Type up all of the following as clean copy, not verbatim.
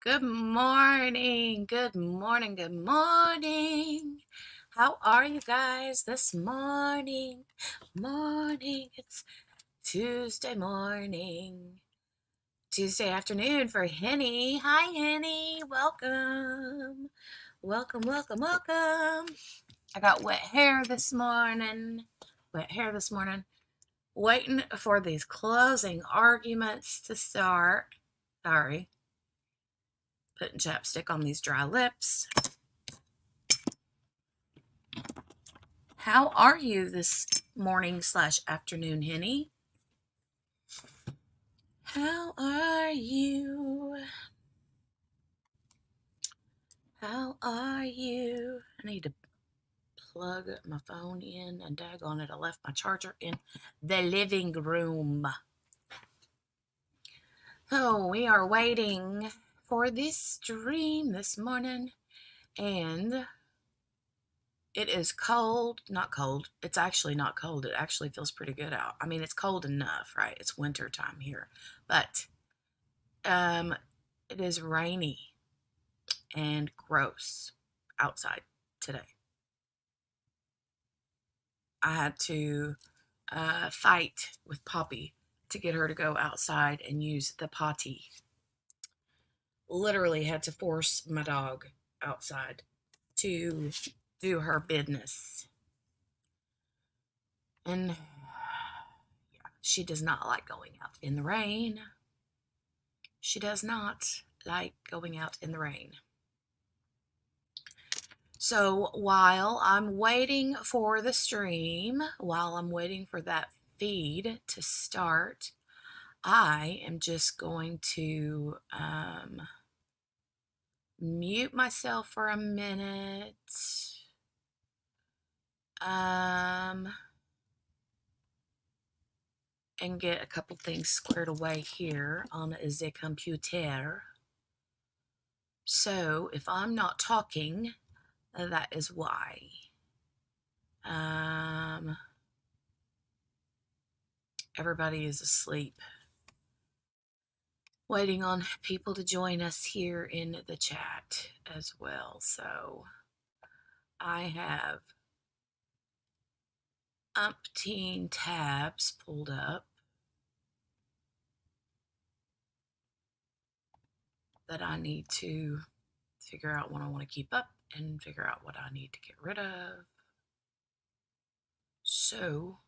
Good morning. Good morning. Good morning. How are you guys this morning? It's Tuesday morning. Tuesday afternoon for Henny. Hi, Henny. Welcome. Welcome. I got wet hair this morning. Waiting for these closing arguments to start. Sorry. Putting chapstick on these dry lips. How are you this morning/afternoon, Henny? How are you? I need to plug my phone in, and daggone it, I left my charger in the living room. So we are waiting for this stream this morning, and it is cold. Not cold. It's actually not cold. It actually feels pretty good out. I mean, it's cold enough, right? It's winter time here. But it is rainy and gross outside today. I had to fight with Poppy to get her to go outside and use the potty. Literally had to force my dog outside to do her business. And yeah, she does not like going out in the rain. She does not like going out in the rain. So while I'm waiting for the stream, while I'm waiting for that feed to start, I am just going to mute myself for a minute. And get a couple things squared away here on the computer. So if I'm not talking, that is why. Everybody is asleep, waiting on people to join us here in the chat as well. So I have umpteen tabs pulled up that I need to figure out what I want to keep up and figure out what I need to get rid of. So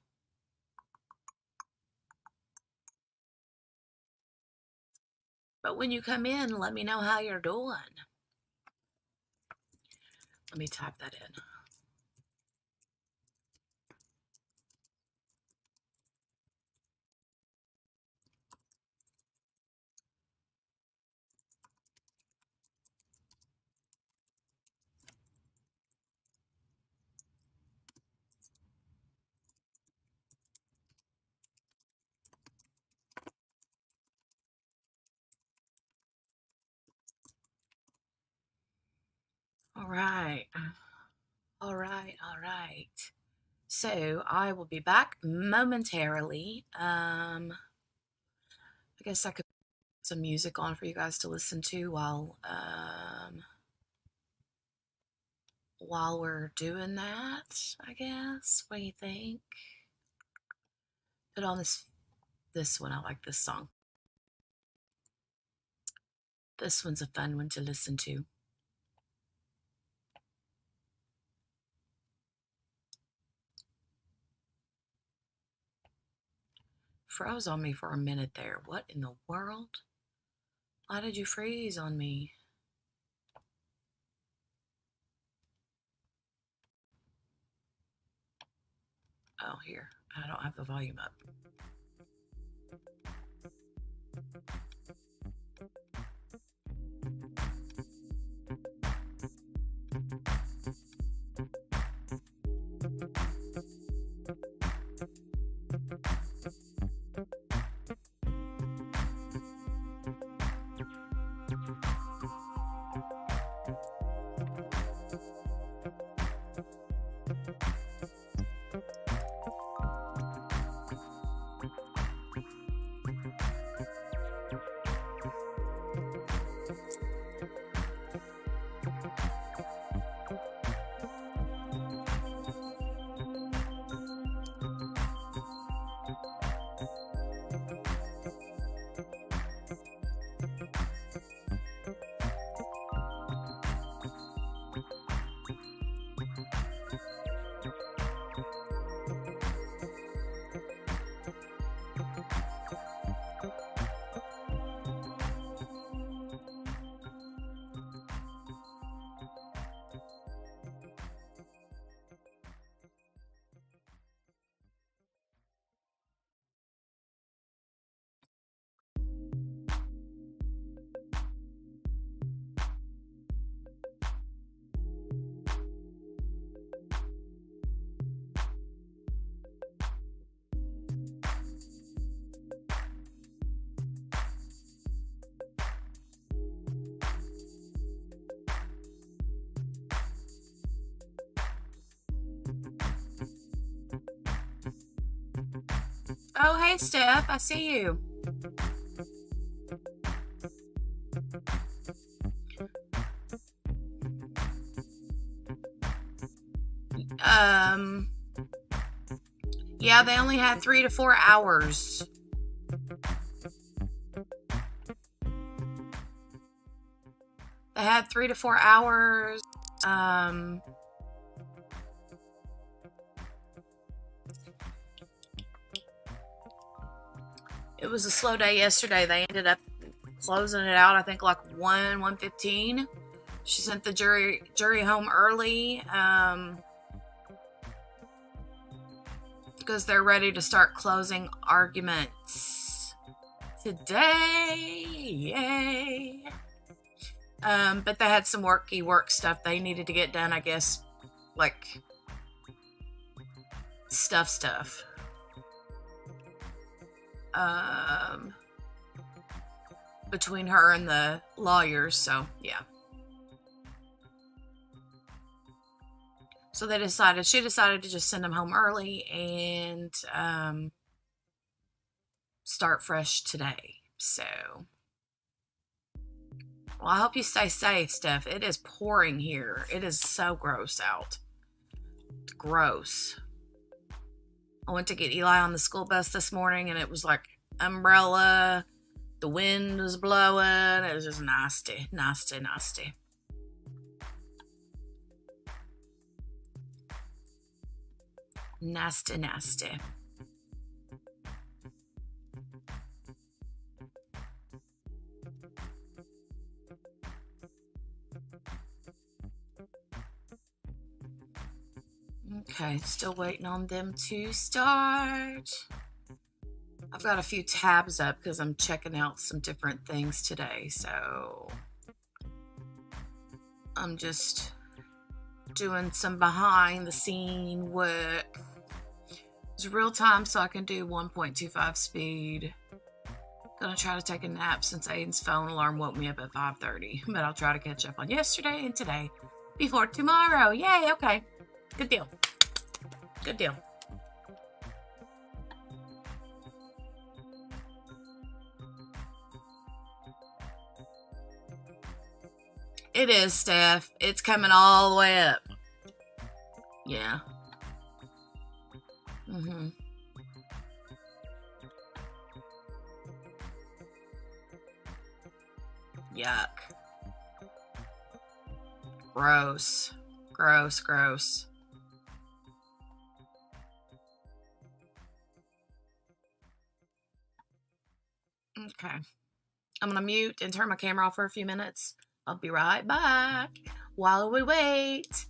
but when you come in, let me know how you're doing. Let me type that in. All right. So I will be back momentarily. I guess I could put some music on for you guys to listen to while we're doing that, I guess. What do you think? Put on this one. I like this song. This one's a fun one to listen to. Froze on me for a minute there. What in the world? Why did you freeze on me? Oh, here. I don't have the volume up. Oh, hey, Steph. I see you. Yeah, they only had 3 to 4 hours. They had 3 to 4 hours. It was a slow day yesterday. They ended up closing it out, I think, like 1:15. She sent the jury home early because they're ready to start closing arguments today. Yay! But they had some work stuff they needed to get done, I guess, like stuff. Between her and the lawyers, so yeah. So she decided to just send them home early and start fresh today. So, well, I hope you stay safe, Steph. It is pouring here. It is so gross out. It's gross. I went to get Eli on the school bus this morning, and it was like umbrella. The wind was blowing. It was just nasty. Nasty. Okay, still waiting on them to start. I've got a few tabs up because I'm checking out some different things today, so I'm just doing some behind the scene work. It's real time, so I can do 1.25 speed. Gonna try to take a nap since Aiden's phone alarm woke me up at 5:30, but I'll try to catch up on yesterday and today before tomorrow. Yay, okay. Good deal. It is, Steph. It's coming all the way up. Yeah. Yuck. Gross. Okay. I'm going to mute and turn my camera off for a few minutes. I'll be right back while we wait.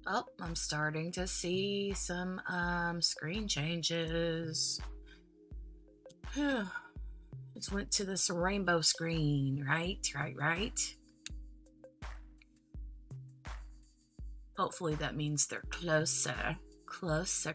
Oh, I'm starting to see some screen changes. Let's went to this rainbow screen, right. Hopefully that means they're closer. Closer.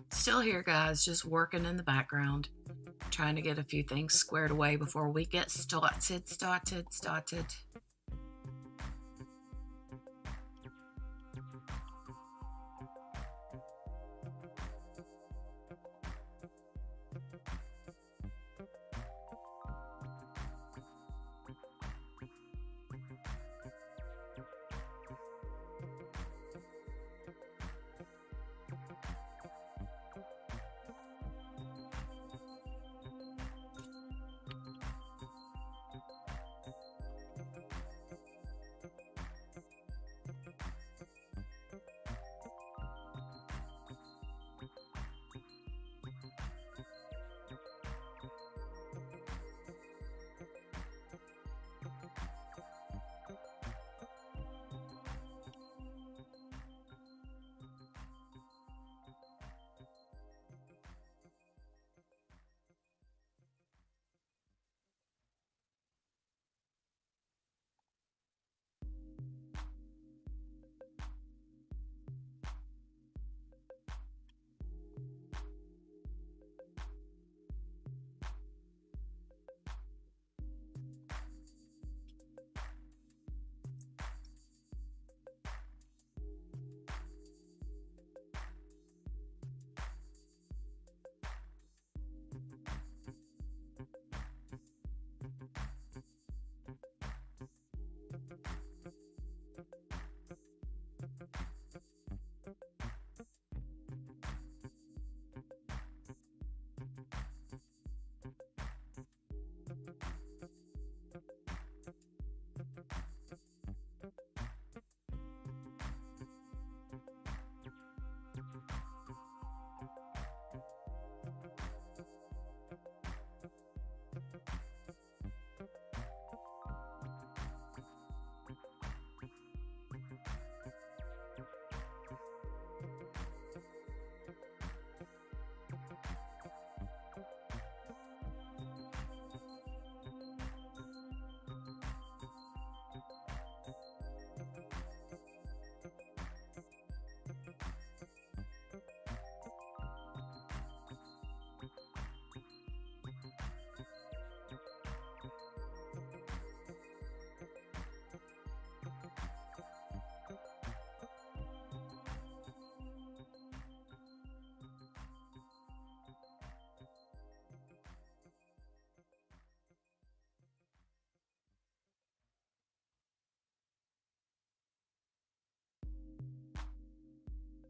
Still here, guys, just working in the background, trying to get a few things squared away before we get started.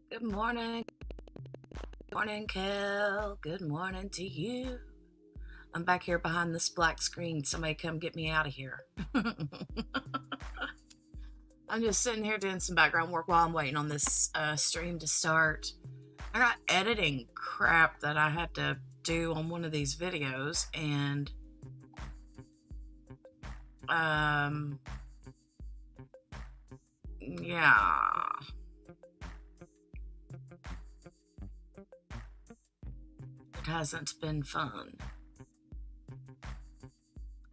Good morning. Good morning, Kel. Good morning to you. I'm back here behind this black screen. Somebody come get me out of here. I'm just sitting here doing some background work while I'm waiting on this stream to start. I got editing crap that I had to do on one of these videos, and yeah. It hasn't been fun.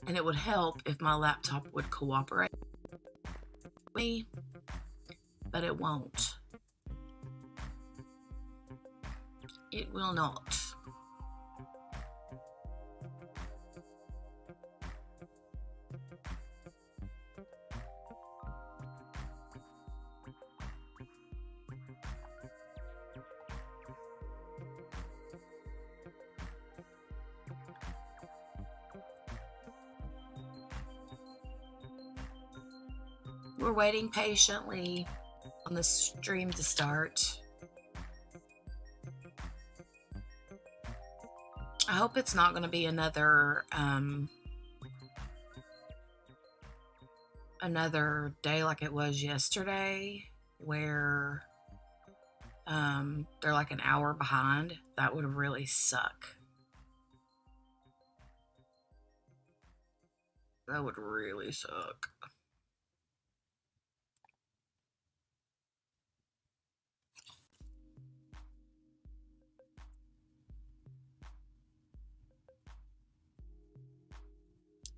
And it would help if my laptop would cooperate with me, but it won't. It will not. We're waiting patiently on the stream to start. I hope it's not going to be another another day like it was yesterday where they're like an hour behind, that would really suck. That would really suck.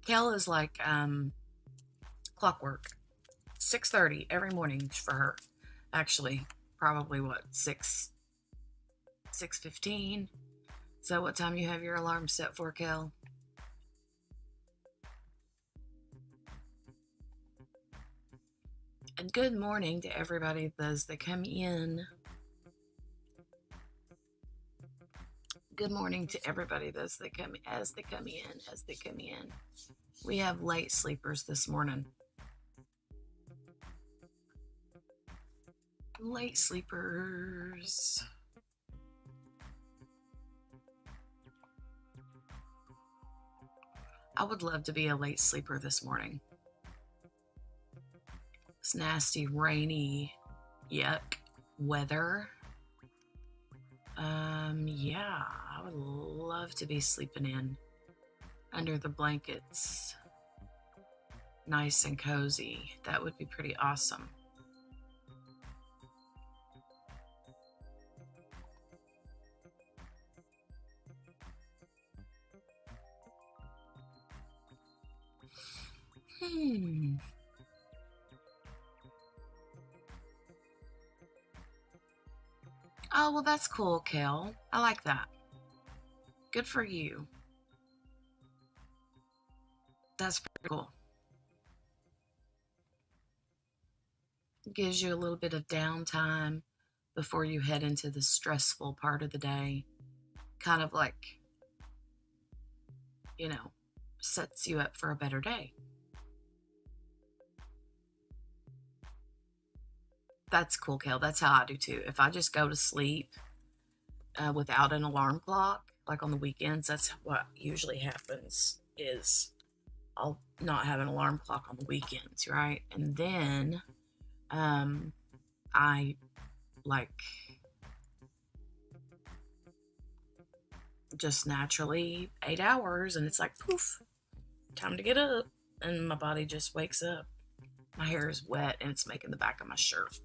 Kel is like clockwork. 6:30 every morning for her. Actually, probably what, 6:15? Is that what time you have your alarm set for, Kel? And good morning to everybody as they come in. Good morning to everybody as they come in. We have late sleepers this morning. Late sleepers. I would love to be a late sleeper this morning. It's nasty, rainy, yuck weather. Yeah, I would love to be sleeping in under the blankets, nice and cozy. That would be pretty awesome. Oh, well, that's cool, Kel. I like that. Good for you. That's pretty cool. Gives you a little bit of downtime before you head into the stressful part of the day. Kind of like, sets you up for a better day. That's cool, Kel. That's how I do too. If I just go to sleep without an alarm clock, like on the weekends, that's what usually happens is I'll not have an alarm clock on the weekends, right? And then I like just naturally 8 hours and it's like poof, time to get up, and my body just wakes up. My hair is wet and it's making the back of my shirt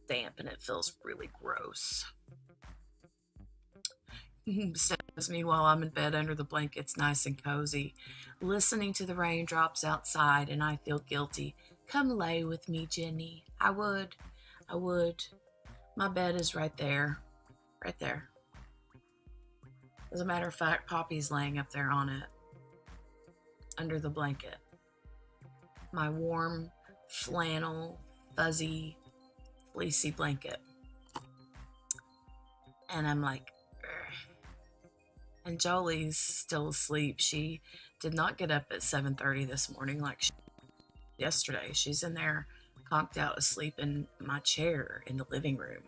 damp and it feels really gross. Says, meanwhile, I'm in bed under the blankets, nice and cozy, listening to the raindrops outside, and I feel guilty. Come lay with me, Jenny. I would. My bed is right there. Right there. As a matter of fact, Poppy's laying up there on it, under the blanket. My warm, flannel, fuzzy, fleecy blanket. And I'm like, and Jolie's still asleep. She did not get up at 7:30 this morning like yesterday. She's in there conked out asleep in my chair in the living room.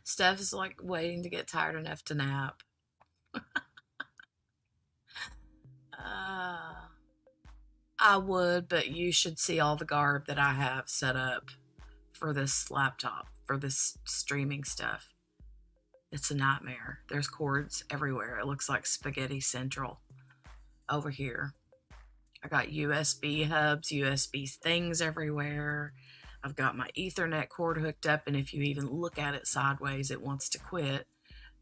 Steph is like waiting to get tired enough to nap. I would, but you should see all the garb that I have set up for this laptop, for this streaming stuff. It's a nightmare. There's cords everywhere. It looks like Spaghetti Central over here. I got USB hubs, USB things everywhere. I've got my Ethernet cord hooked up, and if you even look at it sideways, it wants to quit.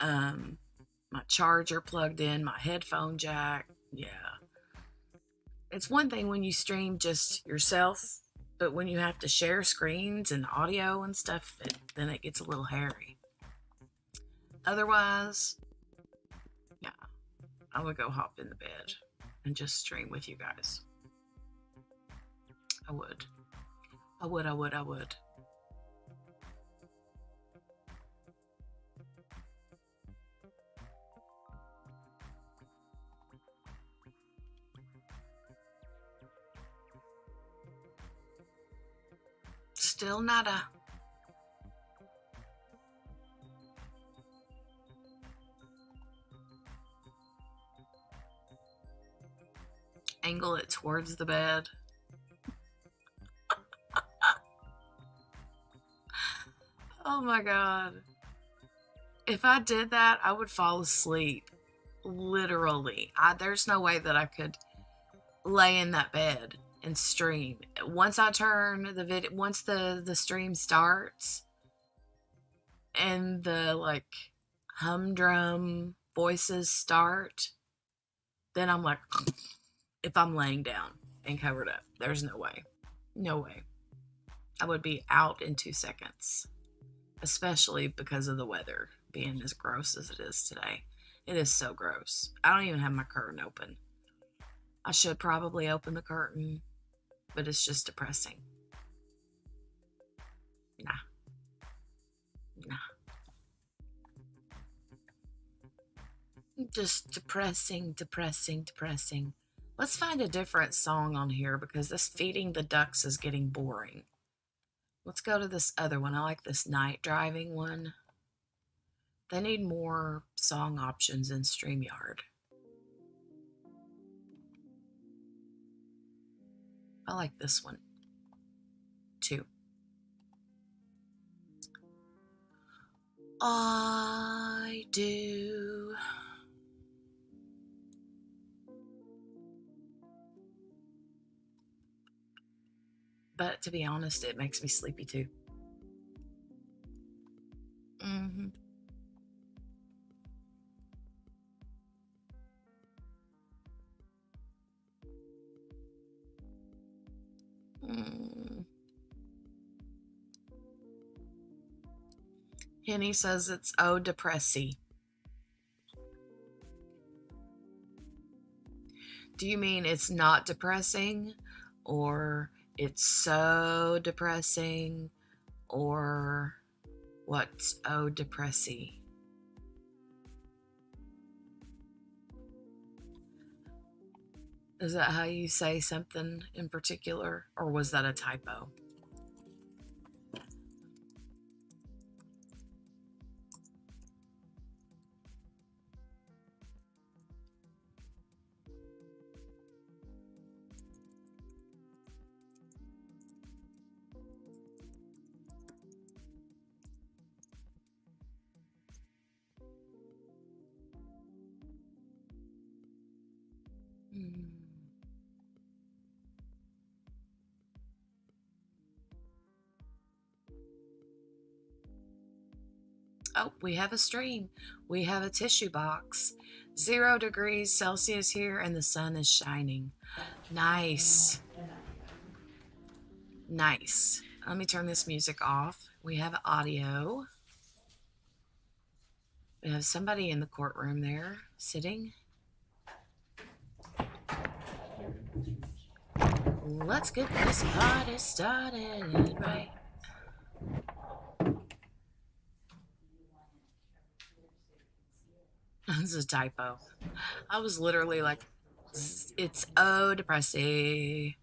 My charger plugged in, my headphone jack. Yeah. It's one thing when you stream just yourself, but when you have to share screens and audio and stuff, then it gets a little hairy. Otherwise, yeah, I would go hop in the bed and just stream with you guys. I would. Still nada. Angle it towards the bed. Oh my God. If I did that, I would fall asleep. Literally. There's no way that I could lay in that bed and stream. Once I turn the video, once the stream starts and the like humdrum voices start, then I'm like, if I'm laying down and covered up, there's no way. No way. I would be out in 2 seconds, especially because of the weather being as gross as it is today. It is so gross. I don't even have my curtain open. I should probably open the curtain, but it's just depressing. Nah. Just depressing. Let's find a different song on here because this feeding the ducks is getting boring. Let's go to this other one. I like this night driving one. They need more song options in StreamYard. I like this one too. I do. But to be honest, it makes me sleepy too. Henny says it's depressy. Do you mean it's not depressing, or it's so depressing, or what's depressy? Is that how you say something in particular, or was that a typo? Oh, we have a stream. We have a tissue box. 0 degrees Celsius here and the sun is shining. Nice. Nice. Let me turn this music off. We have audio. We have somebody in the courtroom there sitting. Let's get this party started, right? That's a typo. I was literally like, it's depressing.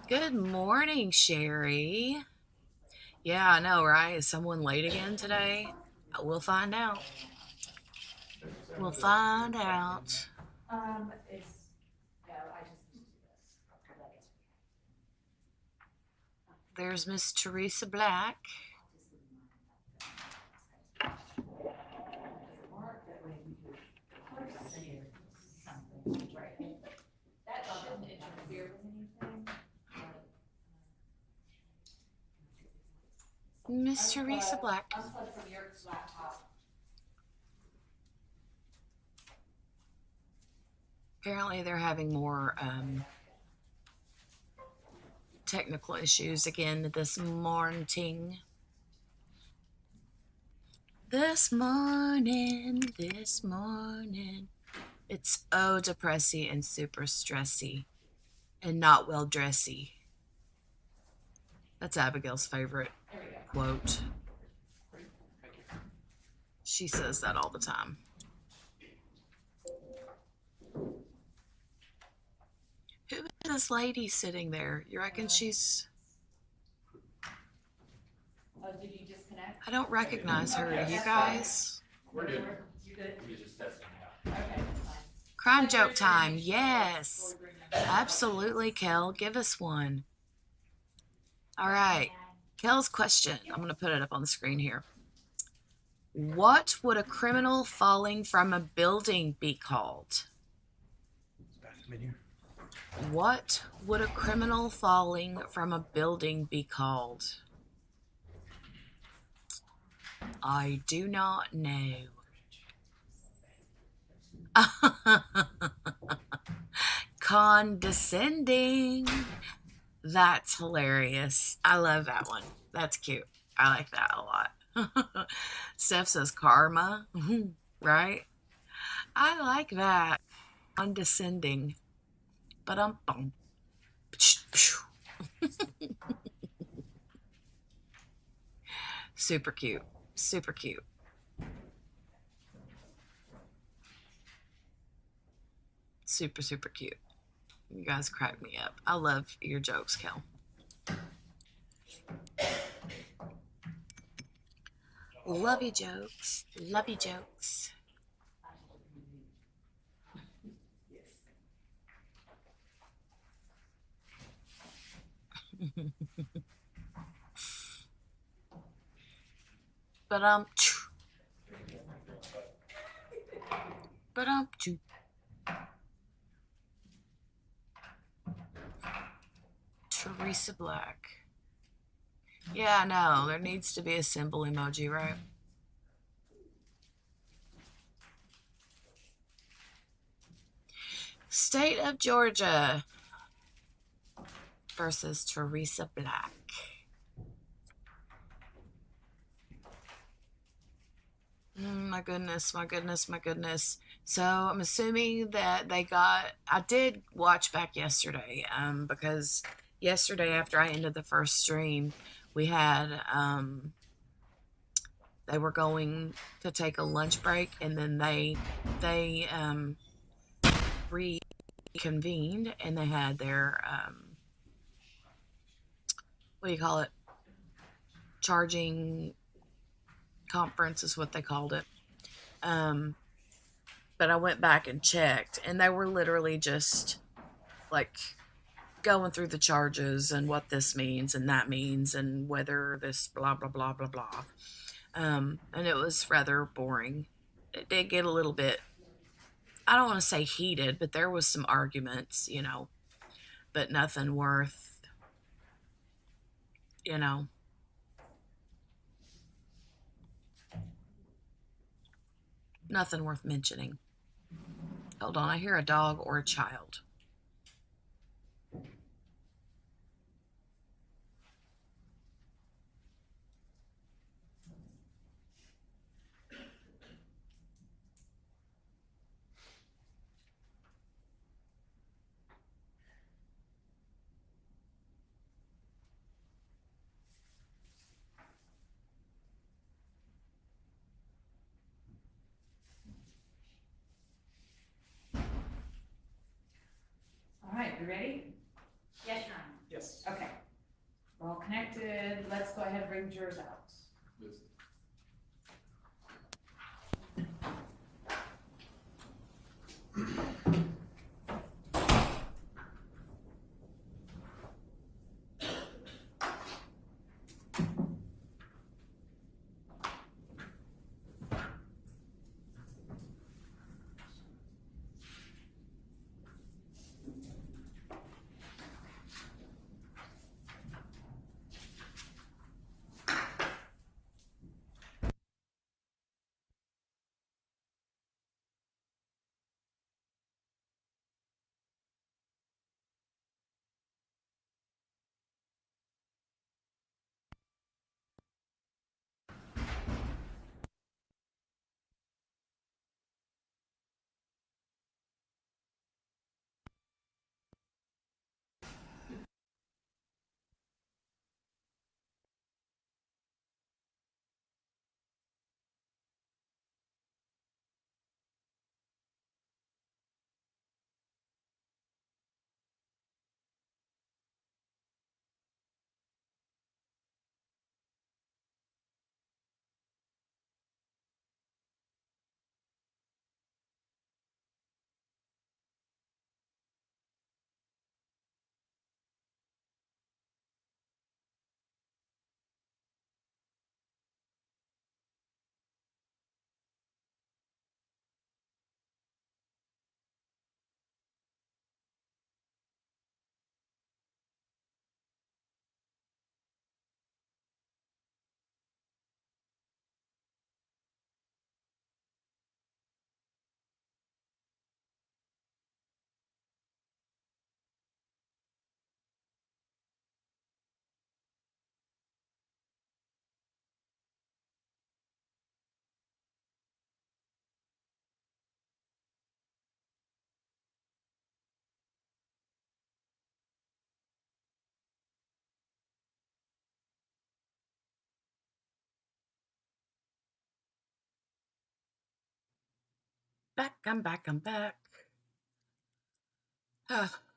Good morning, Sherry. Yeah, I know, right? Is someone late again today? We'll find out. We'll find out. There's Miss Teresa Black. Miss Teresa Black. Apparently they're having more technical issues again this morning. This morning. It's depressy and super stressy and not well dressy. That's Abigail's favorite quote. She says that all the time. Who is this lady sitting there? You reckon she's... Did you disconnect? I don't recognize her. Do you guys? We're good. You good? We just testing it out. Okay, fine. Crime joke time. Yes. Absolutely, Kel. Give us one. All right. Kel's question. I'm going to put it up on the screen here. What would a criminal falling from a building be called? What would a criminal falling from a building be called? I do not know. Condescending. That's hilarious. I love that one. That's cute. I like that a lot. Steph says karma, right? I like that. Condescending. Ba-dum-bum. Super cute. Super cute. Super, super cute. You guys crack me up. I love your jokes, Kel. Love you jokes. Love you jokes. But Teresa Black. Yeah, no, there needs to be a symbol emoji, right? State of Georgia versus Teresa Black. My goodness, my goodness, my goodness. So I'm assuming that they got... I did watch back yesterday because yesterday after I ended the first stream, we had... they were going to take a lunch break, and then they reconvened, and they had their... what do you call it? Charging conference is what they called it. But I went back and checked, and they were literally just like going through the charges and what this means and that means and whether this blah blah blah blah blah. And it was rather boring. It did get a little bit, I don't want to say heated, but there was some arguments, you know, but nothing worth, you know, nothing worth mentioning. Hold on, I hear a dog or a child. All right, you ready? Yes, Your Honor. Yes. Okay. We're all connected. Let's go ahead and bring jurors out. back. I'm back.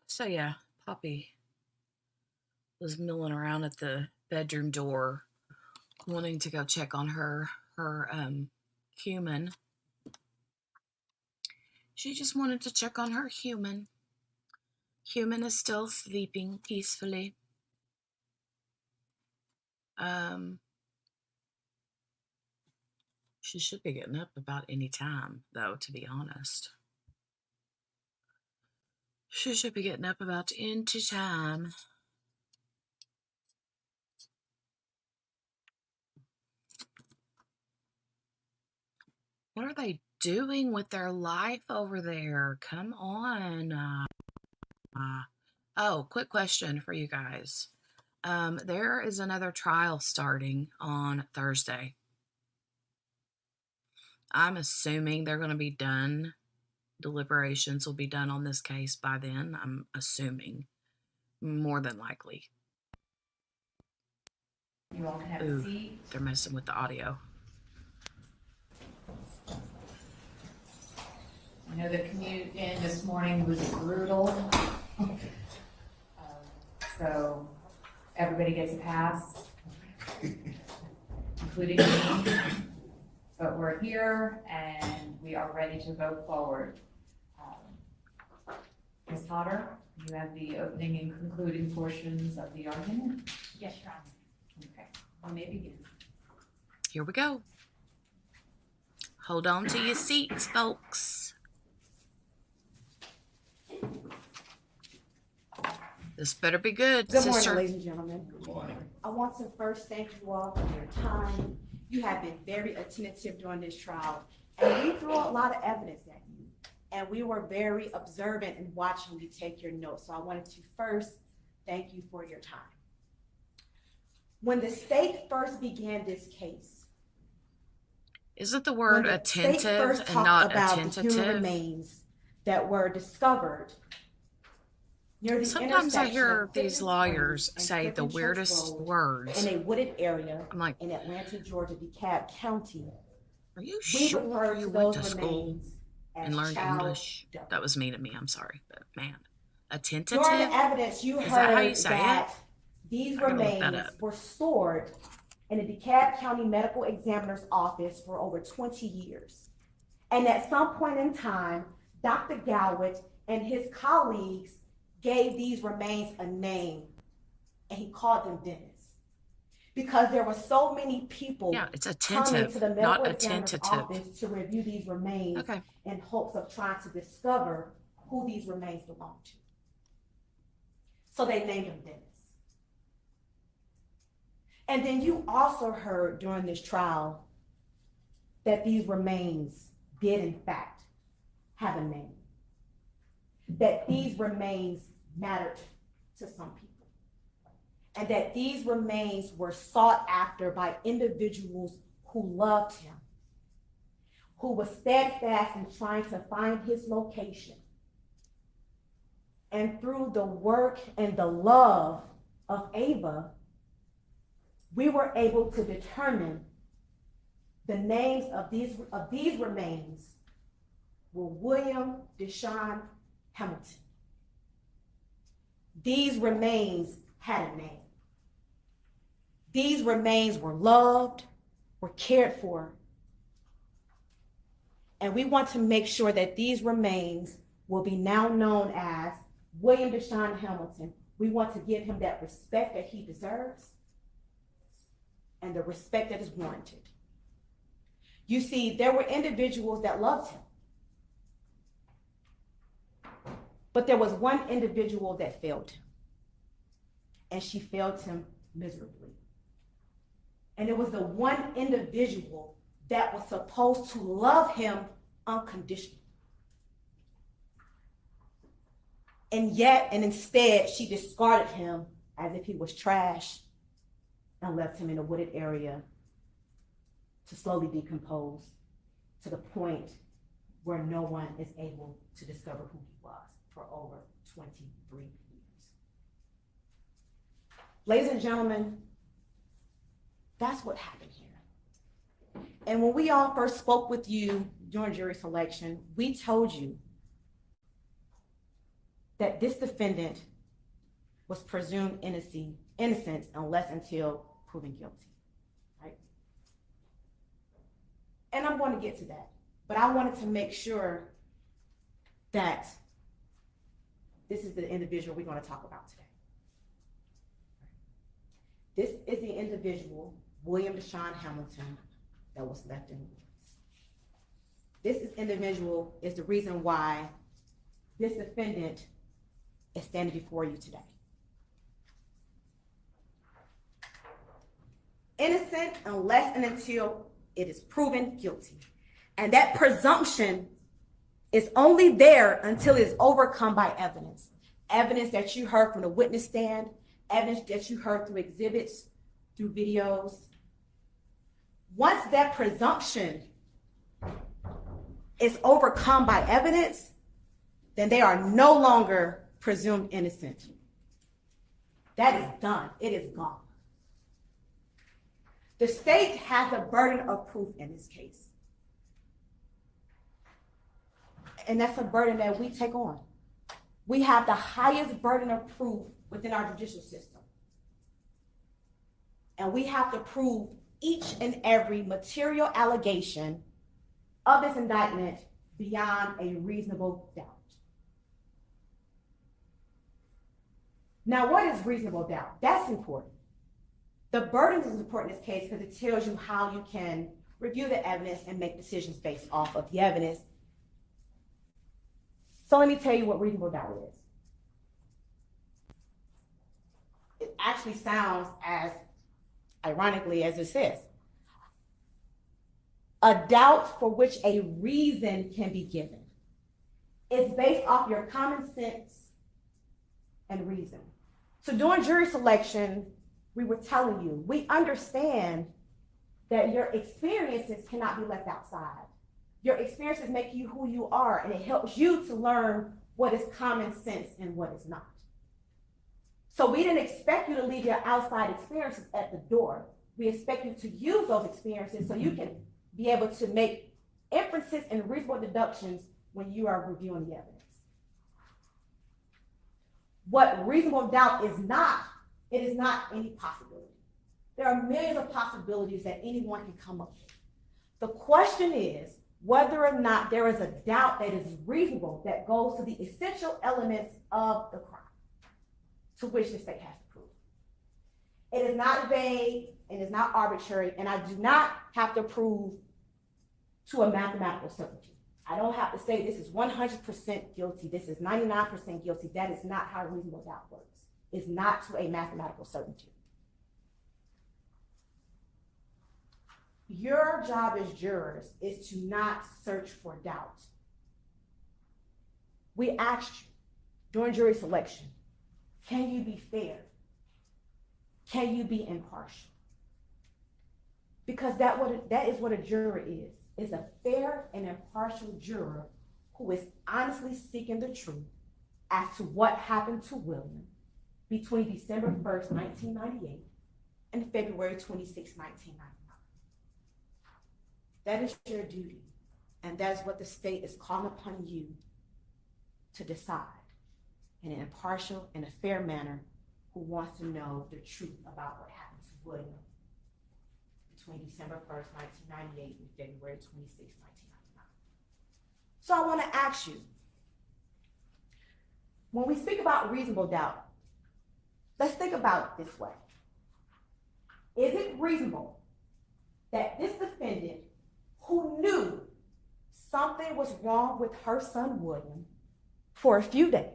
So yeah, Poppy was milling around at the bedroom door, wanting to go check on her human. She just wanted to check on her human. Human is still sleeping peacefully. She should be getting up about any time, though, to be honest. She should be getting up about into time. What are they doing with their life over there? Come on. Oh, quick question for you guys. There is another trial starting on Thursday. I'm assuming they're going to be done. Deliberations will be done on this case by then. I'm assuming. More than likely. You all can have a seat. They're messing with the audio. I know the commute in this morning was brutal. So everybody gets a pass, including me. But we're here and we are ready to go forward. Ms. Potter, you have the opening and concluding portions of the argument? Yes, Your Honor. Okay, we may begin. Here we go. Hold on to your seats, folks. This better be good, Good sister. morning, ladies and gentlemen. Good morning. I want to first thank you all for your time. You have been very attentive during this trial, and we threw a lot of evidence at you, and we were very observant in watching you take your notes. So I wanted to first thank you for your time. When the state first began this case, Isn't the word when the state attentive first and talked not about the human attentive? remains that were discovered near the Sometimes I intersection hear of these Pittman lawyers Springs and say the Crippen Church weirdest Road words. in a wooded area I'm like, in Atlanta, Georgia, DeKalb County. are you We sure refer you to went those to school remains as and learned child English? double. That was mean of me. I'm sorry, but man, attentive. During the evidence, you Is that how you heard say that these I gotta look that remains up. were stored in the DeKalb County Medical Examiner's office for over 20 years. And at some point in time, Dr. Gowett and his colleagues gave these remains a name, and he called them Dennis. Because there were so many people Yeah, it's coming to attentive, the medical not examiner's attentative. office to review these remains Okay. in hopes of trying to discover who these remains belong to. So they named him Dennis. And then you also heard during this trial that these remains did in fact have a name. That these remains mattered to some people. And that these remains were sought after by individuals who loved him, who was steadfast in trying to find his location. And through the work and the love of Ava, we were able to determine the names of these remains were William DaShawn Hamilton. These remains had a name. These remains were loved, were cared for. And we want to make sure that these remains will be now known as William DaShawn Hamilton. We want to give him that respect that he deserves and the respect that is warranted. You see, there were individuals that loved him. But there was one individual that failed him. And she failed him miserably. And it was the one individual that was supposed to love him unconditionally. And instead, she discarded him as if he was trash and left him in a wooded area to slowly decompose to the point where no one is able to discover who he was for over 23 years. Ladies and gentlemen, that's what happened here. And when we all first spoke with you during jury selection, we told you that this defendant was presumed innocent unless until proven guilty, right? And I'm going to get to that, but I wanted to make sure that this is the individual we're going to talk about today. This is the individual, William DaShawn Hamilton, that was left in the woods. This individual is the reason why this defendant is standing before you today. Innocent unless and until it is proven guilty. And that presumption is only there until it is overcome by evidence. Evidence that you heard from the witness stand, evidence that you heard through exhibits, through videos. Once that presumption is overcome by evidence, then they are no longer presumed innocent. That is done. It is gone. The state has a burden of proof in this case. And that's a burden that we take on. We have the highest burden of proof within our judicial system. And we have to prove each and every material allegation of this indictment beyond a reasonable doubt. Now, what is reasonable doubt? That's important. The burden is important in this case because it tells you how you can review the evidence and make decisions based off of the evidence. So let me tell you what reasonable doubt is. It actually sounds as ironically as it says. A doubt for which a reason can be given. It's based off your common sense and reason. So during jury selection, we were telling you, we understand that your experiences cannot be left outside. Your experiences make you who you are, and it helps you to learn what is common sense and what is not. So we didn't expect you to leave your outside experiences at the door. We expect you to use those experiences so you can be able to make inferences and reasonable deductions when you are reviewing the evidence. What reasonable doubt is not, it is not any possibility. There are millions of possibilities that anyone can come up with. The question is whether or not there is a doubt that is reasonable that goes to the essential elements of the crime to which the state has to prove. It is not vague and it's not arbitrary, and I do not have to prove to a mathematical certainty. I don't have to say this is 100% guilty, this is 99% guilty. That is not how reasonable doubt works. It's not to a mathematical certainty. Your job as jurors is to not search for doubt. We asked you during jury selection, can you be fair? Can you be impartial? Because that is what a juror is a fair and impartial juror who is honestly seeking the truth as to what happened to William between December 1st, 1998 and February 26, 1999. That is your duty, and that is what the state is calling upon you to decide in an impartial and a fair manner who wants to know the truth about what happened to William between December 1st, 1998 and February 26, 1999. So I want to ask you, when we speak about reasonable doubt, let's think about it this way. Is it reasonable that this defendant who knew something was wrong with her son William for a few days,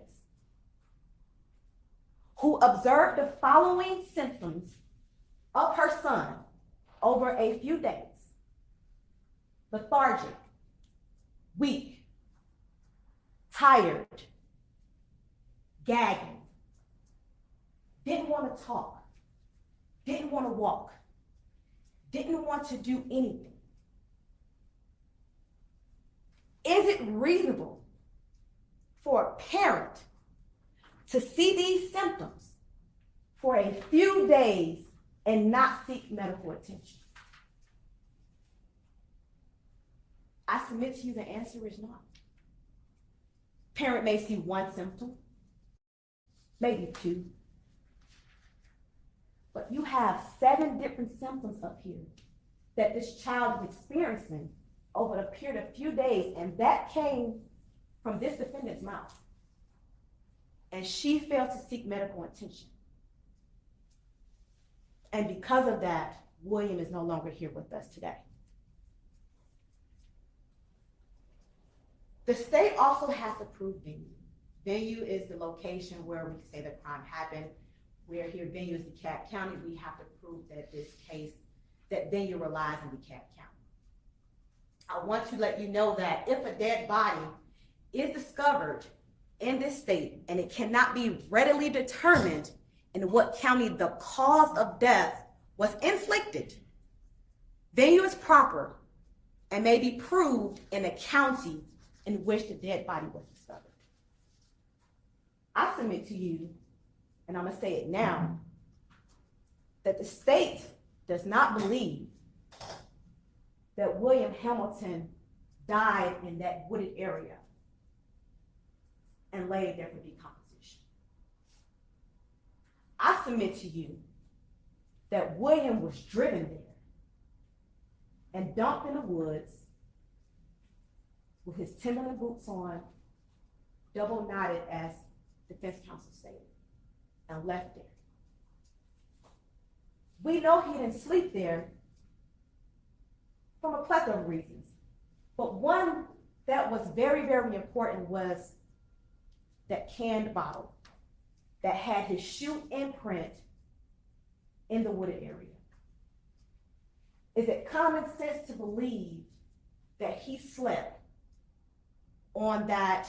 who observed the following symptoms of her son over a few days: lethargic, weak, tired, gagging, didn't want to talk, didn't want to walk, didn't want to do anything? Is it reasonable for a parent to see these symptoms for a few days and not seek medical attention? I submit to you the answer is not. Parent may see one symptom, maybe two, but you have 7 different symptoms up here that this child is experiencing over the period of few days, and that came from this defendant's mouth. And she failed to seek medical attention. And because of that, William is no longer here with us today. The state also has to prove venue. Venue is the location where we can say the crime happened. We're here, venue is DeKalb County. We have to prove that this case, that venue relies in DeKalb County. I want to let you know that if a dead body is discovered in this state and it cannot be readily determined in what county the cause of death was inflicted, venue is proper and may be proved in the county in which the dead body was discovered. I submit to you, and I'm gonna say it now, that the state does not believe that William Hamilton died in that wooded area and laid there for decomposition. I submit to you that William was driven there and dumped in the woods with his Timberland boots on, double knotted as defense counsel stated, and left there. We know he didn't sleep there from a plethora of reasons, but one that was very, very important was that canned bottle that had his shoe imprint in the wooded area. Is it common sense to believe that he slept on that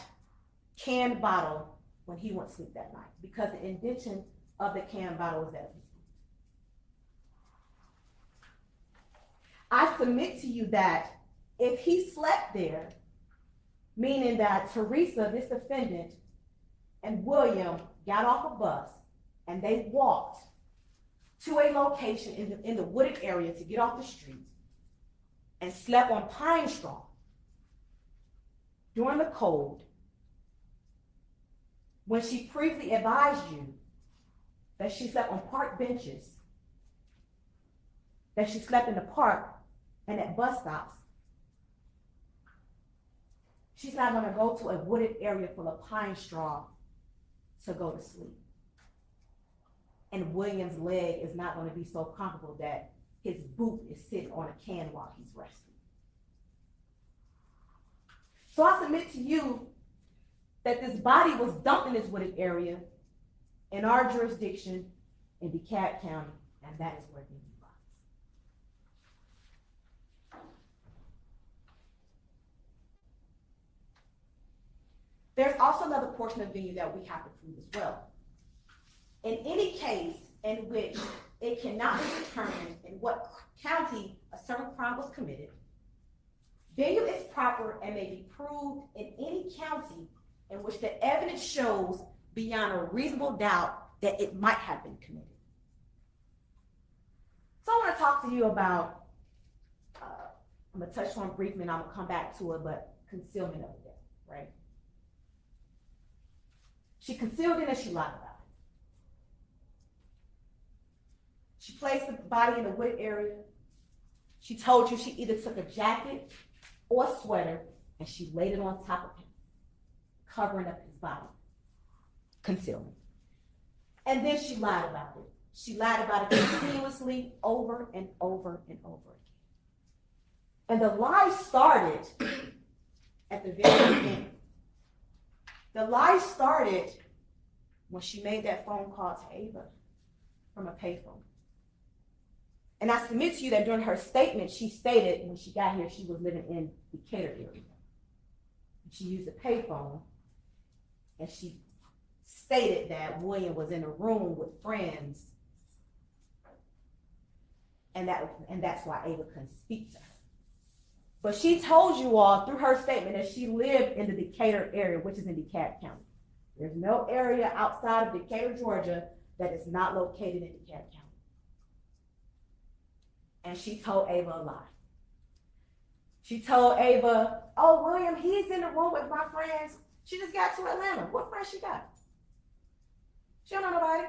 canned bottle when he went to sleep that night? Because the indentation of the canned bottle was that. I submit to you that if he slept there, meaning that Teresa, this defendant, and William got off a bus and they walked to a location in the wooded area to get off the street and slept on pine straw during the cold, when she previously advised you that she slept on park benches, that she slept in the park and at bus stops, she's not going to go to a wooded area full of pine straw to go to sleep. And William's leg is not going to be so comfortable that his boot is sitting on a can while he's resting. So I submit to you that this body was dumped in this wooded area in our jurisdiction in DeKalb County, and that is where he lies. There's also another portion of venue that we have to prove as well. In any case in which it cannot be determined in what county a certain crime was committed, venue is proper and may be proved in any county in which the evidence shows beyond a reasonable doubt that it might have been committed. So I want to talk to you about, I'm going to touch on briefly and I'm going to come back to it, but concealment of the death, right? She concealed it and she lied about it. She placed the body in a wooded area. She told you she either took a jacket or a sweater and she laid it on top of him, covering up his body, concealment. And then she lied about it. She lied about it continuously over and over and over again. And the lie started at the very beginning. The lie started when she made that phone call to Ava from a payphone. And I submit to you that during her statement, she stated when she got here, she was living in the Decatur area. She used a payphone, and she stated that William was in a room with friends, and that's why Ava couldn't speak to her. But she told you all through her statement that she lived in the Decatur area, which is in DeKalb County. There's no area outside of Decatur, Georgia, that is not located in DeKalb County. And she told Ava a lie. She told Ava, oh, William, he's in the room with my friends. She just got to Atlanta. What friends she got? She don't know nobody.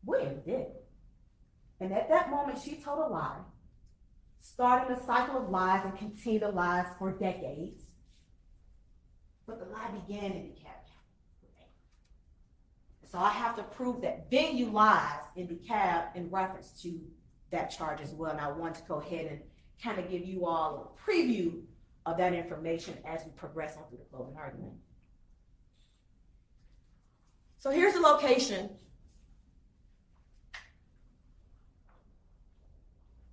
William did. And at that moment, she told a lie, starting a cycle of lies and continued the lies for decades. But the lie began in DeKalb County. So I have to prove that venue lies in DeKalb in reference to that charge as well. And I want to go ahead and kind of give you all a preview of that information as we progress on through the closing argument. So here's the location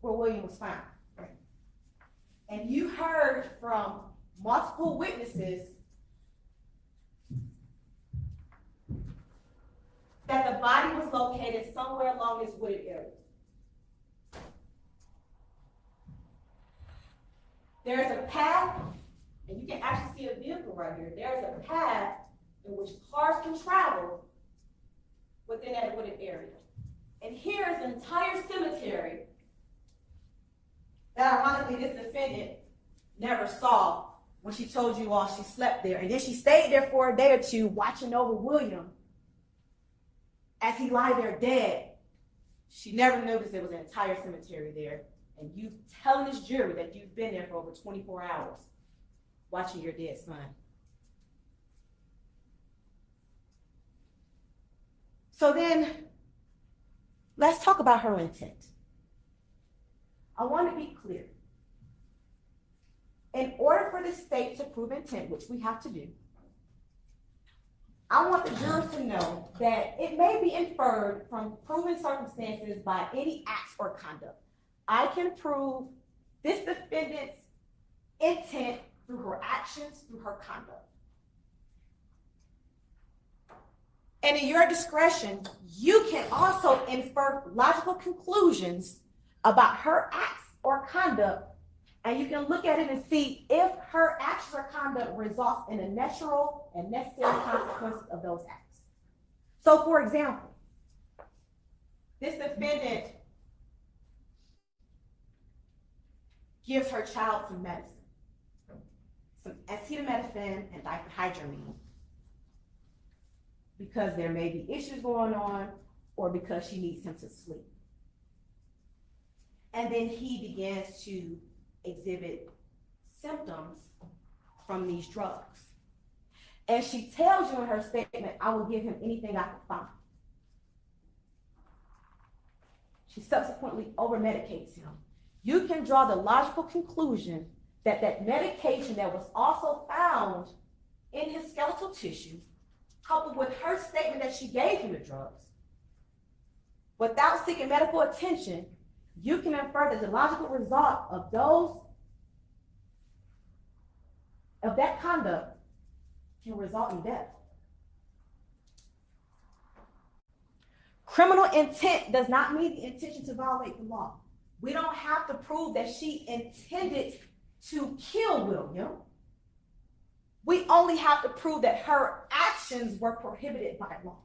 where William was found. And you heard from multiple witnesses that the body was located somewhere along this wooded area. There's a path, and you can actually see a vehicle right here. There's a path in which cars can travel within that wooded area. And here's an entire cemetery that ironically this defendant never saw when she told you all she slept there. And then she stayed there for a day or two watching over William as he lay there dead. She never noticed there was an entire cemetery there. And you telling this jury that you've been there for over 24 hours watching your dead son. So then, let's talk about her intent. I want to be clear. In order for the state to prove intent, which we have to do, I want the jurors to know that it may be inferred from proven circumstances by any acts or conduct. I can prove this defendant's intent through her actions, through her conduct. And in your discretion, you can also infer logical conclusions about her acts or conduct, and you can look at it and see if her actions or conduct results in the natural and necessary consequences of those acts. So, for example, this defendant gives her child some medicine, some acetaminophen and diphenhydramine, because there may be issues going on or because she needs him to sleep. And then he begins to exhibit symptoms from these drugs. And she tells you in her statement, I will give him anything I can find. She subsequently over-medicates him. You can draw the logical conclusion that that medication that was also found in his skeletal tissue, coupled with her statement that she gave him the drugs, without seeking medical attention, you can infer that the logical result of that conduct can result in death. Criminal intent does not mean the intention to violate the law. We don't have to prove that she intended to kill William. We only have to prove that her actions were prohibited by law.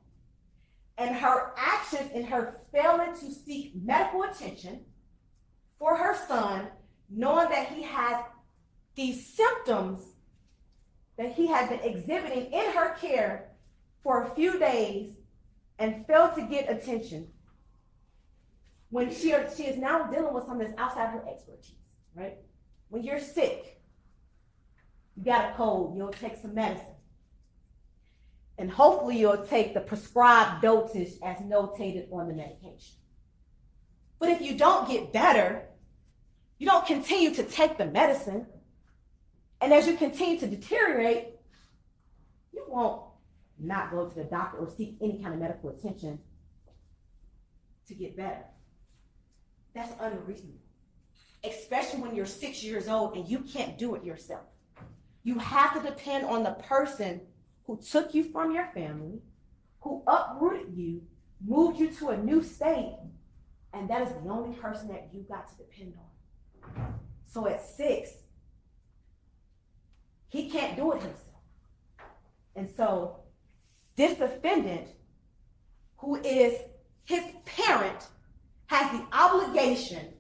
And her actions in her failing to seek medical attention for her son, knowing that he has these symptoms that he had been exhibiting in her care for a few days and failed to get attention, when she is now dealing with something that's outside her expertise, right? When you're sick, you got a cold, you'll take some medicine. And hopefully you'll take the prescribed dosage as notated on the medication. But if you don't get better, you don't continue to take the medicine. And as you continue to deteriorate, you won't not go to the doctor or seek any kind of medical attention to get better. That's unreasonable, especially when you're 6 years old and you can't do it yourself. You have to depend on the person who took you from your family, who uprooted you, moved you to a new state, and that is the only person that you got to depend on. So at 6, he can't do it himself. And so this defendant, who is his parent, has the obligation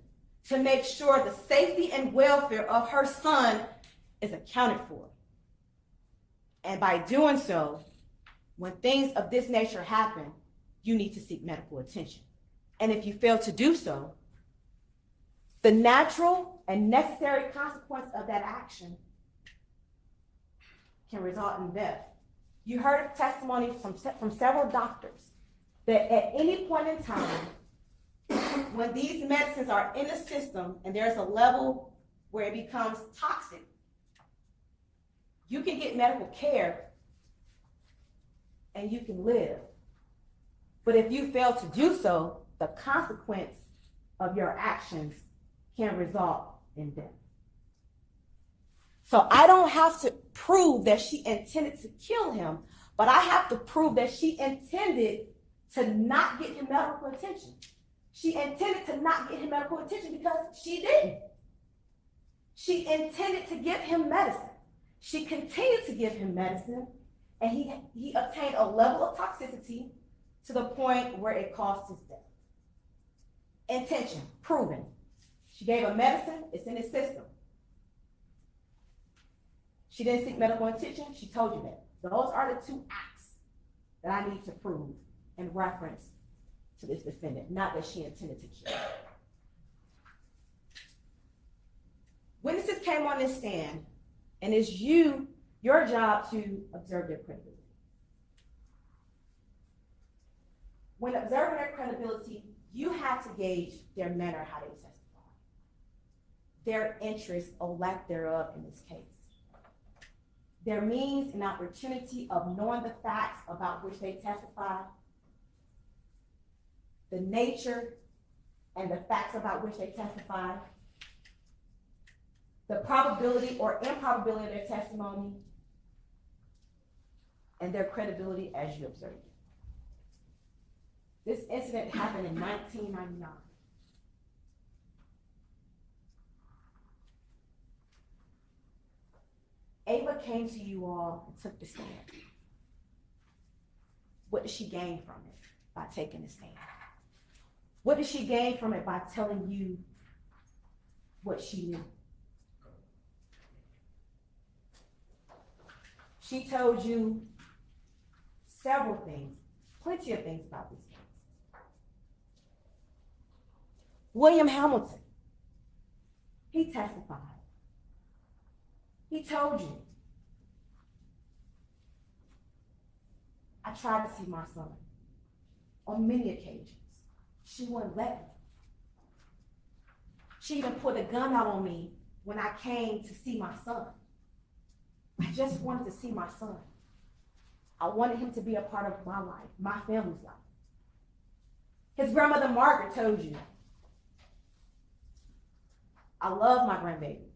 to make sure the safety and welfare of her son is accounted for. And by doing so, when things of this nature happen, you need to seek medical attention. And if you fail to do so, the natural and necessary consequence of that action can result in death. You heard of testimony from several doctors that at any point in time, when these medicines are in the system and there's a level where it becomes toxic, you can get medical care and you can live. But if you fail to do so, the consequence of your actions can result in death. So I don't have to prove that she intended to kill him, but I have to prove that she intended to not get him medical attention. She intended to not get him medical attention because she didn't. She intended to give him medicine. She continued to give him medicine, and he obtained a level of toxicity to the point where it caused his death. Intention, proven. She gave him medicine, it's in his system. She didn't seek medical attention, she told you that. Those are the two acts that I need to prove in reference to this defendant, not that she intended to kill. Witnesses came on this stand, and it's your job to observe their credibility. When observing their credibility, you have to gauge their manner, how they testify, their interest or lack thereof in this case, their means and opportunity of knowing the facts about which they testify, the nature and the facts about which they testify, the probability or improbability of their testimony, and their credibility as you observe it. This incident happened in 1999. Ava came to you all and took the stand. What did she gain from it by taking the stand? What did she gain from it by telling you what she knew? She told you several things, plenty of things about this case. William Hamilton, he testified. He told you, I tried to see my son on many occasions. She wouldn't let me. She even put a gun out on me when I came to see my son. I just wanted to see my son. I wanted him to be a part of my life, my family's life. His grandmother Margaret told you, I love my grandbaby.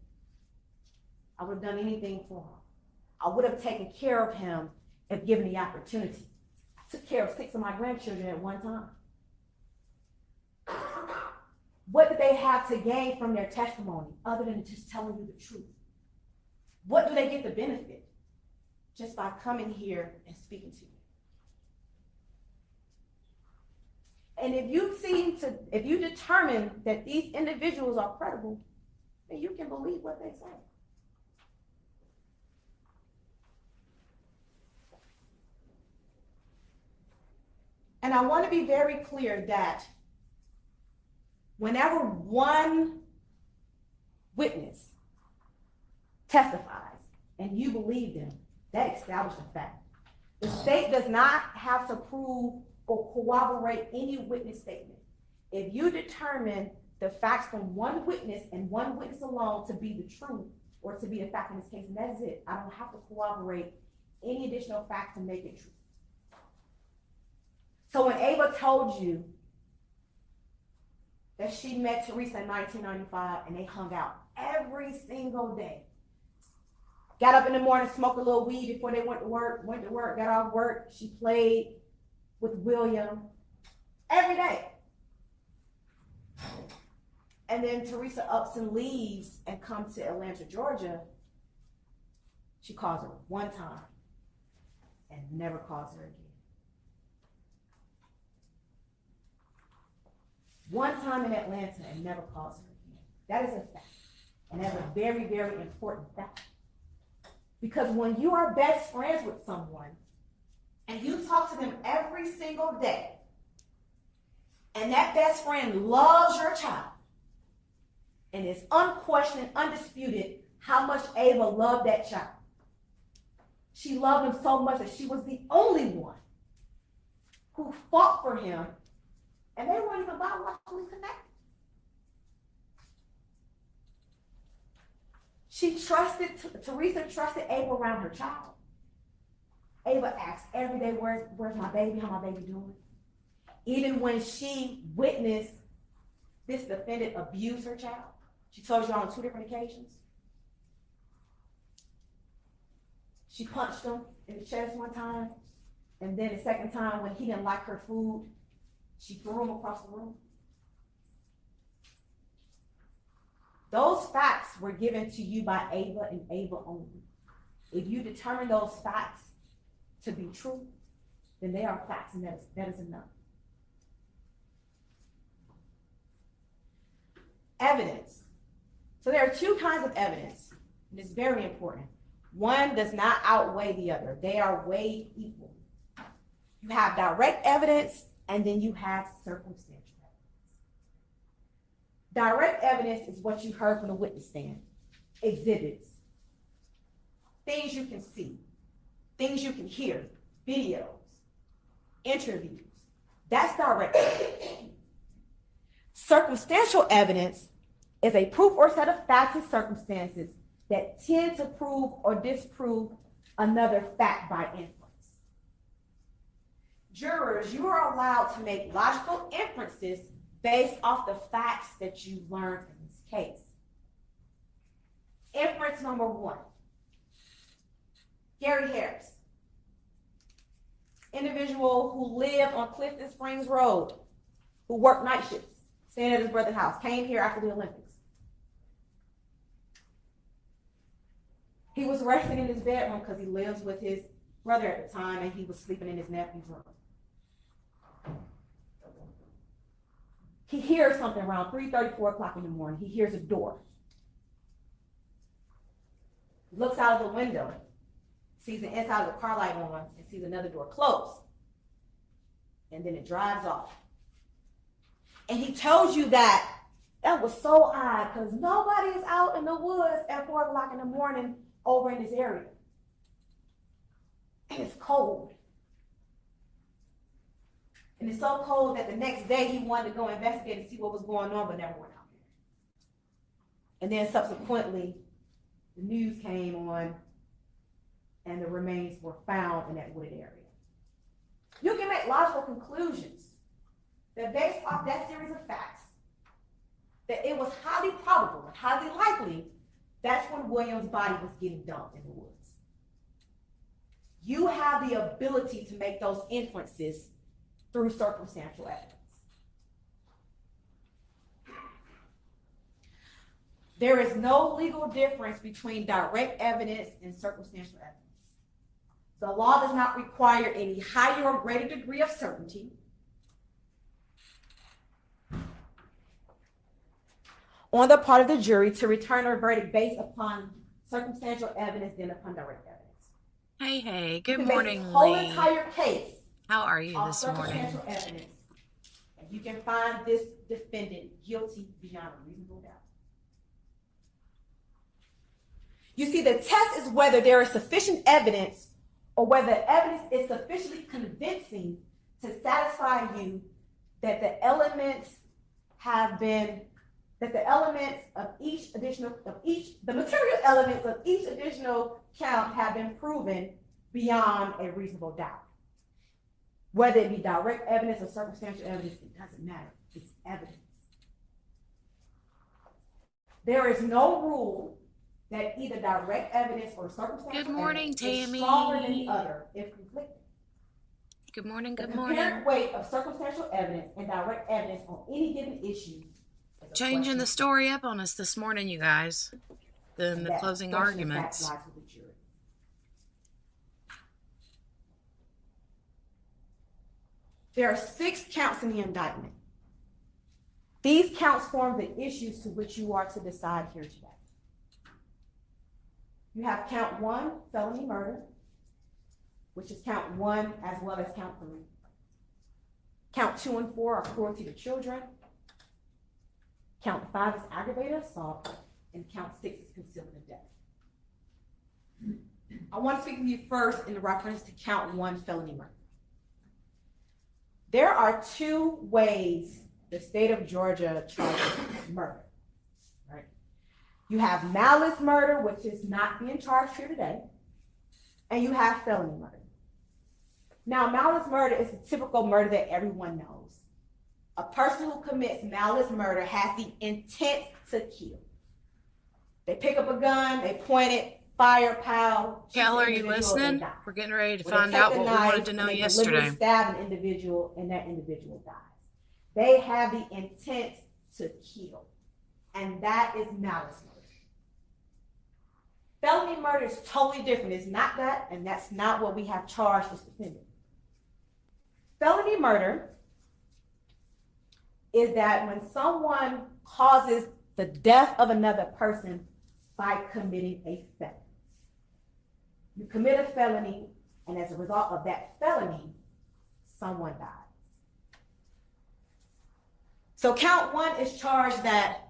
I would have done anything for him. I would have taken care of him if given the opportunity. I took care of 6 of my grandchildren at one time. What did they have to gain from their testimony other than just telling you the truth? What do they get the benefit just by coming here and speaking to you? And if you determine that these individuals are credible, then you can believe what they say. And I want to be very clear that whenever one witness testifies and you believe them, that establishes a fact. The state does not have to prove or corroborate any witness statement. If you determine the facts from one witness and one witness alone to be the truth or to be a fact in this case, and that is it. I don't have to corroborate any additional facts to make it true. So when Ava told you that she met Teresa in 1995 and they hung out every single day, got up in the morning, smoked a little weed before they went to work, got off work, she played with William every day. And then Teresa ups and leaves and comes to Atlanta, Georgia. She calls her one time and never calls her again. One time in Atlanta and never calls her again. That is a fact. And that's a very, very important fact. Because when you are best friends with someone and you talk to them every single day, and that best friend loves your child, and it's unquestioned, undisputed how much Ava loved that child. She loved him so much that she was the only one who fought for him, and they weren't even biologically connected. Teresa trusted Ava around her child. Ava asked every day, where's my baby? How my baby doing? Even when she witnessed this defendant abuse her child, she told you on 2 different occasions. She punched him in the chest one time, and then the second time when he didn't like her food, she threw him across the room. Those facts were given to you by Ava and Ava only. If you determine those facts to be true, then they are facts, and that is enough. Evidence. So there are 2 kinds of evidence, and it's very important. One does not outweigh the other. They are weighed equal. You have direct evidence, and then you have circumstantial evidence. Direct evidence is what you heard from the witness stand. Exhibits. Things you can see. Things you can hear. Videos. Interviews. That's direct evidence. Circumstantial evidence is a proof or set of facts and circumstances that tend to prove or disprove another fact by inference. Jurors, you are allowed to make logical inferences based off the facts that you learned in this case. Inference number 1. Gary Harris, individual who lived on Clifton Springs Road, who worked night shifts, staying at his brother's house, came here after the Olympics. He was resting in his bedroom because he lives with his brother at the time, and he was sleeping in his nephew's room. He hears something around 3:30, 4 o'clock in the morning. He hears a door. He looks out of the window, sees the inside of the car light on, and sees another door closed. And then it drives off. And he tells you that was so odd because nobody is out in the woods at 4 o'clock in the morning over in this area. And it's cold. And it's so cold that the next day he wanted to go investigate and see what was going on, but never went out there. And then subsequently, the news came on and the remains were found in that wooded area. You can make logical conclusions that based off that series of facts, that it was highly probable and highly likely that's when William's body was getting dumped in the woods. You have the ability to make those inferences through circumstantial evidence. There is no legal difference between direct evidence and circumstantial evidence. The law does not require any higher or greater degree of certainty on the part of the jury to return a verdict based upon circumstantial evidence than upon direct evidence. Hey, good morning, the whole Lee. entire case How are you of this morning? circumstantial evidence, and you can find this defendant guilty beyond a reasonable doubt. You see, the test is whether there is sufficient evidence or whether evidence is sufficiently convincing to satisfy you that the elements have been, that the elements of each additional, the material elements of each additional count have been proven beyond a reasonable doubt. Whether it be direct evidence or circumstantial evidence, it doesn't matter. It's evidence. There is no rule that either direct evidence or circumstantial Good morning, evidence is Tammy. stronger than the other if conflicting. Good morning, The good comparative morning. weight of circumstantial evidence and direct evidence on any given issue is a Changing question the story up on us this morning, you guys. Then the that closing question of fact arguments. lies with the jury. There are 6 counts in the indictment. These counts form the issues to which you are to decide here today. You have count 1, felony murder, which is count 1 as well as count 3. Count 2 and 4 are cruelty to children. Count 5 is aggravated assault, and count 6 is concealment of death. I want to speak with you first in reference to count 1, felony murder. There are 2 ways the state of Georgia charges murder, right? You have malice murder, which is not being charged here today, and you have felony murder. Now, malice murder is the typical murder that everyone knows. A person who commits malice murder has the intent to kill. They pick up a gun, they point it, fire, pow. Kel, are you listening? We're getting ready to find out what we wanted to know yesterday. Stab an individual, and that individual dies. They have the intent to kill, and that is malice murder. Felony murder is totally different. It's not that, and that's not what we have charged this defendant. Felony murder is that when someone causes the death of another person by committing a felony. You commit a felony, and as a result of that felony, someone dies. So count 1 is charged that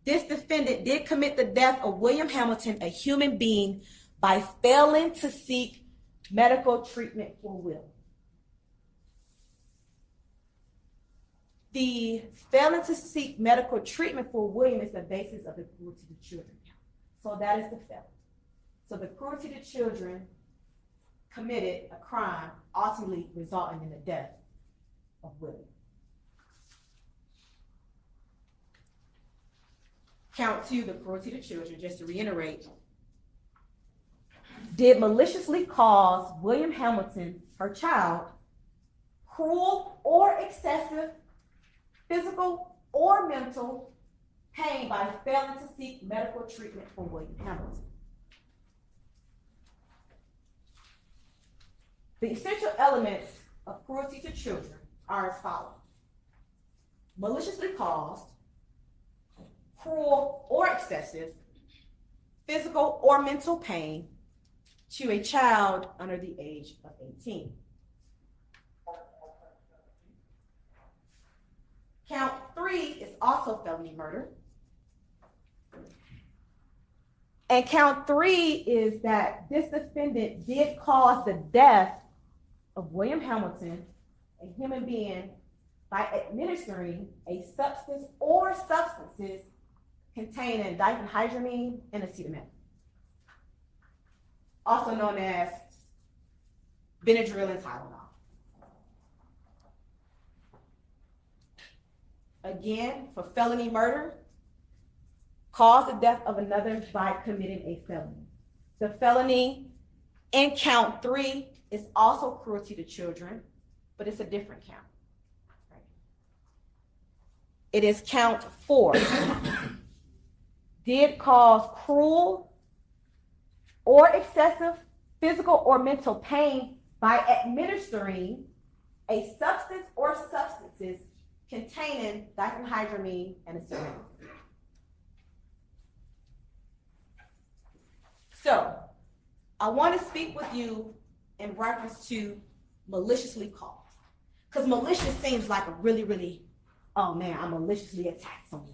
this defendant did commit the death of William Hamilton, a human being, by failing to seek medical treatment for Will. The failing to seek medical treatment for William is the basis of the cruelty to children count. So that is the felony. So the cruelty to children committed a crime, ultimately resulting in the death of William. Count 2, the cruelty to children, just to reiterate, did maliciously cause William Hamilton, her child, cruel or excessive physical or mental pain by failing to seek medical treatment for William Hamilton. The essential elements of cruelty to children are as follows: maliciously caused, cruel or excessive physical or mental pain to a child under the age of 18. Count 3 is also felony murder. And count 3 is that this defendant did cause the death of William Hamilton, a human being, by administering a substance or substances containing diphenhydramine and acetaminophen, also known as Benadryl and Tylenol. Again, for felony murder, cause the death of another by committing a felony. The felony in count 3 is also cruelty to children, but it's a different count. Right? It is count 4. Did cause cruel or excessive physical or mental pain by administering a substance or substances containing diphenhydramine and acetaminophen. So, I want to speak with you in reference to maliciously caused. Because malicious seems like a really, oh man, I maliciously attacked someone.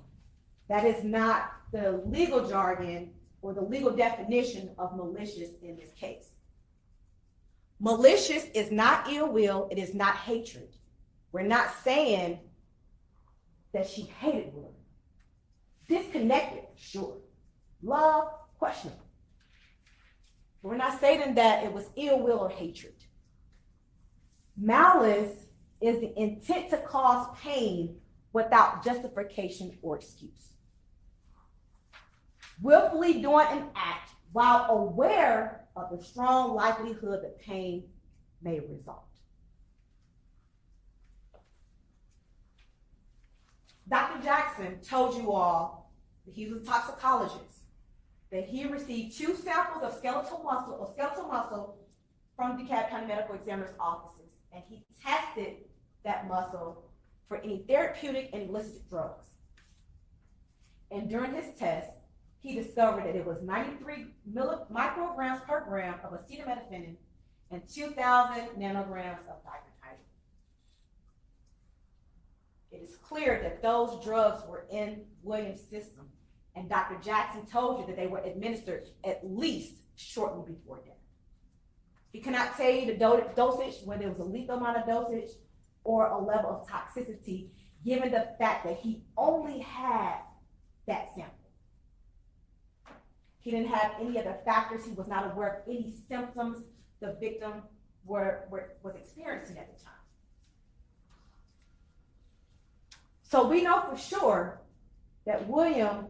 That is not the legal jargon or the legal definition of malicious in this case. Malicious is not ill will, it is not hatred. We're not saying that she hated Will. Disconnected, sure. Love, questionable. But we're not stating that it was ill will or hatred. Malice is the intent to cause pain without justification or excuse. Willfully doing an act while aware of the strong likelihood that pain may result. Dr. Jackson told you all that he was a toxicologist, that he received 2 samples of skeletal muscle from DeKalb County Medical Examiner's offices, and he tested that muscle for any therapeutic and illicit drugs. And during his test, he discovered that it was 93 micrograms per gram of acetaminophen and 2,000 nanograms of diphenhydramine. It is clear that those drugs were in William's system, and Dr. Jackson told you that they were administered at least shortly before death. He cannot tell you the dosage, whether it was a lethal amount of dosage or a level of toxicity, given the fact that he only had that sample. He didn't have any other factors. He was not aware of any symptoms the victim was experiencing at the time. So we know for sure that William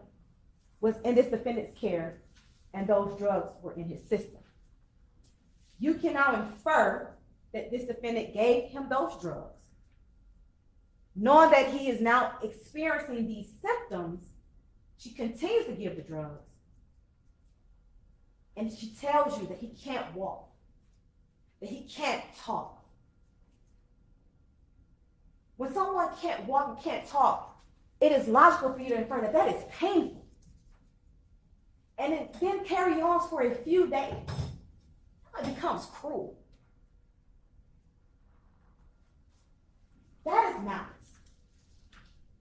was in this defendant's care and those drugs were in his system. You can now infer that this defendant gave him those drugs. Knowing that he is now experiencing these symptoms, she continues to give the drugs. And she tells you that he can't walk, that he can't talk. When someone can't walk and can't talk, it is logical for you to infer that that is painful. And it then carry on for a few days. It becomes cruel. That is malice.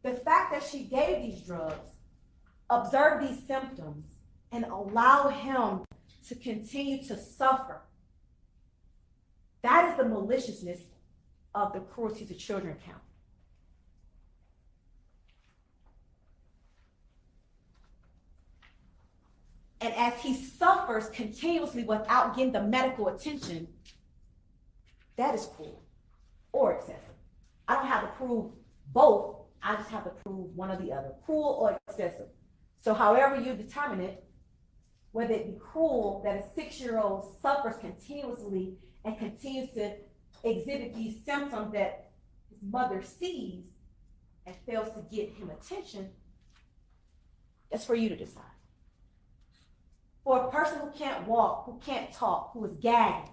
The fact that she gave these drugs, observed these symptoms, and allow him to continue to suffer, that is the maliciousness of the cruelty to children count. And as he suffers continuously without getting the medical attention, that is cruel or excessive. I don't have to prove both. I just have to prove one or the other, cruel or excessive. So however you determine it, whether it be cruel that a 6-year-old suffers continuously and continues to exhibit these symptoms that his mother sees and fails to get him attention, that's for you to decide. For a person who can't walk, who can't talk, who is gagging,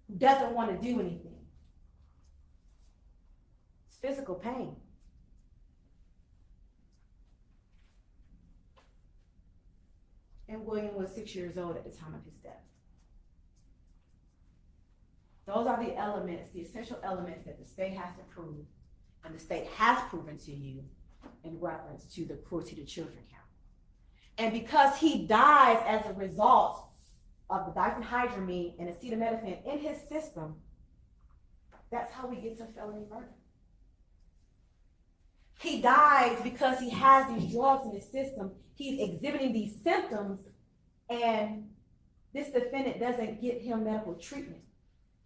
who doesn't want to do anything, it's physical pain. And William was 6 years old at the time of his death. Those are the elements, the essential elements that the state has to prove, and the state has proven to you in reference to the cruelty to children count. And because he dies as a result of the diphenhydramine and acetaminophen in his system, that's how we get to felony murder. He dies because he has these drugs in his system. He's exhibiting these symptoms, and this defendant doesn't get him medical treatment.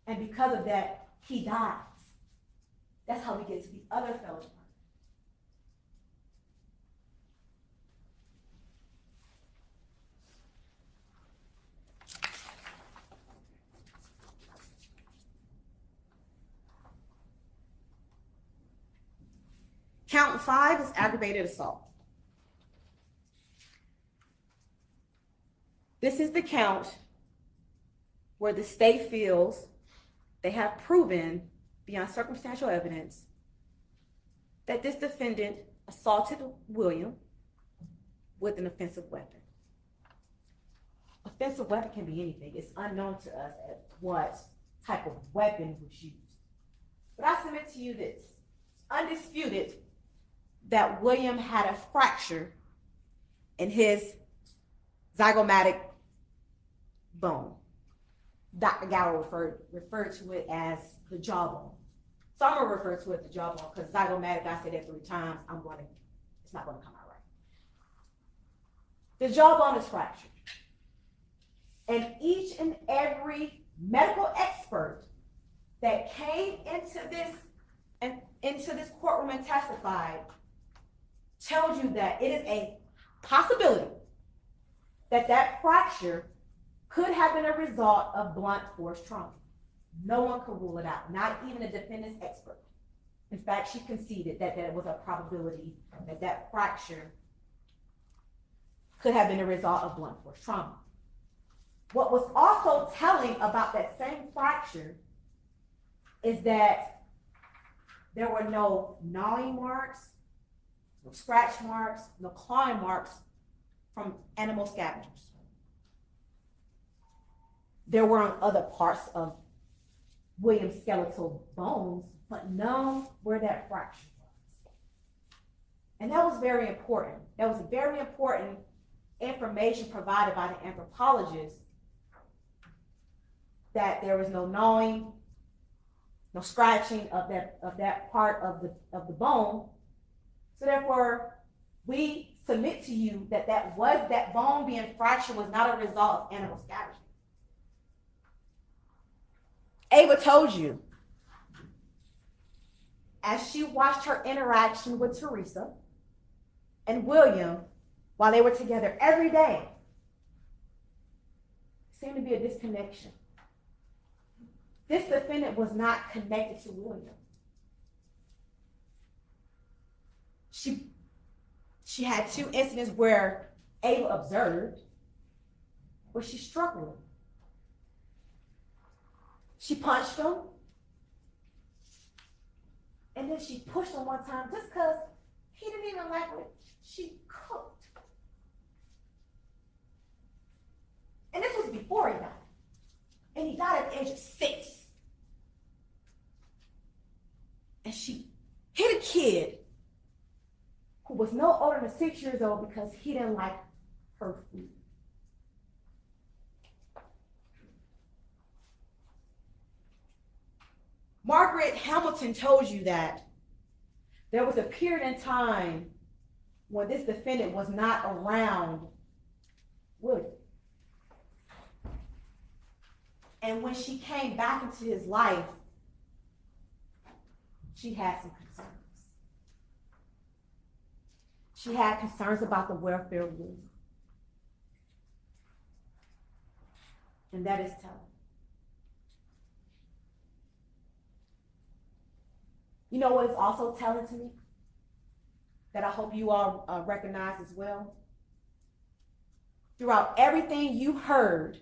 And because of that, he dies. That's how we get to the other felony murder. Count 5 is aggravated assault. This is the count where the state feels they have proven beyond circumstantial evidence that this defendant assaulted William with an offensive weapon. Offensive weapon can be anything. It's unknown to us at what type of weapon was used. But I submit to you this. It's undisputed that William had a fracture in his zygomatic bone. Dr. Gower referred to it as the jawbone. So I'm gonna refer to it as the jawbone because zygomatic, I said that 3 times, it's not gonna come out right. The jawbone is fractured. And each and every medical expert that came into this courtroom and testified tells you that it is a possibility that that fracture could have been a result of blunt force trauma. No one could rule it out, not even a defendant's expert. In fact, she conceded that there was a probability that that fracture could have been a result of blunt force trauma. What was also telling about that same fracture is that there were no gnawing marks, no scratch marks, no clawing marks from animal scavengers. There were on other parts of William's skeletal bones, but none where that fracture was. And that was very important. That was very important information provided by the anthropologist, that there was no gnawing, no scratching of that part of the bone. So therefore, we submit to you that bone being fractured was not a result of animal scavenging. Ava told you, as she watched her interaction with Teresa and William while they were together every day, seemed to be a disconnection. This defendant was not connected to William. She had 2 incidents where Ava observed, where she struck him. She punched him, and then she pushed him one time just because he didn't even like what she cooked. And this was before he died. And he died at the age of 6. And she hit a kid who was no older than 6 years old because he didn't like her food. Margaret Hamilton told you that there was a period in time when this defendant was not around William. And when she came back into his life, she had some concerns. She had concerns about the welfare of William. And that is telling. You know what is also telling to me, that I hope you all recognize as well? Throughout everything you heard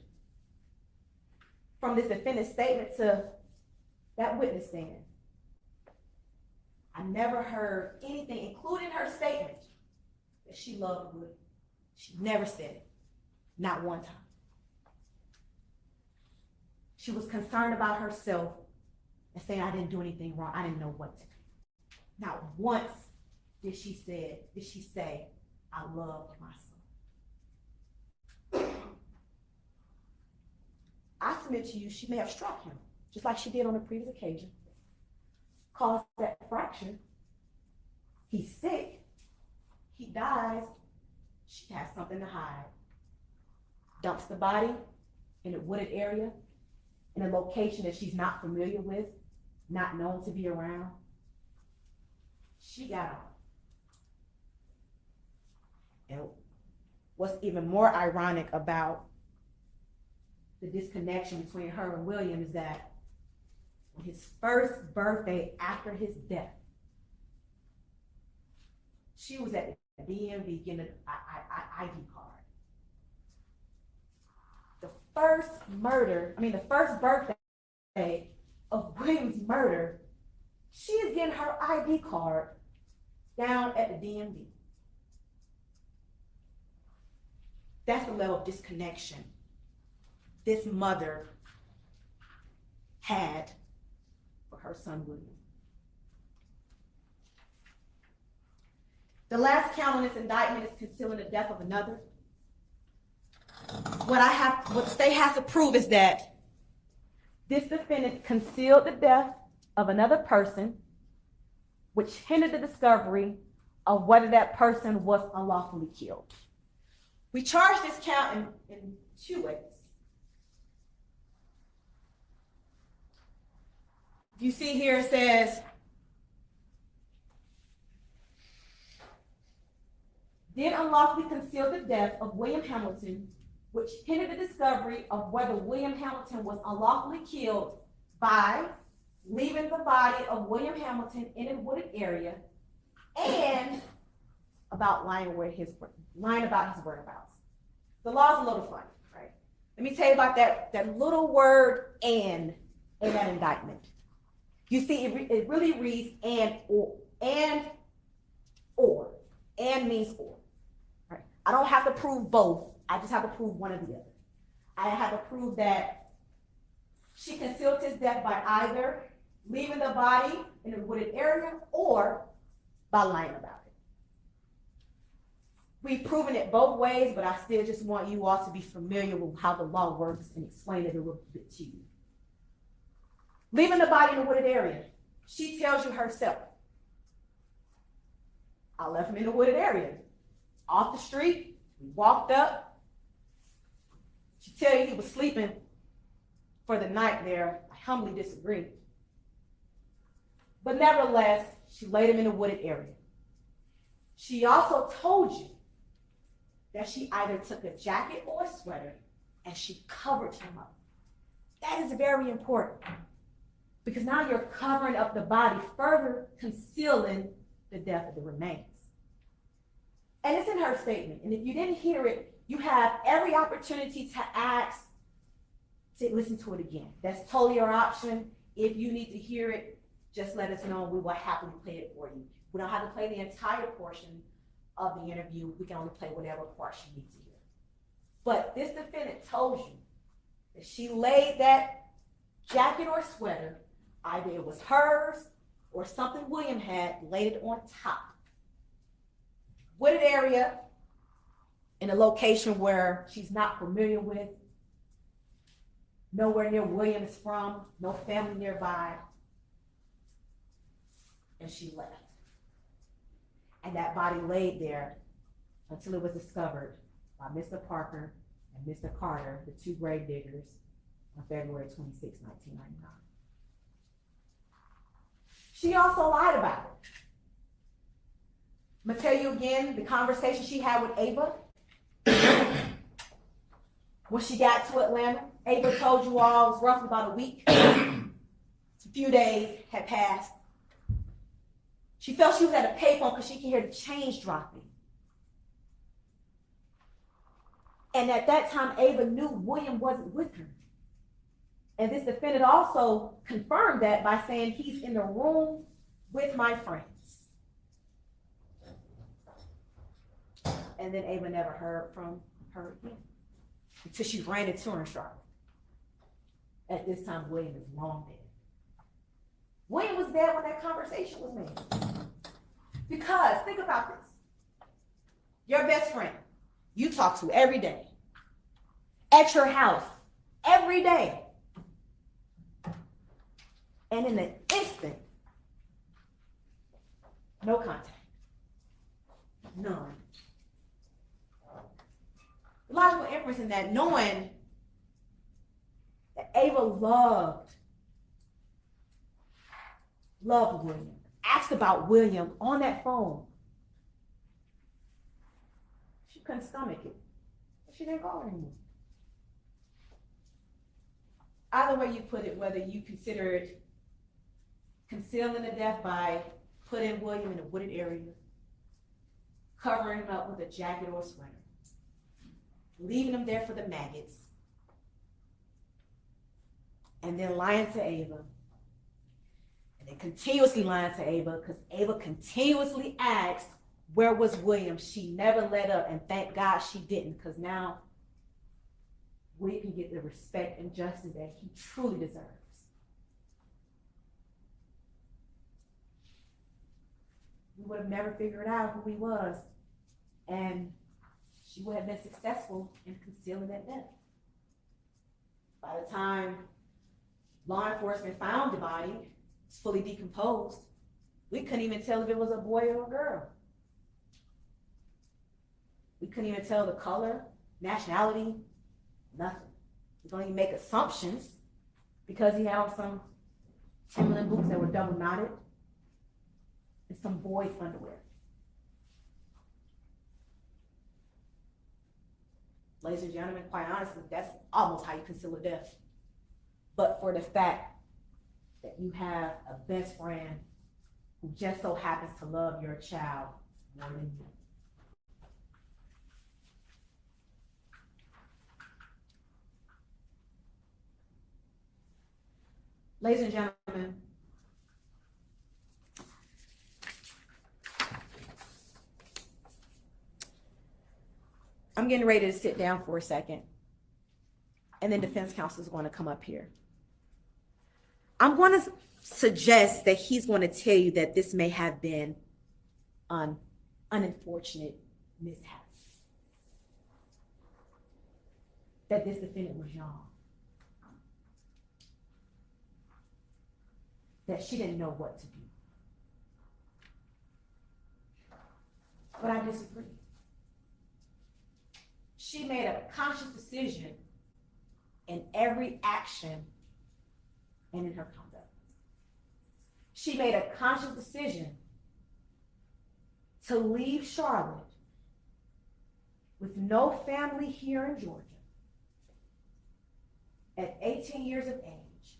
from this defendant's statement to that witness stand, I never heard anything, including her statement, that she loved William. She never said it, not one time. She was concerned about herself and saying, I didn't do anything wrong. I didn't know what to do. Not once did she say, I loved my son. I submit to you, she may have struck him, just like she did on the previous occasion, caused that fracture. He's sick. He dies. She has something to hide. Dumps the body in a wooded area, in a location that she's not familiar with, not known to be around. She got on. And what's even more ironic about the disconnection between her and William is that on his first birthday after his death, she was at the DMV getting an ID card. The first birthday of William's murder, she is getting her ID card down at the DMV. That's the level of disconnection this mother had for her son William. The last count on this indictment is concealing the death of another. What the state has to prove is that this defendant concealed the death of another person, which hindered the discovery of whether that person was unlawfully killed. We charge this count in 2 ways. You see here it says, did unlawfully conceal the death of William Hamilton, which hindered the discovery of whether William Hamilton was unlawfully killed by leaving the body of William Hamilton in a wooded area, and about lying about his whereabouts. The law's a little funny, right? Let me tell you about that little word "and" in that indictment. You see, it really reads and or. And means or. Right? I don't have to prove both. I just have to prove one or the other. I have to prove that she concealed his death by either leaving the body in a wooded area or by lying about it. We've proven it both ways, but I still just want you all to be familiar with how the law works and explain it a little bit to you. Leaving the body in a wooded area. She tells you herself, I left him in a wooded area. Off the street, we walked up. She tells you he was sleeping for the night there. I humbly disagree. But nevertheless, she laid him in a wooded area. She also told you that she either took a jacket or a sweater and she covered him up. That is very important because now you're covering up the body, further concealing the death of the remains. And it's in her statement. And if you didn't hear it, you have every opportunity to ask to listen to it again. That's totally your option. If you need to hear it, just let us know and we will happily play it for you. We don't have to play the entire portion of the interview. We can only play whatever part she needs to hear. But this defendant told you that she laid that jacket or sweater, either it was hers or something William had, laid it on top. Wooded area in a location where she's not familiar with, nowhere near William is from, no family nearby, and she left. And that body laid there until it was discovered by Mr. Parker and Mr. Carter, the two grave diggers, on February 26, 1999. She also lied about it. I'm gonna tell you again the conversation she had with Ava. When she got to Atlanta, Ava told you all it was roughly about a week. A few days had passed. She felt she was at a payphone because she could hear the change dropping. And at that time, Ava knew William wasn't with her. And this defendant also confirmed that by saying he's in the room with my friends. And then Ava never heard from her again until she ran into her in Charlotte. At this time, William is long dead. William was dead when that conversation was made. Because, think about this. Your best friend, you talk to every day, at your house, every day. And in an instant, no contact. None. The logical inference in that, knowing that Ava loved William, asked about William on that phone. She couldn't stomach it. She didn't call anymore. Either way you put it, whether you consider it concealing the death by putting William in a wooded area, covering him up with a jacket or a sweater, leaving him there for the maggots, and then lying to Ava, and then continuously lying to Ava, because Ava continuously asked, where was William? She never let up, and thank God she didn't, because now William can get the respect and justice that he truly deserves. We would have never figured out who he was, and she would have been successful in concealing that death. By the time law enforcement found the body, it's fully decomposed, we couldn't even tell if it was a boy or a girl. We couldn't even tell the color, nationality, nothing. We don't even make assumptions because he had on some Timberland boots that were double knotted and some boys' underwear. Ladies and gentlemen, quite honestly, that's almost how you conceal a death. But for the fact that you have a best friend who just so happens to love your child more than you. Ladies and gentlemen, I'm getting ready to sit down for a second. And then defense counsel is going to come up here. I'm going to suggest that he's going to tell you that this may have been an unfortunate mishap. That this defendant was young. That she didn't know what to do. But I disagree. She made a conscious decision in every action and in her conduct. She made a conscious decision to leave Charlotte with no family here in Georgia at 18 years of age,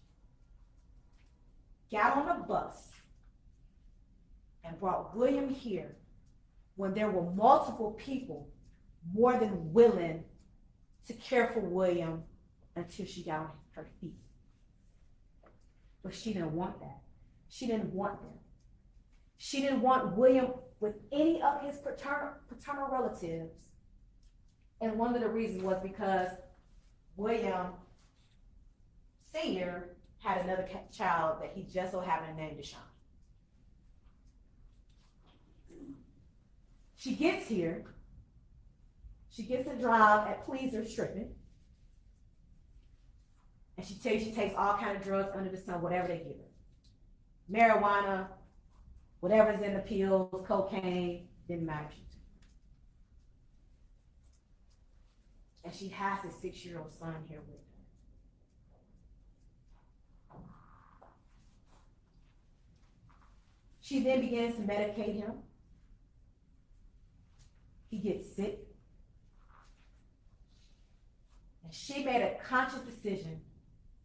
got on a bus and brought William here when there were multiple people more than willing to care for William until she got on her feet. But she didn't want that. She didn't want them. She didn't want William with any of his paternal relatives. And one of the reasons was because William Sr. had another child that he just so happened to name DaShawn. She gets here. She gets a job at Pleaser stripping. And she tells you she takes all kind of drugs under the sun, whatever they give her. Marijuana, whatever's in the pills, cocaine, didn't matter. And she has a 6-year-old son here with her. She then begins to medicate him. He gets sick. And she made a conscious decision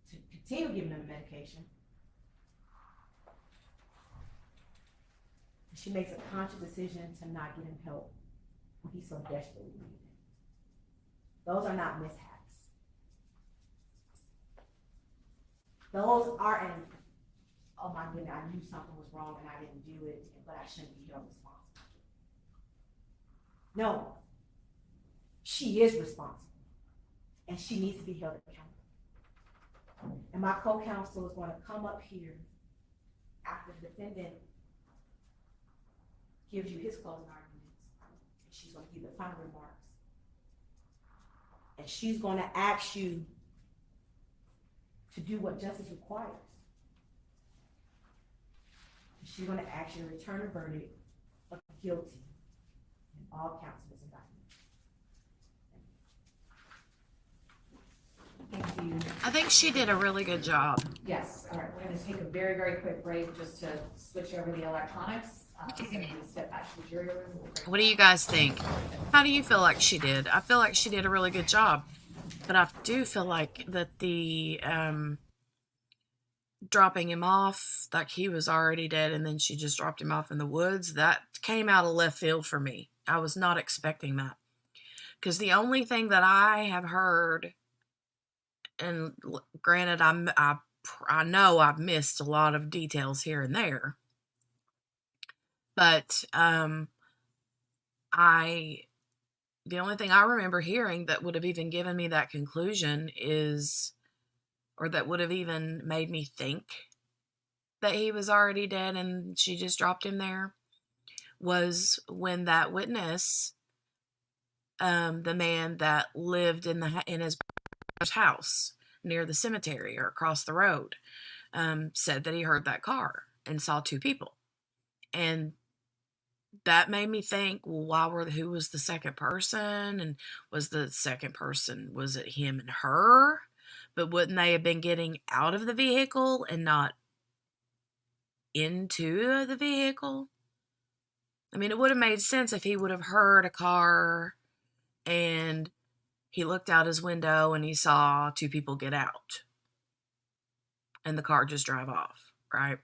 to continue giving him medication. And she makes a conscious decision to not get him help when he so desperately needed it. Those are not mishaps. Those aren't, oh my goodness, I knew something was wrong and I didn't do it, but I shouldn't be held responsible. No, she is responsible and she needs to be held accountable. And my co-counsel is going to come up here after the defendant gives you his closing arguments, and she's going to give the final remarks. And she's going to ask you to do what justice requires. And she's going to ask you to return a verdict of guilty in all counts of this indictment. Thank you. I think she did a really good job. Yes, all right, we're gonna take a very, very quick break just to switch over the electronics. So we can step back to the jury room. What do you guys think? How do you feel like she did? I feel like she did a really good job. But I do feel like that the dropping him off, like he was already dead and then she just dropped him off in the woods, that came out of left field for me. I was not expecting that. Because the only thing that I have heard, and granted, I know I've missed a lot of details here and there, but the only thing I remember hearing that would have even given me that conclusion is, or that would have even made me think that he was already dead and she just dropped him there, was when that witness, the man that lived in his house near the cemetery or across the road, said that he heard that car and saw two people. And that made me think, well, who was the second person? And was the second person, was it him and her? But wouldn't they have been getting out of the vehicle and not into the vehicle? I mean, it would have made sense if he would have heard a car and he looked out his window and he saw two people get out and the car just drive off, right?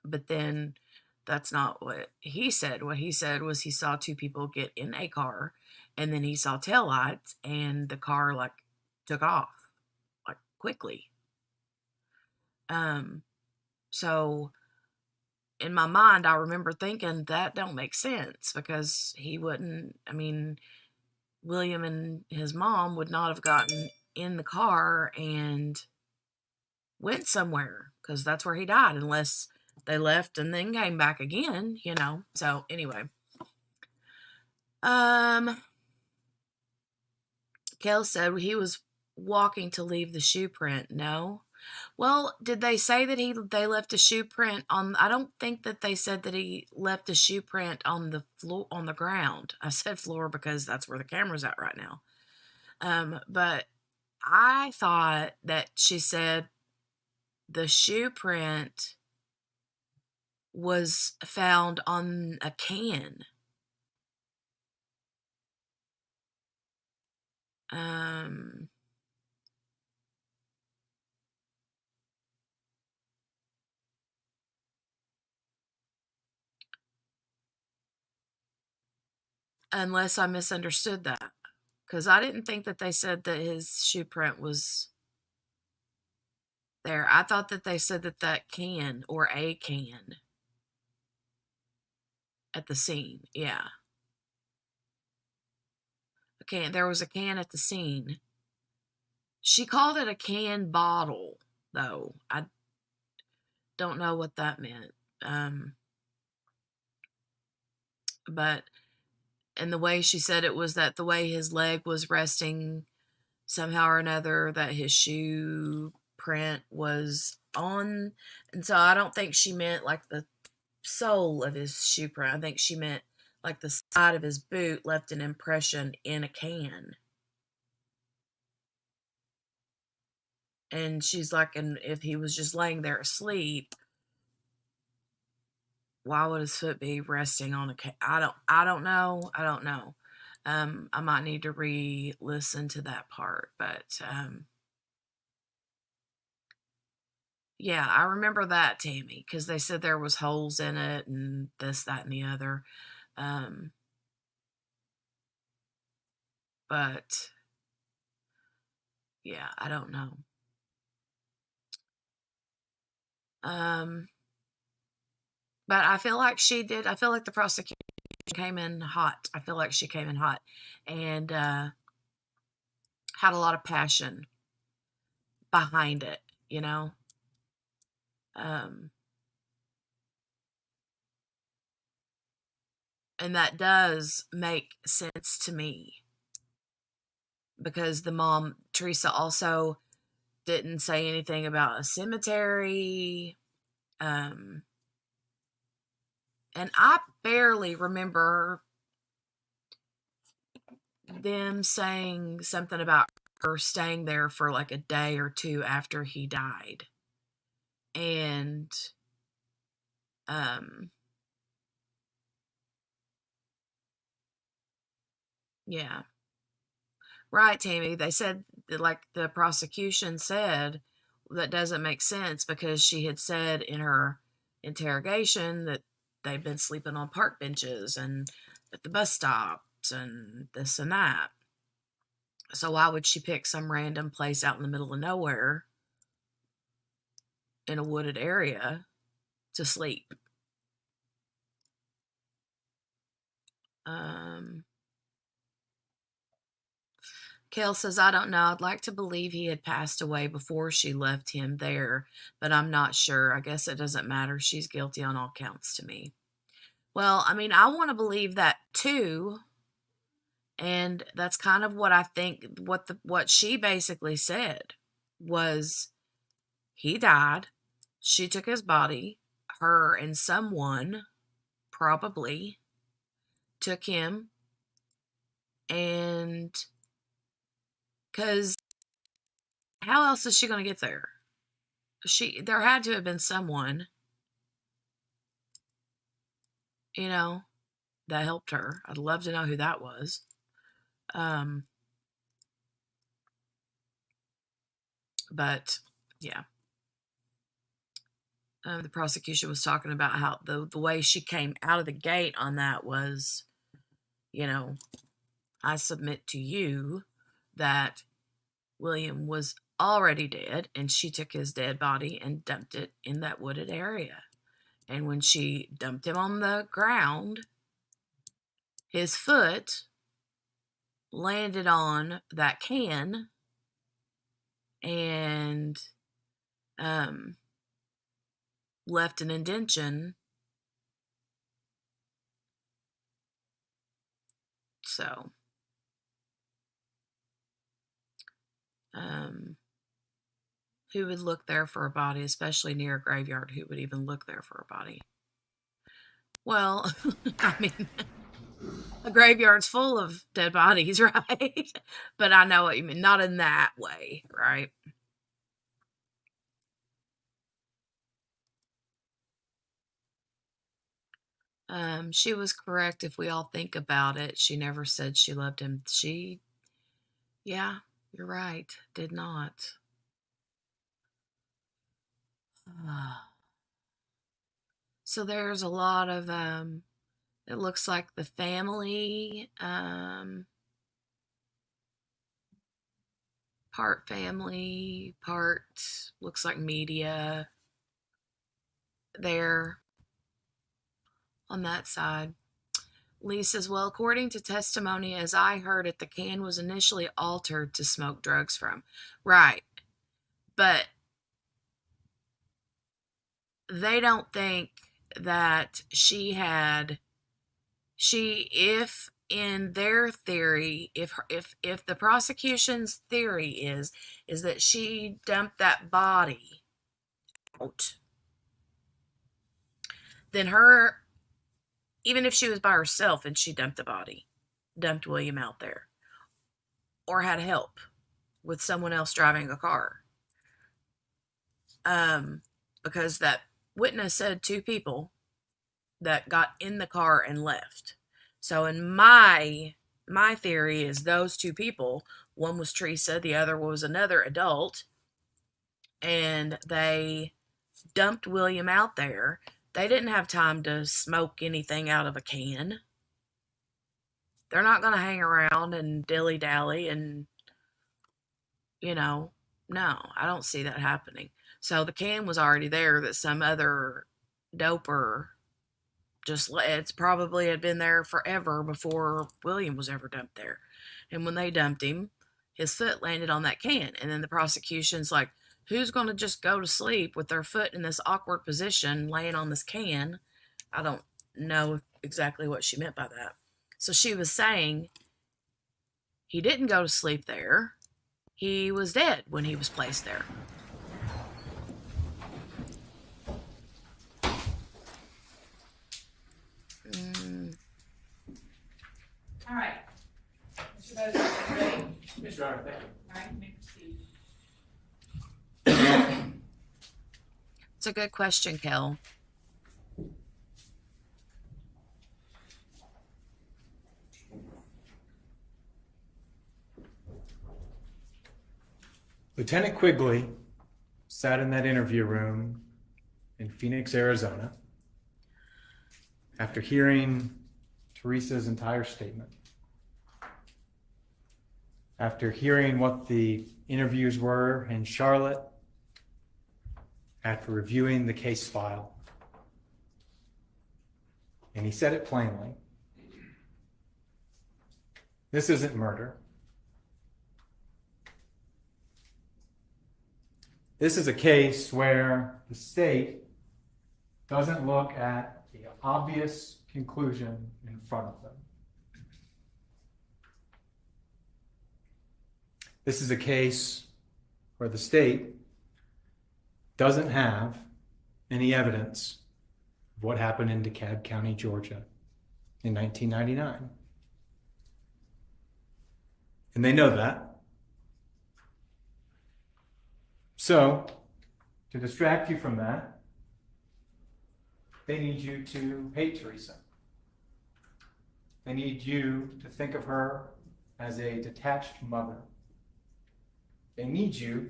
But then that's not what he said. What he said was he saw two people get in a car and then he saw taillights and the car like took off like quickly. So in my mind, I remember thinking that don't make sense because he wouldn't, I mean, William and his mom would not have gotten in the car and went somewhere, because that's where he died, unless they left and then came back again, you know. So anyway, Kel said he was walking to leave the shoe print. No. Well, did they say that they left a shoe print on? I don't think that they said that he left a shoe print on the floor, on the ground. I said floor because that's where the camera's at right now. But I thought that she said the shoe print was found on a can. Unless I misunderstood that, because I didn't think that they said that his shoe print was there. I thought that they said that that can, or a can, at the scene. Yeah. Okay, there was a can at the scene. She called it a can bottle, though. I don't know what that meant. But, and the way she said it was that the way his leg was resting, somehow or another, that his shoe print was on. And so I don't think she meant like the sole of his shoe print. I think she meant like the side of his boot left an impression in a can. And she's like, and if he was just laying there asleep, why would his foot be resting on a can? I don't know. I might need to re-listen to that part, but yeah, I remember that, Tammy, because they said there was holes in it and this, that, and the other. But yeah, I don't know. But I feel like she did. I feel like the prosecution came in hot. I feel like she came in hot and had a lot of passion behind it, you know. And that does make sense to me, because the mom, Teresa, also didn't say anything about a cemetery. And I barely remember them saying something about her staying there for like a day or two after he died. And yeah. Right, Tammy. They said that, like the prosecution said, that doesn't make sense, because she had said in her interrogation that they've been sleeping on park benches and at the bus stops and this and that. So why would she pick some random place out in the middle of nowhere in a wooded area to sleep? Kel says, I don't know. I'd like to believe he had passed away before she left him there, but I'm not sure. I guess it doesn't matter. She's guilty on all counts to me. Well, I mean, I want to believe that too. And that's kind of what I think, what she basically said was, he died. She took his body. Her and someone probably took him, and because how else is she going to get there? There had to have been someone, you know, that helped her. I'd love to know who that was. But yeah. The prosecution was talking about how the way she came out of the gate on that was, you know, I submit to you that William was already dead, and she took his dead body and dumped it in that wooded area. And when she dumped him on the ground, his foot landed on that can and left an indention. So, who would look there for a body, especially near a graveyard? Who would even look there for a body? Well, I mean, a graveyard's full of dead bodies, right? But I know what you mean. Not in that way, right? She was correct if we all think about it. She never said she loved him. Yeah, you're right, did not. So there's a lot of, it looks like the family, part family, part looks like media there on that side. Lee says, well, according to testimony as I heard it, the can was initially altered to smoke drugs from. Right. But they don't think that if in their theory, if the prosecution's theory is that she dumped that body out, then even if she was by herself and she dumped William out there, or had help with someone else driving a car, because that witness said 2 people that got in the car and left. So in my theory is those 2 people, one was Teresa, the other was another adult, and they dumped William out there. They didn't have time to smoke anything out of a can. They're not going to hang around and dilly-dally and, no, I don't see that happening. So the can was already there that some other doper it's probably had been there forever before William was ever dumped there. And when they dumped him, his foot landed on that can. And then the prosecution's like, who's going to just go to sleep with their foot in this awkward position laying on this can? I don't know exactly what she meant by that. So she was saying he didn't go to sleep there. He was dead when he was placed there. All right. Mr. Moses, you ready? Yes, Your Honor, thank you. All right, you may proceed. It's a good question, Kel. Lieutenant Quigley sat in that interview room in Phoenix, Arizona, after hearing Teresa's entire statement, after hearing what the interviews were in Charlotte, after reviewing the case file. And he said it plainly. This isn't murder. This is a case where the state doesn't look at the obvious conclusion in front of them. This is a case where the state doesn't have any evidence of what happened in DeKalb County, Georgia in 1999. And they know that. So, to distract you from that, they need you to hate Teresa. They need you to think of her as a detached mother. They need you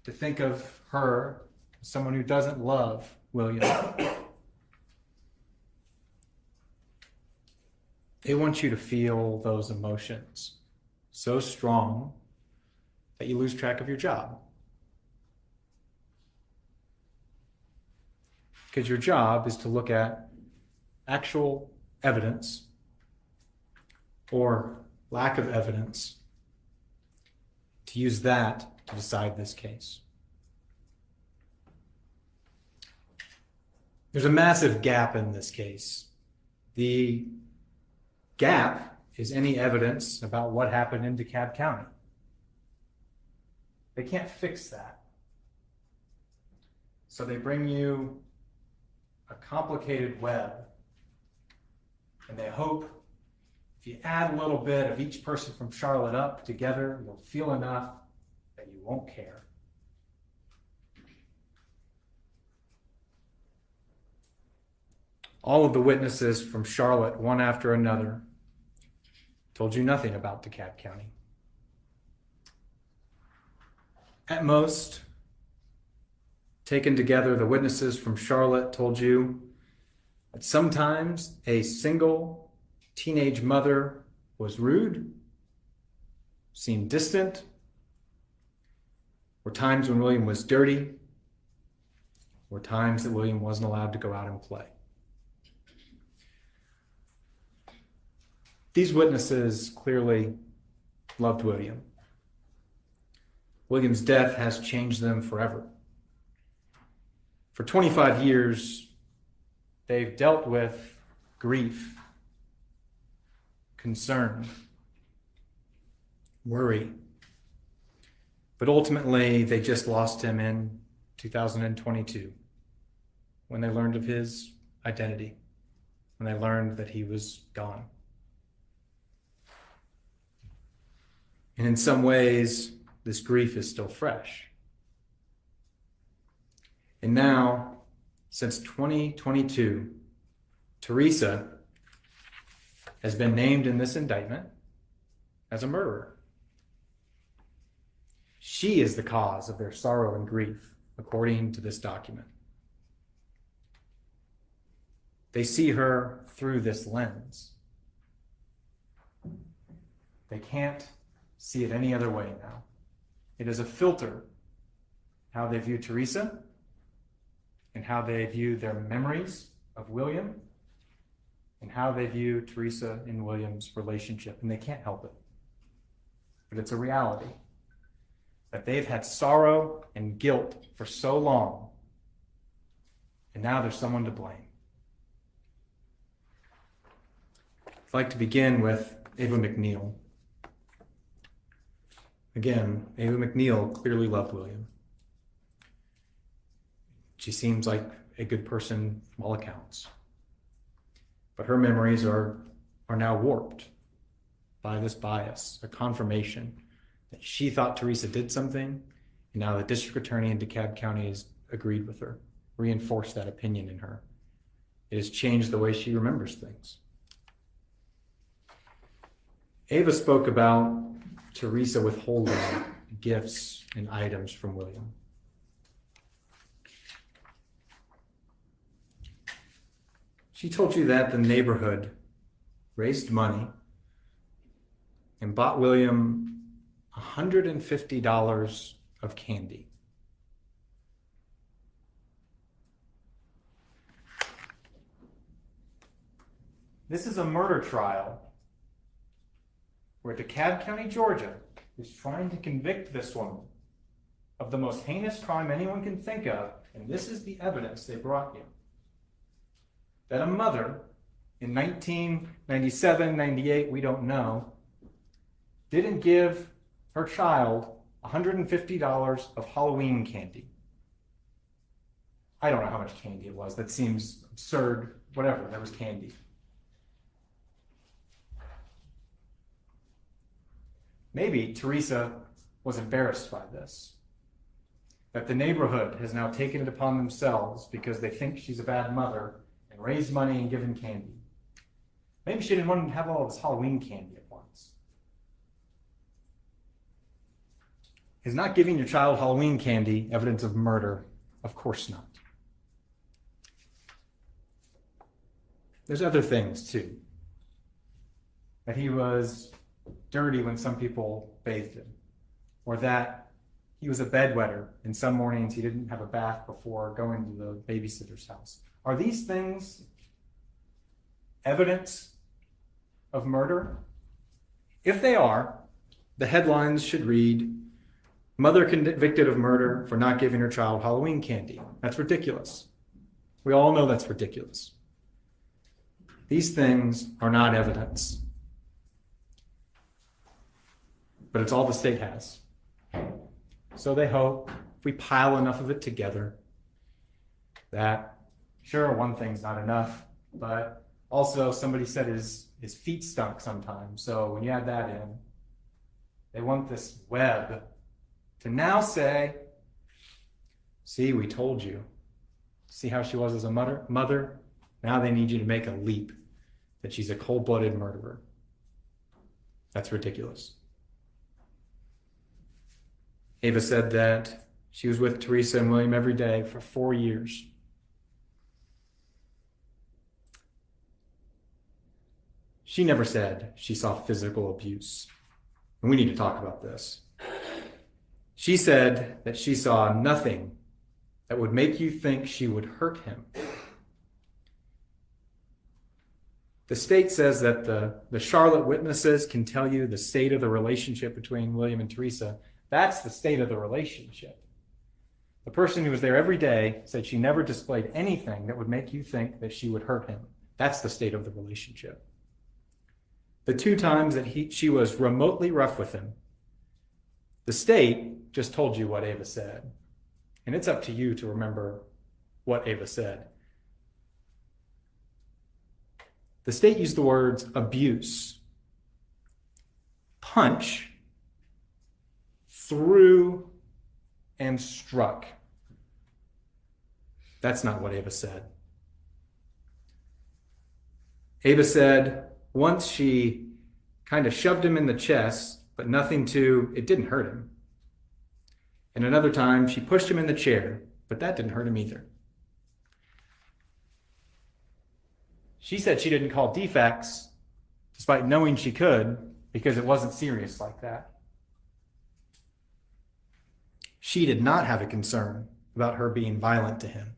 to think of her as someone who doesn't love William. They want you to feel those emotions so strong that you lose track of your job. Because your job is to look at actual evidence or lack of evidence, to use that to decide this case. There's a massive gap in this case. The gap is any evidence about what happened in DeKalb County. They can't fix that. So they bring you a complicated web, and they hope if you add a little bit of each person from Charlotte up together, you'll feel enough that you won't care. All of the witnesses from Charlotte, one after another, told you nothing about DeKalb County. At most, taken together, the witnesses from Charlotte told you that sometimes a single teenage mother was rude, seemed distant, were times when William was dirty, were times that William wasn't allowed to go out and play. These witnesses clearly loved William. William's death has changed them forever. For 25 years, they've dealt with grief, concern, worry. But ultimately, they just lost him in 2022 when they learned of his identity, when they learned that he was gone. And in some ways, this grief is still fresh. And now, since 2022, Teresa has been named in this indictment as a murderer. She is the cause of their sorrow and grief, according to this document. They see her through this lens. They can't see it any other way now. It is a filter how they view Teresa and how they view their memories of William and how they view Teresa and William's relationship, and they can't help it. But it's a reality that they've had sorrow and guilt for so long, and now there's someone to blame. I'd like to begin with Ava McNeil. Again, Ava McNeil clearly loved William. She seems like a good person from all accounts. But her memories are now warped by this bias, a confirmation that she thought Teresa did something, and now the district attorney in DeKalb County has agreed with her, reinforced that opinion in her. It has changed the way she remembers things. Ava spoke about Teresa withholding gifts and items from William. She told you that the neighborhood raised money and bought William $150 of candy. This is a murder trial where DeKalb County, Georgia, is trying to convict this woman of the most heinous crime anyone can think of, and this is the evidence they brought you. That a mother in 1997, 98, we don't know, didn't give her child $150 of Halloween candy. I don't know how much candy it was. That seems absurd. Whatever, there was candy. Maybe Teresa was embarrassed by this, that the neighborhood has now taken it upon themselves because they think she's a bad mother and raised money and given candy. Maybe she didn't want to have all this Halloween candy at once. Is not giving your child Halloween candy evidence of murder? Of course not. There's other things too. That he was dirty when some people bathed him, or that he was a bedwetter and some mornings he didn't have a bath before going to the babysitter's house. Are these things evidence of murder? If they are, the headlines should read, "Mother convicted of murder for not giving her child Halloween candy." That's ridiculous. We all know that's ridiculous. These things are not evidence. But it's all the state has. So they hope if we pile enough of it together that, sure, one thing's not enough, but also somebody said his feet stunk sometimes. So when you add that in, they want this web to now say, "See, we told you. See how she was as a mother? Now they need you to make a leap that she's a cold-blooded murderer." That's ridiculous. Ava said that she was with Teresa and William every day for 4 years. She never said she saw physical abuse. And we need to talk about this. She said that she saw nothing that would make you think she would hurt him. The state says that the Charlotte witnesses can tell you the state of the relationship between William and Teresa. That's the state of the relationship. The person who was there every day said she never displayed anything that would make you think that she would hurt him. That's the state of the relationship. The 2 times that she was remotely rough with him, the state just told you what Ava said. And it's up to you to remember what Ava said. The state used the words abuse, punch, threw, and struck. That's not what Ava said. Ava said once she kind of shoved him in the chest, but it didn't hurt him. And another time she pushed him in the chair, but that didn't hurt him either. She said she didn't call defects, despite knowing she could, because it wasn't serious like that. She did not have a concern about her being violent to him.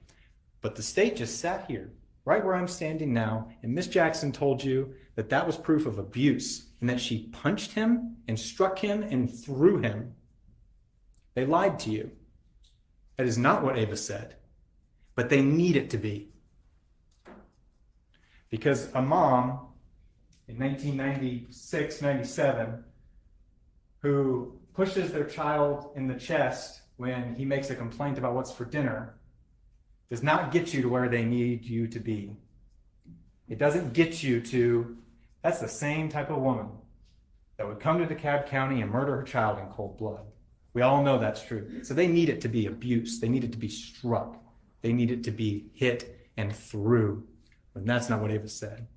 But the state just sat here, right where I'm standing now, and Miss Jackson told you that that was proof of abuse, and that she punched him and struck him and threw him. They lied to you. That is not what Ava said, but they need it to be. Because a mom in 1996, 97, who pushes their child in the chest when he makes a complaint about what's for dinner does not get you to where they need you to be. It doesn't get you to, that's the same type of woman that would come to DeKalb County and murder her child in cold blood. We all know that's true. So they need it to be abuse. They need it to be struck. They need it to be hit and through. And that's not what Ava said.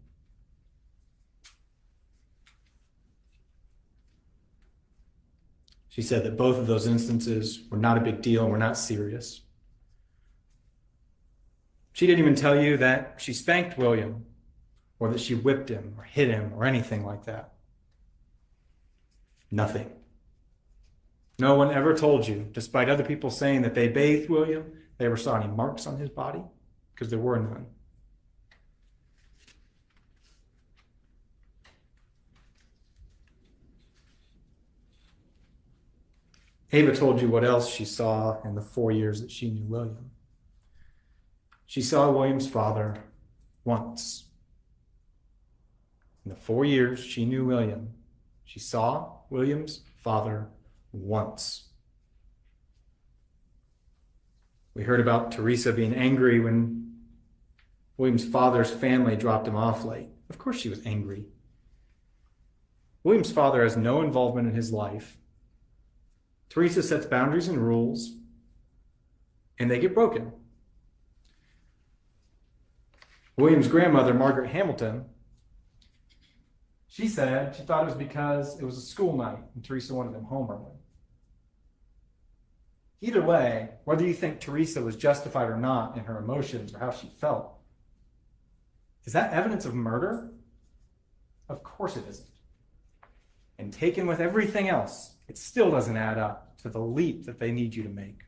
She said that both of those instances were not a big deal and were not serious. She didn't even tell you that she spanked William or that she whipped him or hit him or anything like that. Nothing. No one ever told you, despite other people saying that they bathed William, they ever saw any marks on his body, because there were none. Ava told you what else she saw in the 4 years that she knew William. She saw William's father once. In the 4 years she knew William, she saw William's father once. We heard about Teresa being angry when William's father's family dropped him off late. Of course she was angry. William's father has no involvement in his life. Teresa sets boundaries and rules, and they get broken. William's grandmother, Margaret Hamilton, she said she thought it was because it was a school night and Teresa wanted them home early. Either way, whether you think Teresa was justified or not in her emotions or how she felt, is that evidence of murder? Of course it isn't. And taken with everything else, it still doesn't add up to the leap that they need you to make.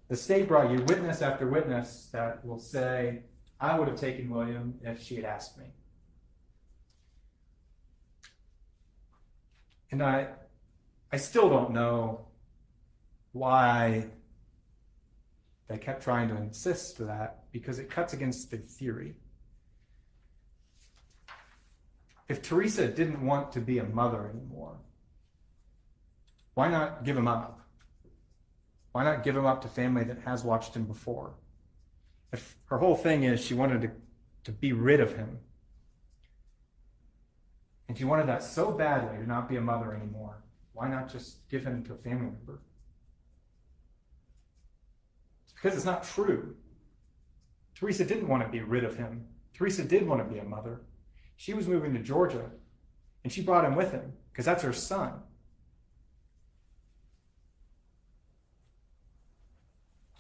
The state brought you witness after witness that will say, I would have taken William if she had asked me. And I still don't know why they kept trying to insist that, because it cuts against their theory. If Teresa didn't want to be a mother anymore, why not give him up? Why not give him up to family that has watched him before? If her whole thing is she wanted to be rid of him, and she wanted that so badly to not be a mother anymore, why not just give him to a family member? It's because it's not true. Teresa didn't want to be rid of him. Teresa did want to be a mother. She was moving to Georgia, and she brought him with him because that's her son.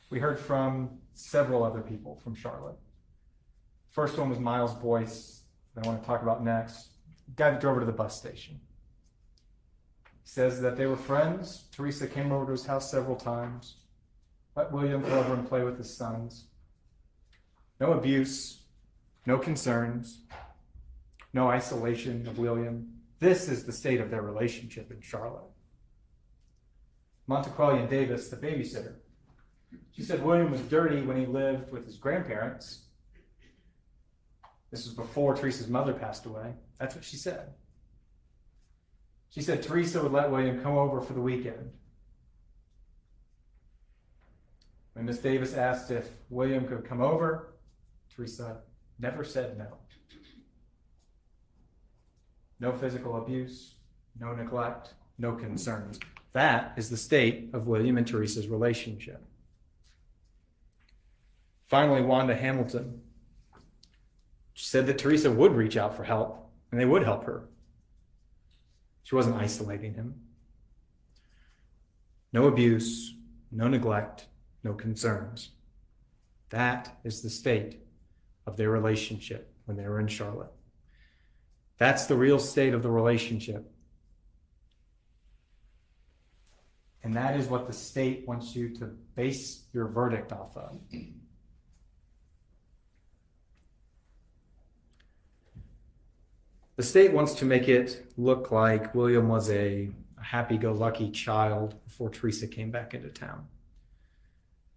We heard from several other people from Charlotte. First one was Miles Boyce, that I want to talk about next. The guy that drove her to the bus station. He says that they were friends. Teresa came over to his house several times. Let William go over and play with his sons. No abuse, no concerns, no isolation of William. This is the state of their relationship in Charlotte. Montequellian Davis, the babysitter, she said William was dirty when he lived with his grandparents. This was before Teresa's mother passed away. That's what she said. She said Teresa would let William come over for the weekend. When Miss Davis asked if William could come over, Teresa never said no. No physical abuse, no neglect, no concerns. That is the state of William and Teresa's relationship. Finally, Wanda Hamilton. She said that Teresa would reach out for help, and they would help her. She wasn't isolating him. No abuse, no neglect, no concerns. That is the state of their relationship when they were in Charlotte. That's the real state of the relationship. And that is what the state wants you to base your verdict off of. The state wants to make it look like William was a happy-go-lucky child before Teresa came back into town.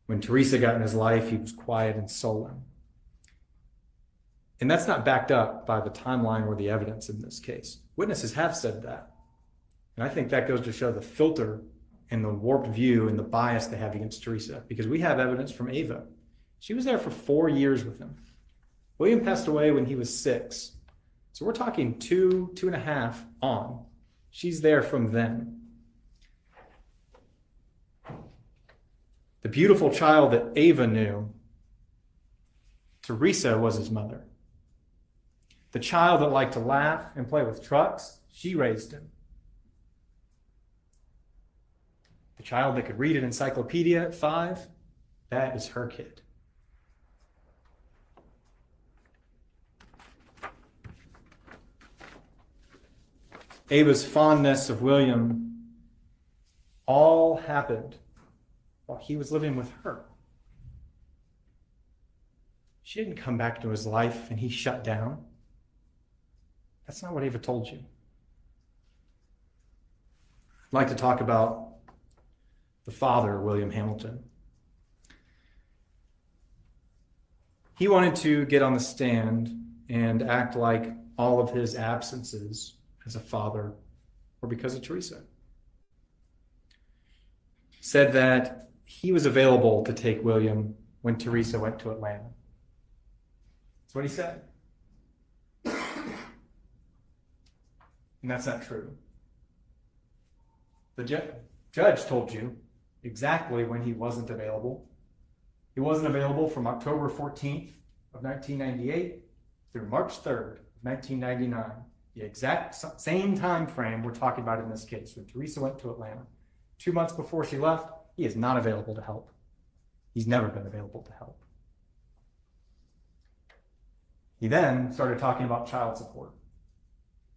When Teresa got in his life, he was quiet and sullen. And that's not backed up by the timeline or the evidence in this case. Witnesses have said that. And I think that goes to show the filter and the warped view and the bias they have against Teresa, because we have evidence from Ava. She was there for 4 years with him. William passed away when he was 6. So we're talking 2.5 on. She's there from then. The beautiful child that Ava knew, Teresa was his mother. The child that liked to laugh and play with trucks, she raised him. The child that could read an encyclopedia at 5, that is her kid. Ava's fondness of William all happened while he was living with her. She didn't come back to his life and he shut down. That's not what Ava told you. I'd like to talk about the father, William Hamilton. He wanted to get on the stand and act like all of his absences as a father were because of Teresa. Said that he was available to take William when Teresa went to Atlanta. That's what he said. And that's not true. The judge told you exactly when he wasn't available. He wasn't available from October 14th of 1998 through March 3rd of 1999. The exact same time frame we're talking about in this case, when Teresa went to Atlanta. 2 months before she left, he is not available to help. He's never been available to help. He then started talking about child support.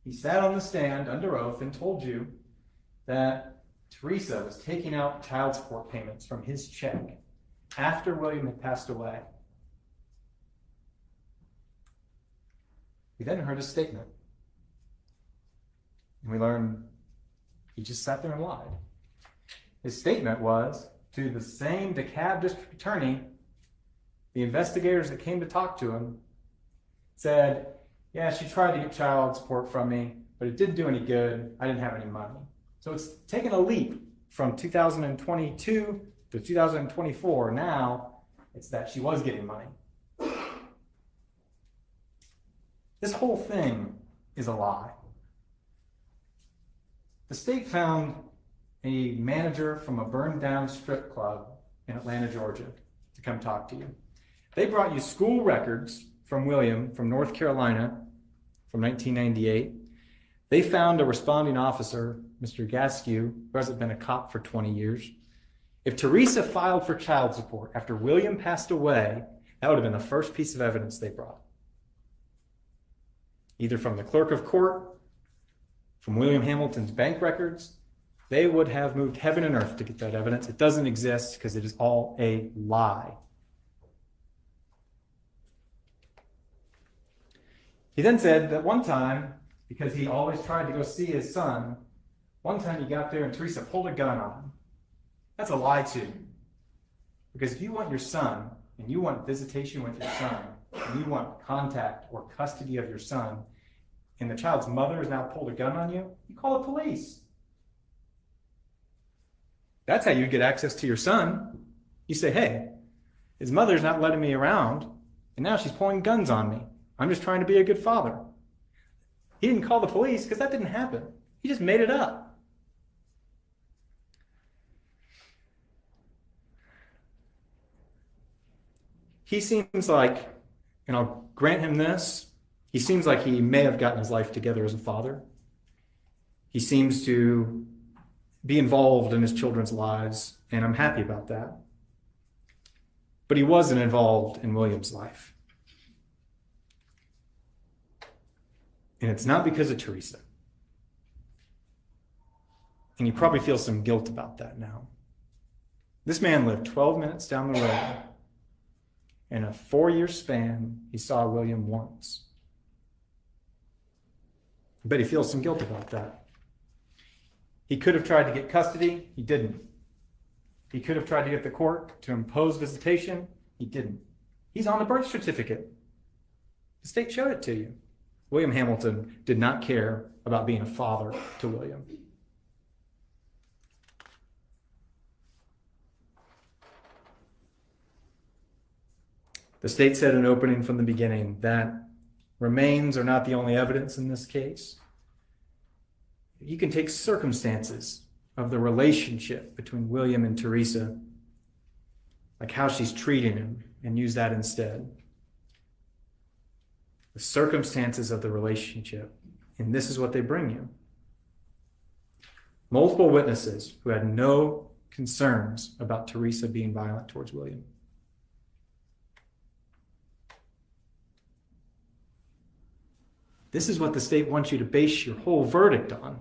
He sat on the stand under oath and told you that Teresa was taking out child support payments from his check after William had passed away. We then heard a statement. And we learned He just sat there and lied. His statement was to the same DeKalb district attorney, the investigators that came to talk to him said, yeah, she tried to get child support from me, but it didn't do any good. I didn't have any money. So it's taken a leap from 2022 to 2024. Now it's that she was getting money. This whole thing is a lie. The state found a manager from a burned down strip club in Atlanta, Georgia, to come talk to you. They brought you school records from William from North Carolina from 1998. They found a responding officer, Mr. Gaskew, who hasn't been a cop for 20 years. If Teresa filed for child support after William passed away, that would have been the first piece of evidence they brought. Either from the clerk of court, from William Hamilton's bank records, they would have moved heaven and earth to get that evidence. It doesn't exist because it is all a lie. He then said that one time, because he always tried to go see his son, one time he got there and Teresa pulled a gun on him. That's a lie too. Because if you want your son, and you want visitation with your son, and you want contact or custody of your son, and the child's mother has now pulled a gun on you, you call the police. That's how you get access to your son. You say, hey, his mother's not letting me around, and now she's pulling guns on me. I'm just trying to be a good father. He didn't call the police because that didn't happen. He just made it up. He seems like, and I'll grant him this, he seems like he may have gotten his life together as a father. He seems to be involved in his children's lives, and I'm happy about that. But he wasn't involved in William's life. And it's not because of Teresa. And you probably feel some guilt about that now. This man lived 12 minutes down the road. In a 4-year span, he saw William once. I bet he feels some guilt about that. He could have tried to get custody. He didn't. He could have tried to get the court to impose visitation. He didn't. He's on the birth certificate. The state showed it to you. William Hamilton did not care about being a father to William. The state said in opening from the beginning that remains are not the only evidence in this case. You can take circumstances of the relationship between William and Teresa, like how she's treating him, and use that instead. The circumstances of the relationship, and this is what they bring you. Multiple witnesses who had no concerns about Teresa being violent towards William. This is what the state wants you to base your whole verdict on.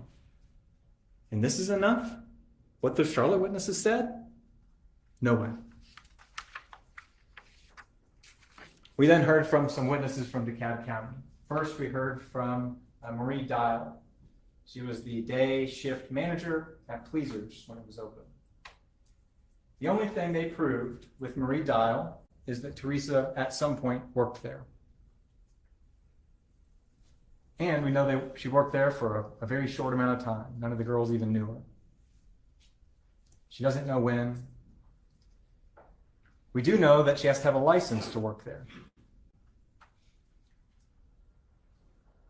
And this is enough? What the Charlotte witnesses said? No way. We then heard from some witnesses from DeKalb County. First, we heard from Marie Dial. She was the day shift manager at Pleasers when it was open. The only thing they proved with Marie Dial is that Teresa at some point worked there. And we know that she worked there for a very short amount of time. None of the girls even knew her. She doesn't know when. We do know that she has to have a license to work there.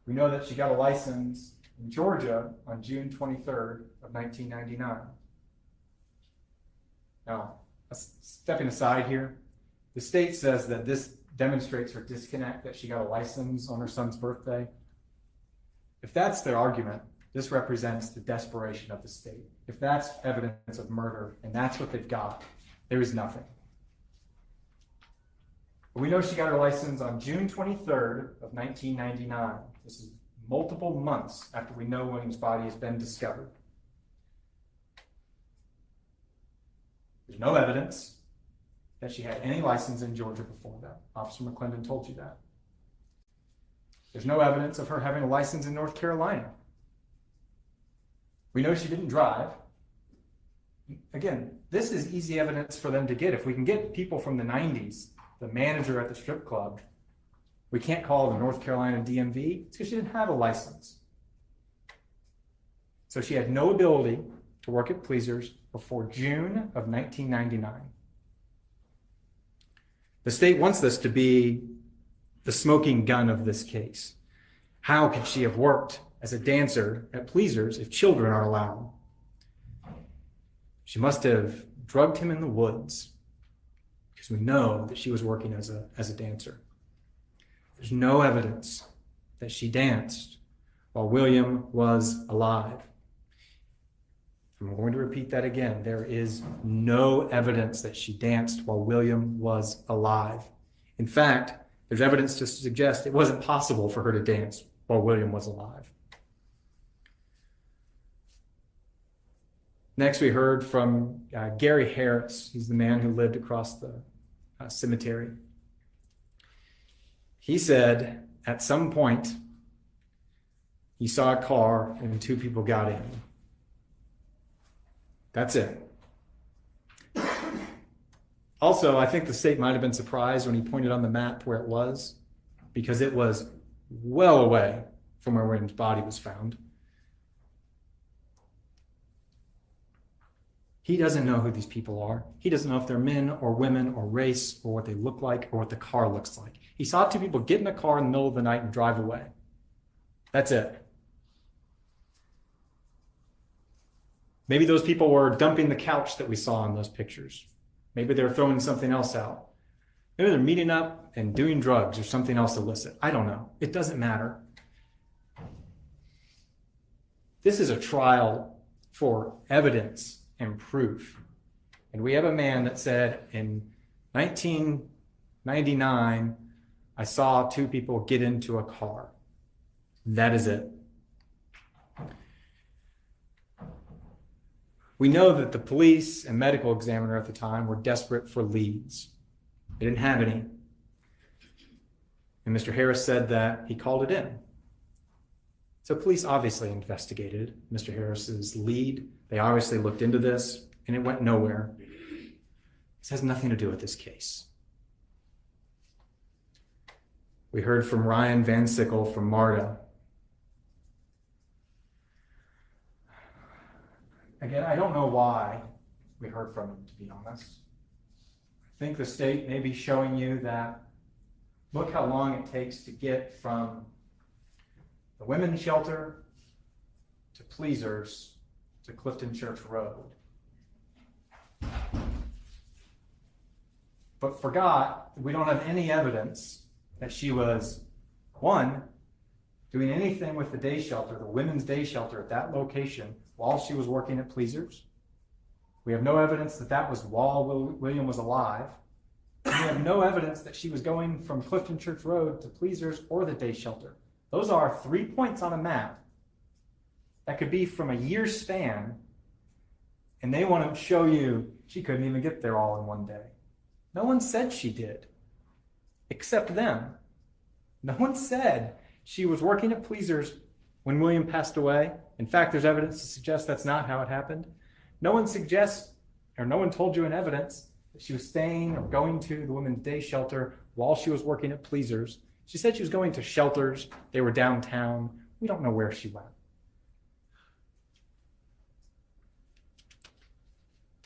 We know that she got a license in Georgia on June 23rd of 1999. Now, stepping aside here, the state says that this demonstrates her disconnect, that she got a license on her son's birthday. If that's their argument, this represents the desperation of the state. If that's evidence of murder, and that's what they've got, there is nothing. But we know she got her license on June 23rd of 1999. This is multiple months after we know William's body has been discovered. There's no evidence that she had any license in Georgia before that. Officer McClendon told you that. There's no evidence of her having a license in North Carolina. We know she didn't drive. Again, this is easy evidence for them to get. If we can get people from the 90s, the manager at the strip club, we can't call the North Carolina DMV. It's because she didn't have a license. So she had no ability to work at Pleasers before June of 1999. The state wants this to be the smoking gun of this case. How could she have worked as a dancer at Pleasers if children are allowed? She must have drugged him in the woods, because we know that she was working as a dancer. There's no evidence that she danced while William was alive. I'm going to repeat that again. There is no evidence that she danced while William was alive. In fact, there's evidence to suggest it wasn't possible for her to dance while William was alive. Next, we heard from Gary Harris. He's the man who lived across the cemetery. He said at some point he saw a car and two people got in. That's it. Also, I think the state might have been surprised when he pointed on the map where it was, because it was well away from where William's body was found. He doesn't know who these people are. He doesn't know if they're men or women or race or what they look like or what the car looks like. He saw two people get in a car in the middle of the night and drive away. That's it. Maybe those people were dumping the couch that we saw in those pictures. Maybe they're throwing something else out. Maybe they're meeting up and doing drugs or something else illicit. I don't know. It doesn't matter. This is a trial for evidence and proof. And we have a man that said in 1999, I saw two people get into a car. That is it. We know that the police and medical examiner at the time were desperate for leads. They didn't have any. And Mr. Harris said that he called it in. So police obviously investigated Mr. Harris's lead. They obviously looked into this, and it went nowhere. This has nothing to do with this case. We heard from Ryan Van Sickle from MARTA. Again, I don't know why we heard from him, to be honest. I think the state may be showing you that look how long it takes to get from the women's shelter to Pleasers to Clifton Church Road. But forgot that we don't have any evidence that she was, one, doing anything with the day shelter, the women's day shelter at that location while she was working at Pleasers. We have no evidence that that was while William was alive. We have no evidence that she was going from Clifton Church Road to Pleasers or the day shelter. Those are 3 points on a map that could be from a year's span, and they want to show you she couldn't even get there all in one day. No one said she did, except them. No one said she was working at Pleasers when William passed away. In fact, there's evidence to suggest that's not how it happened. No one suggests, or no one told you in evidence that she was staying or going to the women's day shelter while she was working at Pleasers. She said she was going to shelters. They were downtown. We don't know where she went.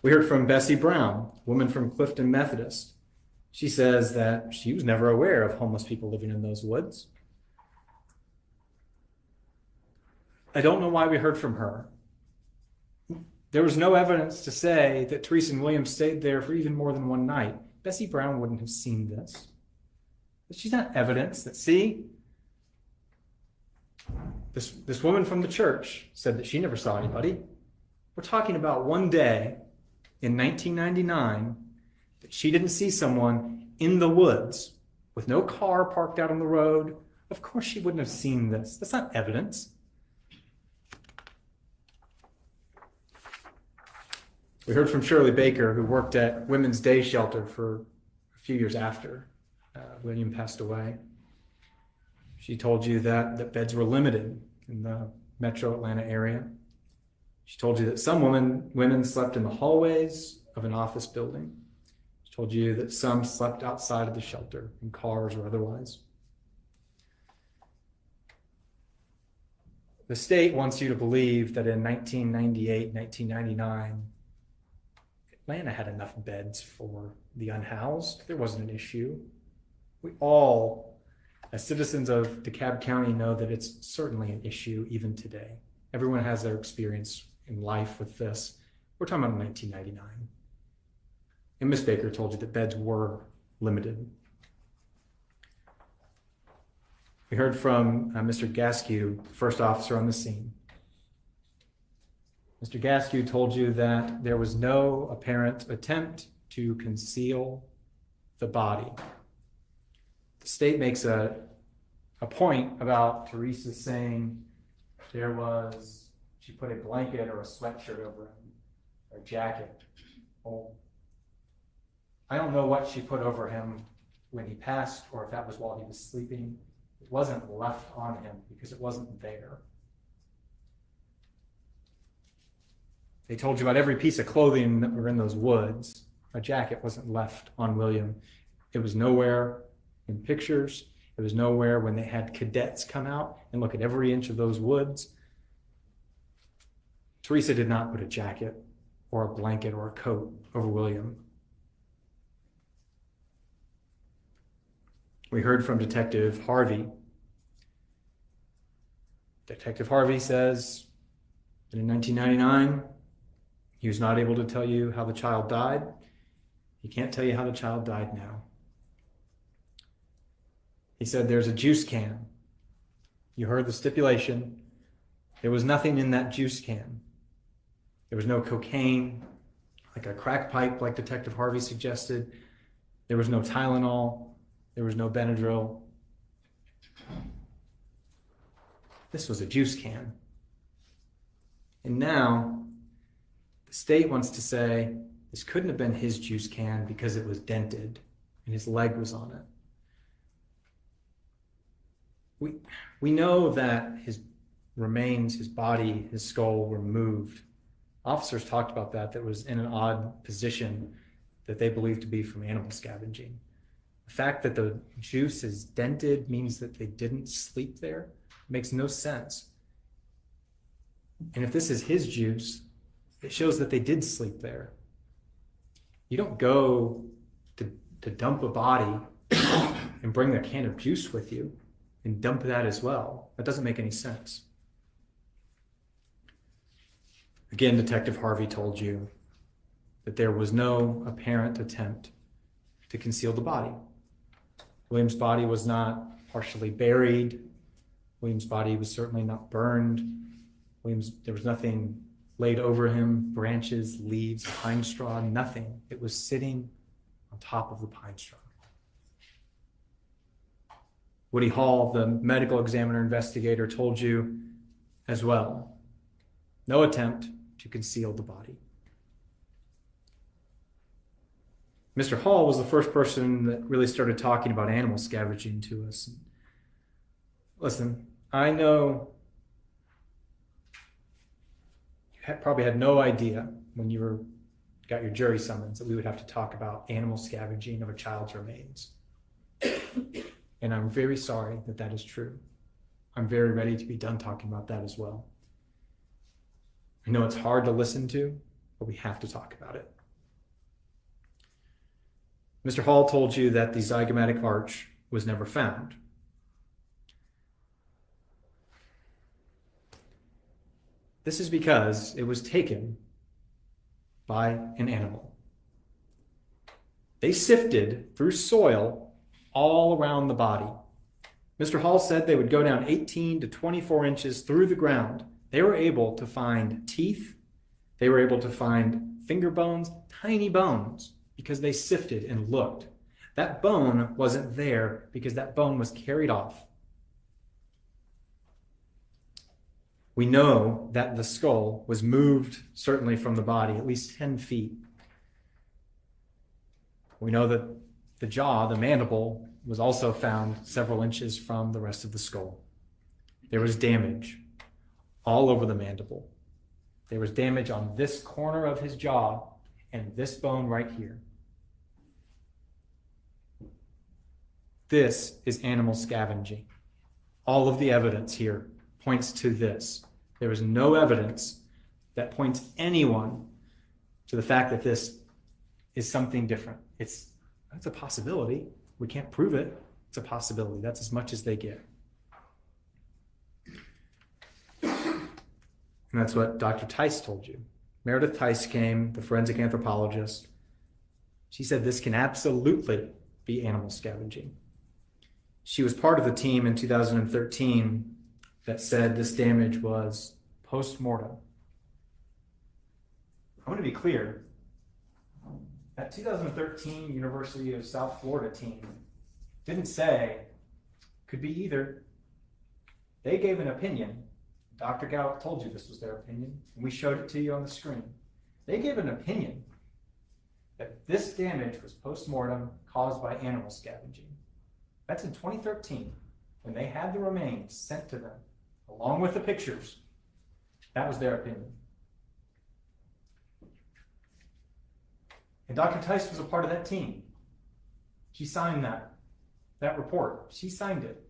We heard from Bessie Brown, a woman from Clifton Methodist. She says that she was never aware of homeless people living in those woods. I don't know why we heard from her. There was no evidence to say that Teresa and William stayed there for even more than one night. Bessie Brown wouldn't have seen this. But she's not evidence that, see, this woman from the church said that she never saw anybody. We're talking about one day in 1999 that she didn't see someone in the woods with no car parked out on the road. Of course she wouldn't have seen this. That's not evidence. We heard from Shirley Baker, who worked at Women's Day Shelter for a few years after William passed away. She told you that beds were limited in the metro Atlanta area. She told you that some women slept in the hallways of an office building. She told you that some slept outside of the shelter, in cars or otherwise. The state wants you to believe that in 1998, 1999, Atlanta had enough beds for the unhoused. There wasn't an issue. We all, as citizens of DeKalb County, know that it's certainly an issue even today. Everyone has their experience in life with this. We're talking about 1999. And Ms. Baker told you that beds were limited. We heard from Mr. Gaskew, first officer on the scene. Mr. Gaskew told you that there was no apparent attempt to conceal the body. The state makes a point about Teresa saying she put a blanket or a sweatshirt over him, or a jacket. Well, I don't know what she put over him when he passed, or if that was while he was sleeping. It wasn't left on him because it wasn't there. They told you about every piece of clothing that were in those woods. A jacket wasn't left on William. It was nowhere in pictures. It was nowhere when they had cadets come out and look at every inch of those woods. Teresa did not put a jacket or a blanket or a coat over William. We heard from Detective Harvey. Detective Harvey says that in 1999, he was not able to tell you how the child died. He can't tell you how the child died now. He said there's a juice can. You heard the stipulation. There was nothing in that juice can. There was no cocaine, like a crack pipe, like Detective Harvey suggested. There was no Tylenol. There was no Benadryl. This was a juice can. And now, the state wants to say this couldn't have been his juice can because it was dented and his leg was on it. We know that his remains, his body, his skull were moved. Officers talked about that was in an odd position that they believed to be from animal scavenging. The fact that the juice is dented means that they didn't sleep there. It makes no sense. And if this is his juice, it shows that they did sleep there. You don't go to dump a body and bring a can of juice with you and dump that as well. That doesn't make any sense. Again, Detective Harvey told you that there was no apparent attempt to conceal the body. William's body was not partially buried. William's body was certainly not burned. There was nothing laid over him, branches, leaves, pine straw, nothing. It was sitting on top of the pine straw. Woody Hall, the medical examiner investigator, told you as well, no attempt to conceal the body. Mr. Hall was the first person that really started talking about animal scavenging to us. Listen, I know you probably had no idea when you got your jury summons that we would have to talk about animal scavenging of a child's remains. And I'm very sorry that that is true. I'm very ready to be done talking about that as well. I know it's hard to listen to, but we have to talk about it. Mr. Hall told you that the zygomatic arch was never found. This is because it was taken by an animal. They sifted through soil all around the body. Mr. Hall said they would go down 18 to 24 inches through the ground. They were able to find teeth. They were able to find finger bones, tiny bones, because they sifted and looked. That bone wasn't there because that bone was carried off. We know that the skull was moved, certainly from the body, at least 10 feet. We know that the jaw, the mandible, was also found several inches from the rest of the skull. There was damage all over the mandible. There was damage on this corner of his jaw and this bone right here. This is animal scavenging. All of the evidence here points to this. There is no evidence that points anyone to the fact that this is something different. That's a possibility. We can't prove it. It's a possibility. That's as much as they get. And that's what Dr. Tice told you. Meredith Tice came, the forensic anthropologist. She said this can absolutely be animal scavenging. She was part of the team in 2013 that said this damage was post-mortem. I want to be clear. That 2013 University of South Florida team didn't say could be either. They gave an opinion. Dr. Gallup told you this was their opinion, and we showed it to you on the screen. They gave an opinion that this damage was post-mortem caused by animal scavenging. That's in 2013, when they had the remains sent to them, along with the pictures. That was their opinion. And Dr. Tice was a part of that team. She signed that report. She signed it.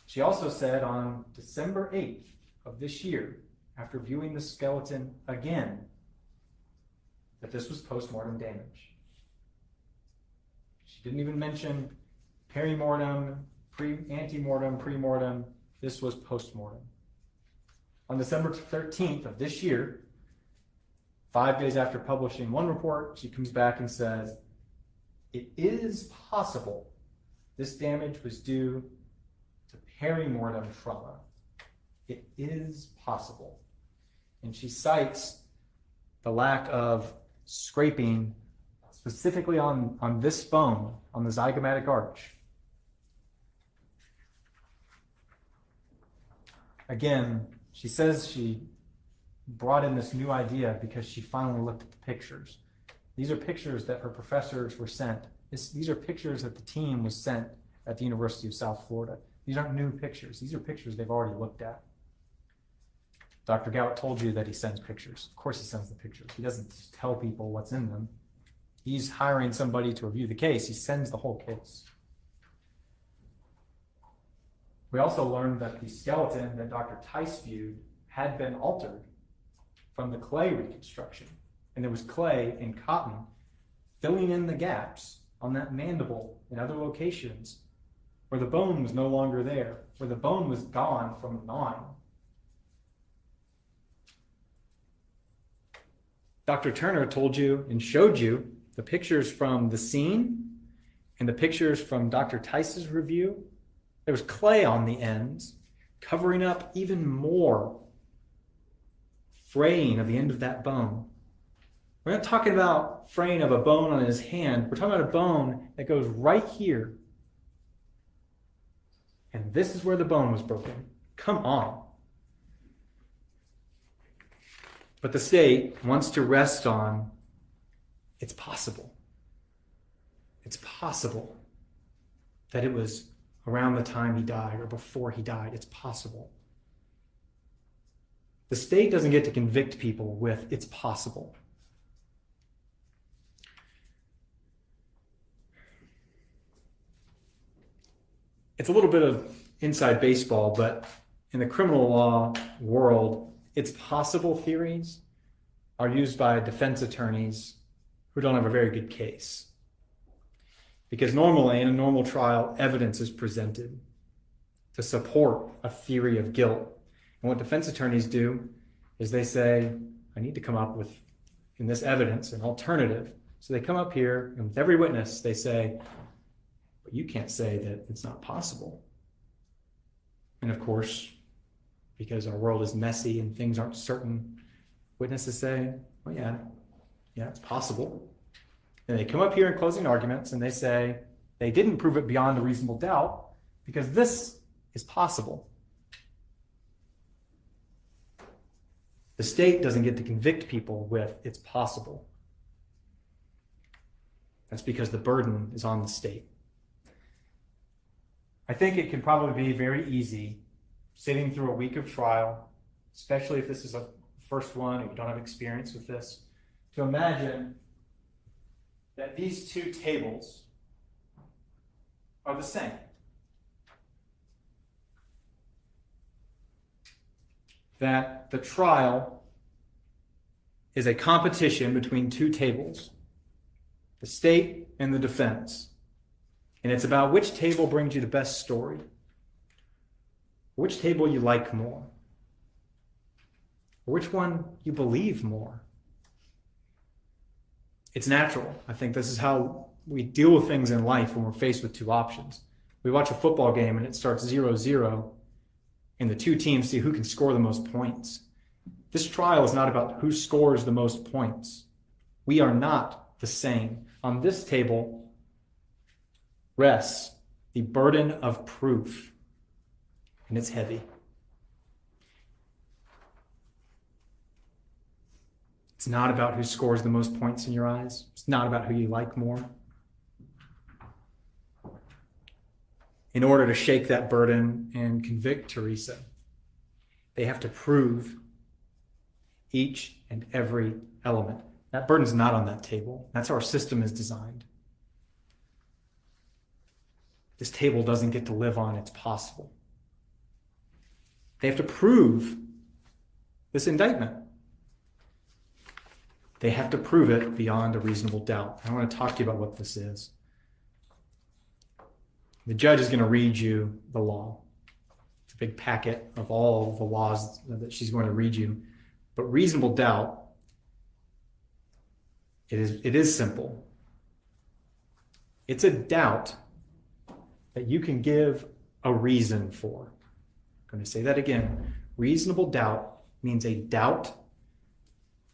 She also said on December 8th of this year, after viewing the skeleton again, that this was post-mortem damage. She didn't even mention perimortem, ante-mortem, pre-mortem. This was post-mortem. On December 13th of this year, 5 days after publishing one report, she comes back and says, it is possible this damage was due to perimortem trauma. It is possible. And she cites the lack of scraping specifically on this bone, on the zygomatic arch. Again, she says she brought in this new idea because she finally looked at the pictures. These are pictures that her professors were sent. These are pictures that the team was sent at the University of South Florida. These aren't new pictures. These are pictures they've already looked at. Dr. Gallup told you that he sends pictures. Of course he sends the pictures. He doesn't just tell people what's in them. He's hiring somebody to review the case. He sends the whole case. We also learned that the skeleton that Dr. Tice viewed had been altered from the clay reconstruction. And there was clay and cotton filling in the gaps on that mandible and other locations where the bone was no longer there, where the bone was gone from gnawing. Dr. Turner told you and showed you the pictures from the scene and the pictures from Dr. Tice's review. There was clay on the ends, covering up even more fraying of the end of that bone. We're not talking about fraying of a bone on his hand. We're talking about a bone that goes right here. And this is where the bone was broken. Come on. But the state wants to rest on, it's possible. It's possible that it was around the time he died or before he died. It's possible. The state doesn't get to convict people with it's possible. It's a little bit of inside baseball, but in the criminal law world, it's possible theories are used by defense attorneys who don't have a very good case. Because normally, in a normal trial, evidence is presented to support a theory of guilt. And what defense attorneys do is they say, I need to come up with, in this evidence, an alternative. So they come up here, and with every witness, they say, but you can't say that it's not possible. And of course, because our world is messy and things aren't certain, witnesses say, well, yeah, it's possible. And they come up here in closing arguments and they say, they didn't prove it beyond a reasonable doubt because this is possible. The state doesn't get to convict people with it's possible. That's because the burden is on the state. I think it can probably be very easy sitting through a week of trial, especially if this is a first one and you don't have experience with this, to imagine that these two tables are the same. That the trial is a competition between two tables, the state and the defense. And it's about which table brings you the best story, which table you like more, or which one you believe more. It's natural. I think this is how we deal with things in life when we're faced with two options. We watch a football game and it starts 0-0, and the two teams see who can score the most points. This trial is not about who scores the most points. We are not the same. On this table rests the burden of proof, and it's heavy. It's not about who scores the most points in your eyes. It's not about who you like more. In order to shake that burden and convict Teresa, they have to prove each and every element. That burden's not on that table. That's how our system is designed. This table doesn't get to live on, it's possible. They have to prove this indictment. They have to prove it beyond a reasonable doubt. I want to talk to you about what this is. The judge is going to read you the law. It's a big packet of all the laws that she's going to read you. But reasonable doubt, it is simple. It's a doubt that you can give a reason for. I'm going to say that again. Reasonable doubt means a doubt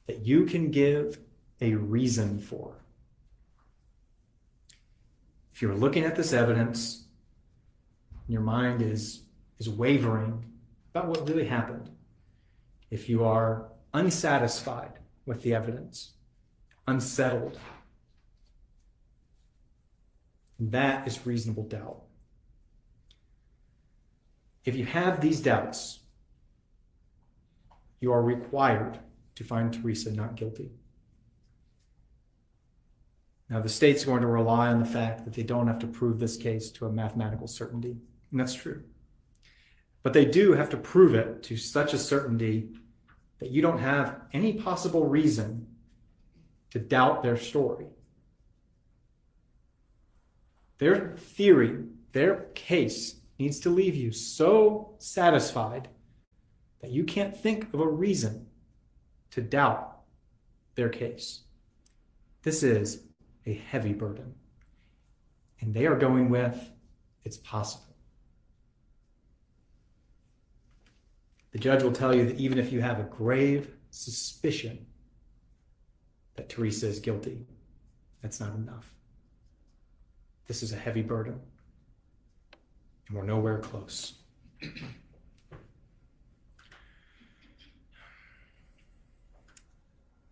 that you can give a reason for. If you're looking at this evidence, your mind is wavering about what really happened. If you are unsatisfied with the evidence, unsettled, that is reasonable doubt. If you have these doubts, you are required to find Teresa not guilty. Now, the state's going to rely on the fact that they don't have to prove this case to a mathematical certainty, and that's true. But they do have to prove it to such a certainty that you don't have any possible reason to doubt their story. Their theory, their case needs to leave you so satisfied that you can't think of a reason to doubt their case. This is a heavy burden, and they are going with, it's possible. The judge will tell you that even if you have a grave suspicion that Teresa is guilty, that's not enough. This is a heavy burden, and we're nowhere close.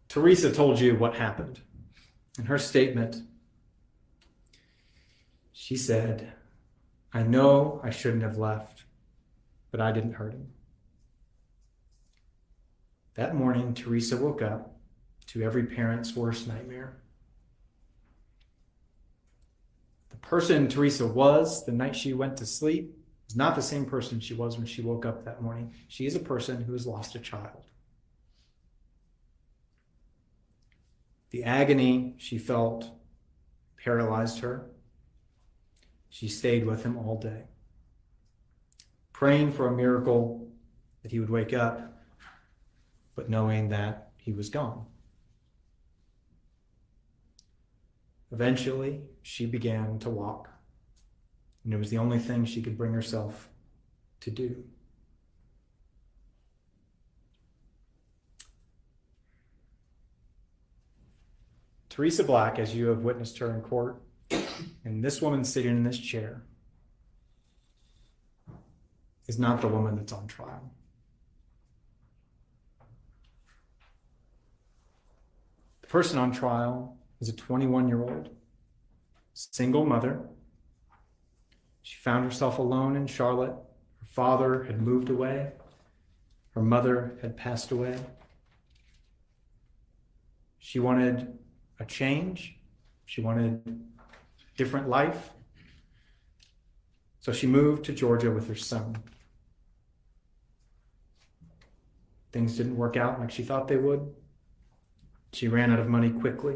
Teresa told you what happened. In her statement, she said, "I know I shouldn't have left, but I didn't hurt him." That morning, Teresa woke up to every parent's worst nightmare. The person Teresa was the night she went to sleep is not the same person she was when she woke up that morning. She is a person who has lost a child. The agony she felt paralyzed her. She stayed with him all day, praying for a miracle that he would wake up, but knowing that he was gone. Eventually, she began to walk, and it was the only thing she could bring herself to do. Teresa Black, as you have witnessed her in court, and this woman sitting in this chair, is not the woman that's on trial. The person on trial is a 21-year-old single mother. She found herself alone in Charlotte. Her father had moved away. Her mother had passed away. She wanted a change. She wanted a different life. So she moved to Georgia with her son. Things didn't work out like she thought they would. She ran out of money quickly.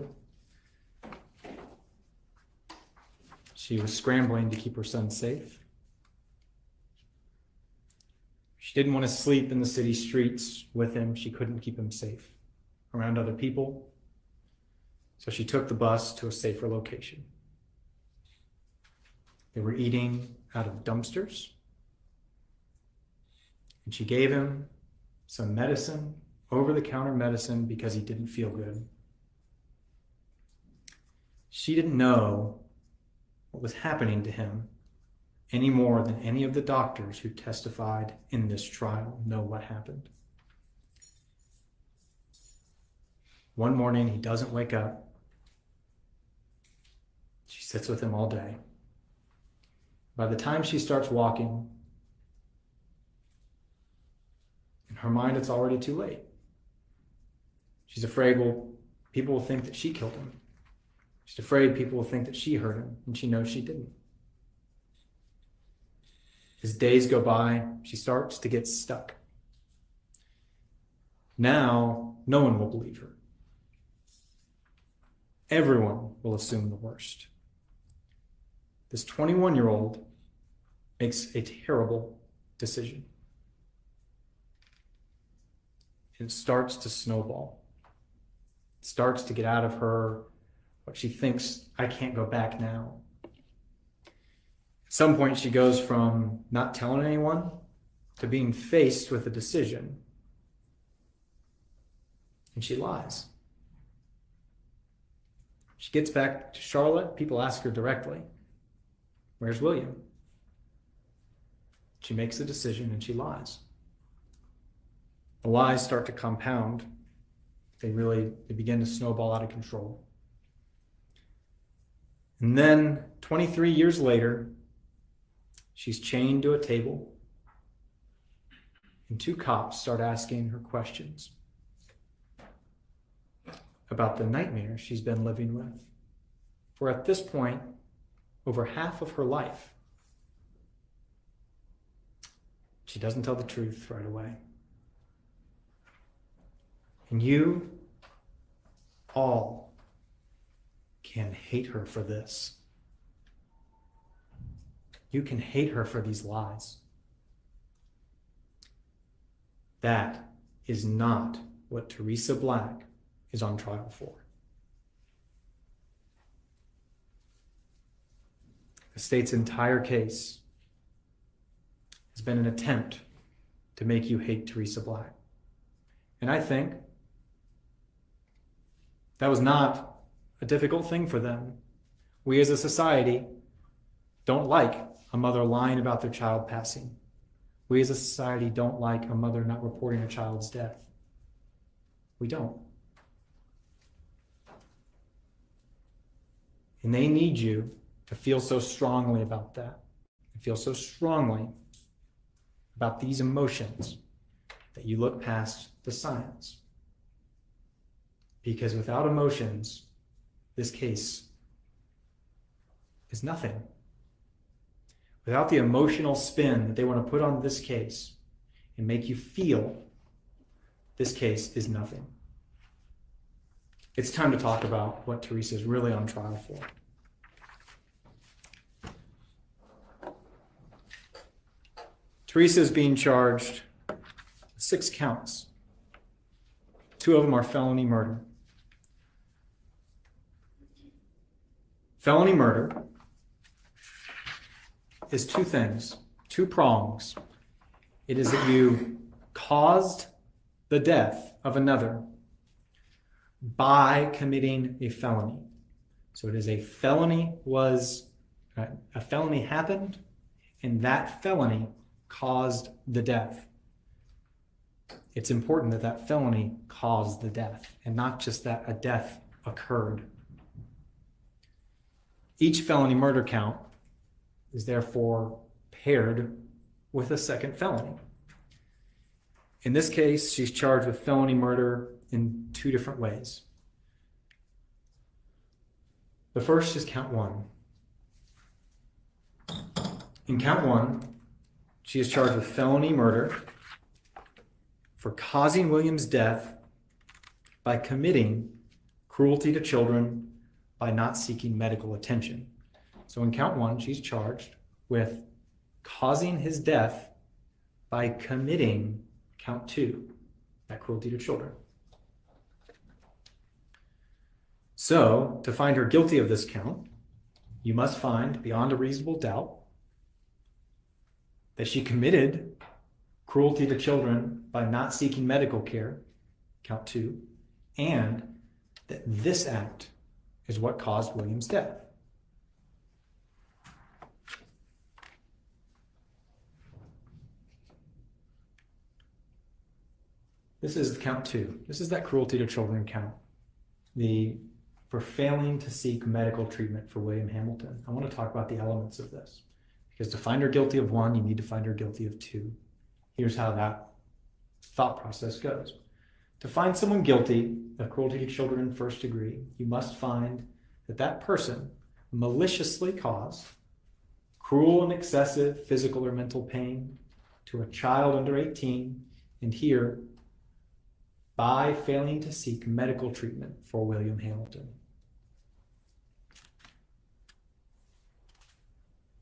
She was scrambling to keep her son safe. She didn't want to sleep in the city streets with him. She couldn't keep him safe around other people. So she took the bus to a safer location. They were eating out of dumpsters. And she gave him some medicine, over-the-counter medicine, because he didn't feel good. She didn't know what was happening to him any more than any of the doctors who testified in this trial know what happened. One morning, he doesn't wake up. She sits with him all day. By the time she starts walking, in her mind, it's already too late. She's afraid, people will think that she killed him. She's afraid people will think that she hurt him, and she knows she didn't. As days go by, she starts to get stuck. Now, no one will believe her. Everyone will assume the worst. This 21-year-old makes a terrible decision. It starts to snowball. It starts to get out of her what she thinks, I can't go back now. At some point, she goes from not telling anyone to being faced with a decision. And she lies. She gets back to Charlotte. People ask her directly, where's William? She makes a decision and she lies. The lies start to compound. They begin to snowball out of control. And then 23 years later, she's chained to a table, and two cops start asking her questions about the nightmare she's been living with for, at this point, over half of her life. She doesn't tell the truth right away. And you all can hate her for this. You can hate her for these lies. That is not what Teresa Black is on trial for. The state's entire case has been an attempt to make you hate Teresa Black. And I think that was not a difficult thing for them. We as a society don't like a mother lying about their child passing. We as a society don't like a mother not reporting a child's death. We don't. And they need you to feel so strongly about that, and feel so strongly about these emotions that you look past the science. Because without emotions, this case is nothing. Without the emotional spin that they want to put on this case and make you feel, this case is nothing. It's time to talk about what Teresa is really on trial for. Teresa is being charged with 6 counts. 2 of them are felony murder. Felony murder is 2 things, 2 prongs. It is that you caused the death of another by committing a felony. So it is a felony happened, and that felony caused the death. It's important that that felony caused the death, and not just that a death occurred. Each felony murder count is therefore paired with a second felony. In this case, she's charged with felony murder in two different ways. The first is count 1. In count 1, she is charged with felony murder for causing William's death by committing cruelty to children by not seeking medical attention. So in count 1, she's charged with causing his death by committing count 2, that cruelty to children. So, to find her guilty of this count, you must find beyond a reasonable doubt that she committed cruelty to children by not seeking medical care, count 2, and that this act is what caused William's death. This is count 2. This is that cruelty to children count. For failing to seek medical treatment for William Hamilton. I want to talk about the elements of this. Because to find her guilty of 1, you need to find her guilty of 2. Here's how that thought process goes. To find someone guilty of cruelty to children in first degree, you must find that that person maliciously caused cruel and excessive physical or mental pain to a child under 18, and here, by failing to seek medical treatment for William Hamilton.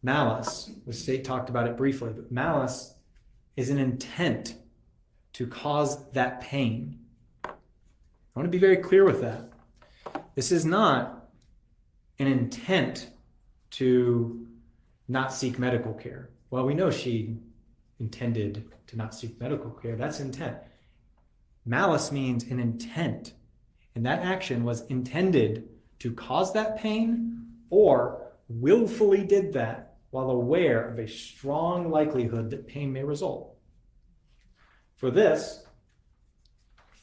Malice, the state talked about it briefly, but malice is an intent to cause that pain. I want to be very clear with that. This is not an intent to not seek medical care. Well, we know she intended to not seek medical care. That's intent. Malice means an intent, and that action was intended to cause that pain or willfully did that while aware of a strong likelihood that pain may result. For this,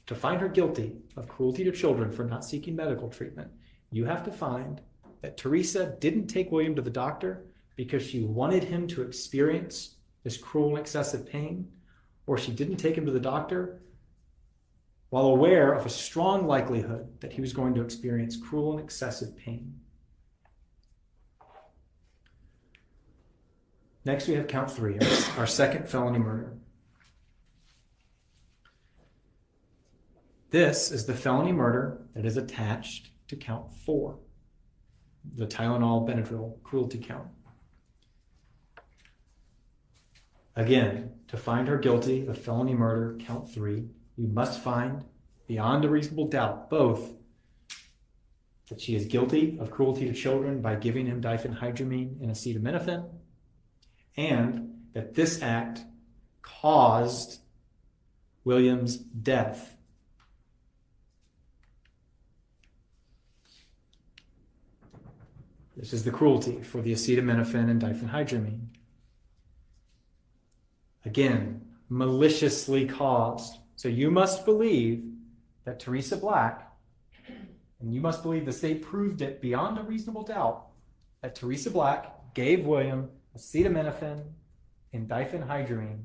to find her guilty of cruelty to children for not seeking medical treatment, you have to find that Teresa didn't take William to the doctor because she wanted him to experience this cruel and excessive pain, or she didn't take him to the doctor while aware of a strong likelihood that he was going to experience cruel and excessive pain. Next, we have count 3, our second felony murder. This is the felony murder that is attached to count 4, the Tylenol Benadryl cruelty count. Again, to find her guilty of felony murder, count 3, you must find, beyond a reasonable doubt, both that she is guilty of cruelty to children by giving him diphenhydramine and acetaminophen, and that this act caused William's death. This is the cruelty for the acetaminophen and diphenhydramine. Again, maliciously caused. So you must believe that Teresa Black, and you must believe the state proved it beyond a reasonable doubt, that Teresa Black gave William acetaminophen and diphenhydramine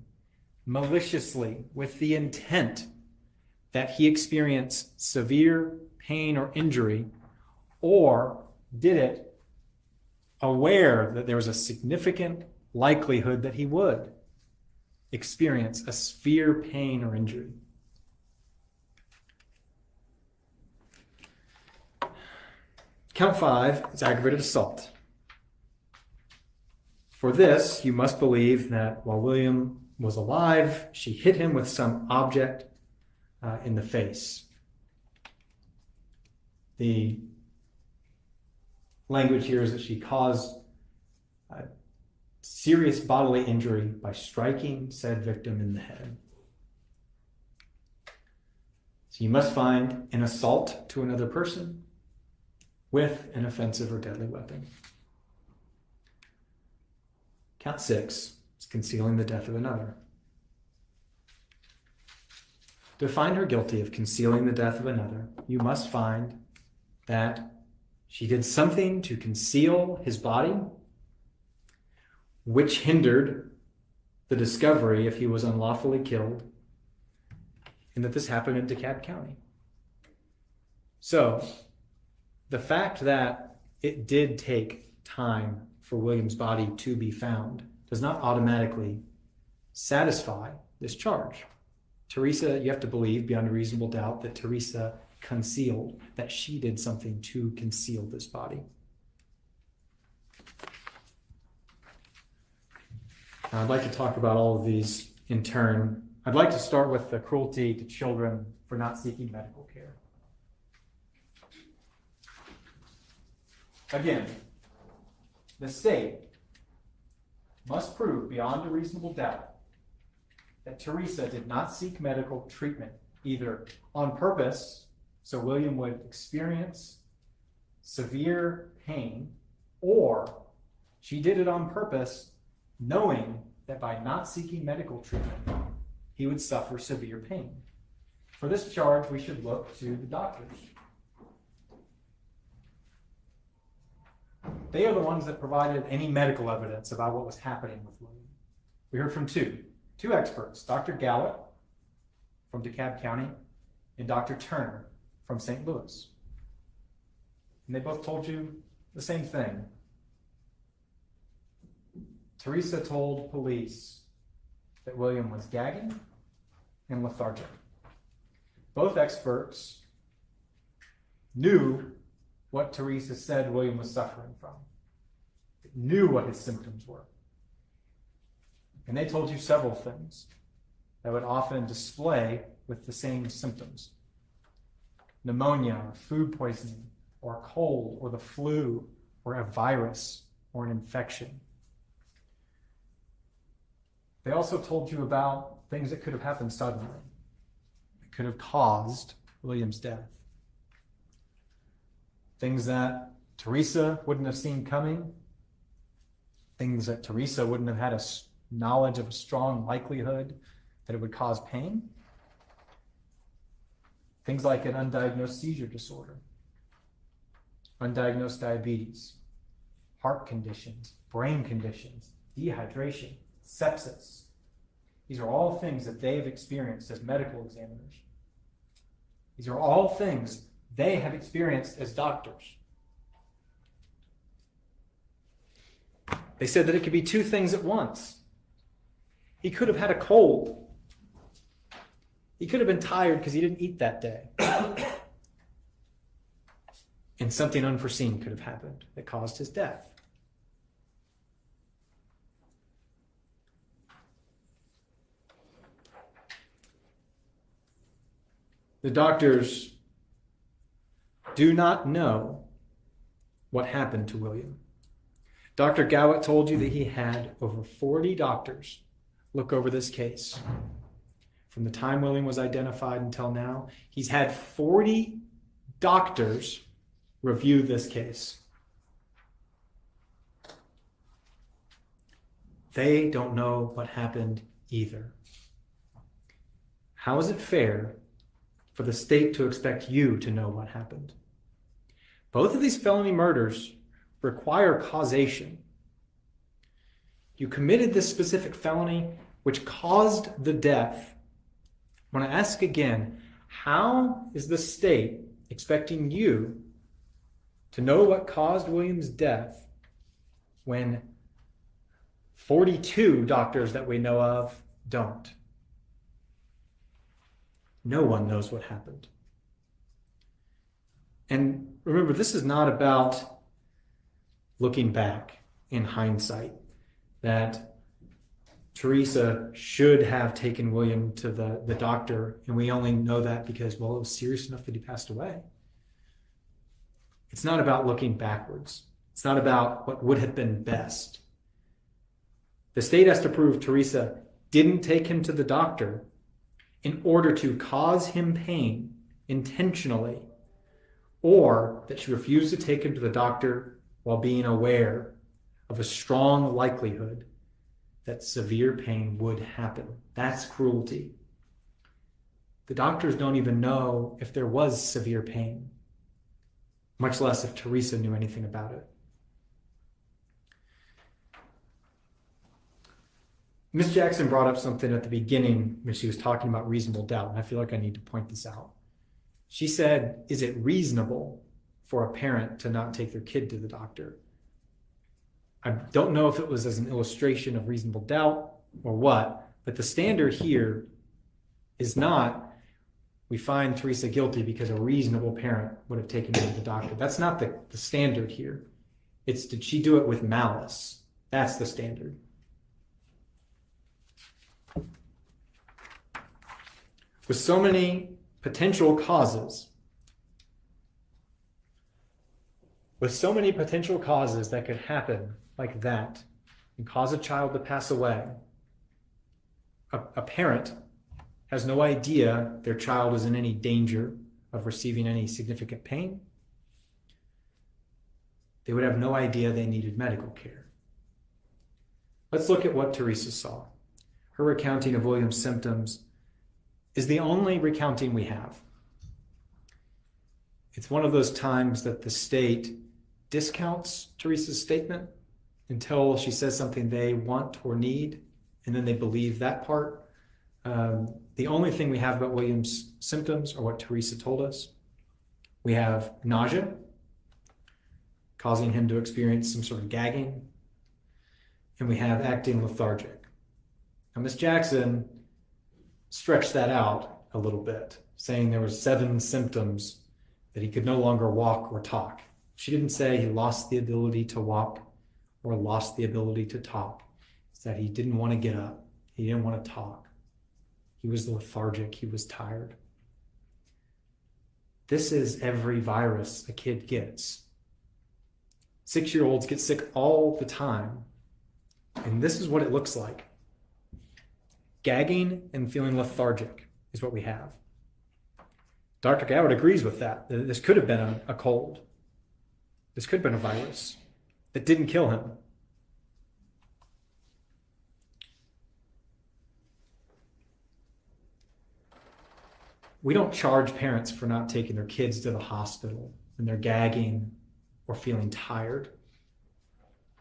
maliciously with the intent that he experience severe pain or injury, or did it aware that there was a significant likelihood that he would experience a severe pain or injury. Count 5 is aggravated assault. For this, you must believe that while William was alive, she hit him with some object in the face. The language here is that she caused serious bodily injury by striking said victim in the head. So you must find an assault to another person with an offensive or deadly weapon. Count 6 is concealing the death of another. To find her guilty of concealing the death of another, you must find that she did something to conceal his body, which hindered the discovery if he was unlawfully killed, and that this happened in DeKalb County. So the fact that it did take time for William's body to be found does not automatically satisfy this charge. Teresa, you have to believe beyond a reasonable doubt that Teresa concealed, that she did something to conceal this body. Now, I'd like to talk about all of these in turn. I'd like to start with the cruelty to children for not seeking medical care. Again, the state must prove beyond a reasonable doubt that Teresa did not seek medical treatment either on purpose, so William would experience severe pain, or she did it on purpose knowing that by not seeking medical treatment, he would suffer severe pain. For this charge, we should look to the doctors. They are the ones that provided any medical evidence about what was happening with William. We heard from two experts, Dr. Gallup from DeKalb County and Dr. Turner from St. Louis. And they both told you the same thing. Teresa told police that William was gagging and lethargic. Both experts knew what Teresa said William was suffering from. They knew what his symptoms were. And they told you several things that would often display with the same symptoms. Pneumonia, or food poisoning, or a cold, or the flu, or a virus, or an infection. They also told you about things that could have happened suddenly, that could have caused William's death. Things that Teresa wouldn't have seen coming, things that Teresa wouldn't have had a knowledge of a strong likelihood that it would cause pain. Things like an undiagnosed seizure disorder, undiagnosed diabetes, heart conditions, brain conditions, dehydration, sepsis. These are all things that they've experienced as medical examiners. These are all things they have experienced as doctors. They said that it could be two things at once. He could have had a cold. He could have been tired because he didn't eat that day. And something unforeseen could have happened that caused his death. The doctors do not know what happened to William. Dr. Gowett told you that he had over 40 doctors look over this case. From the time William was identified until now, he's had 40 doctors review this case. They don't know what happened either. How is it fair for the state to expect you to know what happened? Both of these felony murders require causation. You committed this specific felony which caused the death. I want to ask again, how is the state expecting you to know what caused William's death when 42 doctors that we know of don't? No one knows what happened. And remember, this is not about looking back in hindsight, that Teresa should have taken William to the doctor, and we only know that because, well, it was serious enough that he passed away. It's not about looking backwards. It's not about what would have been best. The state has to prove Teresa didn't take him to the doctor in order to cause him pain intentionally, or that she refused to take him to the doctor while being aware of a strong likelihood that severe pain would happen. That's cruelty. The doctors don't even know if there was severe pain, much less if Teresa knew anything about it. Ms. Jackson brought up something at the beginning when she was talking about reasonable doubt, and I feel like I need to point this out. She said, is it reasonable for a parent to not take their kid to the doctor? I don't know if it was as an illustration of reasonable doubt or what, but the standard here is not, we find Teresa guilty because a reasonable parent would have taken her to the doctor. That's not the standard here. It's, did she do it with malice? That's the standard. With so many potential causes, that could happen like that and cause a child to pass away, a parent has no idea their child is in any danger of receiving any significant pain. They would have no idea they needed medical care. Let's look at what Teresa saw. Her recounting of William's symptoms is the only recounting we have. It's one of those times that the state discounts Teresa's statement until she says something they want or need, and then they believe that part. The only thing we have about William's symptoms are what Teresa told us. We have nausea, causing him to experience some sort of gagging, and we have acting lethargic. Now, Ms. Jackson stretched that out a little bit, saying there were 7 symptoms that he could no longer walk or talk. She didn't say he lost the ability to walk or lost the ability to talk. It's that he didn't want to get up. He didn't want to talk. He was lethargic. He was tired. This is every virus a kid gets. 6-year-olds get sick all the time. And this is what it looks like. Gagging and feeling lethargic is what we have. Dr. Goward agrees with that. This could have been a cold. This could have been a virus that didn't kill him. We don't charge parents for not taking their kids to the hospital when they're gagging or feeling tired.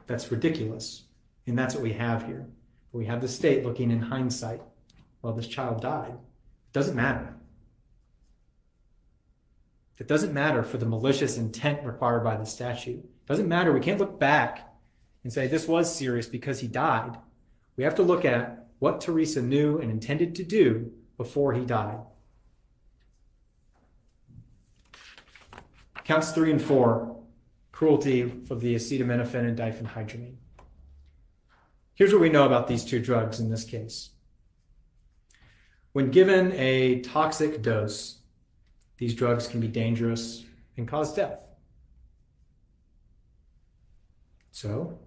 That's ridiculous. And that's what we have here. We have the state looking in hindsight. Well, this child died. It doesn't matter. It doesn't matter for the malicious intent required by the statute. It doesn't matter. We can't look back and say this was serious because he died. We have to look at what Teresa knew and intended to do before he died. Counts 3 and 4, cruelty of the acetaminophen and diphenhydramine. Here's what we know about these 2 drugs in this case. When given a toxic dose, these drugs can be dangerous and cause death. So,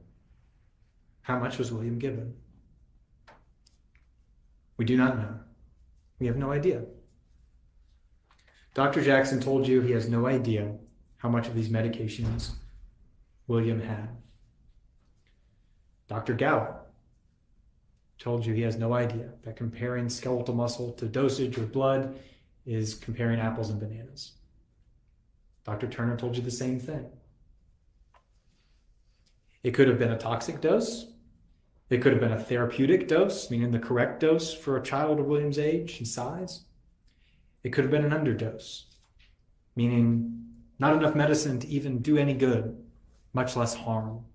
how much was William given? We do not know. We have no idea. Dr. Jackson told you he has no idea how much of these medications William had. Dr. Goward told you he has no idea, that comparing skeletal muscle to dosage or blood is comparing apples and bananas. Dr. Turner told you the same thing. It could have been a toxic dose. It could have been a therapeutic dose, meaning the correct dose for a child of William's age and size. It could have been an underdose, meaning not enough medicine to even do any good, much less harm.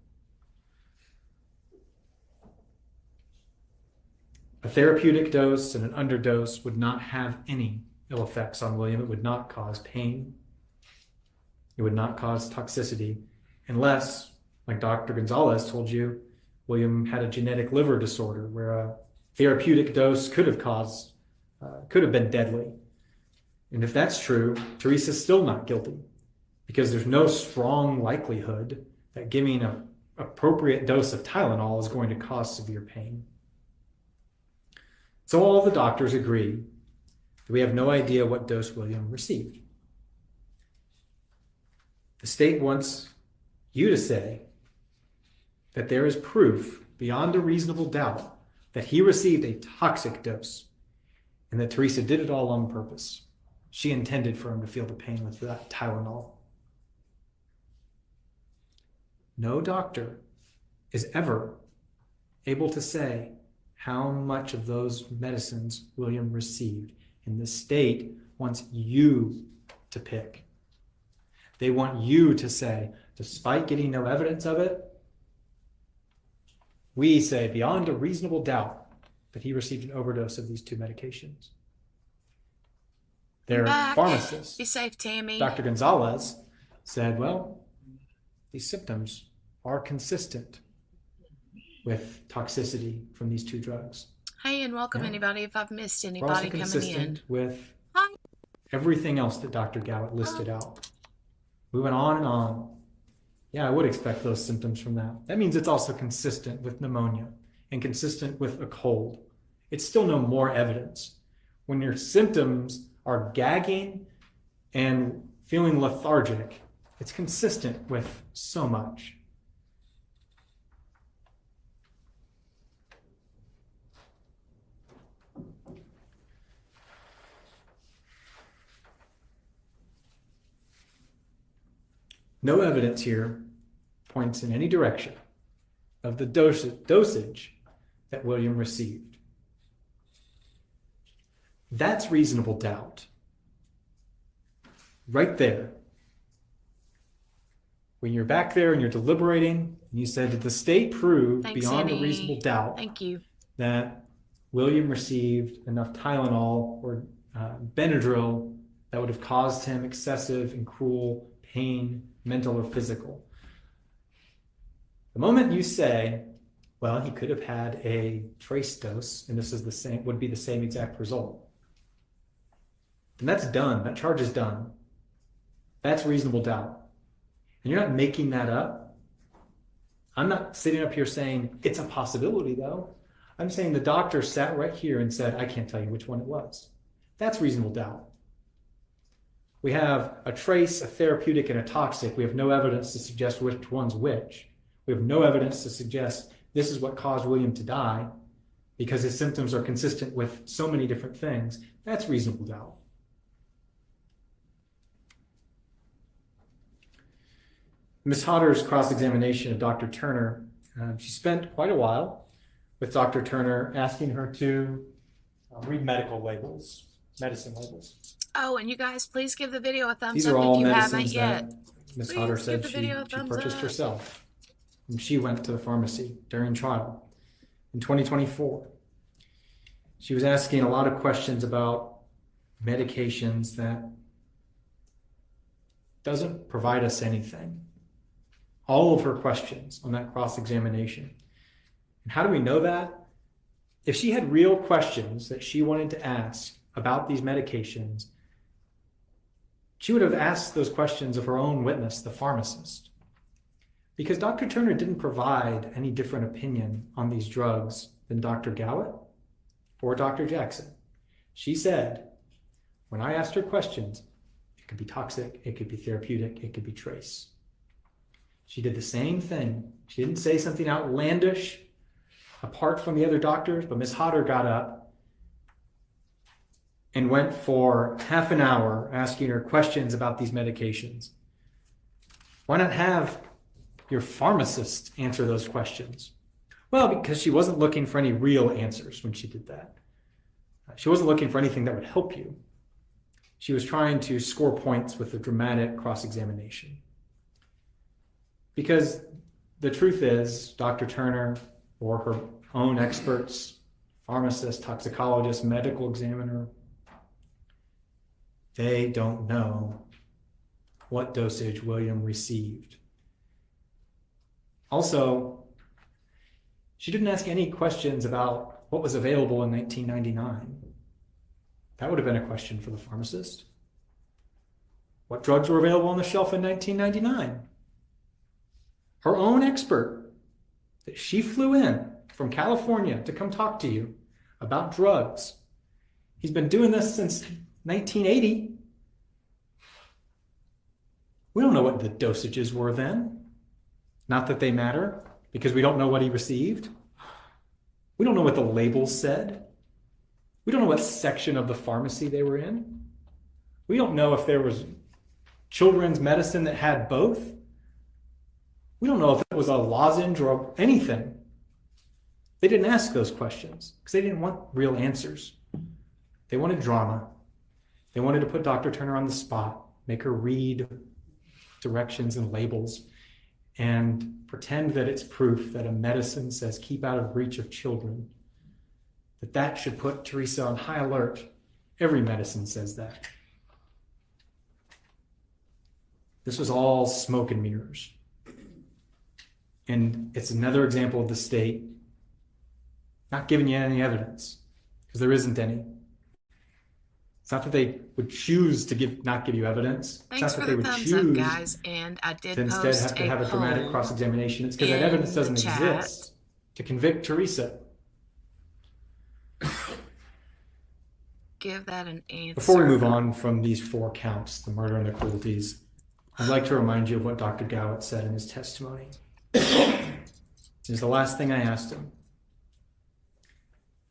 A therapeutic dose and an underdose would not have any ill effects on William. It would not cause pain. It would not cause toxicity, unless, like Dr. Gonzalez told you, William had a genetic liver disorder where a therapeutic dose could have been deadly. And if that's true, Teresa's still not guilty, because there's no strong likelihood that giving an appropriate dose of Tylenol is going to cause severe pain. So all of the doctors agree that we have no idea what dose William received. The state wants you to say that there is proof beyond a reasonable doubt that he received a toxic dose and that Teresa did it all on purpose. She intended for him to feel the pain with that Tylenol. No doctor is ever able to say how much of those medicines William received. And the state wants you to pick. They want you to say, despite getting no evidence of it, we say beyond a reasonable doubt that he received an overdose of these 2 medications. Their Back. pharmacist, Be safe, Tammy. Dr. Gonzalez, said, well, these symptoms are consistent with toxicity from these 2 drugs. Hey, and welcome Yeah. anybody if I've missed They're also anybody coming consistent in. with Hi. everything else that Dr. Gallup listed out. We went on and on. Yeah, I would expect those symptoms from that. That means it's also consistent with pneumonia and consistent with a cold. It's still no more evidence. When your symptoms are gagging and feeling lethargic, it's consistent with so much. No evidence here points in any direction of the dosage that William received. That's reasonable doubt. Right there. When you're back there and you're deliberating, and you said, did the state prove Thanks, beyond a Annie. reasonable doubt Thank you. that William received enough Tylenol or Benadryl that would have caused him excessive and cruel pain, mental or physical? The moment you say, well, he could have had a trace dose, and this is the same, would be the same exact result, then that's done. That charge is done. That's reasonable doubt. And you're not making that up. I'm not sitting up here saying it's a possibility, though. I'm saying the doctor sat right here and said, I can't tell you which one it was. That's reasonable doubt. We have a trace, a therapeutic, and a toxic. We have no evidence to suggest which one's which. We have no evidence to suggest this is what caused William to die because his symptoms are consistent with so many different things. That's reasonable doubt. Ms. Hodder's cross-examination of Dr. Turner, she spent quite a while with Dr. Turner asking her to read medical labels, medicine labels. Oh, and you guys, please give the video a thumbs These up are all if you haven't medicines yet. that Ms. Please Hodder give said the she video a thumbs purchased up. herself. And she went to the pharmacy during trial in 2024. She was asking a lot of questions about medications that doesn't provide us anything. All of her questions on that cross-examination. And how do we know that? If she had real questions that she wanted to ask about these medications, she would have asked those questions of her own witness, the pharmacist. Because Dr. Turner didn't provide any different opinion on these drugs than Dr. Gallup or Dr. Jackson. She said, when I asked her questions, it could be toxic, it could be therapeutic, it could be trace. She did the same thing. She didn't say something outlandish apart from the other doctors, but Ms. Hodder got up and went for half an hour asking her questions about these medications. Why not have your pharmacist answer those questions? Well, because she wasn't looking for any real answers when she did that. She wasn't looking for anything that would help you. She was trying to score points with a dramatic cross-examination. Because the truth is, Dr. Turner or her own experts, pharmacist, toxicologist, medical examiner, they don't know what dosage William received. Also, she didn't ask any questions about what was available in 1999. That would have been a question for the pharmacist. What drugs were available on the shelf in 1999? Her own expert that she flew in from California to come talk to you about drugs. He's been doing this since 1980. We don't know what the dosages were then. Not that they matter, because we don't know what he received. We don't know what the labels said. We don't know what section of the pharmacy they were in. We don't know if there was children's medicine that had both. We don't know if it was a lozenge or anything. They didn't ask those questions because they didn't want real answers. They wanted drama. They wanted to put Dr. Turner on the spot, make her read directions and labels, and pretend that it's proof that a medicine says keep out of reach of children, that should put Teresa on high alert. Every medicine says that. This was all smoke and mirrors. And it's another example of the state not giving you any evidence, because there isn't any. It's not that they would choose to not give you evidence. Thanks it's for not that the they would thumbs up, choose guys. And I did to instead post have to have a poll dramatic cross-examination. It's because that in evidence doesn't the chat. exist to convict Teresa. Give that an answer. Before we move on from these 4 counts, the murder and the cruelties, I'd like to remind you of what Dr. Gowett said in his testimony. It is the last thing I asked him.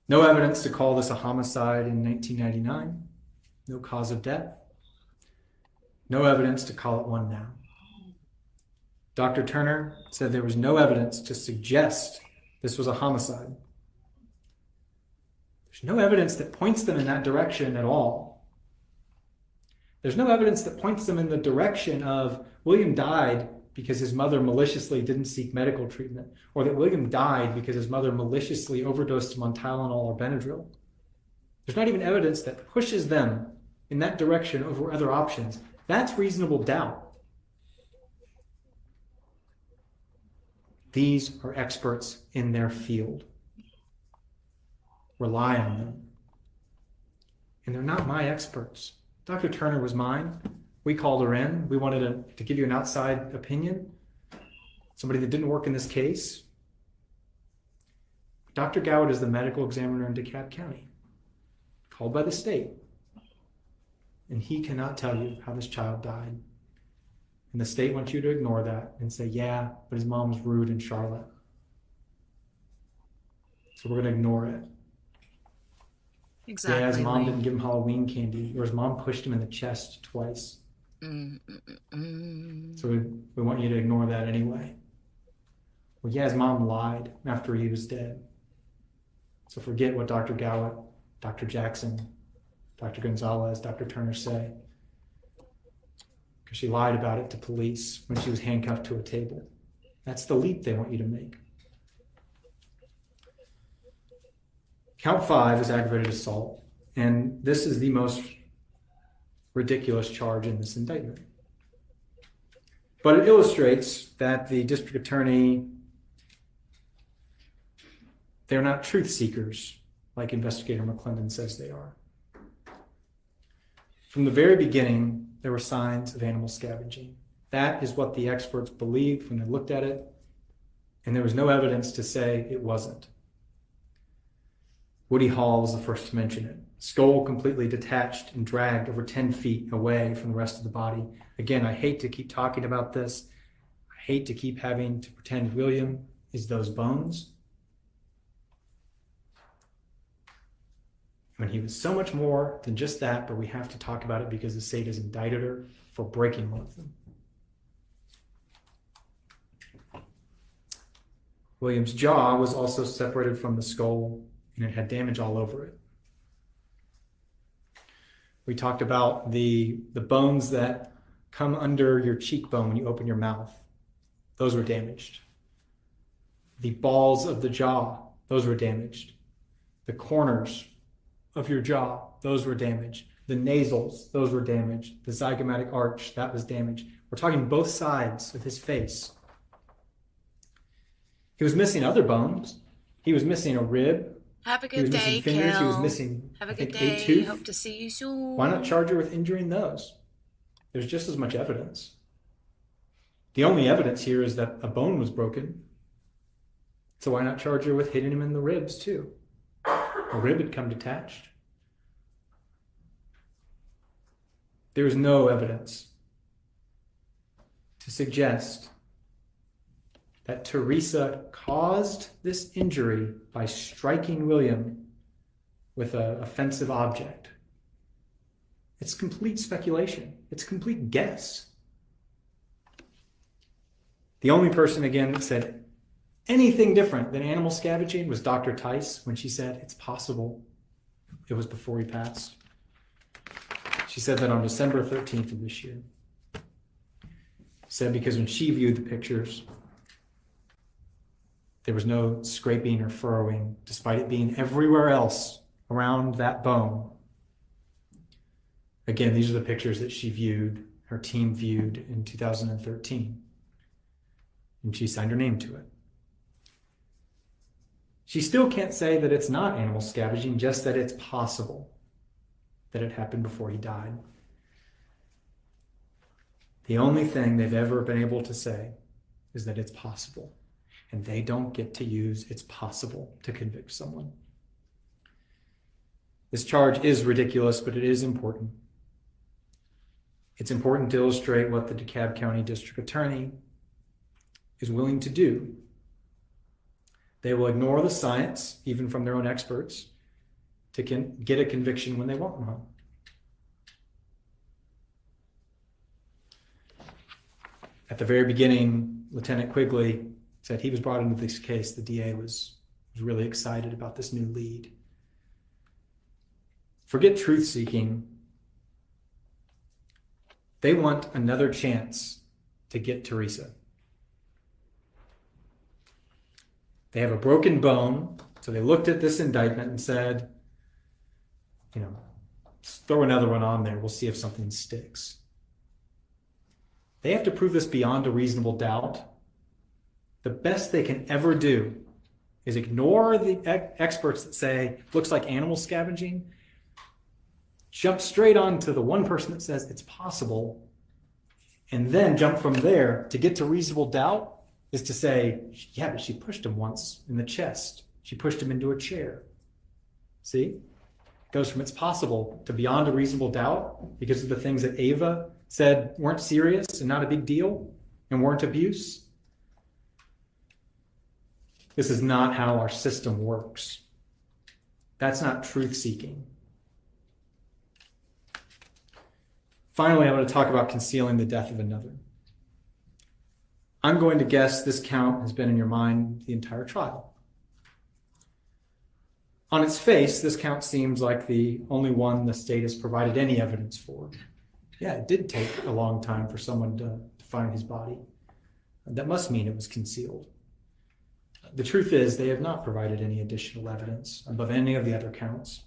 No evidence to call this a homicide in 1999. No cause of death. No evidence to call it one now. Dr. Turner said there was no evidence to suggest this was a homicide. There's no evidence that points them in that direction at all. There's no evidence that points them in the direction of William died because his mother maliciously didn't seek medical treatment, or that William died because his mother maliciously overdosed him on Tylenol or Benadryl. There's not even evidence that pushes them in that direction over other options. That's reasonable doubt. These are experts in their field. Rely on them. And they're not my experts. Dr. Turner was mine. We called her in. We wanted to give you an outside opinion, somebody that didn't work in this case. Dr. Gowett is the medical examiner in DeKalb County, called by the state. And he cannot tell you how this child died. And the state wants you to ignore that and say, yeah, but his mom was rude in Charlotte. So we're going to ignore it. Exactly. Yeah, his mom didn't give him Halloween candy, or his mom pushed him in the chest twice. So we want you to ignore that anyway. Well, yeah, his mom lied after he was dead. So forget what Dr. Gowett, Dr. Jackson, Dr. Gonzalez, Dr. Turner say. Because she lied about it to police when she was handcuffed to a table. That's the leap they want you to make. Count 5 is aggravated assault, and this is the most ridiculous charge in this indictment. But it illustrates that the district attorney, they're not truth seekers like Investigator McClendon says they are. From the very beginning, there were signs of animal scavenging. That is what the experts believed when they looked at it, and there was no evidence to say it wasn't. Woody Hall was the first to mention it. Skull completely detached and dragged over 10 feet away from the rest of the body. Again, I hate to keep talking about this. I hate to keep having to pretend William is those bones. When he was so much more than just that, but we have to talk about it because the state has indicted her for breaking one of them. William's jaw was also separated from the skull, and it had damage all over it. We talked about the bones that come under your cheekbone when you open your mouth. Those were damaged. The balls of the jaw, those were damaged. The corners of your jaw, those were damaged. The nasals, those were damaged. The zygomatic arch, that was damaged. We're talking both sides of his face. He was missing other bones. He was missing a rib. Have a He was good missing day, fingers. Kel. He was missing, Have a I good think, a day. tooth. Hope to see you soon. Why not charge her with injuring those? There's just as much evidence. The only evidence here is that a bone was broken. So why not charge her with hitting him in the ribs too? A rib had come detached. There is no evidence to suggest that Teresa caused this injury by striking William with an offensive object. It's complete speculation. It's complete guess. The only person, again, that said Anything different than animal scavenging was Dr. Tice when she said it's possible. It was before he passed. She said that on December 13th of this year. Said because when she viewed the pictures, there was no scraping or furrowing, despite it being everywhere else around that bone. Again, these are the pictures that she viewed, her team viewed in 2013. And she signed her name to it. She still can't say that it's not animal scavenging, just that it's possible that it happened before he died. The only thing they've ever been able to say is that it's possible. And they don't get to use it's possible to convict someone. This charge is ridiculous, but it is important. It's important to illustrate what the DeKalb County District Attorney is willing to do. They will ignore the science, even from their own experts, to get a conviction when they want one. At the very beginning, Lieutenant Quigley said he was brought into this case. The DA was really excited about this new lead. Forget truth-seeking. They want another chance to get Teresa. They have a broken bone, so they looked at this indictment and said, throw another one on there. We'll see if something sticks. They have to prove this beyond a reasonable doubt. The best they can ever do is ignore the experts that say, looks like animal scavenging, jump straight on to the one person that says it's possible, and then jump from there to get to reasonable doubt is to say, yeah, but she pushed him once in the chest. She pushed him into a chair. See? It goes from it's possible to beyond a reasonable doubt because of the things that Ava said weren't serious and not a big deal and weren't abuse. This is not how our system works. That's not truth-seeking. Finally, I want to talk about concealing the death of another. I'm going to guess this count has been in your mind the entire trial. On its face, this count seems like the only one the state has provided any evidence for. Yeah, it did take a long time for someone to find his body. That must mean it was concealed. The truth is, they have not provided any additional evidence above any of the other counts.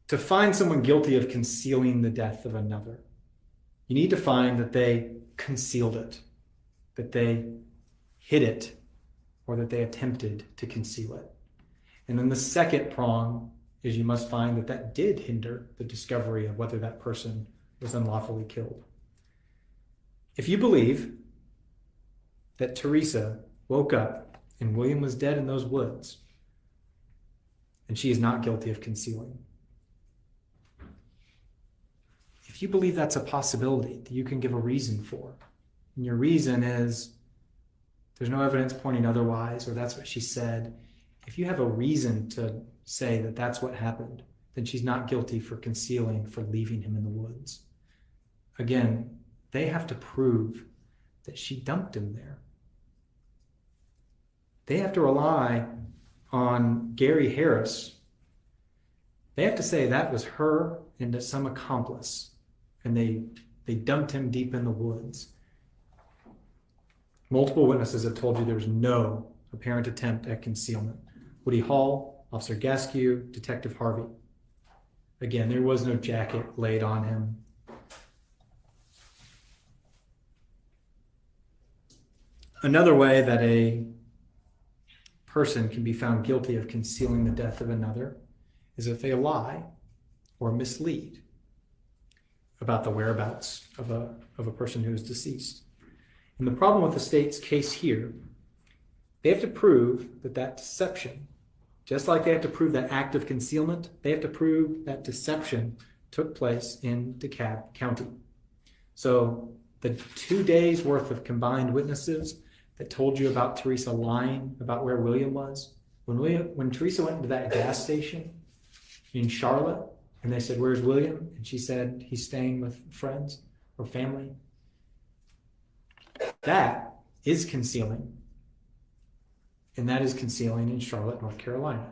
To find someone guilty of concealing the death of another, you need to find that they concealed it, that they hid it, or that they attempted to conceal it. And then the second prong is you must find that that did hinder the discovery of whether that person was unlawfully killed. If you believe that Teresa woke up and William was dead in those woods, and she is not guilty of concealing, if you believe that's a possibility that you can give a reason for, and your reason is there's no evidence pointing otherwise, or that's what she said, if you have a reason to say that that's what happened, then she's not guilty for concealing, for leaving him in the woods. Again, they have to prove that she dumped him there. They have to rely on Gary Harris. They have to say that was her and some accomplice, and they dumped him deep in the woods. Multiple witnesses have told you there's no apparent attempt at concealment. Woody Hall, Officer Gaskew, Detective Harvey. Again, there was no jacket laid on him. Another way that a person can be found guilty of concealing the death of another is if they lie or mislead about the whereabouts of a person who is deceased. And the problem with the state's case here, they have to prove that deception, just like they have to prove that act of concealment, they have to prove that deception took place in DeKalb County. So the 2 days worth of combined witnesses that told you about Teresa lying about where William was, when Teresa went into that gas station in Charlotte and they said, "Where's William?" and she said, "He's staying with friends or family," that is concealing. and that is concealing in Charlotte, North Carolina.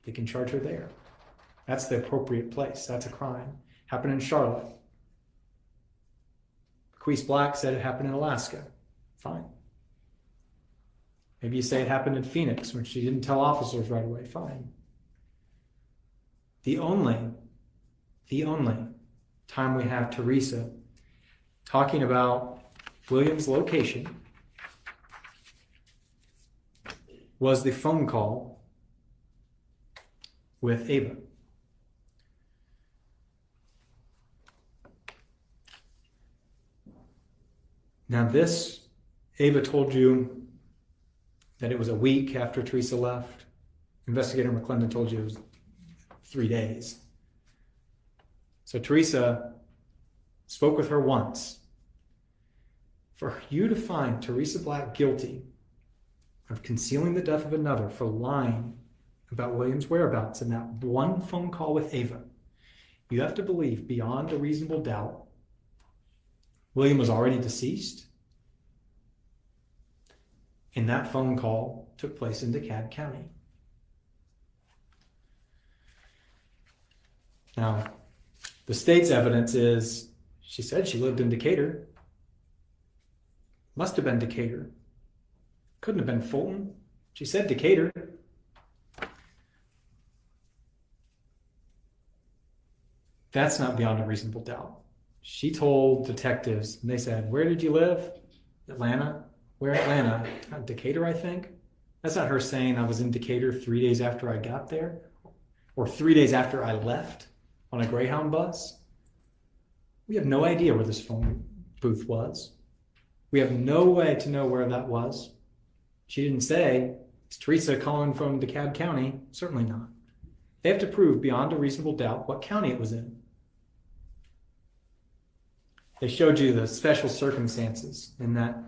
They can charge her there. That's the appropriate place. That's a crime. Happened in Charlotte. Teresa Black said it happened in Alaska. Fine. Maybe you say it happened in Phoenix when she didn't tell officers right away. Fine. The only time we have Teresa talking about William's location was the phone call with Ava. Now this, Ava told you that it was a week after Teresa left. Investigator McClendon told you it was 3 days. So Teresa spoke with her once. For you to find Teresa Black guilty of concealing the death of another for lying about William's whereabouts in that one phone call with Ava, you have to believe beyond a reasonable doubt William was already deceased, and that phone call took place in DeKalb County. Now, the state's evidence is she said she lived in Decatur. Must have been Decatur. Couldn't have been Fulton. She said Decatur. That's not beyond a reasonable doubt. She told detectives, and they said, "Where did you live?" Atlanta. Where Atlanta? Decatur, I think. That's not her saying I was in Decatur 3 days after I got there, or 3 days after I left on a Greyhound bus. We have no idea where this phone booth was. We have no way to know where that was. She didn't say, "Is Teresa calling from DeKalb County?" Certainly not. They have to prove beyond a reasonable doubt what county it was in. They showed you the special circumstances in that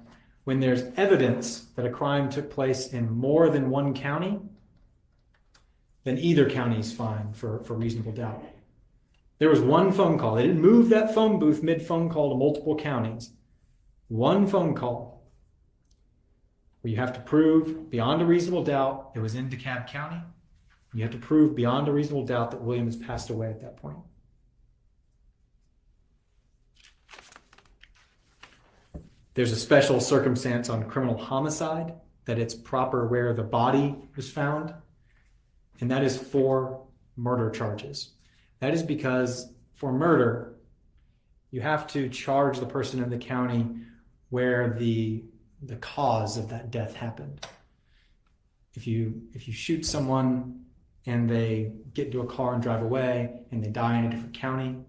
when there's evidence that a crime took place in more than one county, then either county is fine for reasonable doubt. There was one phone call. They didn't move that phone booth mid-phone call to multiple counties. One phone call where you have to prove beyond a reasonable doubt it was in DeKalb County. You have to prove beyond a reasonable doubt that William has passed away at that point. There's a special circumstance on criminal homicide that it's proper where the body was found, and that is for murder charges. That is because for murder, you have to charge the person in the county where the cause of that death happened. If you shoot someone and they get into a car and drive away and they die in a different county,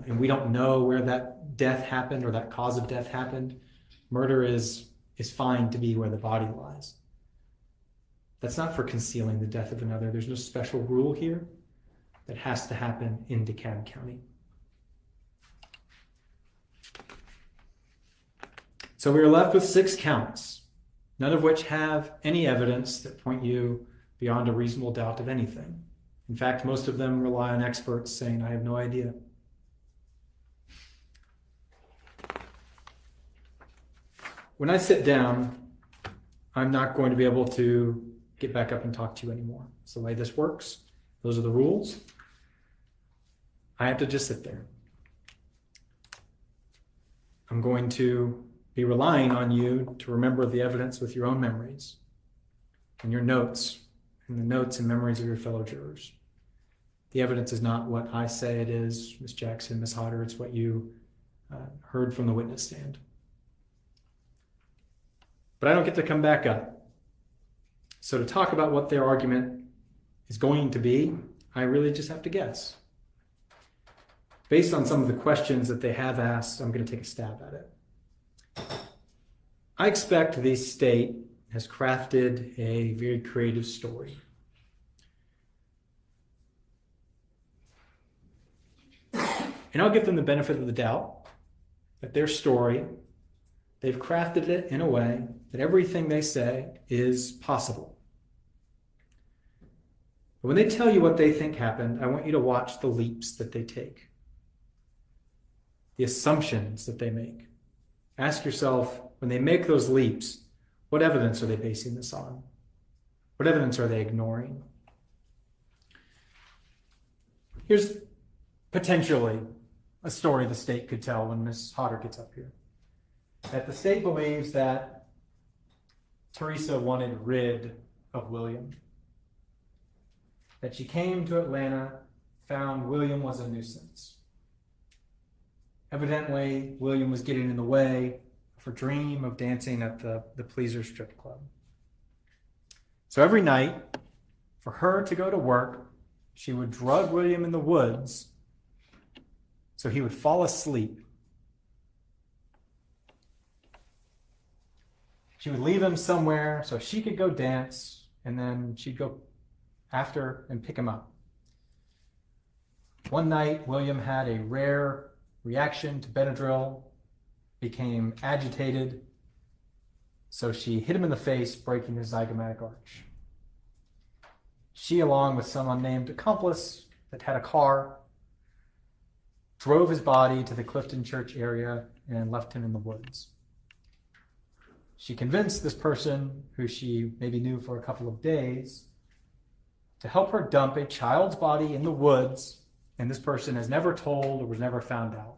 and we don't know where that death happened or that cause of death happened, murder is fine to be where the body lies. That's not for concealing the death of another. There's no special rule here that has to happen in DeKalb County. So we are left with 6 counts, none of which have any evidence that point you beyond a reasonable doubt of anything. In fact, most of them rely on experts saying, "I have no idea." When I sit down, I'm not going to be able to get back up and talk to you anymore. It's the way this works. Those are the rules. I have to just sit there. I'm going to be relying on you to remember the evidence with your own memories and your notes and the notes and memories of your fellow jurors. The evidence is not what I say it is, Ms. Jackson, Ms. Hodder. It's what you heard from the witness stand. But I don't get to come back up. So to talk about what their argument is going to be, I really just have to guess. Based on some of the questions that they have asked, I'm going to take a stab at it. I expect the state has crafted a very creative story. And I'll give them the benefit of the doubt that their story, they've crafted it in a way that everything they say is possible. But when they tell you what they think happened, I want you to watch the leaps that they take, the assumptions that they make. Ask yourself, when they make those leaps, what evidence are they basing this on? What evidence are they ignoring? Here's potentially a story the state could tell when Ms. Hodder gets up here. That the state believes that Teresa wanted rid of William. That she came to Atlanta, found William was a nuisance. Evidently, William was getting in the way of her dream of dancing at the Pleaser strip club. So every night, for her to go to work, she would drug William in the woods so he would fall asleep. She would leave him somewhere so she could go dance, and then she'd go after and pick him up. One night, William had a rare reaction to Benadryl, became agitated, so she hit him in the face, breaking his zygomatic arch. She, along with some unnamed accomplice that had a car, drove his body to the Clifton Church area and left him in the woods. She convinced this person, who she maybe knew for a couple of days, to help her dump a child's body in the woods, and this person has never told or was never found out.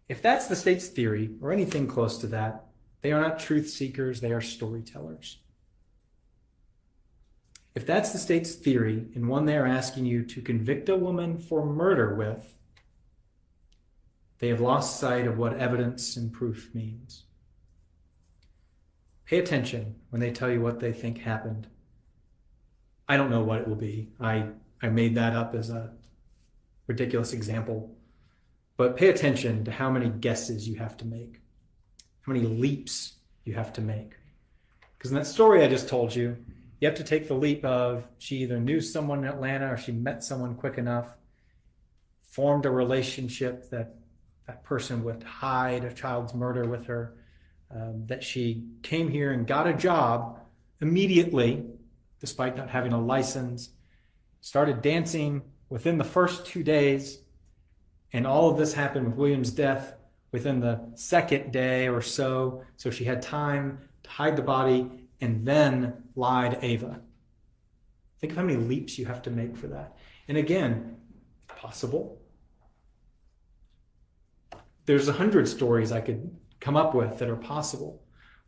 If that's the state's theory, or anything close to that, they are not truth seekers, they are storytellers. If that's the state's theory, and one they are asking you to convict a woman for murder with, they have lost sight of what evidence and proof means. Pay attention when they tell you what they think happened. I don't know what it will be. I made that up as a ridiculous example. But pay attention to how many guesses you have to make, how many leaps you have to make. Because in that story I just told you, you have to take the leap of she either knew someone in Atlanta or she met someone quick enough, formed a relationship that that person would hide a child's murder with her, that she came here and got a job immediately, despite not having a license, started dancing within the first 2 days, and all of this happened with William's death within the second day or so, so she had time to hide the body and then lie to Ava. Think of how many leaps you have to make for that. And again, possible. There's 100 stories I could come up with that are possible.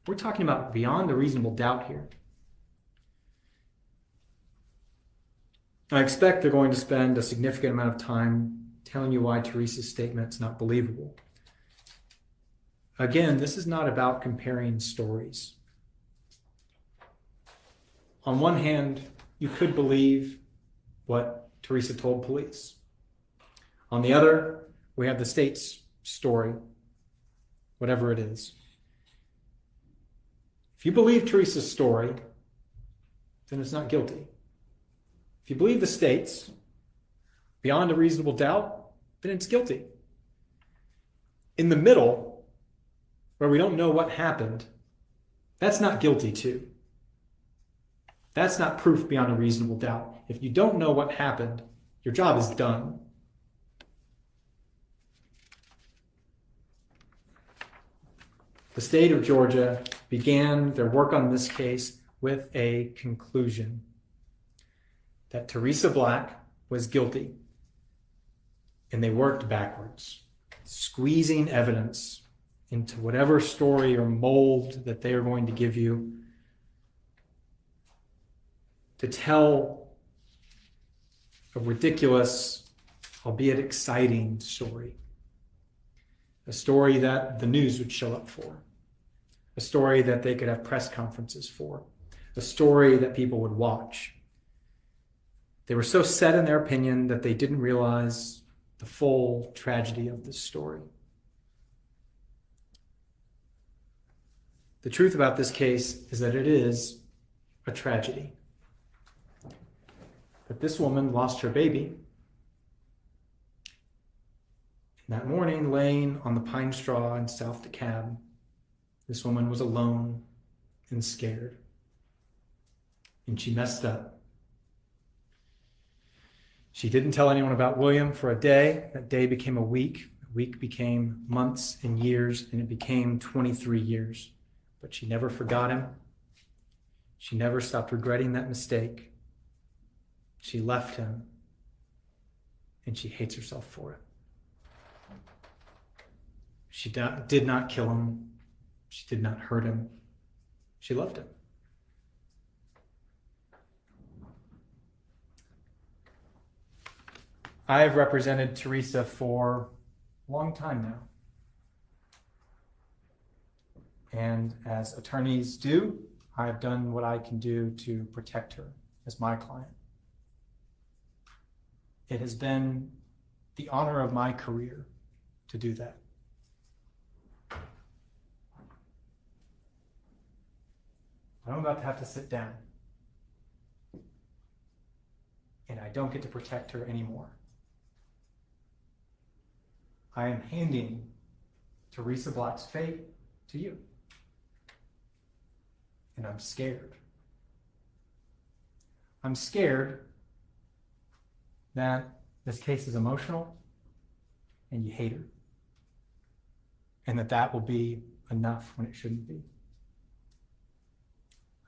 We're talking about beyond a reasonable doubt here. I expect they're going to spend a significant amount of time telling you why Teresa's statement's not believable. Again, this is not about comparing stories. On one hand, you could believe what Teresa told police. On the other, we have the state's story, whatever it is. If you believe Teresa's story, then it's not guilty. If you believe the state's, beyond a reasonable doubt, then it's guilty. In the middle, where we don't know what happened, that's not guilty too. That's not proof beyond a reasonable doubt. If you don't know what happened, your job is done. The state of Georgia began their work on this case with a conclusion that Teresa Black was guilty. And they worked backwards, squeezing evidence into whatever story or mold that they are going to give you to tell a ridiculous, albeit exciting story. A story that the news would show up for. A story that they could have press conferences for. A story that people would watch. They were so set in their opinion that they didn't realize the full tragedy of this story. The truth about this case is that it is a tragedy. That this woman lost her baby. And that morning, laying on the pine straw in South DeKalb, this woman was alone and scared. And she messed up. She didn't tell anyone about William for a day. That day became a week. A week became months and years, and it became 23 years. But she never forgot him. She never stopped regretting that mistake. She left him, and she hates herself for it. She did not kill him. She did not hurt him. She loved him. I have represented Teresa for a long time now. And as attorneys do, I have done what I can do to protect her as my client. It has been the honor of my career to do that. I'm about to have to sit down, and I don't get to protect her anymore. I am handing Teresa Black's fate to you, and I'm scared. I'm scared that this case is emotional and you hate her, and that will be enough when it shouldn't be.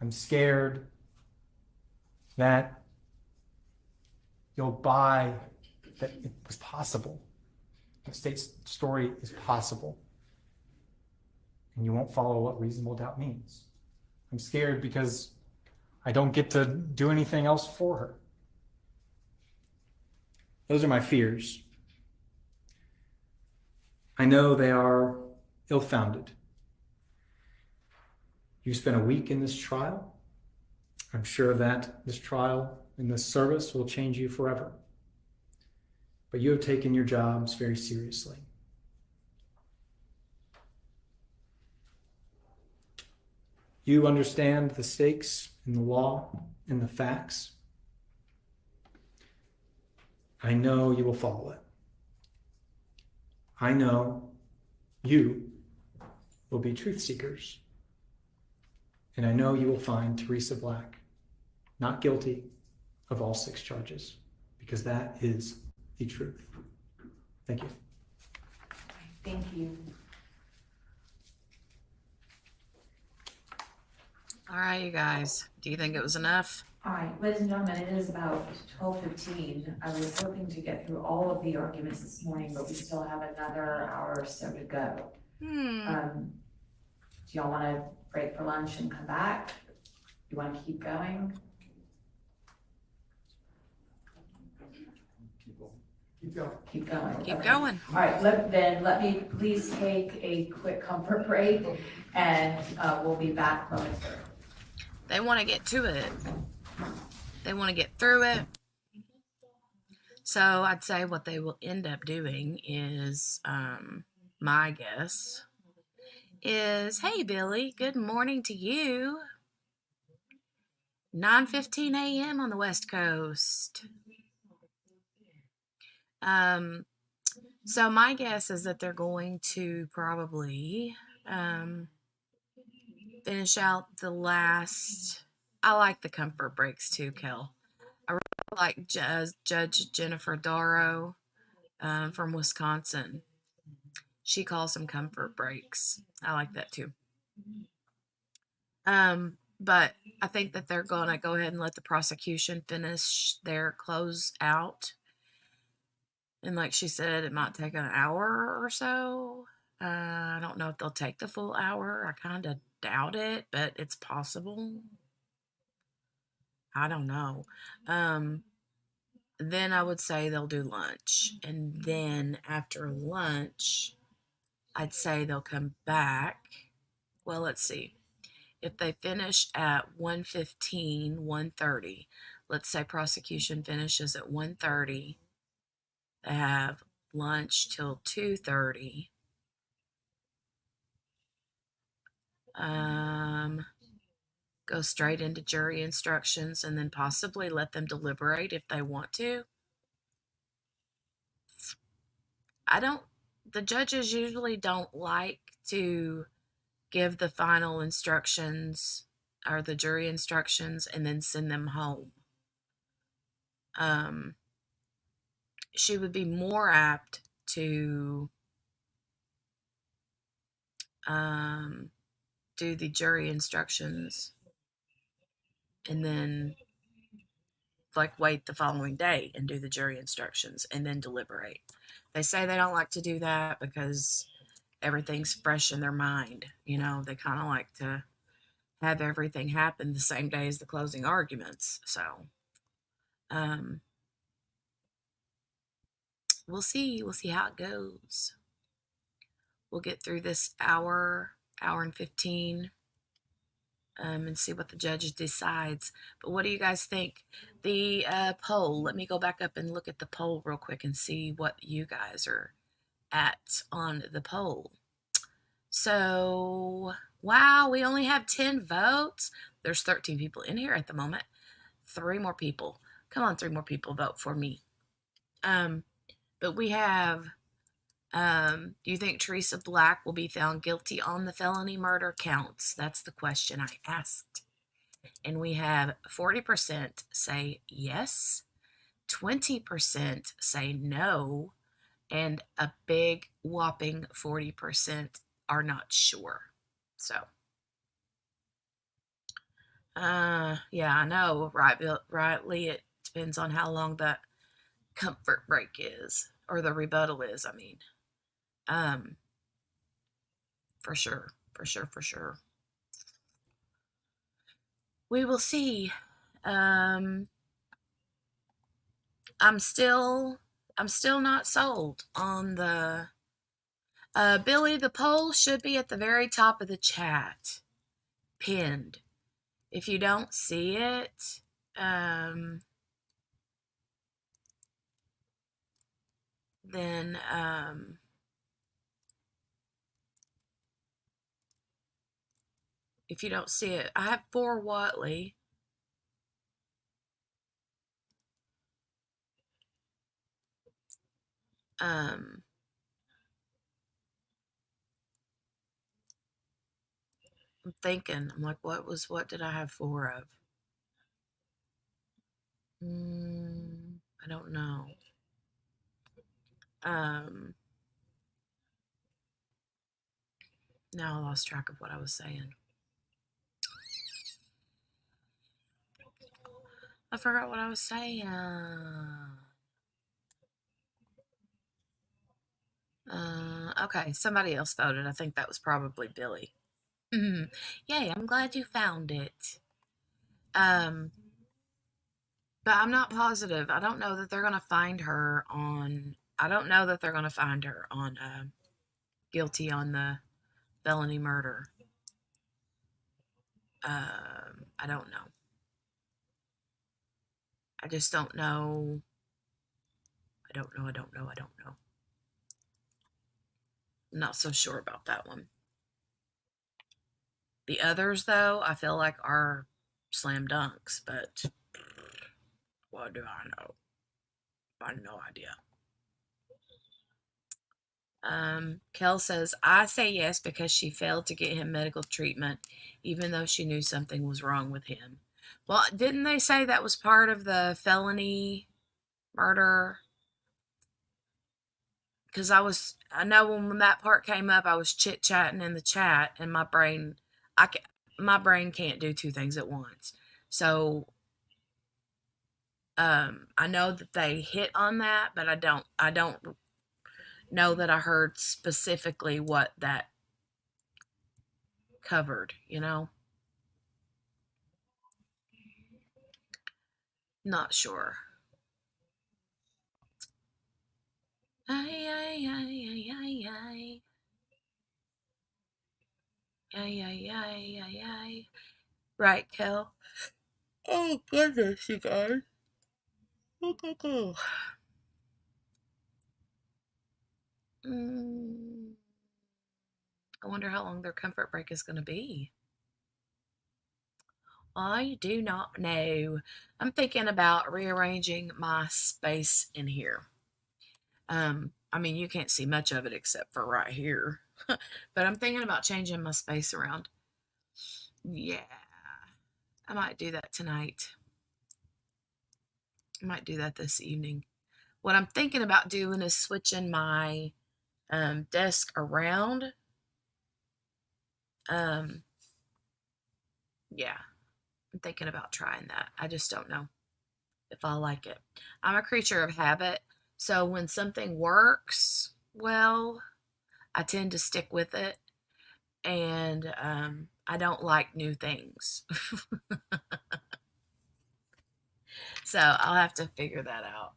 I'm scared that you'll buy that it was possible. The state's story is possible, and you won't follow what reasonable doubt means. I'm scared because I don't get to do anything else for her. Those are my fears. I know they are ill-founded. You spent a week in this trial. I'm sure that this trial and this service will change you forever. But you have taken your jobs very seriously. You understand the stakes in the law and the facts. I know you will follow it. I know you will be truth seekers. And I know you will find Teresa Black not guilty of all 6 charges, because that is the truth. Thank you. Thank you. All right, you guys. Do you think it was enough? All right, ladies and gentlemen, it is about 12:15. I was hoping to get through all of the arguments this morning, but we still have another hour or so to go. Do y'all want to break for lunch and come back? You want to keep going? Keep going. Keep going. Keep Okay. going. All right, let me please take a quick comfort break, and we'll be back momentarily. They want to get to it. They want to get through it. So I'd say what they will end up doing is, my guess is, hey, Billy, good morning to you. 9:15 a.m. on the West Coast. So my guess is that they're going to probably finish out the last. I like the comfort breaks too, Kel. I really like Judge Jennifer Darrow from Wisconsin. She calls them comfort breaks. I like that too. But I think that they're going to go ahead and let the prosecution finish their close out. And like she said, it might take an hour or so. I don't know if they'll take the full hour. I kind of doubt it, but it's possible. I don't know. Then I would say they'll do lunch. And then after lunch, I'd say they'll come back. Well, let's see. If they finish at 1:15, 1:30, let's say prosecution finishes at 1:30. They have lunch till 2:30. Go straight into jury instructions and then possibly let them deliberate if they want to. The judges usually don't like to give the final instructions or the jury instructions and then send them home. She would be more apt to do the jury instructions and then like wait the following day and do the jury instructions and then deliberate. They say they don't like to do that because everything's fresh in their mind. You know, they kind of like to have everything happen the same day as the closing arguments. So, we'll see. We'll see how it goes. We'll get through this hour and 15, and see what the judge decides. But what do you guys think? The poll, let me go back up and look at the poll real quick and see what you guys are at on the poll. So, wow, we only have 10 votes. There's 13 people in here at the moment. 3 more people. Come on, 3 more people vote for me. But we have, do you think Teresa Black will be found guilty on the felony murder counts? That's the question I asked. And we have 40% say yes, 20% say no, and a big whopping 40% are not sure. So, yeah, I know, right, Lee? It depends on how long that comfort break is, or the rebuttal is, I mean. For sure. We will see. I'm still not sold on the Billy. The poll should be at the very top of the chat, pinned. If you don't see it, then if you don't see it, I have 4 Watley. I'm thinking, I'm like, what did I have 4 of? I don't know. Now I lost track of what I was saying. I forgot what I was saying. Okay, somebody else voted. I think that was probably Billy. Yay, I'm glad you found it. But I'm not positive. I don't know that they're gonna find her on. I don't know that they're gonna find her on guilty on the felony murder. I don't know. I just don't know. I don't know. I'm not so sure about that one. The others, though, I feel like are slam dunks, but what do I know? I have no idea. Kel says, I say yes because she failed to get him medical treatment, even though she knew something was wrong with him. Well, didn't they say that was part of the felony murder? Because I know when that part came up, I was chit-chatting in the chat, and my brain can't do 2 things at once. So, I know that they hit on that, but I don't know that I heard specifically what that covered, you know? Not sure. Ay, ay, ay, ay, ay, ay. Ay, ay, ay, ay, ay. Right, Kel? Oh, goodness, you guys. I wonder how long their comfort break is going to be. I do not know. I'm thinking about rearranging my space in here. I mean, you can't see much of it except for right here. But I'm thinking about changing my space around. Yeah. I might do that tonight. I might do that this evening. What I'm thinking about doing is switching my desk around. Yeah. I'm thinking about trying that. I just don't know if I like it. I'm a creature of habit, so when something works well, I tend to stick with it, and I don't like new things. So I'll have to figure that out.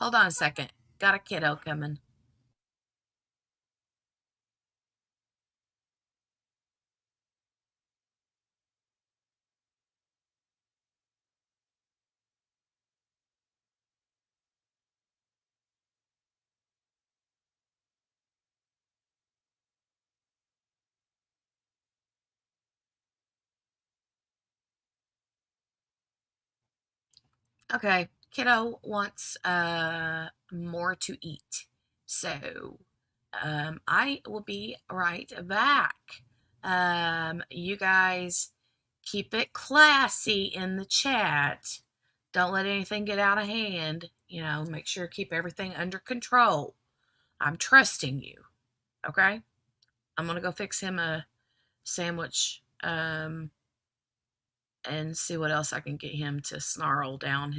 Hold on a second. Got a kiddo coming. Okay, kiddo wants more to eat. So I will be right back. You guys keep it classy in the chat. Don't let anything get out of hand. You know, make sure keep everything under control. I'm trusting you. Okay? I'm going to go fix him a sandwich and see what else I can get him to snarl down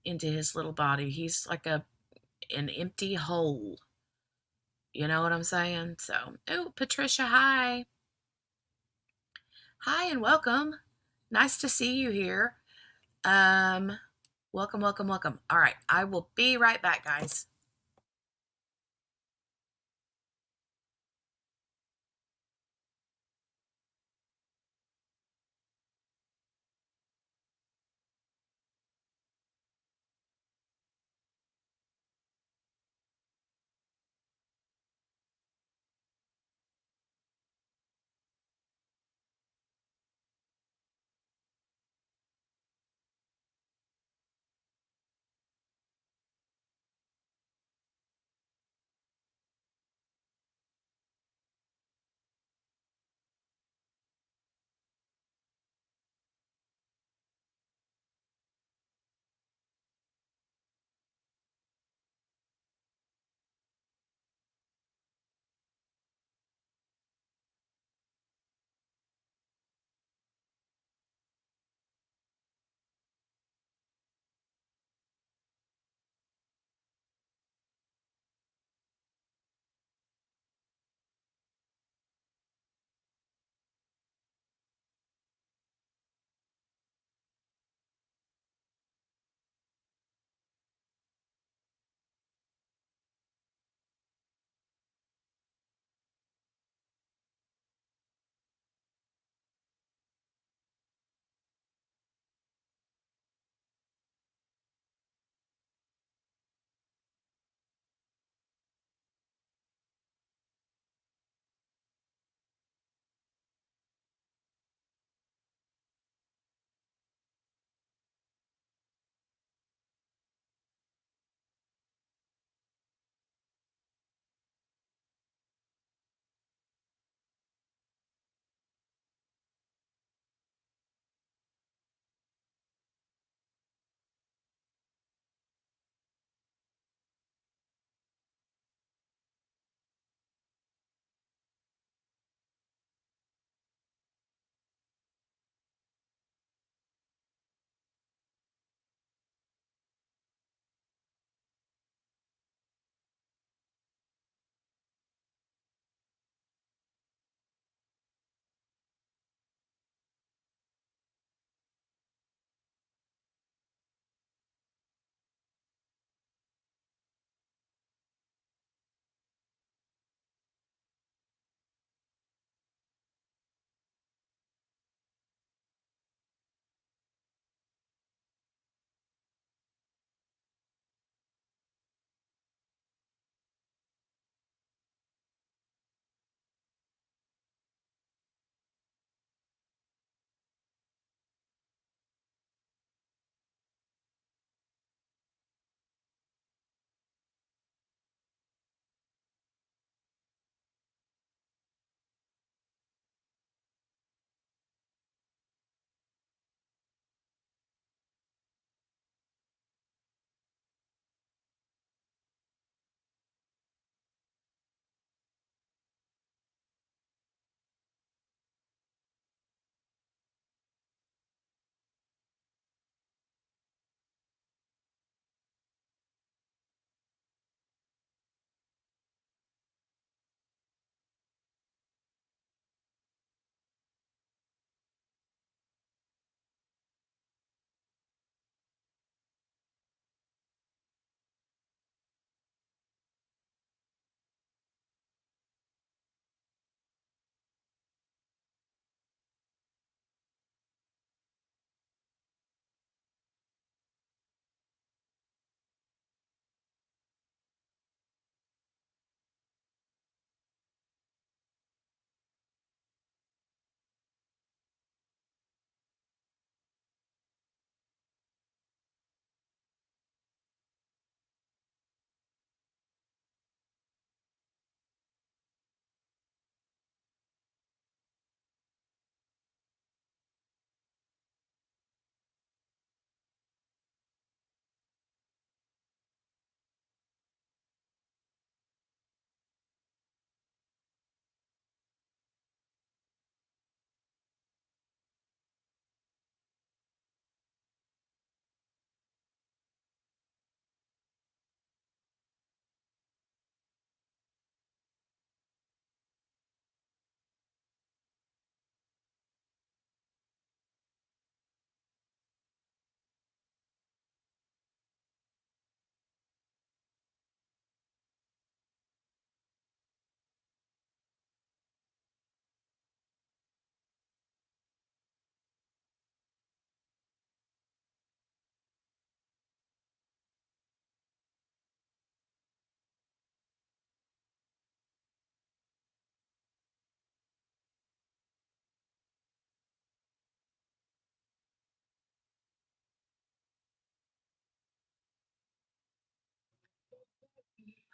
into his little body. He's like an empty hole. You know what I'm saying? So, oh, Patricia, hi. Hi and welcome. Nice to see you here. Welcome, welcome, welcome. All right, I will be right back, guys.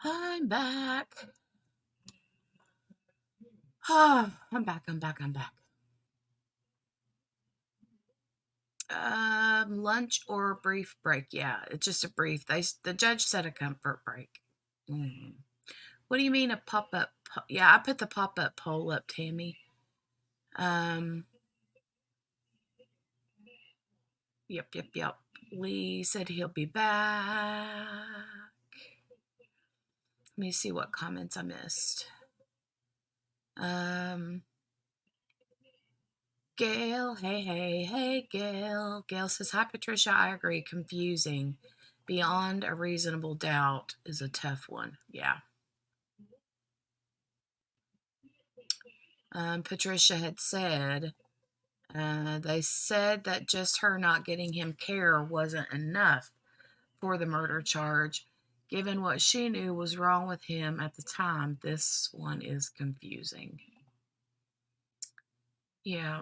I'm back. Oh, I'm back. Lunch or a brief break? Yeah, it's just a brief. The judge said a comfort break. What do you mean a pop-up? Yeah, I put the pop-up poll up, Tammy. Yep. Lee said he'll be back. Let me see what comments I missed. Gail, hey, Gail. Gail says, hi, Patricia, I agree. Confusing. Beyond a reasonable doubt is a tough one. Yeah. Patricia had said, they said that just her not getting him care wasn't enough for the murder charge. Given what she knew was wrong with him at the time, this one is confusing. Yeah.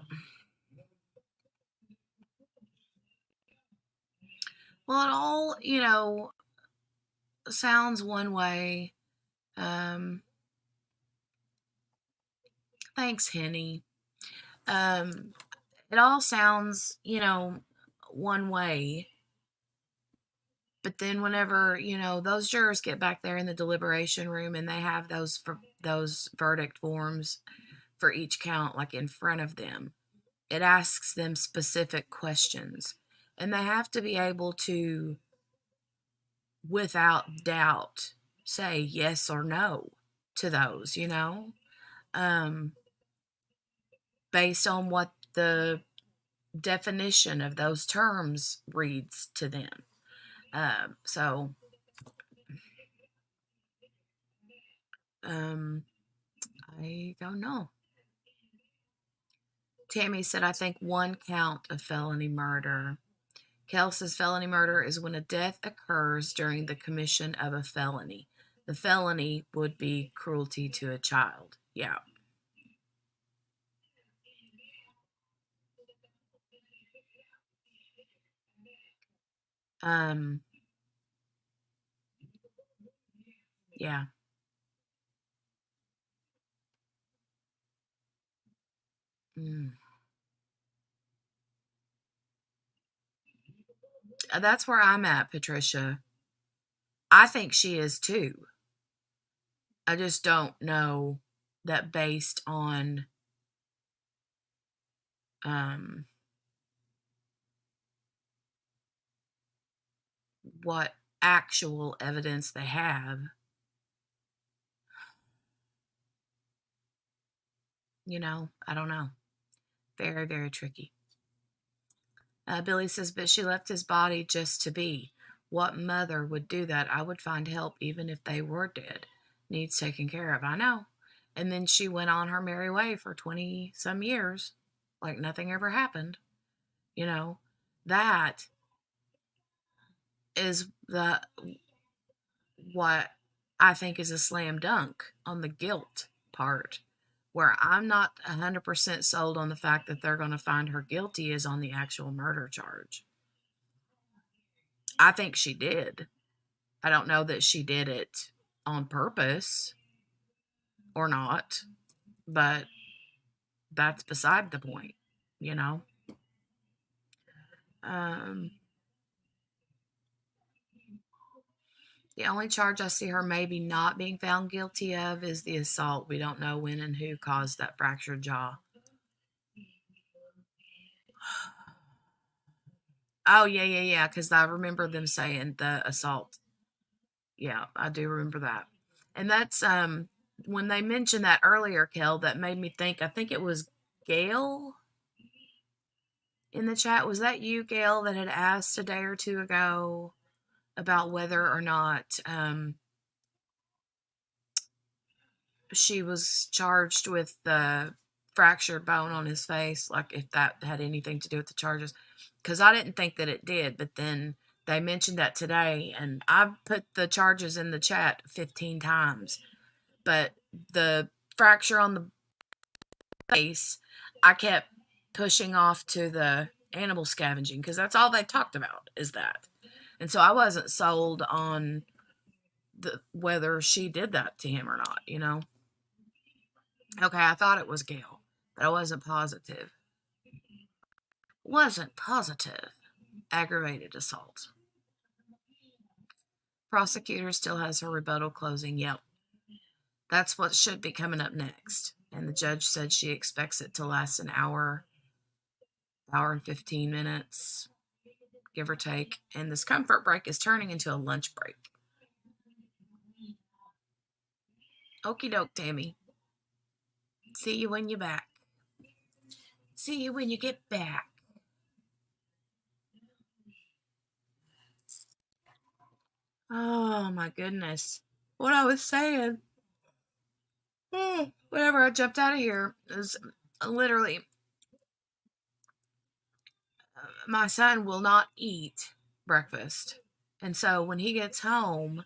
Well, it all, sounds one way. Thanks, Henny. It all sounds, one way. But then whenever, those jurors get back there in the deliberation room and they have those verdict forms for each count, like in front of them, it asks them specific questions. And they have to be able to, without doubt, say yes or no to those, based on what the definition of those terms reads to them. So I don't know. Tammy said, I think one count of felony murder. Kel says felony murder is when a death occurs during the commission of a felony. The felony would be cruelty to a child. Yeah. Yeah. That's where I'm at, Patricia. I think she is too. I just don't know that based on what actual evidence they have. I don't know. Very, very tricky. Billy says, but she left his body just to be. What mother would do that? I would find help even if they were dead. Needs taken care of. I know. And then she went on her merry way for 20 some years, like nothing ever happened. That is what I think is a slam dunk on the guilt part, where I'm not 100% sold on the fact that they're going to find her guilty is on the actual murder charge. I think she did. I don't know that she did it on purpose or not, but that's beside the point, The only charge I see her maybe not being found guilty of is the assault. We don't know when and who caused that fractured jaw. Oh, yeah, because I remember them saying the assault. Yeah, I do remember that. And that's when they mentioned that earlier, Kel, that made me think, I think it was Gail in the chat. Was that you, Gail, that had asked a day or two ago about whether or not she was charged with the fractured bone on his face, like if that had anything to do with the charges? Because I didn't think that it did, but then they mentioned that today, and I've put the charges in the chat 15 times. But the fracture on the face, I kept pushing off to the animal scavenging, because that's all they talked about is that. And so I wasn't sold on whether she did that to him or not, you know? Okay, I thought it was Gail, but I wasn't positive. Aggravated assault. Prosecutor still has her rebuttal closing. Yep. That's what should be coming up next. And the judge said she expects it to last an hour and 15 minutes, give or take. And this comfort break is turning into a lunch break. Okie doke, Tammy. See you when you're back. See you when you get back. Oh my goodness. What I was saying. Whenever I jumped out of here, it was literally, my son will not eat breakfast. And so when he gets home,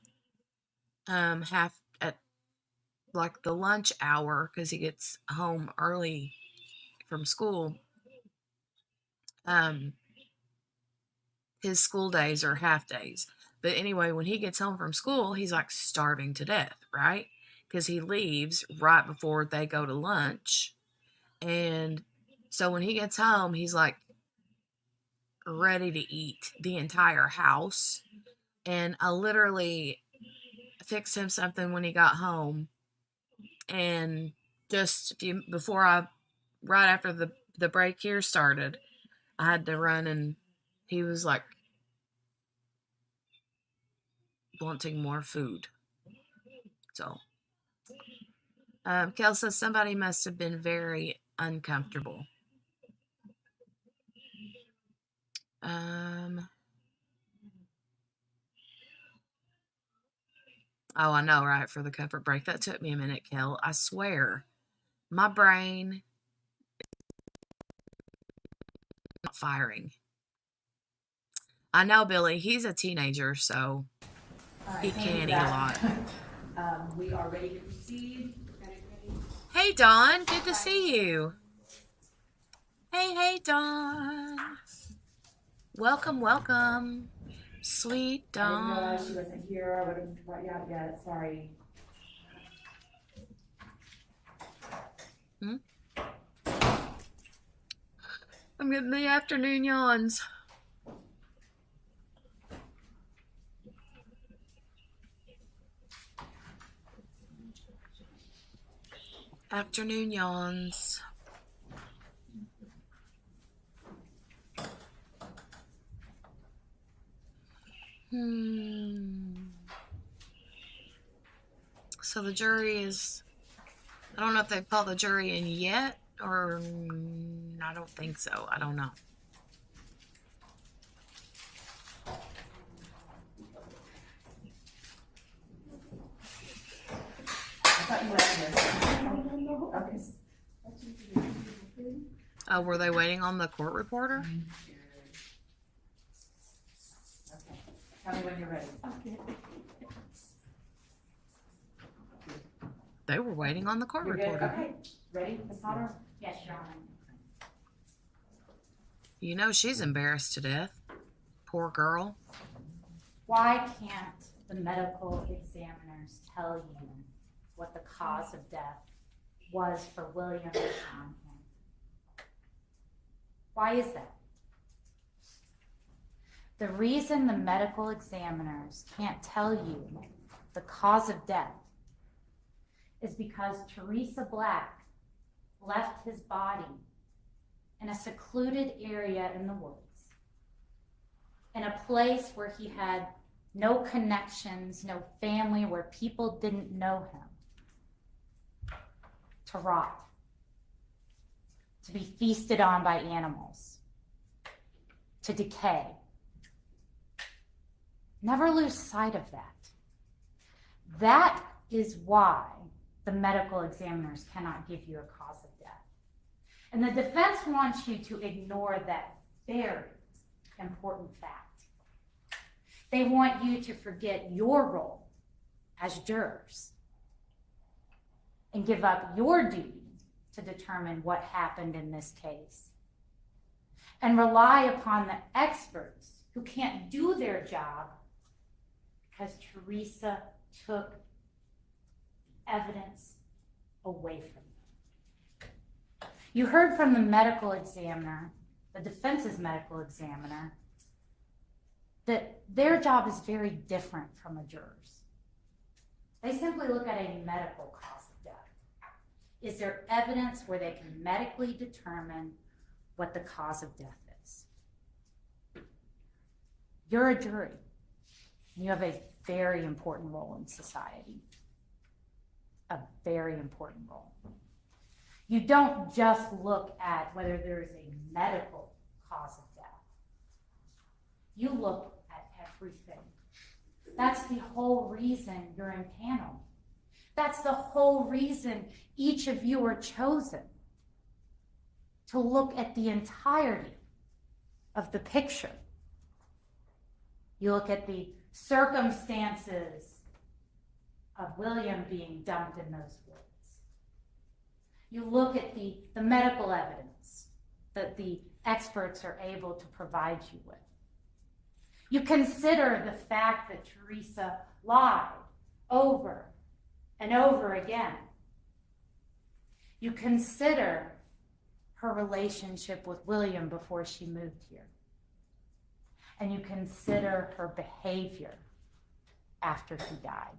half at like the lunch hour, because he gets home early from school, his school days are half days. But anyway, when he gets home from school, he's like starving to death, right? Because he leaves right before they go to lunch. And so when he gets home, he's like ready to eat the entire house. And I literally fixed him something when he got home. And just right after the break here started, I had to run, and he was like wanting more food. So, Kel says somebody must have been very uncomfortable. Oh, I know, right? For the comfort break. That took me a minute, Kel. I swear. My brain is not firing. I know, Billy. He's a teenager, so he can eat a lot. We are ready to proceed. Hey, Dawn. Good to see you. Hey, Dawn. Welcome, welcome. Sweet Dawn. I didn't realize she wasn't here. I would have brought you out yet. Sorry. I'm getting the afternoon yawns. Afternoon yawns. So the jury is, I don't know if they've called the jury in yet, or I don't think so. I don't know. I thought you were this. Okay. Oh, were they waiting on the court reporter? Okay. Tell me when you're ready. Okay. They were waiting on the court reporter. Okay. Ready, Ms. Potter? Yes, Your Honor. You know she's embarrassed to death. Poor girl. Why can't the medical examiners tell you what the cause of death was for William DaShawn Hamilton? Why is that? The reason the medical examiners can't tell you the cause of death is because Teresa Black left his body in a secluded area in the woods, in a place where he had no connections, no family, where people didn't know him, to rot, to be feasted on by animals, to decay. Never lose sight of that. That is why the medical examiners cannot give you a cause of death. And the defense wants you to ignore that very important fact. They want you to forget your role as jurors and give up your duty to determine what happened in this case, and rely upon the experts who can't do their job because Teresa took evidence away from them. You heard from the medical examiner, the defense's medical examiner, that their job is very different from a juror's. They simply look at a medical cause of death. Is there evidence where they can medically determine what the cause of death is? You're a jury. You have a very important role in society. A very important role. You don't just look at whether there is a medical cause of death. You look at everything. That's the whole reason you're in panel. That's the whole reason each of you are chosen, to look at the entirety of the picture. You look at the circumstances of William being dumped in those woods. You look at the medical evidence that the experts are able to provide you with. You consider the fact that Teresa lied over and over again. You consider her relationship with William before she moved here. And you consider her behavior after he died.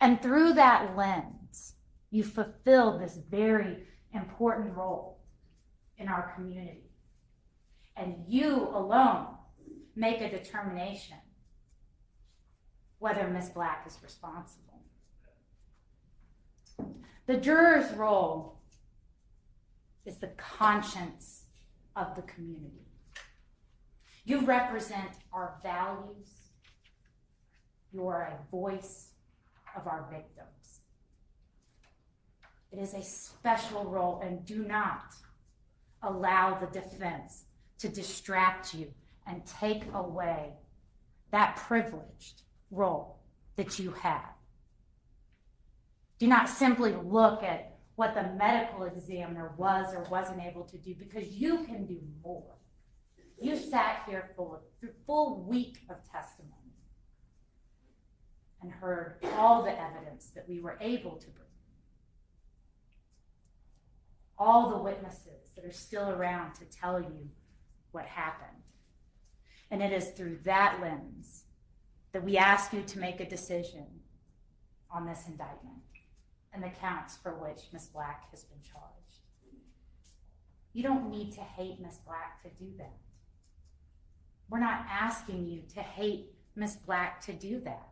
And through that lens, you fulfill this very important role in our community. And you alone make a determination whether Ms. Black is responsible. The juror's role is the conscience of the community. You represent our values. You are a voice of our victims. It is a special role, and do not allow the defense to distract you and take away that privileged role that you have. Do not simply look at what the medical examiner was or wasn't able to do, because you can do more. You sat here for a full week of testimony and heard all the evidence that we were able to bring. All the witnesses that are still around to tell you what happened. And it is through that lens that we ask you to make a decision on this indictment and the counts for which Ms. Black has been charged. You don't need to hate Ms. Black to do that. We're not asking you to hate Ms. Black to do that.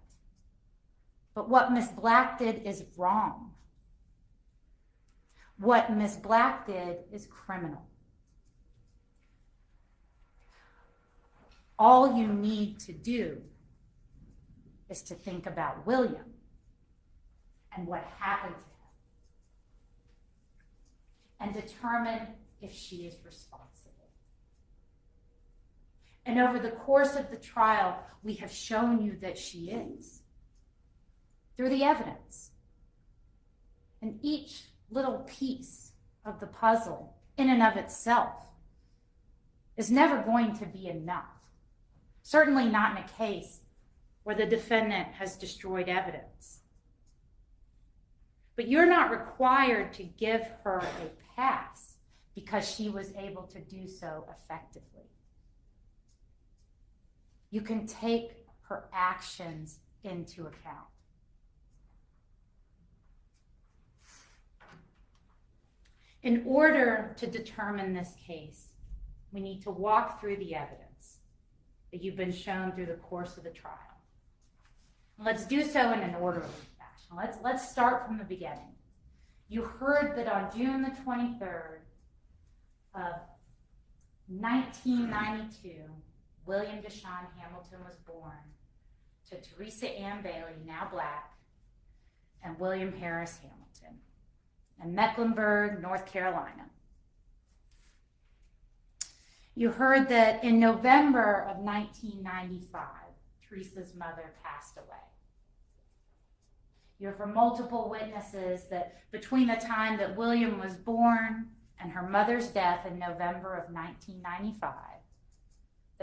But what Ms. Black did is wrong. What Ms. Black did is criminal. All you need to do is to think about William and what happened to him and determine if she is responsible. And over the course of the trial, we have shown you that she is, through the evidence. And each little piece of the puzzle, in and of itself, is never going to be enough. Certainly not in a case where the defendant has destroyed evidence. But you're not required to give her a pass because she was able to do so effectively. You can take her actions into account. In order to determine this case, we need to walk through the evidence that you've been shown through the course of the trial. And let's do so in an orderly fashion. Let's start from the beginning. You heard that on June the 23rd of 1992, William DaShawn Hamilton was born to Teresa Bailey, now Black, and William Harris Hamilton in Mecklenburg, North Carolina. You heard that in November of 1995, Teresa's mother passed away. You heard from multiple witnesses that between the time that William was born and her mother's death in November of 1995,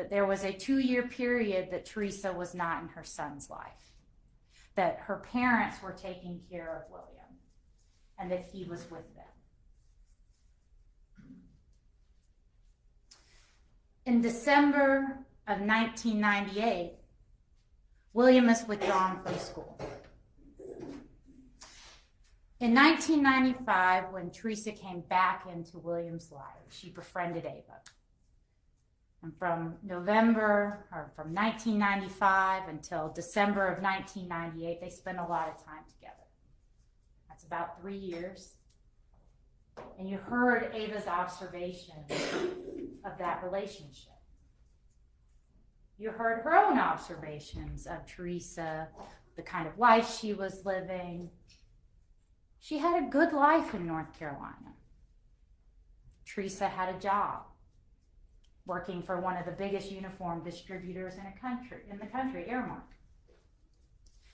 that there was a 2-year period that Teresa was not in her son's life, that her parents were taking care of William, and that he was with them. In December of 1998, William is withdrawn from school. In 1995, when Teresa came back into William's life, she befriended Ava. And from 1995 until December of 1998, they spent a lot of time together. That's about 3 years. And you heard Ava's observation of that relationship. You heard her own observations of Teresa, the kind of life she was living. She had a good life in North Carolina. Teresa had a job working for one of the biggest uniform distributors in the country, Airmark.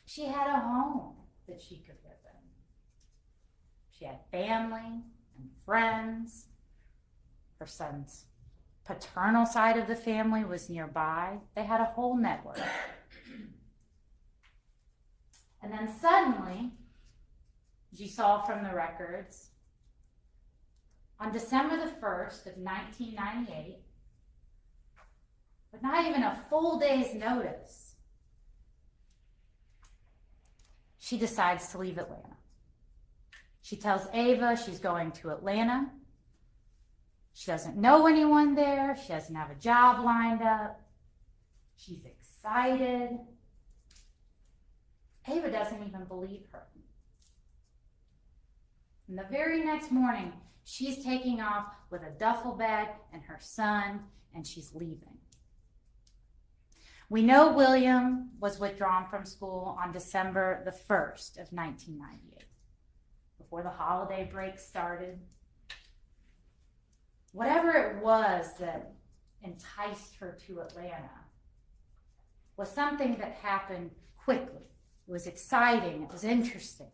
She had a home that she could live in. She had family and friends. Her son's paternal side of the family was nearby. They had a whole network. And then suddenly, as you saw from the records, on December the 1st of 1998, with not even a full day's notice, she decides to leave Atlanta. She tells Ava she's going to Atlanta. She doesn't know anyone there. She doesn't have a job lined up. She's excited. Ava doesn't even believe her. And the very next morning, she's taking off with a duffel bag and her son, and she's leaving. We know William was withdrawn from school on December the 1st of 1998, before the holiday break started. Whatever it was that enticed her to Atlanta was something that happened quickly. It was exciting, it was interesting.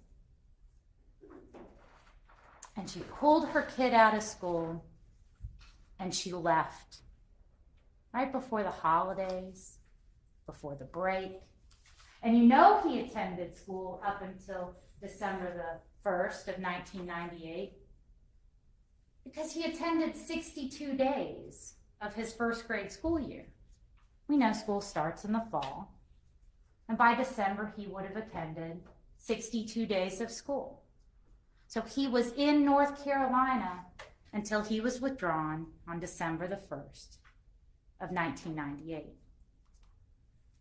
And she pulled her kid out of school and she left right before the holidays, before the break. And you know he attended school up until December the 1st of 1998 because he attended 62 days of his first grade school year. We know school starts in the fall. And by December, he would have attended 62 days of school. So he was in North Carolina until he was withdrawn on December the 1st of 1998.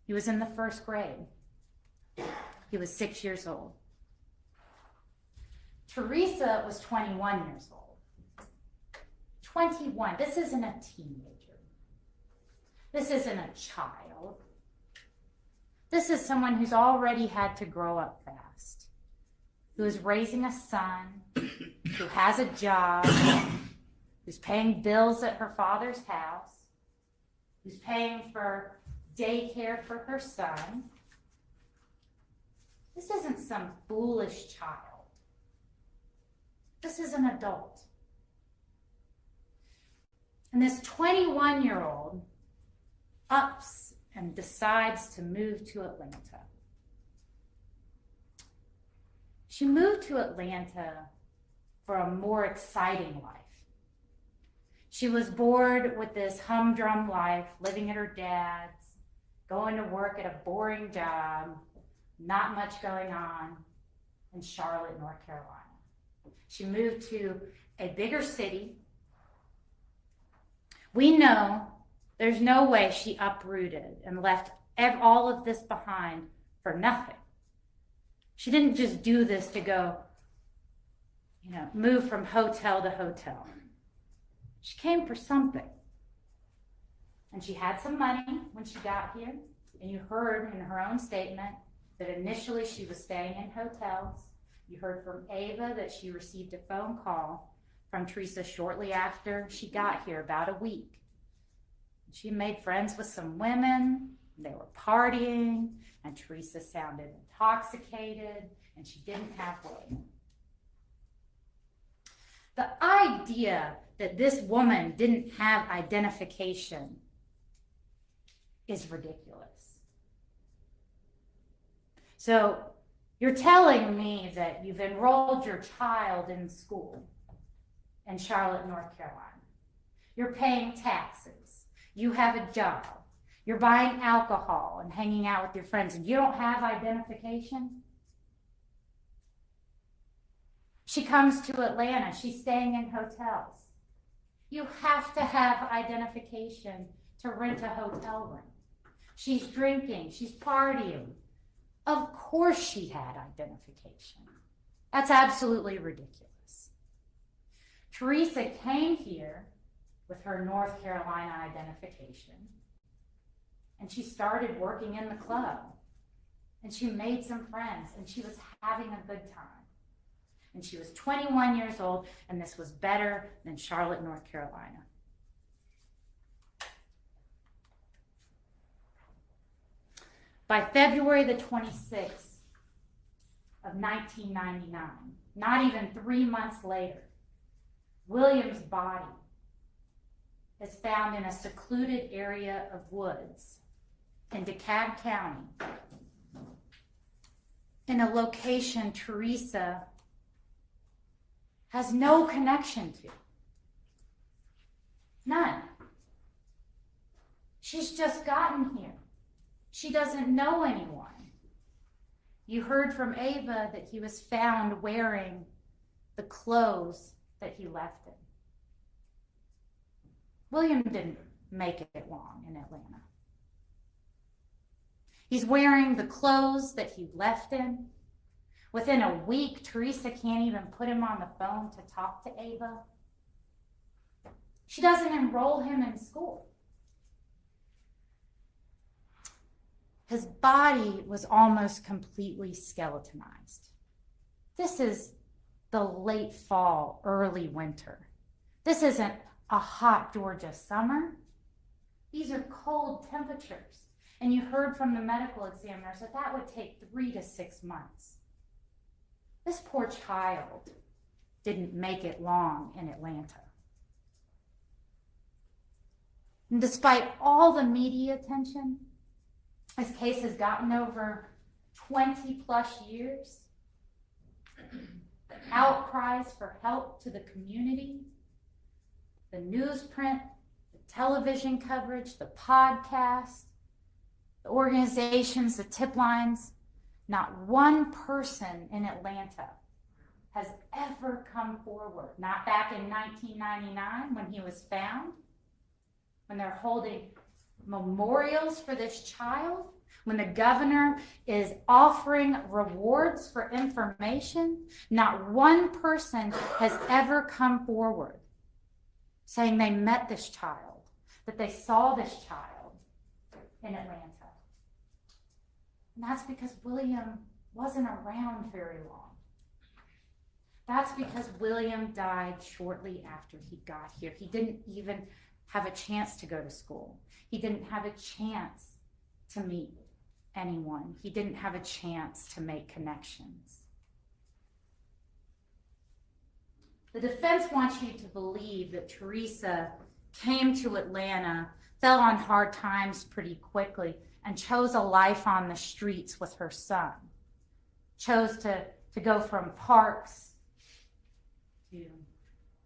He was in the first grade. He was 6 years old. Teresa was 21 years old. 21, this isn't a teenager. This isn't a child. This is someone who's already had to grow up fast, who is raising a son, who has a job, who's paying bills at her father's house, who's paying for daycare for her son. This isn't some foolish child. This is an adult. And this 21-year-old ups and decides to move to Atlanta. She moved to Atlanta for a more exciting life. She was bored with this humdrum life, living at her dad's, going to work at a boring job, not much going on in Charlotte, North Carolina. She moved to a bigger city. We know there's no way she uprooted and left all of this behind for nothing. She didn't just do this to go, move from hotel to hotel. She came for something. And she had some money when she got here. And you heard in her own statement that initially she was staying in hotels. You heard from Ava that she received a phone call from Teresa shortly after she got here, about a week. She made friends with some women. They were partying, and Teresa sounded intoxicated, and she didn't have William. The idea that this woman didn't have identification is ridiculous. So you're telling me that you've enrolled your child in school in Charlotte, North Carolina. You're paying taxes. You have a job. You're buying alcohol and hanging out with your friends, and you don't have identification? She comes to Atlanta. She's staying in hotels. You have to have identification to rent a hotel room. She's drinking. She's partying. Of course she had identification. That's absolutely ridiculous. Teresa came here with her North Carolina identification, and she started working in the club, and she made some friends, and she was having a good time. And she was 21 years old, and this was better than Charlotte, North Carolina. By February the 26th of 1999, not even 3 months later, William's body is found in a secluded area of woods in DeKalb County, in a location Teresa has no connection to. None. She's just gotten here. She doesn't know anyone. You heard from Ava that he was found wearing the clothes that he left in. William didn't make it long in Atlanta. He's wearing the clothes that he left in. Within a week, Teresa can't even put him on the phone to talk to Ava. She doesn't enroll him in school. His body was almost completely skeletonized. This is the late fall, early winter. This isn't a hot Georgia summer. These are cold temperatures. And you heard from the medical examiners that that would take 3 to 6 months. This poor child didn't make it long in Atlanta. And despite all the media attention, his case has gotten over 20 plus years. The outcries for help to the community, the newsprint, the television coverage, the podcast, the organizations, the tip lines, not one person in Atlanta has ever come forward. Not back in 1999 when he was found, when they're holding memorials for this child, when the governor is offering rewards for information. Not one person has ever come forward saying they met this child, that they saw this child in Atlanta. And that's because William wasn't around very long. That's because William died shortly after he got here. He didn't even have a chance to go to school. He didn't have a chance to meet anyone. He didn't have a chance to make connections. The defense wants you to believe that Teresa came to Atlanta, fell on hard times pretty quickly, and chose a life on the streets with her son. Chose to go from parks to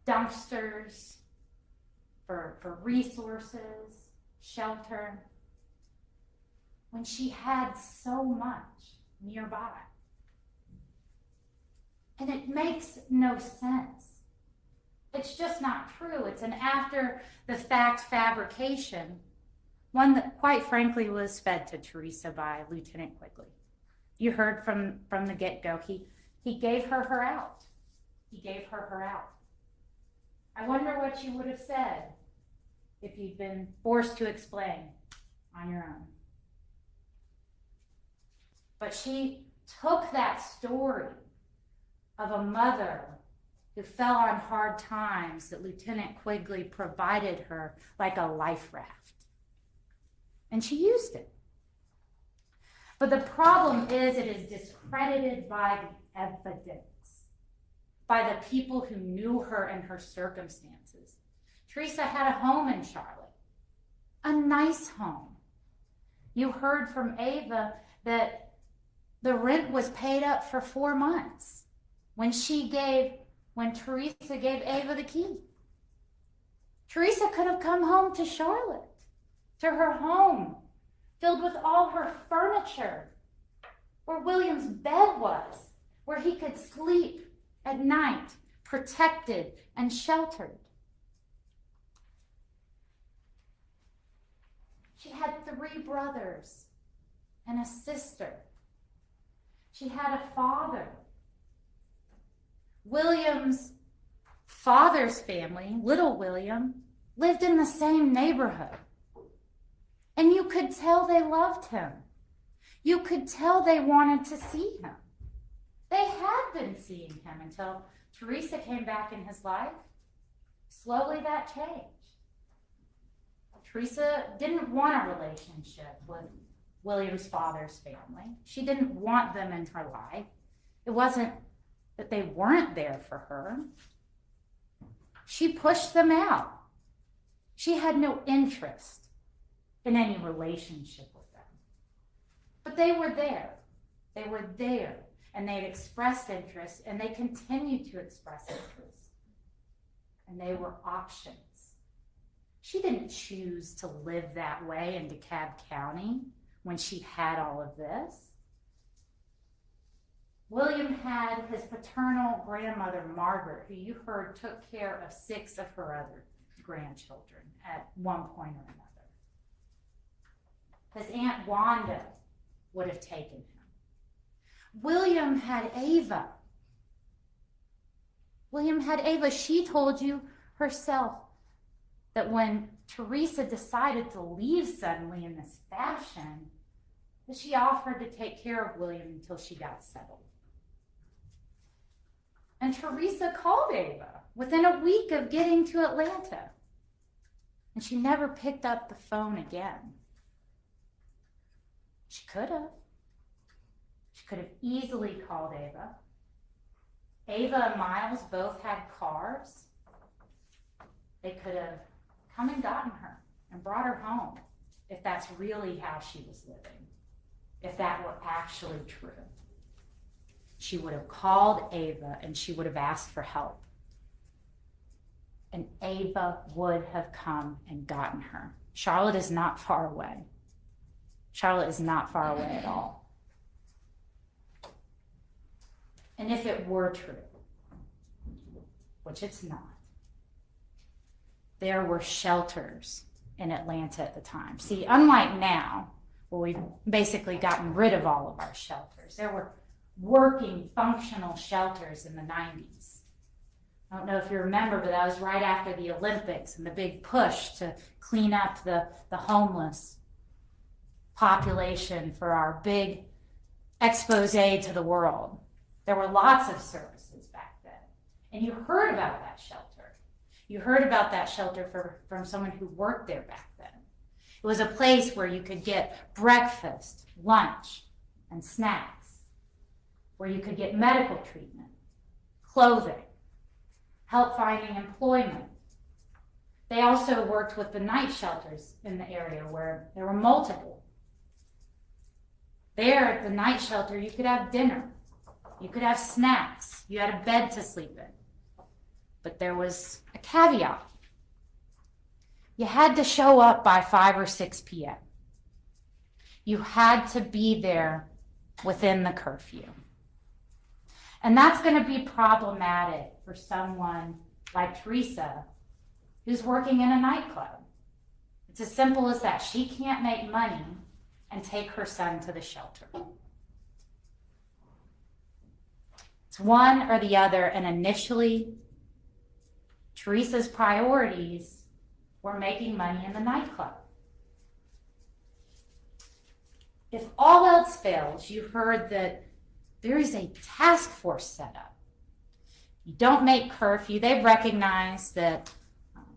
dumpsters for resources, shelter, when she had so much nearby. And it makes no sense. It's just not true. It's an after-the-fact fabrication, one that, quite frankly, was fed to Teresa by Lieutenant Quigley. You heard from the get-go, he gave her out. He gave her out. I wonder what you would have said if you'd been forced to explain on your own. But she took that story of a mother who fell on hard times that Lieutenant Quigley provided her like a life raft. And she used it. But the problem is it is discredited by the evidence, by the people who knew her and her circumstances. Teresa had a home in Charlotte, a nice home. You heard from Ava that the rent was paid up for 4 months when Teresa gave Ava the key. Teresa could have come home to Charlotte, to her home, filled with all her furniture, where William's bed was, where he could sleep at night, protected and sheltered. She had 3 brothers and a sister. She had a father. William's father's family, little William, lived in the same neighborhood. And you could tell they loved him. You could tell they wanted to see him. They had been seeing him until Teresa came back in his life. Slowly that changed. Teresa didn't want a relationship with William's father's family. She didn't want them in her life. It wasn't that they weren't there for her. She pushed them out. She had no interest in any relationship with them. But they were there. They were there, and they'd expressed interest, and they continued to express interest. And they were options. She didn't choose to live that way in DeKalb County when she had all of this. William had his paternal grandmother, Margaret, who you heard took care of 6 of her other grandchildren at one point or another. His Aunt Wanda would have taken him. William had Ava. She told you herself that when Teresa decided to leave suddenly in this fashion, that she offered to take care of William until she got settled. And Teresa called Ava within a week of getting to Atlanta. And she never picked up the phone again. She could have. She could have easily called Ava. Ava and Miles both had cars. They could have come and gotten her and brought her home if that's really how she was living, if that were actually true. She would have called Ava and she would have asked for help. And Ava would have come and gotten her. Charlotte is not far away. Charlotte is not far away at all. And if it were true, which it's not, there were shelters in Atlanta at the time. See, unlike now, where we've basically gotten rid of all of our shelters, there were working, functional shelters in the 90s. I don't know if you remember, but that was right after the Olympics and the big push to clean up the homeless population for our big expose to the world. There were lots of services back then. And you heard about that shelter. You heard about that shelter from someone who worked there back then. It was a place where you could get breakfast, lunch, and snacks, where you could get medical treatment, clothing, help finding employment. They also worked with the night shelters in the area where there were multiple. There at the night shelter, you could have dinner, you could have snacks, you had a bed to sleep in. But there was a caveat. You had to show up by 5 or 6 p.m. You had to be there within the curfew. And that's going to be problematic for someone like Teresa, who's working in a nightclub. It's as simple as that. She can't make money and take her son to the shelter. It's one or the other, and initially, Teresa's priorities were making money in the nightclub. If all else fails, you heard that there is a task force set up. You don't make curfew. They've recognized that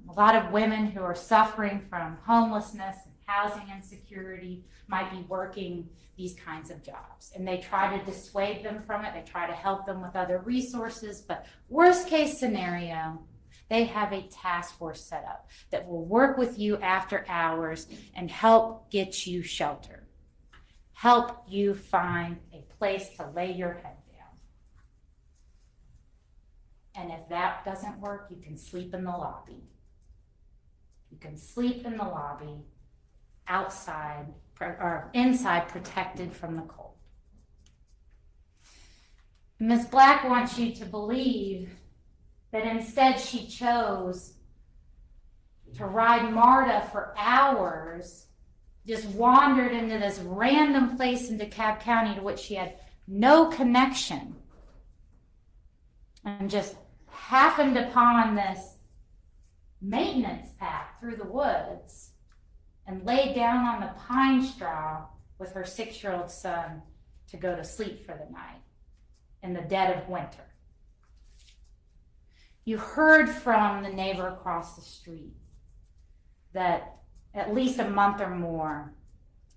a lot of women who are suffering from homelessness and housing insecurity might be working these kinds of jobs. And they try to dissuade them from it. They try to help them with other resources. But worst case scenario, they have a task force set up that will work with you after hours and help get you shelter. help you find a place to lay your head down. And if that doesn't work, you can sleep in the lobby. You can sleep in the lobby, outside or inside, protected from the cold. Ms. Black wants you to believe that instead she chose to ride MARTA for hours, just wandered into this random place in DeKalb County to which she had no connection, and just happened upon this maintenance path through the woods and laid down on the pine straw with her 6-year-old son to go to sleep for the night in the dead of winter. You heard from the neighbor across the street that at least a month or more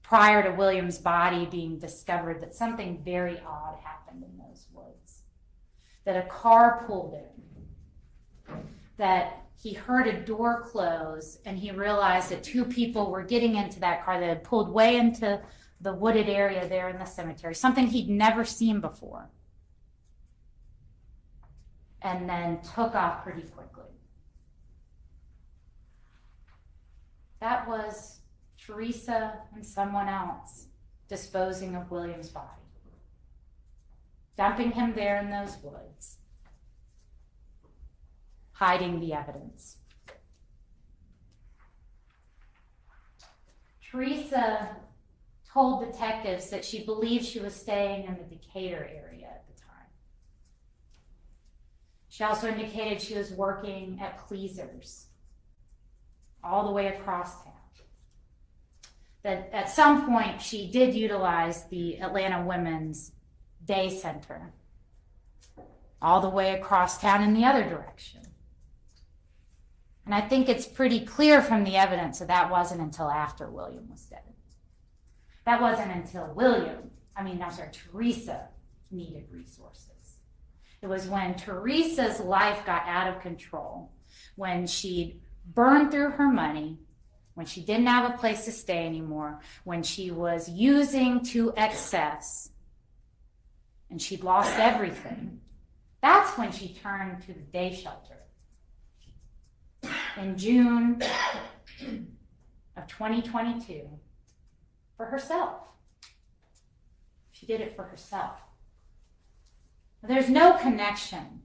prior to William's body being discovered, that something very odd happened in those woods. That a car pulled in, that he heard a door close, and he realized that 2 people were getting into that car that had pulled way into the wooded area there in the cemetery, something he'd never seen before, and then took off pretty quickly. That was Teresa and someone else disposing of William's body, dumping him there in those woods, hiding the evidence. Teresa told detectives that she believed she was staying in the Decatur area at the time. She also indicated she was working at Pleasers all the way across town. That at some point she did utilize the Atlanta Women's Day Center all the way across town in the other direction. And I think it's pretty clear from the evidence that that wasn't until after William was dead. That wasn't until Teresa needed resources. It was when Teresa's life got out of control, when she'd burned through her money, when she didn't have a place to stay anymore, when she was using to excess, and she'd lost everything. That's when she turned to the day shelter. In June of 2022, for herself. She did it for herself. There's no connection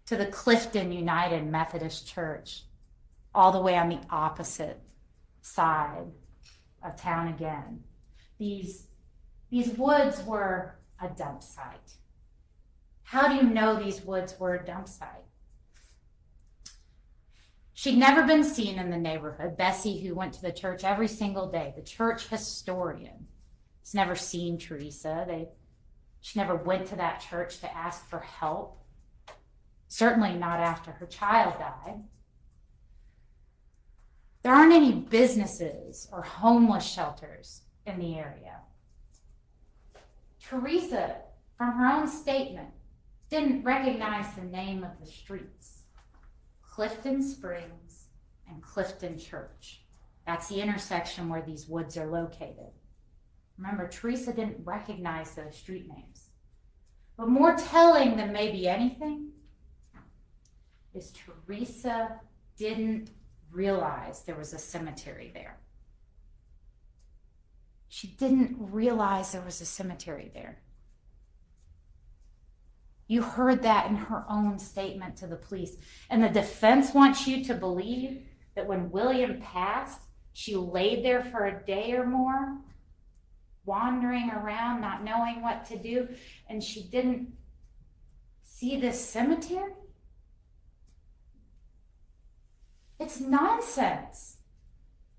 to the Clifton United Methodist Church all the way on the opposite side of town again. These woods were a dump site. How do you know these woods were a dump site? She'd never been seen in the neighborhood. Bessie, who went to the church every single day, the church historian, has never seen Teresa. She never went to that church to ask for help. Certainly not after her child died. There aren't any businesses or homeless shelters in the area. Teresa, from her own statement, didn't recognize the name of the streets. Clifton Springs and Clifton Church. That's the intersection where these woods are located. Remember, Teresa didn't recognize those street names. But more telling than maybe anything is Teresa didn't realize there was a cemetery there. She didn't realize there was a cemetery there. You heard that in her own statement to the police. And the defense wants you to believe that when William passed, she laid there for a day or more, wandering around, not knowing what to do, and she didn't see this cemetery? It's nonsense.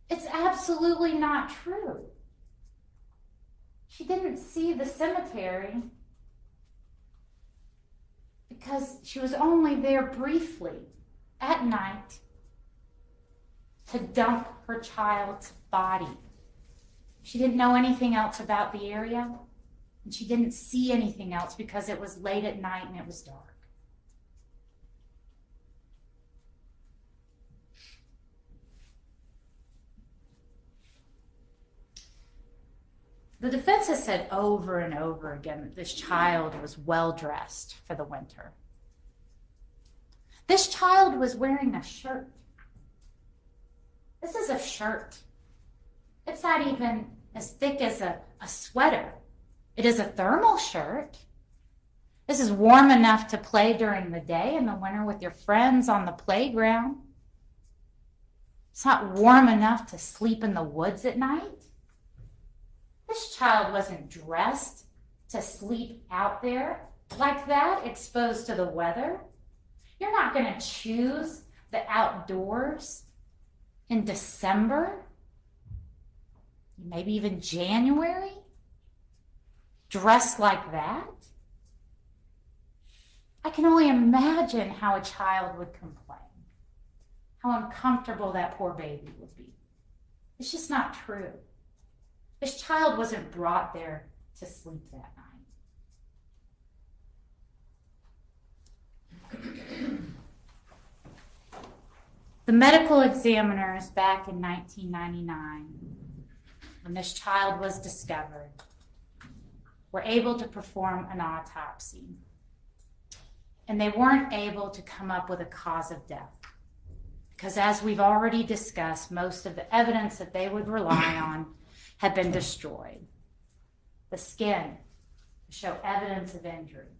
It's absolutely not true. She didn't see the cemetery because she was only there briefly at night to dump her child's body. She didn't know anything else about the area, and she didn't see anything else because it was late at night and it was dark. The defense has said over and over again that this child was well dressed for the winter. This child was wearing a shirt. This is a shirt. It's not even as thick as a sweater. It is a thermal shirt. This is warm enough to play during the day in the winter with your friends on the playground. It's not warm enough to sleep in the woods at night. This child wasn't dressed to sleep out there like that, exposed to the weather. You're not going to choose the outdoors in December, maybe even January, dressed like that. I can only imagine how a child would complain, how uncomfortable that poor baby would be. It's just not true. This child wasn't brought there to sleep that night. The medical examiners back in 1999, when this child was discovered, were able to perform an autopsy. And they weren't able to come up with a cause of death. Because as we've already discussed, most of the evidence that they would rely on had been destroyed. The skin to show evidence of injury.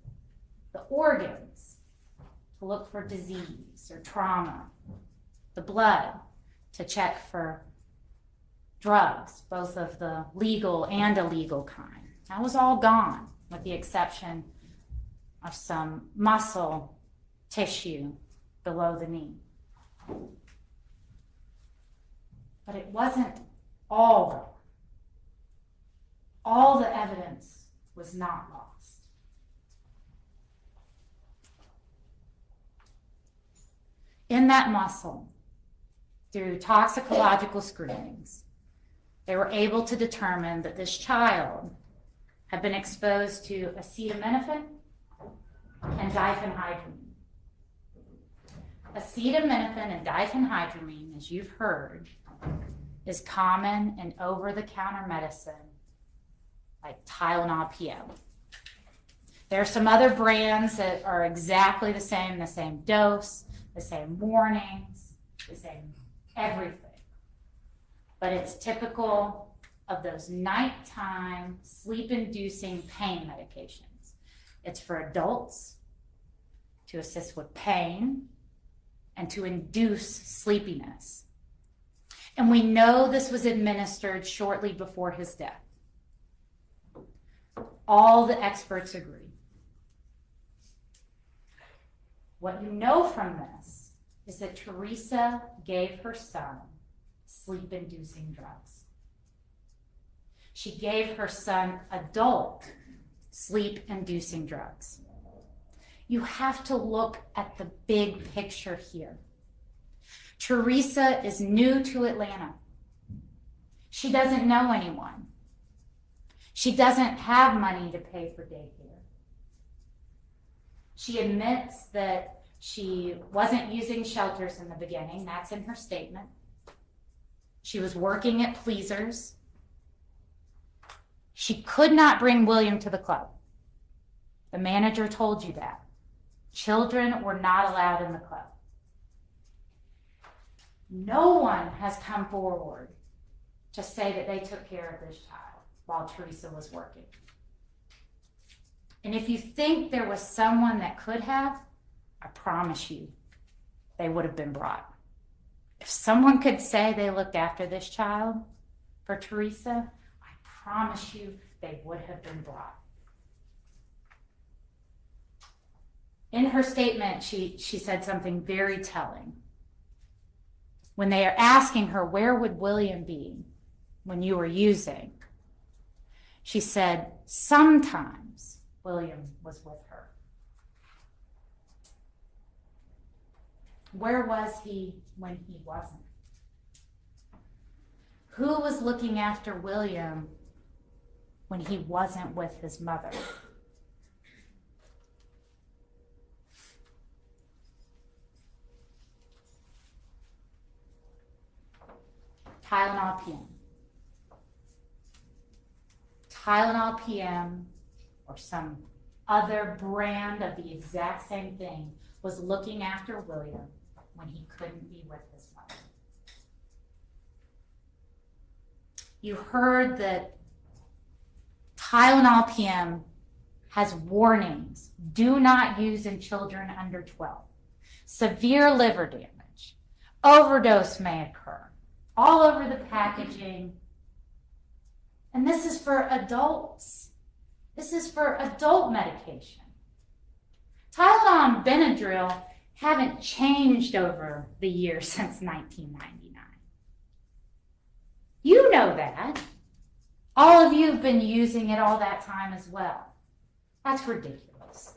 The organs to look for disease or trauma. The blood to check for drugs, both of the legal and illegal kind. That was all gone, with the exception of some muscle tissue below the knee. But it wasn't all gone. All the evidence was not lost. In that muscle, through toxicological screenings, they were able to determine that this child had been exposed to acetaminophen and diphenhydramine. Acetaminophen and diphenhydramine, as you've heard, is common in over-the-counter medicine like Tylenol PO. There are some other brands that are exactly the same dose, the same warnings, the same everything. But it's typical of those nighttime sleep-inducing pain medications. It's for adults to assist with pain and to induce sleepiness. And we know this was administered shortly before his death. All the experts agree. What you know from this is that Teresa gave her son sleep-inducing drugs. She gave her son adult sleep-inducing drugs. You have to look at the big picture here. Teresa is new to Atlanta. She doesn't know anyone. She doesn't have money to pay for daycare. She admits that she wasn't using shelters in the beginning. That's in her statement. She was working at Pleasers. She could not bring William to the club. The manager told you that. Children were not allowed in the club. No one has come forward to say that they took care of this child while Teresa was working. And if you think there was someone that could have, I promise you, they would have been brought. If someone could say they looked after this child for Teresa, I promise you they would have been brought. In her statement, she said something very telling. When they are asking her, where would William be when you were using? She said, sometimes William was with her. Where was he when he wasn't? Who was looking after William when he wasn't with his mother? Tylenol PM. Tylenol PM or some other brand of the exact same thing was looking after William when he couldn't be with his mother. You heard that Tylenol PM has warnings. Do not use in children under 12. Severe liver damage. Overdose may occur. All over the packaging. And this is for adults. This is for adult medication. Tylenol and Benadryl haven't changed over the years since 1999. You know that. All of you have been using it all that time as well. That's ridiculous.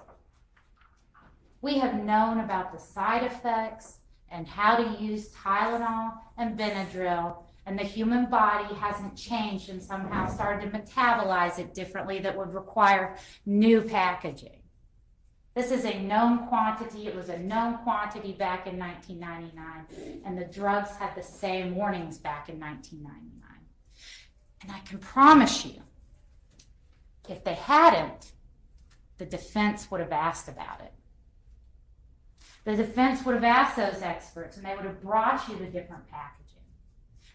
We have known about the side effects and how to use Tylenol and Benadryl, and the human body hasn't changed and somehow started to metabolize it differently that would require new packaging. This is a known quantity. It was a known quantity back in 1999, and the drugs had the same warnings back in 1999. And I can promise you, if they hadn't, the defense would have asked about it. The defense would have asked those experts, and they would have brought you the different packaging.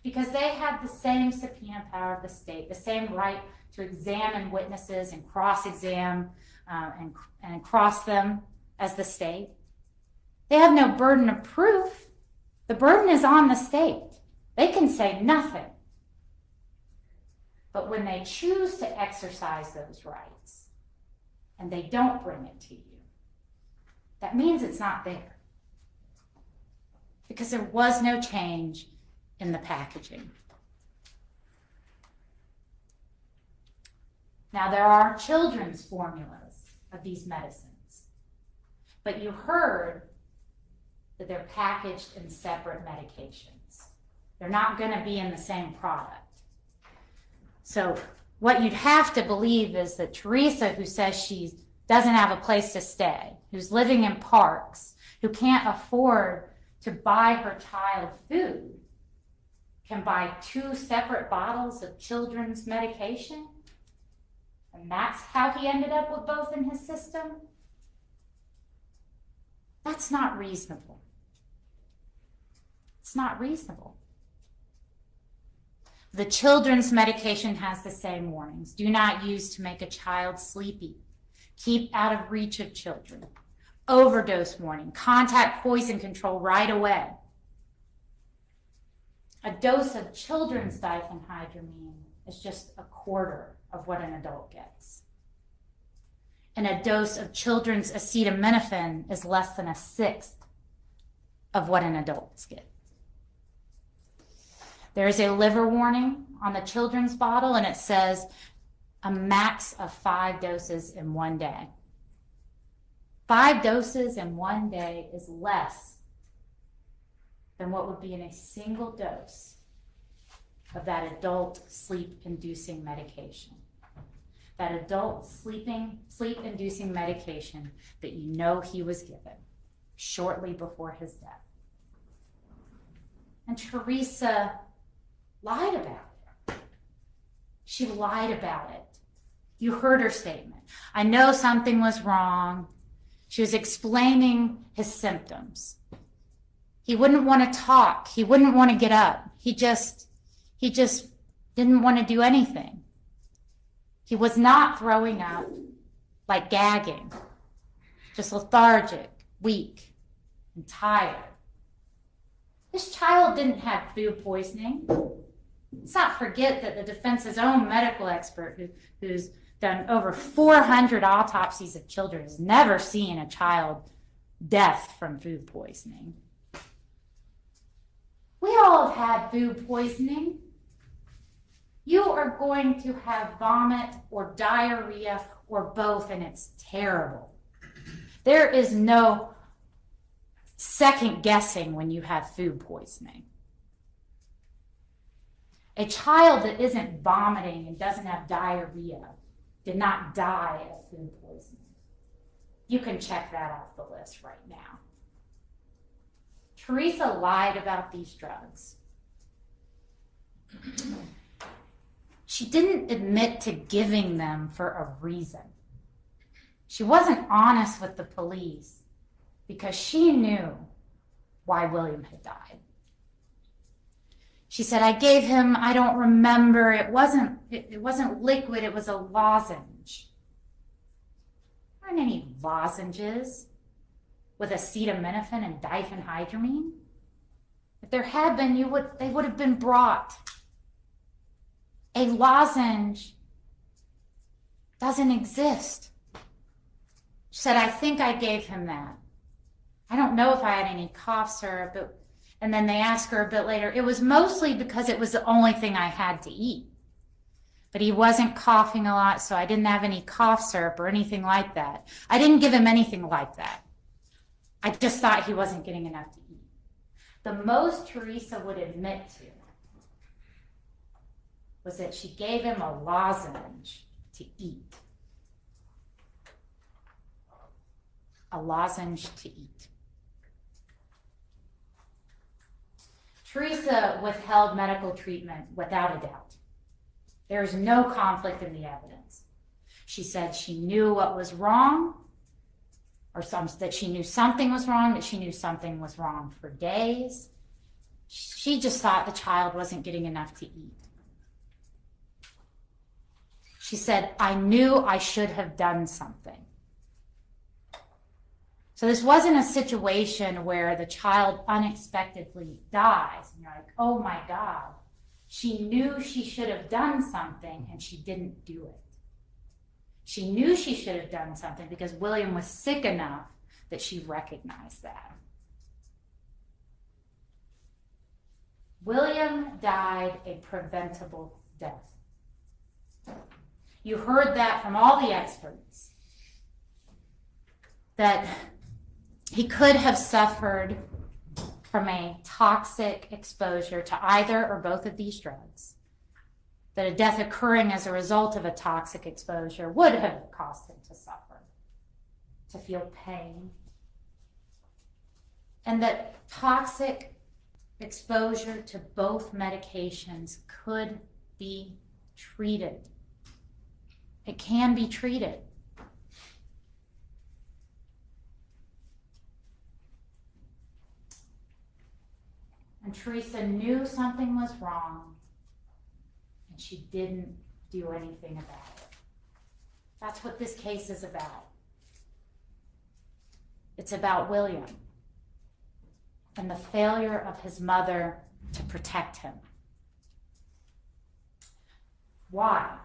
Because they have the same subpoena power of the state, the same right to examine witnesses and cross-exam and cross them as the state. They have no burden of proof. The burden is on the state. They can say nothing. But when they choose to exercise those rights and they don't bring it to you, that means it's not there. Because there was no change in the packaging. Now, there are children's formulas of these medicines, but you heard that they're packaged in separate medications. They're not going to be in the same product. So what you'd have to believe is that Teresa, who says she doesn't have a place to stay, who's living in parks, who can't afford to buy her child food, can buy 2 separate bottles of children's medication, and that's how he ended up with both in his system. That's not reasonable. It's not reasonable. The children's medication has the same warnings. Do not use to make a child sleepy. Keep out of reach of children. Overdose warning. Contact poison control right away. A dose of children's diphenhydramine is just a quarter of what an adult gets. And a dose of children's acetaminophen is less than 1/6 of what an adult gets. There is a liver warning on the children's bottle, and it says a max of 5 doses in one day. 5 doses in one day is less than what would be in a single dose of that adult sleep-inducing medication. That adult sleep-inducing medication that you know he was given shortly before his death. And Teresa lied about it. She lied about it. You heard her statement. I know something was wrong. She was explaining his symptoms. He wouldn't want to talk. He wouldn't want to get up. He just didn't want to do anything. He was not throwing up, like gagging, just lethargic, weak, and tired. This child didn't have food poisoning. Let's not forget that the defense's own medical expert who's done over 400 autopsies of children has never seen a child death from food poisoning. We all have had food poisoning. You are going to have vomit or diarrhea or both, and it's terrible. There is no second guessing when you have food poisoning. A child that isn't vomiting and doesn't have diarrhea did not die of food poisoning. You can check that off the list right now. Teresa lied about these drugs. she didn't admit to giving them for a reason. She wasn't honest with the police because she knew why William had died. She said, I gave him, I don't remember, it wasn't liquid, it was a lozenge. There aren't any lozenges with acetaminophen and diphenhydramine. If there had been, they would have been brought. A lozenge doesn't exist. She said, I think I gave him that. I don't know if I had any cough syrup, but, and then they asked her a bit later, it was mostly because it was the only thing I had to eat. But he wasn't coughing a lot, so I didn't have any cough syrup or anything like that. I didn't give him anything like that. I just thought he wasn't getting enough to eat. The most Teresa would admit to was that she gave him a lozenge to eat. A lozenge to eat. Teresa withheld medical treatment without a doubt. There is no conflict in the evidence. She said she knew what was wrong, that she knew something was wrong, that she knew something was wrong for days. She just thought the child wasn't getting enough to eat. She said, I knew I should have done something. So this wasn't a situation where the child unexpectedly dies and you're like, oh my God. She knew she should have done something and she didn't do it. She knew she should have done something because William was sick enough that she recognized that. William died a preventable death. You heard that from all the experts, that he could have suffered from a toxic exposure to either or both of these drugs, that a death occurring as a result of a toxic exposure would have caused him to suffer, to feel pain, and that toxic exposure to both medications could be treated. It can be treated. And Teresa knew something was wrong, and she didn't do anything about it. That's what this case is about. It's about William and the failure of his mother to protect him. Why?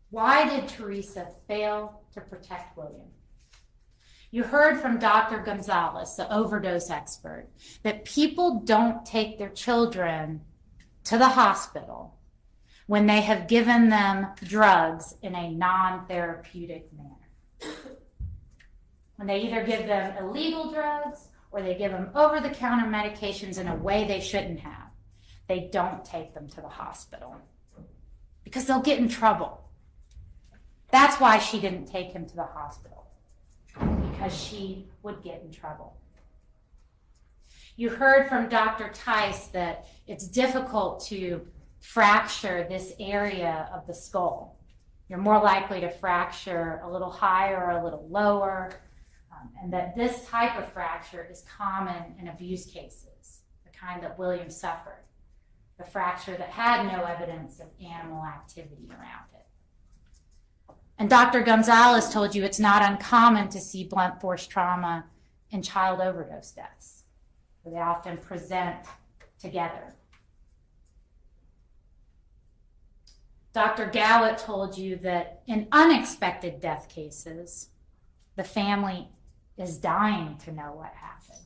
Why did Teresa fail to protect William? You heard from Dr. Gonzalez, the overdose expert, that people don't take their children to the hospital when they have given them drugs in a non-therapeutic manner. When they either give them illegal drugs or they give them over-the-counter medications in a way they shouldn't have, they don't take them to the hospital because they'll get in trouble. That's why she didn't take him to the hospital, because she would get in trouble. You heard from Dr. Tice that it's difficult to fracture this area of the skull. You're more likely to fracture a little higher or a little lower, and that this type of fracture is common in abuse cases, the kind that William suffered, the fracture that had no evidence of animal activity around it. And Dr. Gonzalez told you it's not uncommon to see blunt force trauma in child overdose deaths, where they often present together. Dr. Gowett told you that in unexpected death cases, the family is dying to know what happened.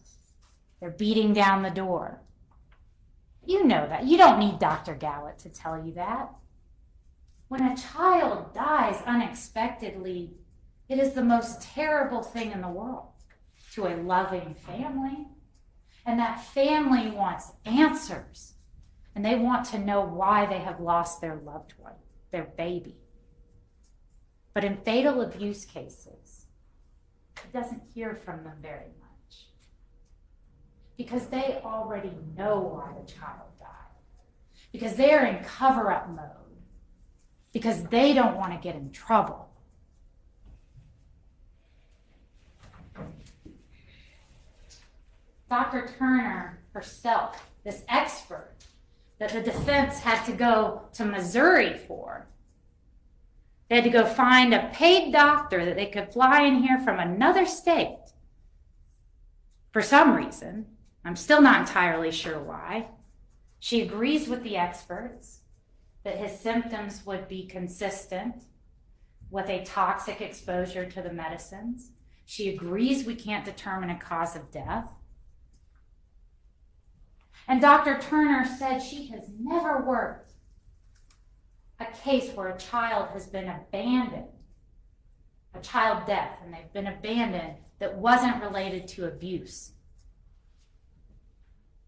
They're beating down the door. You know that. You don't need Dr. Gowett to tell you that. When a child dies unexpectedly, it is the most terrible thing in the world to a loving family. And that family wants answers. And they want to know why they have lost their loved one, their baby. But in fatal abuse cases, it doesn't hear from them very much, because they already know why the child died, because they're in cover-up mode. because they don't want to get in trouble. Dr. Turner herself, this expert that the defense had to go to Missouri for, they had to go find a paid doctor that they could fly in here from another state. For some reason, I'm still not entirely sure why. She agrees with the experts that his symptoms would be consistent with a toxic exposure to the medicines. She agrees we can't determine a cause of death. And Dr. Turner said she has never worked a case where a child has been abandoned, a child death, and they've been abandoned that wasn't related to abuse.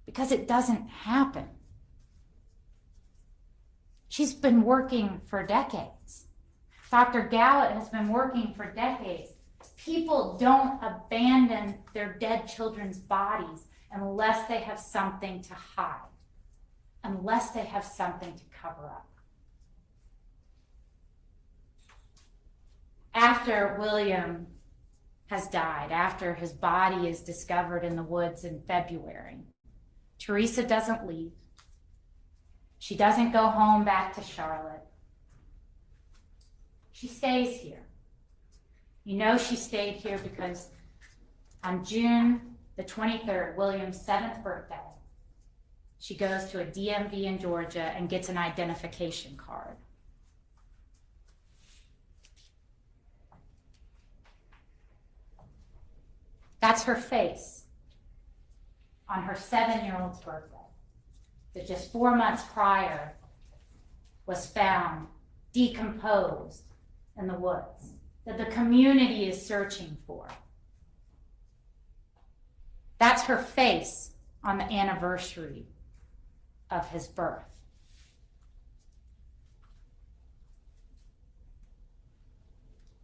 Because it doesn't happen. She's been working for decades. Dr. Gallant has been working for decades. People don't abandon their dead children's bodies unless they have something to hide, unless they have something to cover up. After William has died, after his body is discovered in the woods in February, Teresa doesn't leave. She doesn't go home back to Charlotte. She stays here. You know she stayed here because on June the 23rd, William's 7th birthday, she goes to a DMV in Georgia and gets an identification card. That's her face on her 7-year-old's birthday, that just 4 months prior was found decomposed in the woods, that the community is searching for. That's her face on the anniversary of his birth.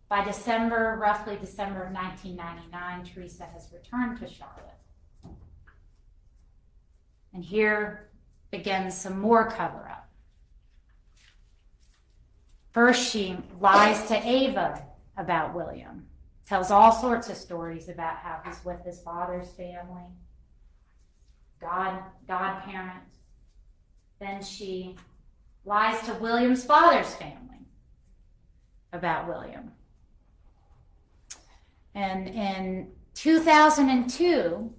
By December, roughly December of 1999, Teresa has returned to Charlotte. And here begins some more cover-up. First, she lies to Ava about William, tells all sorts of stories about how he's with his father's family, godparent. Then she lies to William's father's family about William. And in 2002,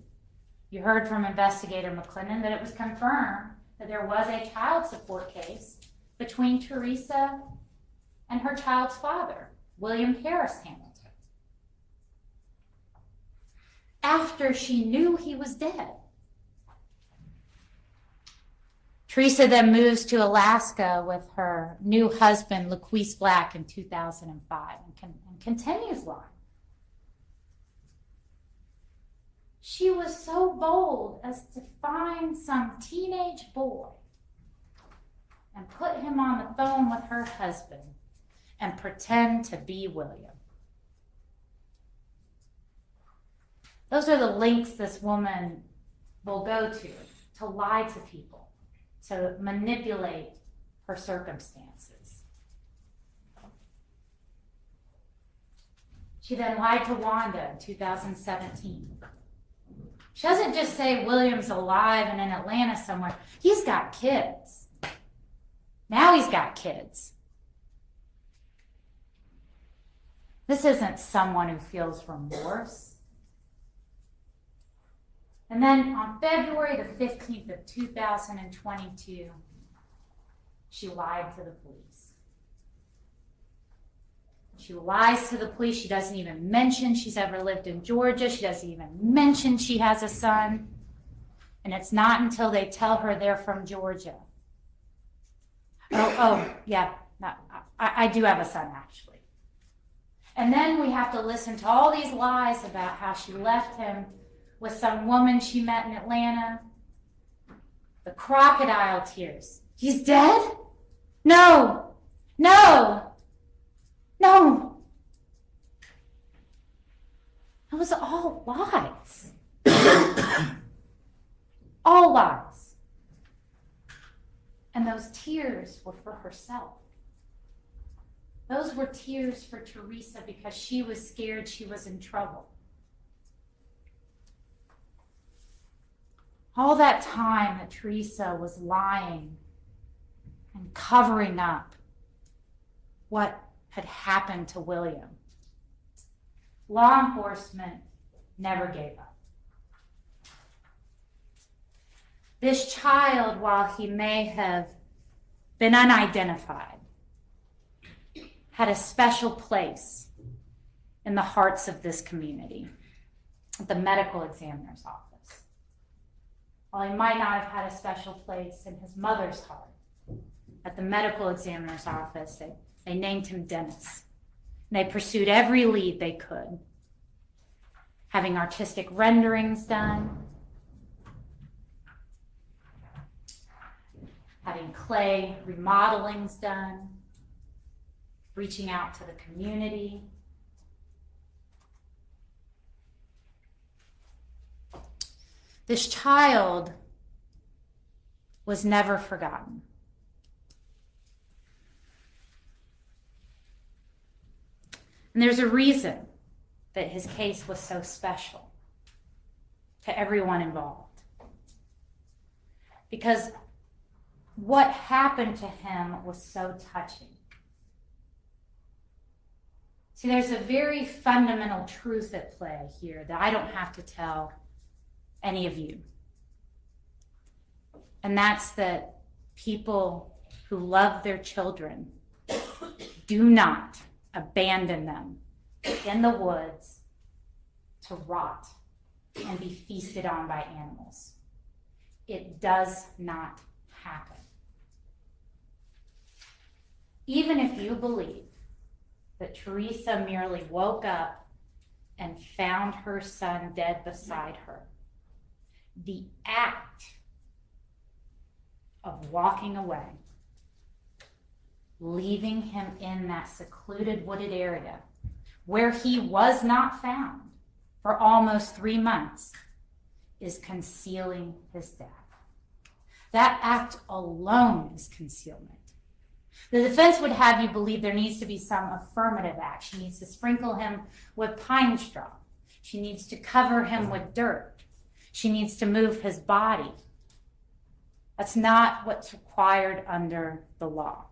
you heard from Investigator McClendon that it was confirmed that there was a child support case between Teresa and her child's father, William Harris Hamilton, after she knew he was dead. Teresa then moves to Alaska with her new husband, LaQuise Black, in 2005 and continues lying. She was so bold as to find some teenage boy and put him on the phone with her husband and pretend to be William. Those are the lengths this woman will go to lie to people, to manipulate her circumstances. She then lied to Wanda in 2017. She doesn't just say William's alive and in Atlanta somewhere. He's got kids. Now he's got kids. This isn't someone who feels remorse. And then on February the 15th of 2022, she lied to the police. She lies to the police. She doesn't even mention she's ever lived in Georgia. She doesn't even mention she has a son. And it's not until they tell her they're from Georgia. Yeah, no, I do have a son, actually. And then we have to listen to all these lies about how she left him with some woman she met in Atlanta. The crocodile tears. He's dead? No, no. No. It was all lies. All lies. And those tears were for herself. Those were tears for Teresa because she was scared she was in trouble. All that time that Teresa was lying and covering up what had happened to William, law enforcement never gave up. This child, while he may have been unidentified, had a special place in the hearts of this community, at the medical examiner's office. While he might not have had a special place in his mother's heart, at the medical examiner's office, they named him Dennis. And they pursued every lead they could, having artistic renderings done, having clay remodelings done, reaching out to the community. This child was never forgotten. And there's a reason that his case was so special to everyone involved. Because what happened to him was so touching. See, there's a very fundamental truth at play here that I don't have to tell any of you. And that's that people who love their children do not abandon them in the woods to rot and be feasted on by animals. It does not happen. Even if you believe that Teresa merely woke up and found her son dead beside her, the act of walking away, leaving him in that secluded wooded area where he was not found for almost 3 months, is concealing his death. That act alone is concealment. The defense would have you believe there needs to be some affirmative act. She needs to sprinkle him with pine straw. She needs to cover him with dirt. She needs to move his body. That's not what's required under the law.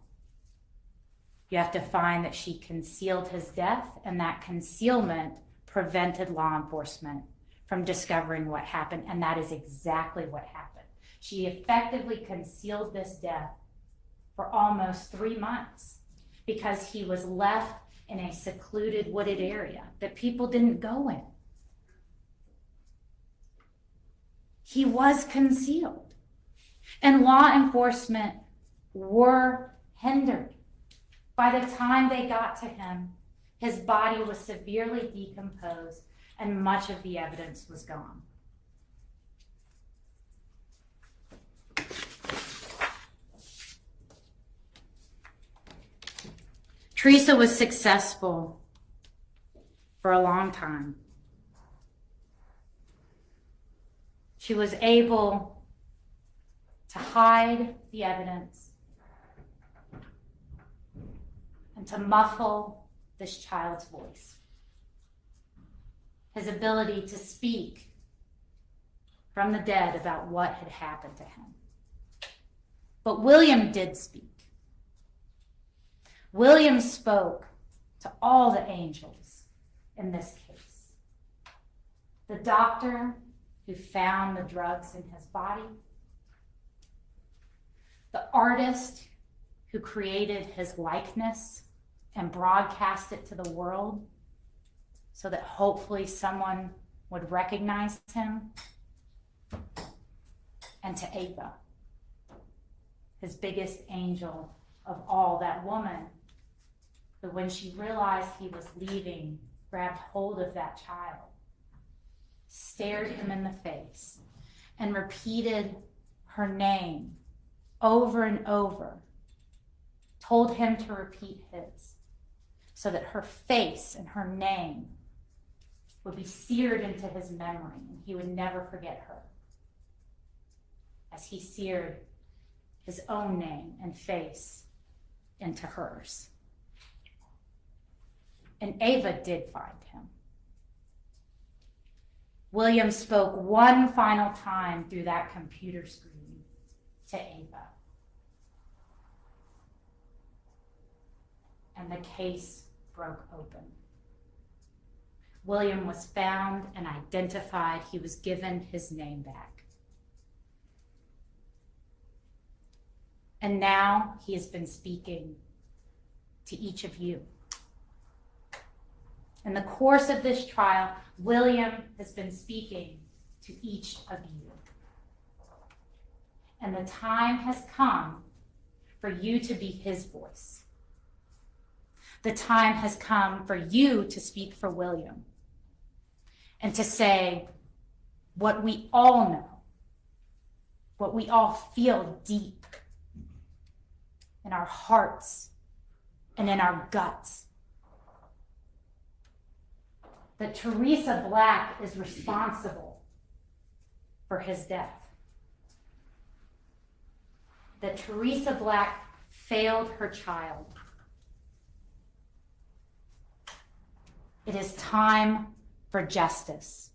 You have to find that she concealed his death, and that concealment prevented law enforcement from discovering what happened, and that is exactly what happened. She effectively concealed this death for almost 3 months because he was left in a secluded wooded area that people didn't go in. He was concealed, and law enforcement were hindered. By the time they got to him, his body was severely decomposed and much of the evidence was gone. Teresa was successful for a long time. She was able to hide the evidence and to muffle this child's voice. His ability to speak from the dead about what had happened to him. But William did speak. William spoke to all the angels in this case. The doctor who found the drugs in his body, the artist who created his likeness and broadcast it to the world so that hopefully someone would recognize him, and to Ava, his biggest angel of all, that woman who, when she realized he was leaving, grabbed hold of that child, stared him in the face, and repeated her name over and over, told him to repeat his, so that her face and her name would be seared into his memory, and he would never forget her, as he seared his own name and face into hers. And Ava did find him. William spoke one final time through that computer screen to Ava. And the case broke open. William was found and identified. He was given his name back. And now he has been speaking to each of you. In the course of this trial, William has been speaking to each of you. And the time has come for you to be his voice. The time has come for you to speak for William and to say what we all know, what we all feel deep in our hearts and in our guts. That Teresa Black is responsible for his death. That Teresa Black failed her child. It is time for justice.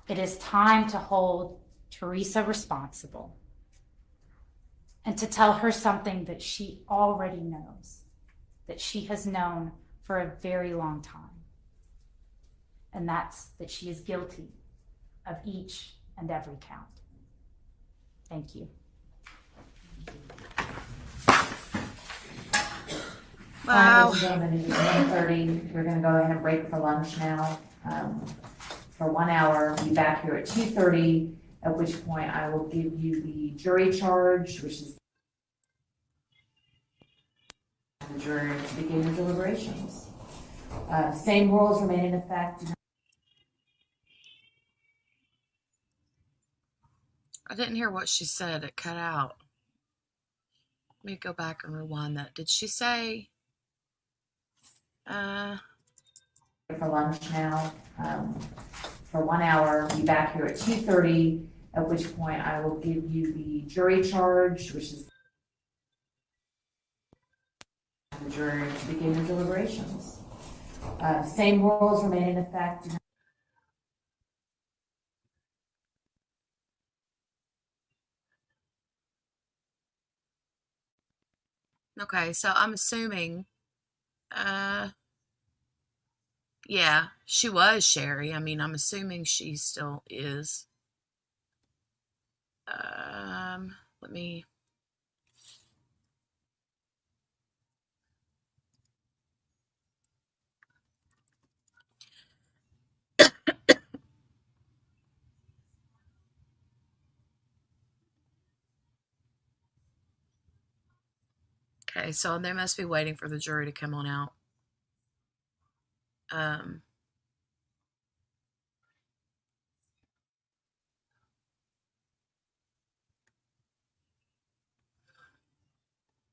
It is time to hold Teresa responsible and to tell her something that she already knows, that she has known for a very long time. And that's that she is guilty of each and every count. Thank you. Wow. Ladies and gentlemen, it is 1:30. We're gonna go ahead and break for lunch now, for 1 hour. We'll be back here at 2:30, at which point I will give you the jury charge, which is the jury to begin your deliberations. Same rules remain in effect. I didn't hear what she said. It cut out. Let me go back and rewind that. Did she say? For lunch now, for 1 hour. We'll be back here at 2:30, at which point I will give you the jury charge, which is the jury to begin your deliberations. Same rules remain in effect. Okay, so I'm assuming, yeah, she was Sherry. I mean, I'm assuming she still is. Let me. Okay, so they must be waiting for the jury to come on out.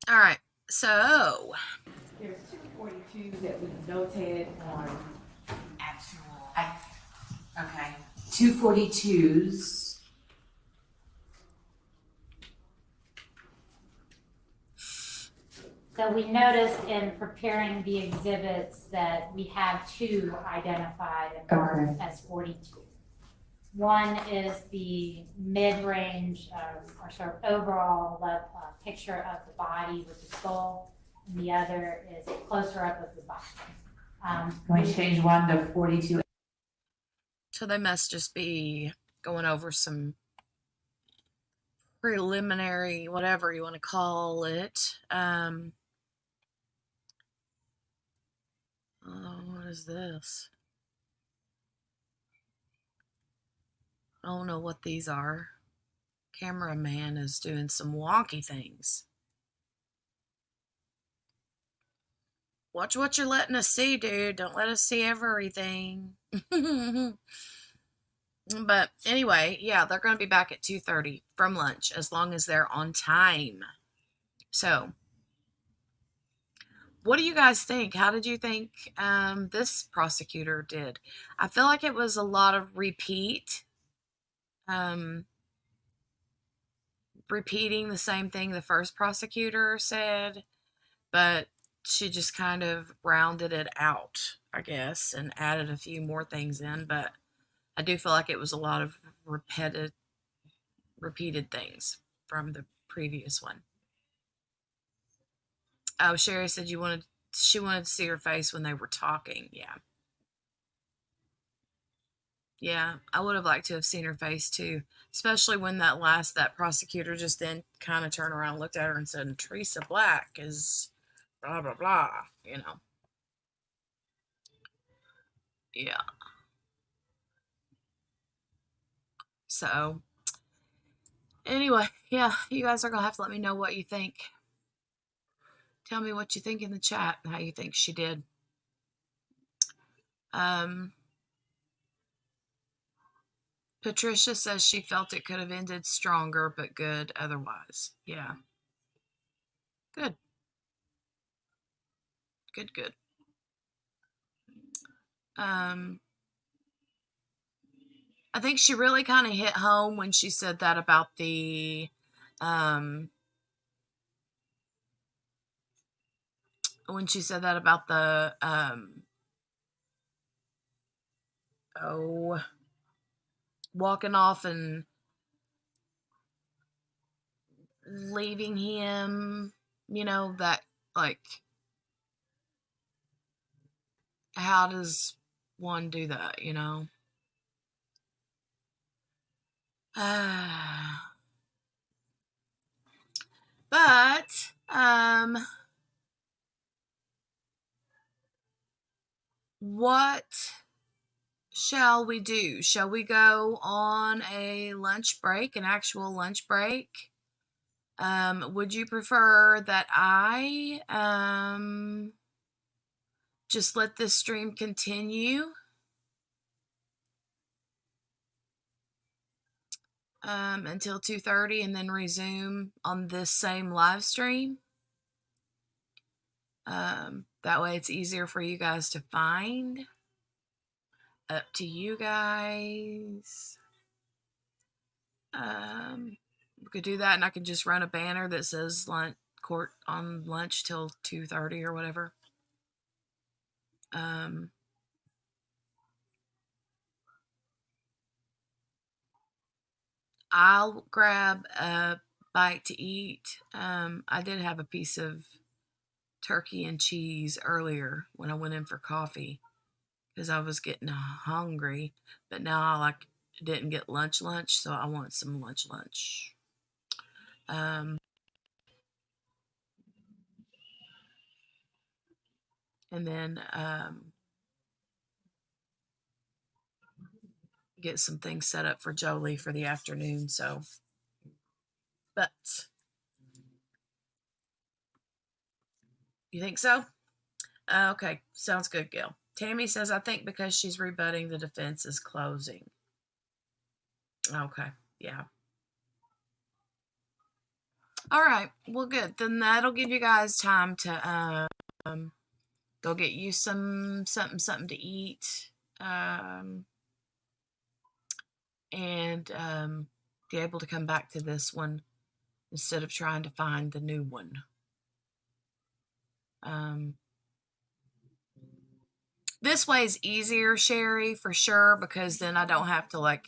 All right, so There's 242 that we noted on Actual. Okay. 242s. So we noticed in preparing the exhibits that we have two identified and marked as 42. One is the mid-range or sort of overall picture of the body with the skull, and the other is a closer up of the body. Can we change one to 42? So they must just be going over some preliminary, whatever you want to call it. What is this? I don't know what these are. Cameraman is doing some wonky things. Watch what you're letting us see, dude. Don't let us see everything. But anyway, yeah, they're going to be back at 2:30 from lunch as long as they're on time. So, what do you guys think? How did you think this prosecutor did? I feel like it was a lot of repeating the same thing the first prosecutor said, but she just kind of rounded it out, I guess, and added a few more things in. But I do feel like it was a lot of repeated things from the previous one. Oh, Sherry said she wanted to see her face when they were talking. Yeah. Yeah, I would have liked to have seen her face too, especially when that prosecutor just then kind of turned around and looked at her and said, Teresa Black is blah, blah, blah, you know. Yeah. So, anyway, yeah, you guys are going to have to let me know what you think. Tell me what you think in the chat, how you think she did. Patricia says she felt it could have ended stronger, but good otherwise. Yeah. Good. Good. I think she really kind of hit home when she said that about the um walking off and leaving him, that, like, how does one do that, but what shall we do? Shall we go on a lunch break, an actual lunch break? Would you prefer that I just let this stream continue until 2:30 and then resume on this same live stream? That way it's easier for you guys to find. Up to you guys. We could do that, and I could just run a banner that says court on lunch till 2:30 or whatever. I'll grab a bite to eat. I did have a piece of turkey and cheese earlier when I went in for coffee because I was getting hungry, but now I didn't get lunch, so I want some lunch. And then get some things set up for Jolie for the afternoon. So, but you think so? Okay, sounds good, Gil. Tammy says, I think because she's rebutting, the defense is closing. Okay, yeah. All right, well, good. Then that'll give you guys time to go get you something to eat, and be able to come back to this one instead of trying to find the new one. This way is easier, Sherry, for sure, because then I don't have to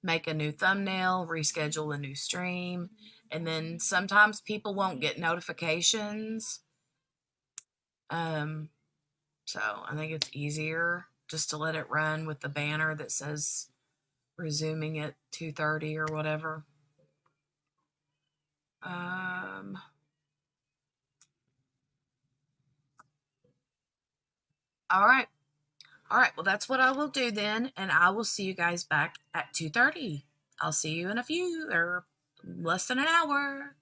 make a new thumbnail, reschedule a new stream, and then sometimes people won't get notifications. So I think it's easier just to let it run with the banner that says resuming at 2:30 or whatever. All right. Well, that's what I will do then, and I will see you guys back at 2:30. I'll see you in a few, or less than an hour.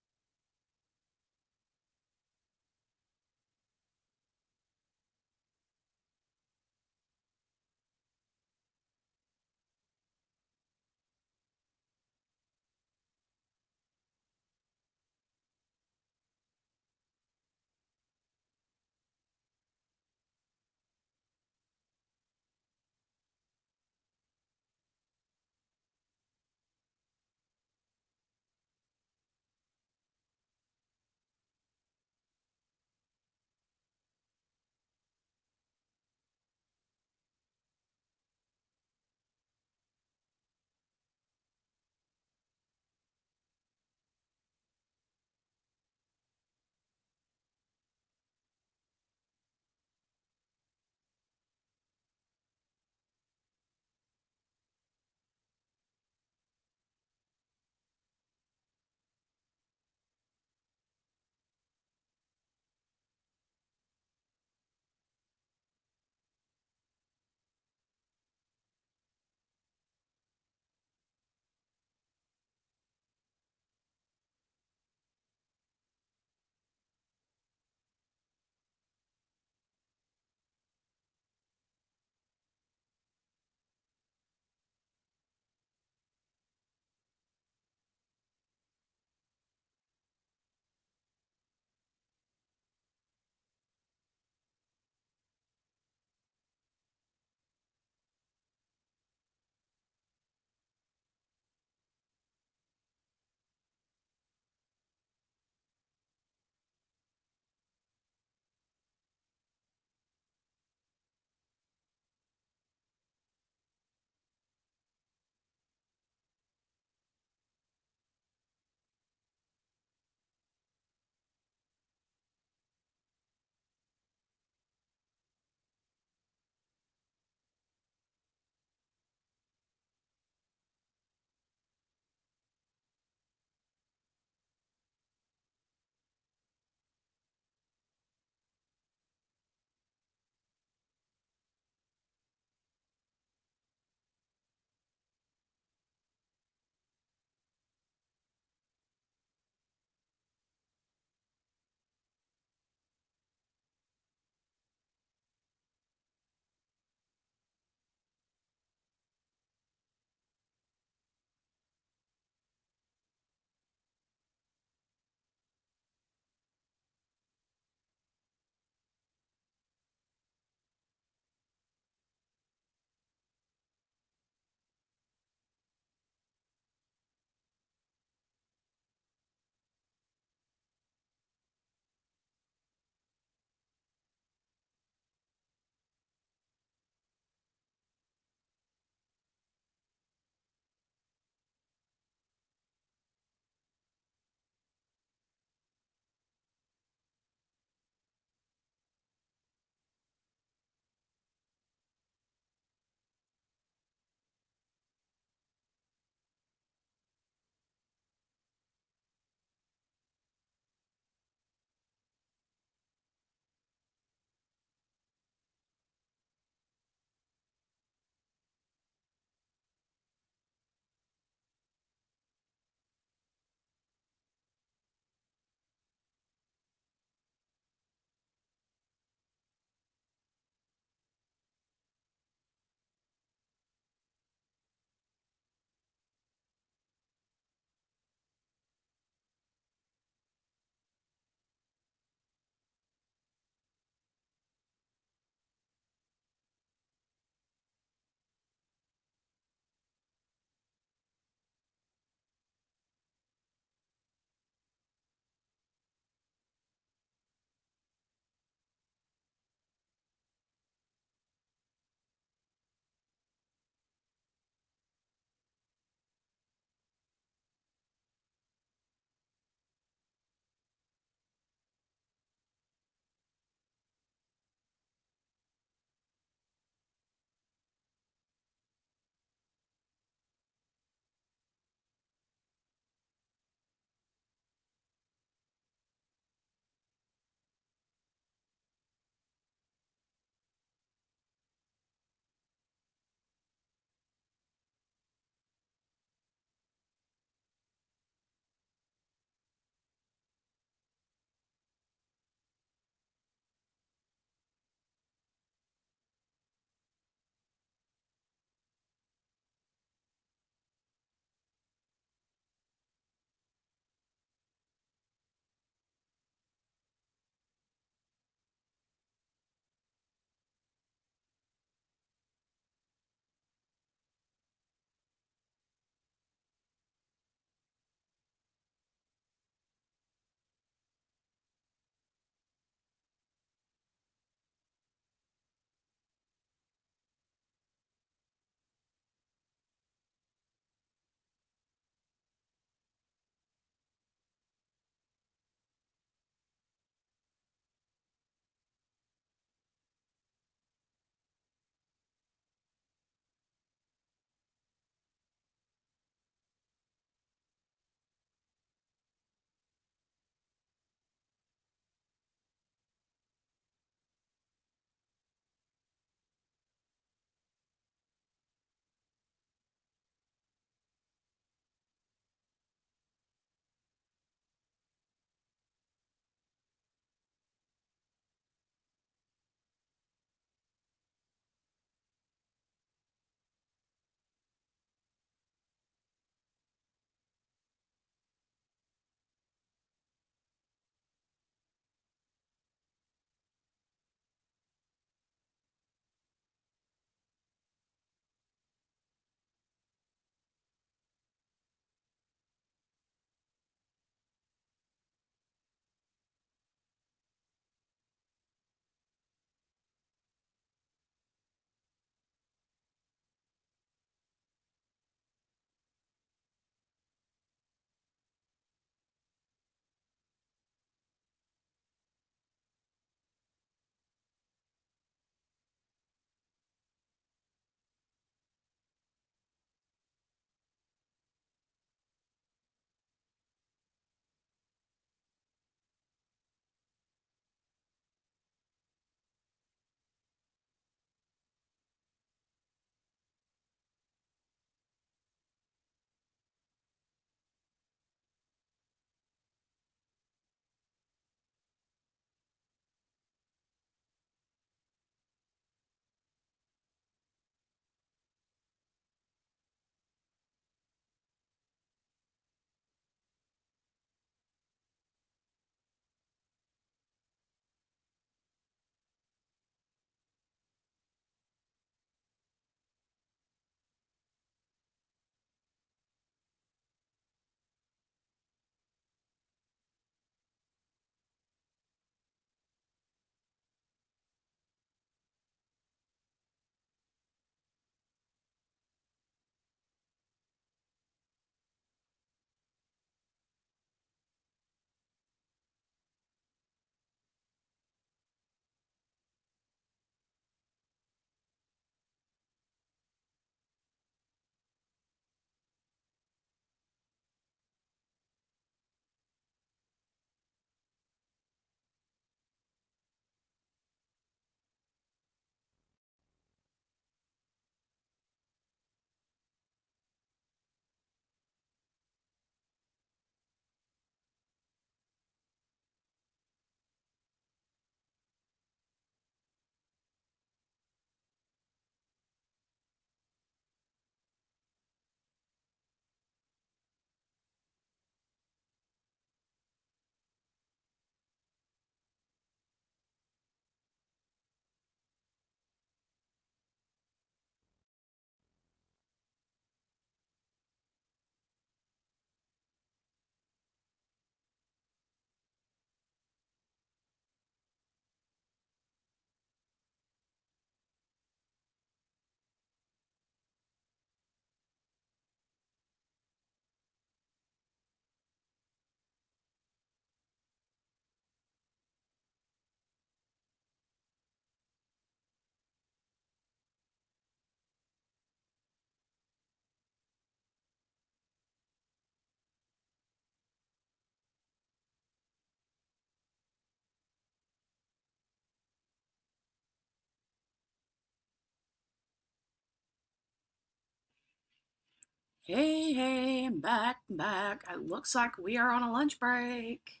Hey, I'm back. It looks like we are on a lunch break.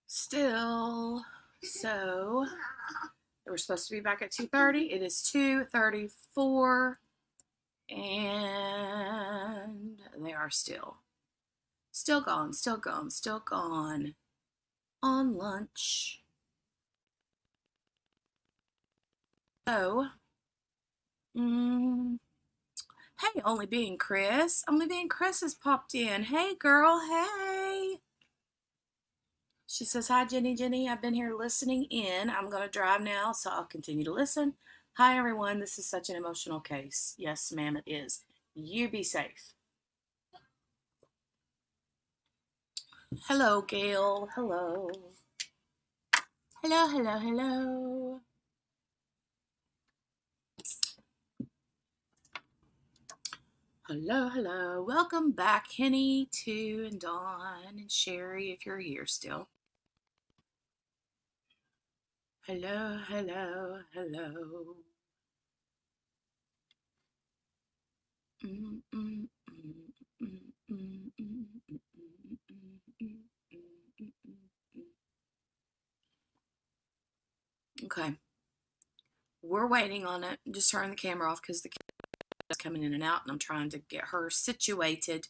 Still. So, we're supposed to be back at 2:30. It is 2:34. And they are still gone on lunch. So, hey, Only Being Chris has popped in. Hey, girl, hey. She says, hi, Jenny, I've been here listening in. I'm going to drive now, so I'll continue to listen. Hi, everyone. This is such an emotional case. Yes, ma'am, it is. You be safe. Hello, Gail. Hello. Hello. Hello. Welcome back, Henny, to and Dawn, and Sherry, if you're here still. Hello. Okay. We're waiting on it. Just turn the camera off because the camera is coming in and out, and I'm trying to get her situated.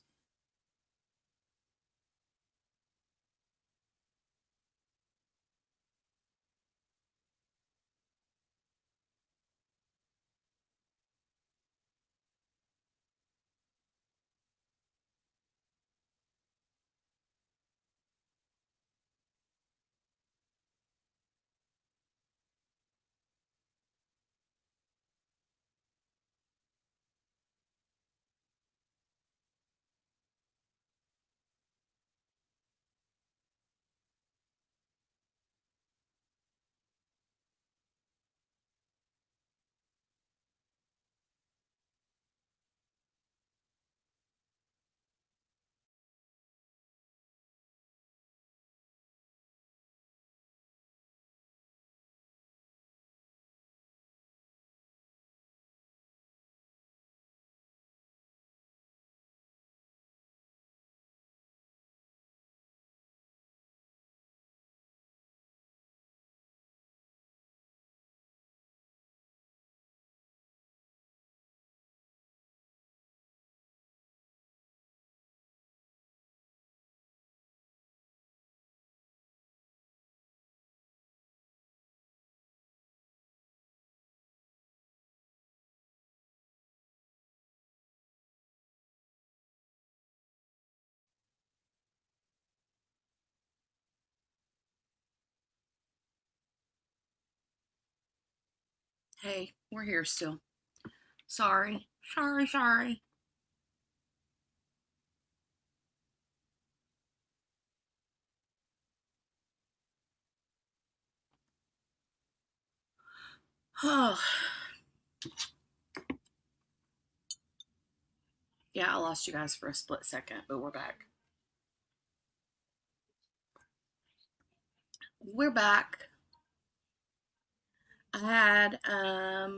Hey, we're here still. Sorry. Oh. Yeah, I lost you guys for a split second, but we're back. We're back. I had a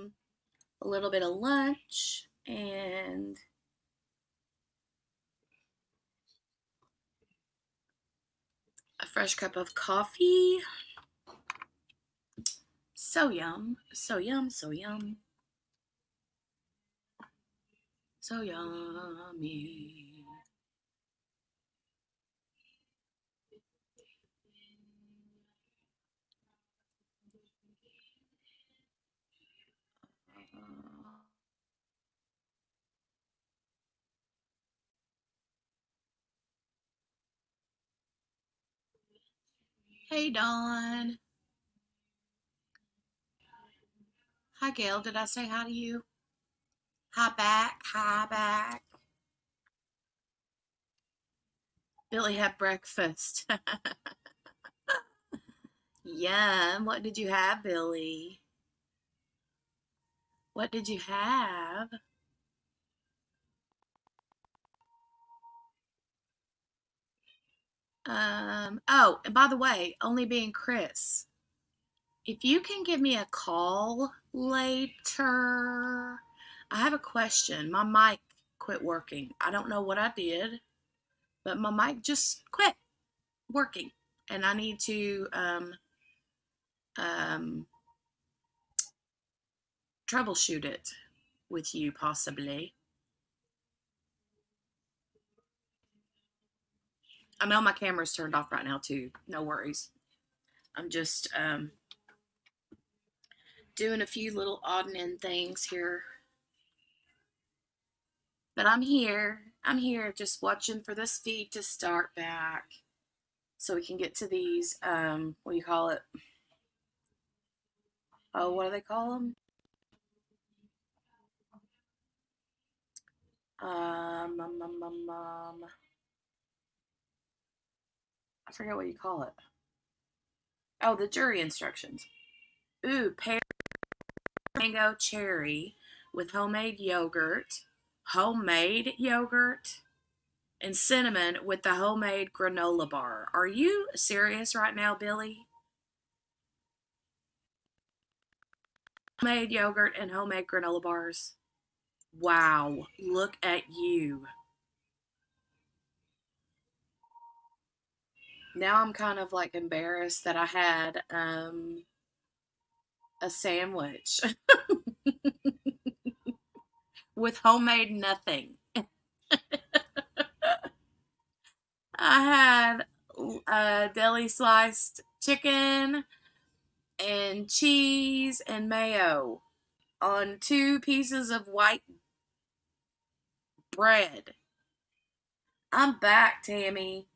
little bit of lunch and a fresh cup of coffee. So yum. So yummy. Hey, Dawn. Hi, Gail. Did I say hi to you? Hi back. Billy had breakfast. Yum. What did you have, Billy? What did you have? Oh, and by the way, Only Being Chris, if you can give me a call later, I have a question. My mic quit working. I don't know what I did, but my mic just quit working, and I need to troubleshoot it with you possibly. I know my camera's turned off right now too. No worries. I'm just doing a few little odd and end things here. But I'm here. I'm here just watching for this feed to start back so we can get to these, what do you call it? Oh, what do they call them? I forget what you call it. Oh, the jury instructions. Ooh, pear, mango, cherry with homemade yogurt, and cinnamon with the homemade granola bar. Are you serious right now, Billy? Homemade yogurt and homemade granola bars. Wow, look at you. Now I'm kind of like embarrassed that I had a sandwich with homemade nothing. I had deli sliced chicken and cheese and mayo on 2 pieces of white bread. I'm back, Tammy.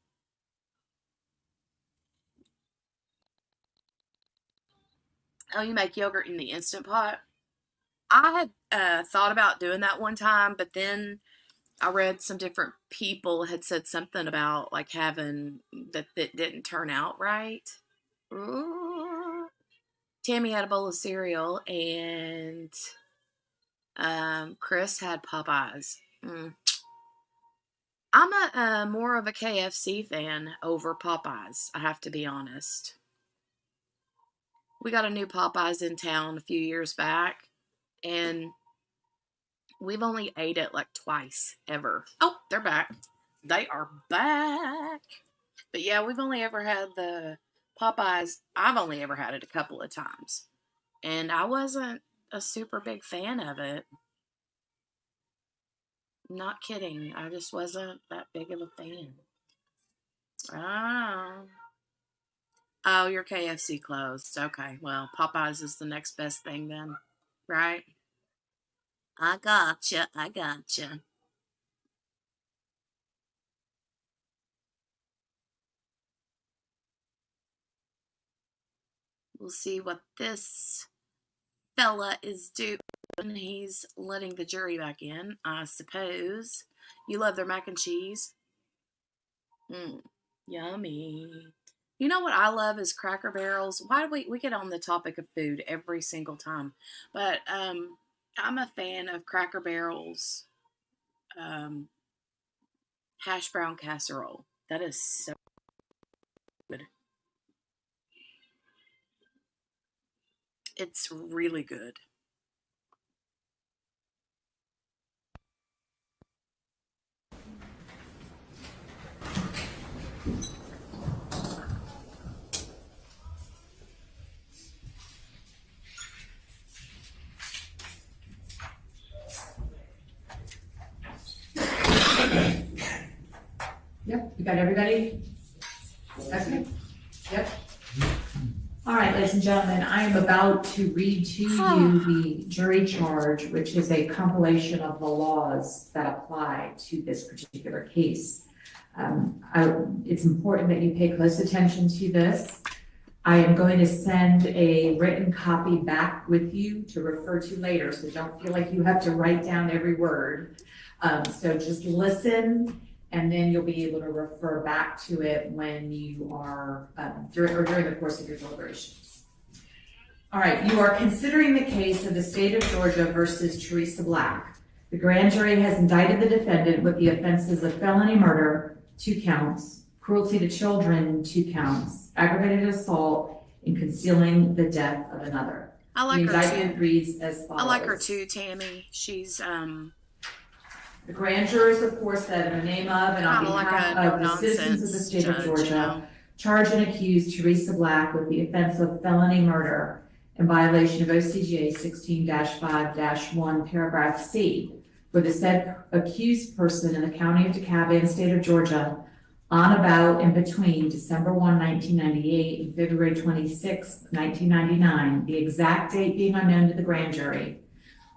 Oh, you make yogurt in the Instant Pot? I had thought about doing that one time, but then I read some different people had said something about like having that didn't turn out right. Ooh. Tammy had a bowl of cereal, and Chris had Popeyes. I'm a more of a KFC fan over Popeyes, I have to be honest. We got a new Popeyes in town a few years back, and we've only ate it like twice ever. Oh, they're back. They are back. But yeah, we've only ever had the Popeyes. I've only ever had it a couple of times, and I wasn't a super big fan of it. Not kidding. I just wasn't that big of a fan. Oh, your KFC closed. Okay, well, Popeyes is the next best thing then, right? I gotcha. We'll see what this fella is doing. He's letting the jury back in, I suppose. You love their mac and cheese? Yummy. You know what I love is Cracker Barrels. Why do we get on the topic of food every single time? But I'm a fan of Cracker Barrels hash brown casserole. That is so good. It's really good. Yep, you got everybody? Okay. Yep. All right, ladies and gentlemen, I am about to read to you the jury charge, which is a compilation of the laws that apply to this particular case. It's important that you pay close attention to this. I am going to send a written copy back with you to refer to later, so don't feel like you have to write down every word. So just listen, and then you'll be able to refer back to it when you are, during the course of your deliberations. All right, you are considering the case of the state of Georgia versus Teresa Black. The grand jury has indicted the defendant with the offenses of felony murder, 2 counts, cruelty to children, 2 counts, aggravated assault, and concealing the death of another. I like the her indictment too. reads as follows. I like her too, Tammy. She's The grand jurors aforesaid in the name of and on Kinda like behalf a of the citizens of the no-nonsense state of judge, Georgia, you know? charge and accuse Teresa Black with the offense of felony murder in violation of OCGA 16-5-1, paragraph C, for the said accused person in the county of DeKalb and state of Georgia on, about, and between December 1, 1998 and February 26, 1999, the exact date being unknown to the grand jury,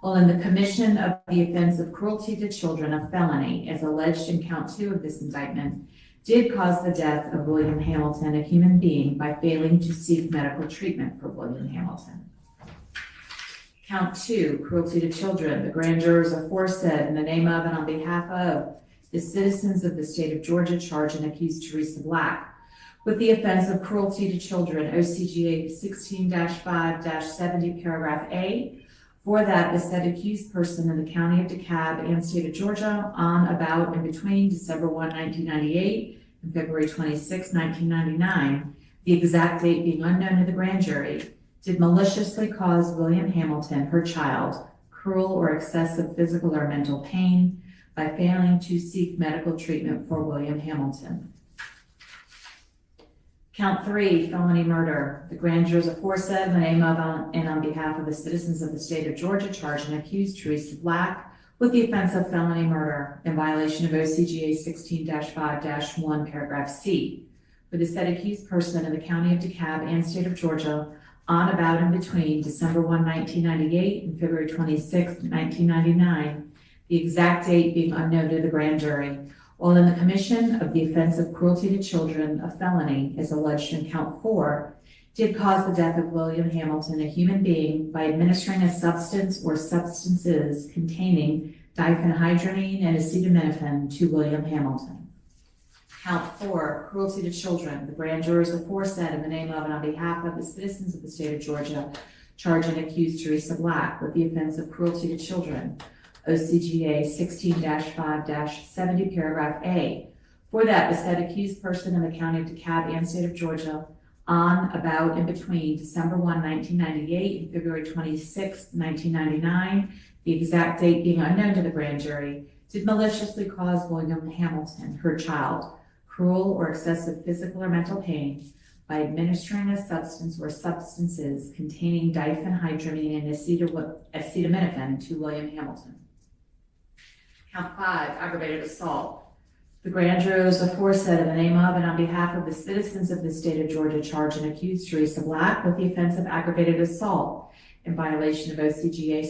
while in the commission of the offense of cruelty to children, a felony, as alleged in count 2 of this indictment, did cause the death of William Hamilton, a human being, by failing to seek medical treatment for William Hamilton. Count 2, cruelty to children. The grand jurors aforesaid in the name of and on behalf of the citizens of the state of Georgia charge and accuse Teresa Black with the offense of cruelty to children, OCGA 16-5-70, paragraph A, for that the said accused person in the county of DeKalb and state of Georgia on, about, and between December 1, 1998 and February 26, 1999, the exact date being unknown to the grand jury, did maliciously cause William Hamilton, her child, cruel or excessive physical or mental pain by failing to seek medical treatment for William Hamilton. Count 3, felony murder. The grand jurors aforesaid in the name of and on behalf of the citizens of the state of Georgia charge and accuse Teresa Black with the offense of felony murder in violation of OCGA 16-5-1, paragraph C, for the said accused person in the county of DeKalb and state of Georgia on, about, and between December 1, 1998 and February 26, 1999, the exact date being unknown to the grand jury, while in the commission of the offense of cruelty to children, a felony, as alleged in count 4, did cause the death of William Hamilton, a human being, by administering a substance or substances containing diphenhydramine and acetaminophen to William Hamilton. Count 4, cruelty to children. The grand jurors aforesaid in the name of and on behalf of the citizens of the state of Georgia charge and accuse Teresa Black with the offense of cruelty to children, OCGA 16-5-70, paragraph A, for that the said accused person in the county of DeKalb and state of Georgia on, about, and between December 1, 1998 and February 26, 1999, the exact date being unknown to the grand jury, did maliciously cause William Hamilton, her child, cruel or excessive physical or mental pain by administering a substance or substances containing diphenhydramine and acetaminophen to William Hamilton. Count 5, aggravated assault. The grand jurors aforesaid in the name of and on behalf of the citizens of the state of Georgia charge and accuse Teresa Black with the offense of aggravated assault in violation of OCGA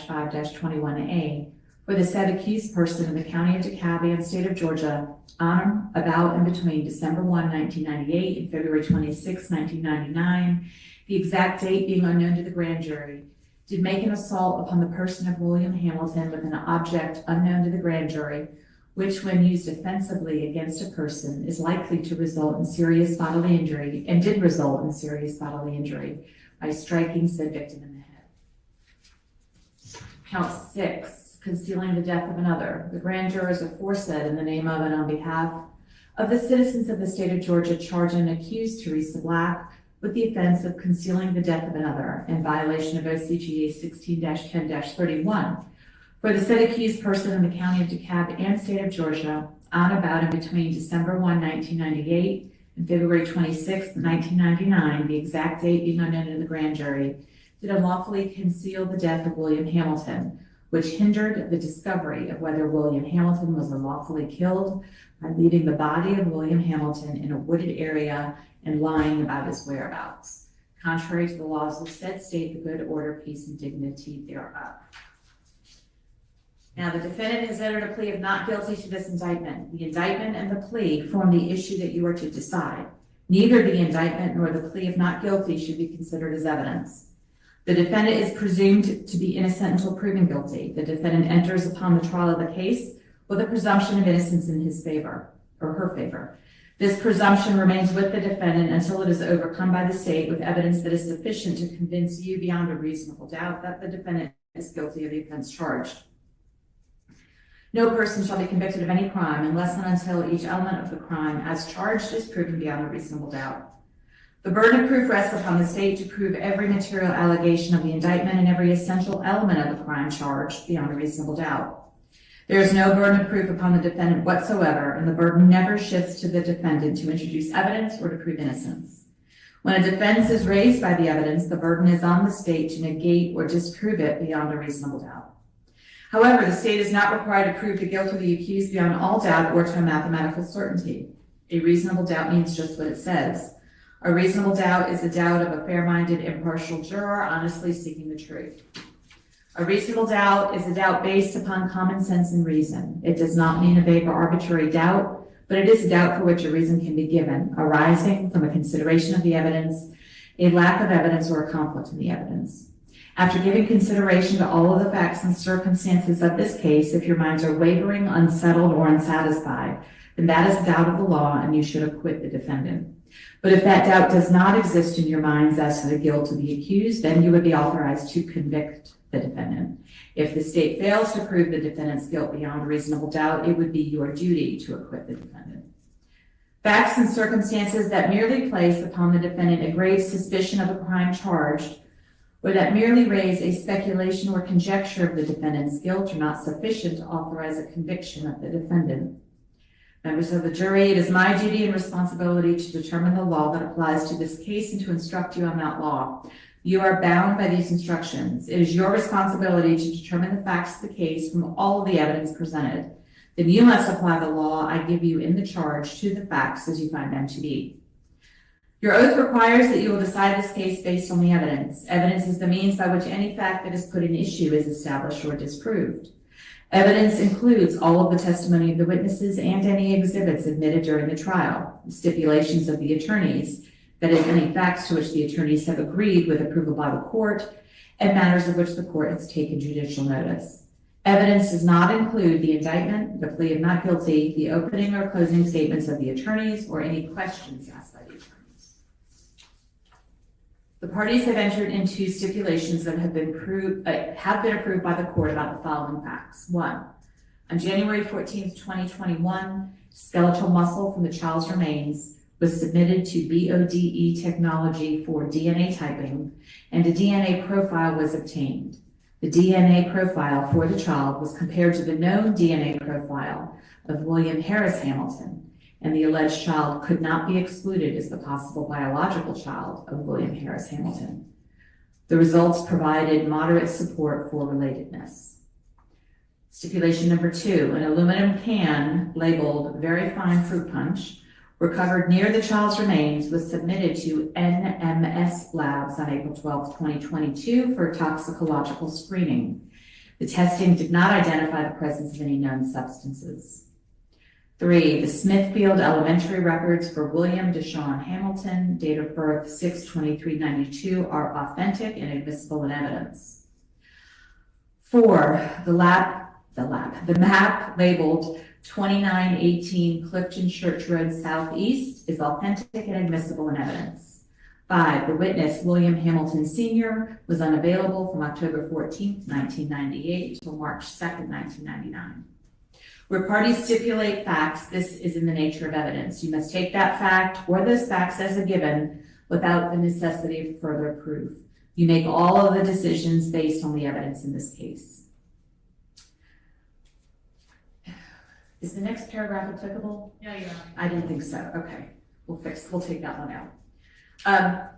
16-5-21A for the said accused person in the county of DeKalb and state of Georgia on, about, and between December 1, 1998 and February 26, 1999, the exact date being unknown to the grand jury, did make an assault upon the person of William Hamilton with an object unknown to the grand jury, which when used offensively against a person is likely to result in serious bodily injury and did result in serious bodily injury by striking said victim in the head. Count 6, concealing the death of another. The grand jurors aforesaid in the name of and on behalf of the citizens of the state of Georgia charge and accuse Teresa Black with the offense of concealing the death of another in violation of OCGA 16-10-31 for the said accused person in the county of DeKalb and state of Georgia on, about, and between December 1, 1998 and February 26, 1999, the exact date being unknown to the grand jury, did unlawfully conceal the death of William Hamilton, which hindered the discovery of whether William Hamilton was unlawfully killed by leaving the body of William Hamilton in a wooded area and lying about his whereabouts, contrary to the laws of said state, the good order, peace, and dignity thereof. Now, the defendant has entered a plea of not guilty to this indictment. The indictment and the plea form the issue that you are to decide. Neither the indictment nor the plea of not guilty should be considered as evidence. The defendant is presumed to be innocent until proven guilty. The defendant enters upon the trial of the case with a presumption of innocence in his favor, or her favor. This presumption remains with the defendant until it is overcome by the state with evidence that is sufficient to convince you beyond a reasonable doubt that the defendant is guilty of the offense charged. No person shall be convicted of any crime unless and until each element of the crime as charged is proven beyond a reasonable doubt. The burden of proof rests upon the state to prove every material allegation of the indictment and every essential element of the crime charged beyond a reasonable doubt. There is no burden of proof upon the defendant whatsoever, and the burden never shifts to the defendant to introduce evidence or to prove innocence. When a defense is raised by the evidence, the burden is on the state to negate or disprove it beyond a reasonable doubt. However, the state is not required to prove the guilt of the accused beyond all doubt or to a mathematical certainty. A reasonable doubt means just what it says. A reasonable doubt is the doubt of a fair-minded, impartial juror honestly seeking the truth. A reasonable doubt is a doubt based upon common sense and reason. It does not mean a vague or arbitrary doubt, but it is a doubt for which a reason can be given, arising from a consideration of the evidence, a lack of evidence, or a conflict in the evidence. After giving consideration to all of the facts and circumstances of this case, if your minds are wavering, unsettled, or unsatisfied, then that is a doubt of the law and you should acquit the defendant. But if that doubt does not exist in your minds as to the guilt of the accused, then you would be authorized to convict the defendant. If the state fails to prove the defendant's guilt beyond reasonable doubt, it would be your duty to acquit the defendant. Facts and circumstances that merely place upon the defendant a grave suspicion of a crime charged, or that merely raise a speculation or conjecture of the defendant's guilt, are not sufficient to authorize a conviction of the defendant. Members of the jury, it is my duty and responsibility to determine the law that applies to this case and to instruct you on that law. You are bound by these instructions. It is your responsibility to determine the facts of the case from all of the evidence presented. Then you must apply the law I give you in the charge to the facts as you find them to be. Your oath requires that you will decide this case based on the evidence. Evidence is the means by which any fact that is put in issue is established or disproved. Evidence includes all of the testimony of the witnesses and any exhibits admitted during the trial, stipulations of the attorneys, that is, any facts to which the attorneys have agreed with approval by the court, and matters of which the court has taken judicial notice. Evidence does not include the indictment, the plea of not guilty, the opening or closing statements of the attorneys, or any questions asked by the attorneys. The parties have entered into stipulations that have been approved by the court about the following facts. 1. On January 14th, 2021, skeletal muscle from the child's remains was submitted to BODE technology for DNA typing, and a DNA profile was obtained. The DNA profile for the child was compared to the known DNA profile of William Harris Hamilton, and the alleged child could not be excluded as the possible biological child of William Harris Hamilton. The results provided moderate support for relatedness. Stipulation number 2, an aluminum can labeled very fine fruit punch recovered near the child's remains was submitted to NMS labs on April 12, 2022 for toxicological screening. The testing did not identify the presence of any known substances. 3, the Smithfield Elementary records for William DaShawn Hamilton, date of birth 6/23/92, are authentic and admissible in evidence. 4, the map labeled 2918 Clifton Church Road Southeast is authentic and admissible in evidence. 5, the witness, William Hamilton Sr., was unavailable from October 14, 1998 until March 2, 1999. Where parties stipulate facts, this is in the nature of evidence. You must take that fact or those facts as a given without the necessity of further proof. You make all of the decisions based on the evidence in this case. Is the next paragraph applicable? No, Your Honor. I didn't think so. Okay, we'll take that one out.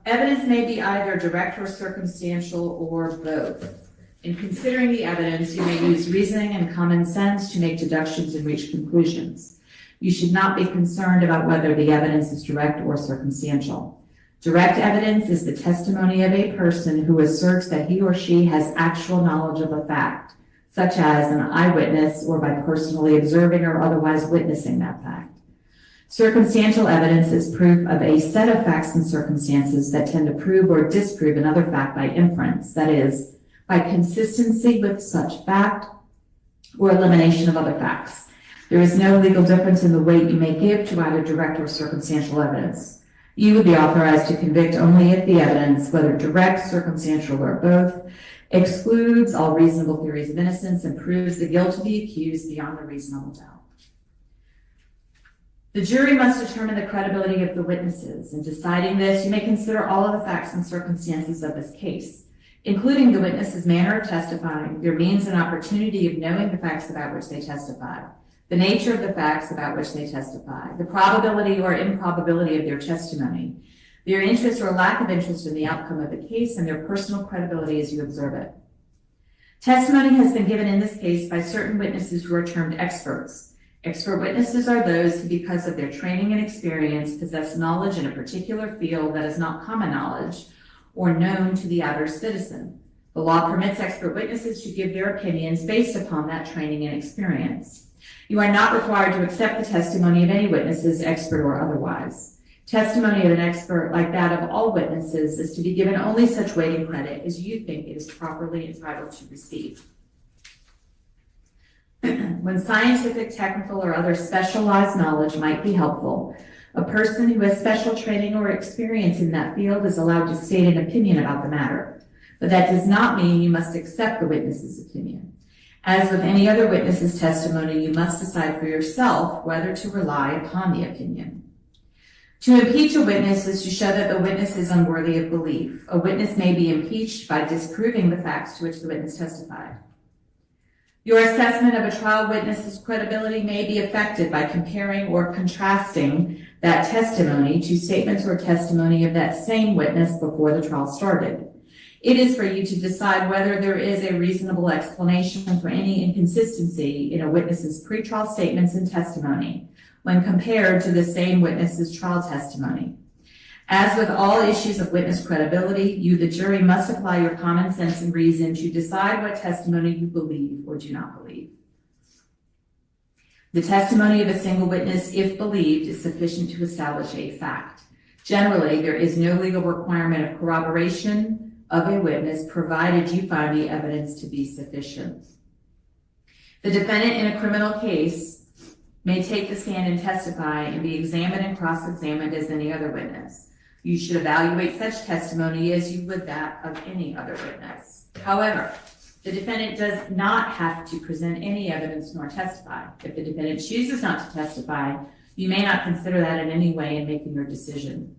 Evidence may be either direct or circumstantial or both. In considering the evidence, you may use reasoning and common sense to make deductions and reach conclusions. You should not be concerned about whether the evidence is direct or circumstantial. Direct evidence is the testimony of a person who asserts that he or she has actual knowledge of a fact, such as an eyewitness or by personally observing or otherwise witnessing that fact. Circumstantial evidence is proof of a set of facts and circumstances that tend to prove or disprove another fact by inference, that is, by consistency with such fact or elimination of other facts. There is no legal difference in the weight you may give to either direct or circumstantial evidence. You would be authorized to convict only if the evidence, whether direct, circumstantial, or both, excludes all reasonable theories of innocence and proves the guilt of the accused beyond a reasonable doubt. The jury must determine the credibility of the witnesses. In deciding this, you may consider all of the facts and circumstances of this case. including the witness's manner of testifying, their means and opportunity of knowing the facts about which they testify, the nature of the facts about which they testify, the probability or improbability of their testimony, their interest or lack of interest in the outcome of the case, and their personal credibility as you observe it. Testimony has been given in this case by certain witnesses who are termed experts. Expert witnesses are those who, because of their training and experience, possess knowledge in a particular field that is not common knowledge or known to the average citizen. The law permits expert witnesses to give their opinions based upon that training and experience. You are not required to accept the testimony of any witnesses, expert or otherwise. Testimony of an expert, like that of all witnesses, is to be given only such weight and credit as you think it is properly entitled to receive. When scientific, technical, or other specialized knowledge might be helpful, a person who has special training or experience in that field is allowed to state an opinion about the matter. But that does not mean you must accept the witness's opinion. As with any other witness's testimony, you must decide for yourself whether to rely upon the opinion. To impeach a witness is to show that the witness is unworthy of belief. A witness may be impeached by disproving the facts to which the witness testified. Your assessment of a trial witness's credibility may be affected by comparing or contrasting that testimony to statements or testimony of that same witness before the trial started. It is for you to decide whether there is a reasonable explanation for any inconsistency in a witness's pretrial statements and testimony when compared to the same witness's trial testimony. As with all issues of witness credibility, you, the jury, must apply your common sense and reason to decide what testimony you believe or do not believe. The testimony of a single witness, if believed, is sufficient to establish a fact. Generally, there is no legal requirement of corroboration of a witness, provided you find the evidence to be sufficient. The defendant in a criminal case may take the stand and testify and be examined and cross-examined as any other witness. You should evaluate such testimony as you would that of any other witness. However, the defendant does not have to present any evidence nor testify. If the defendant chooses not to testify, you may not consider that in any way in making your decision.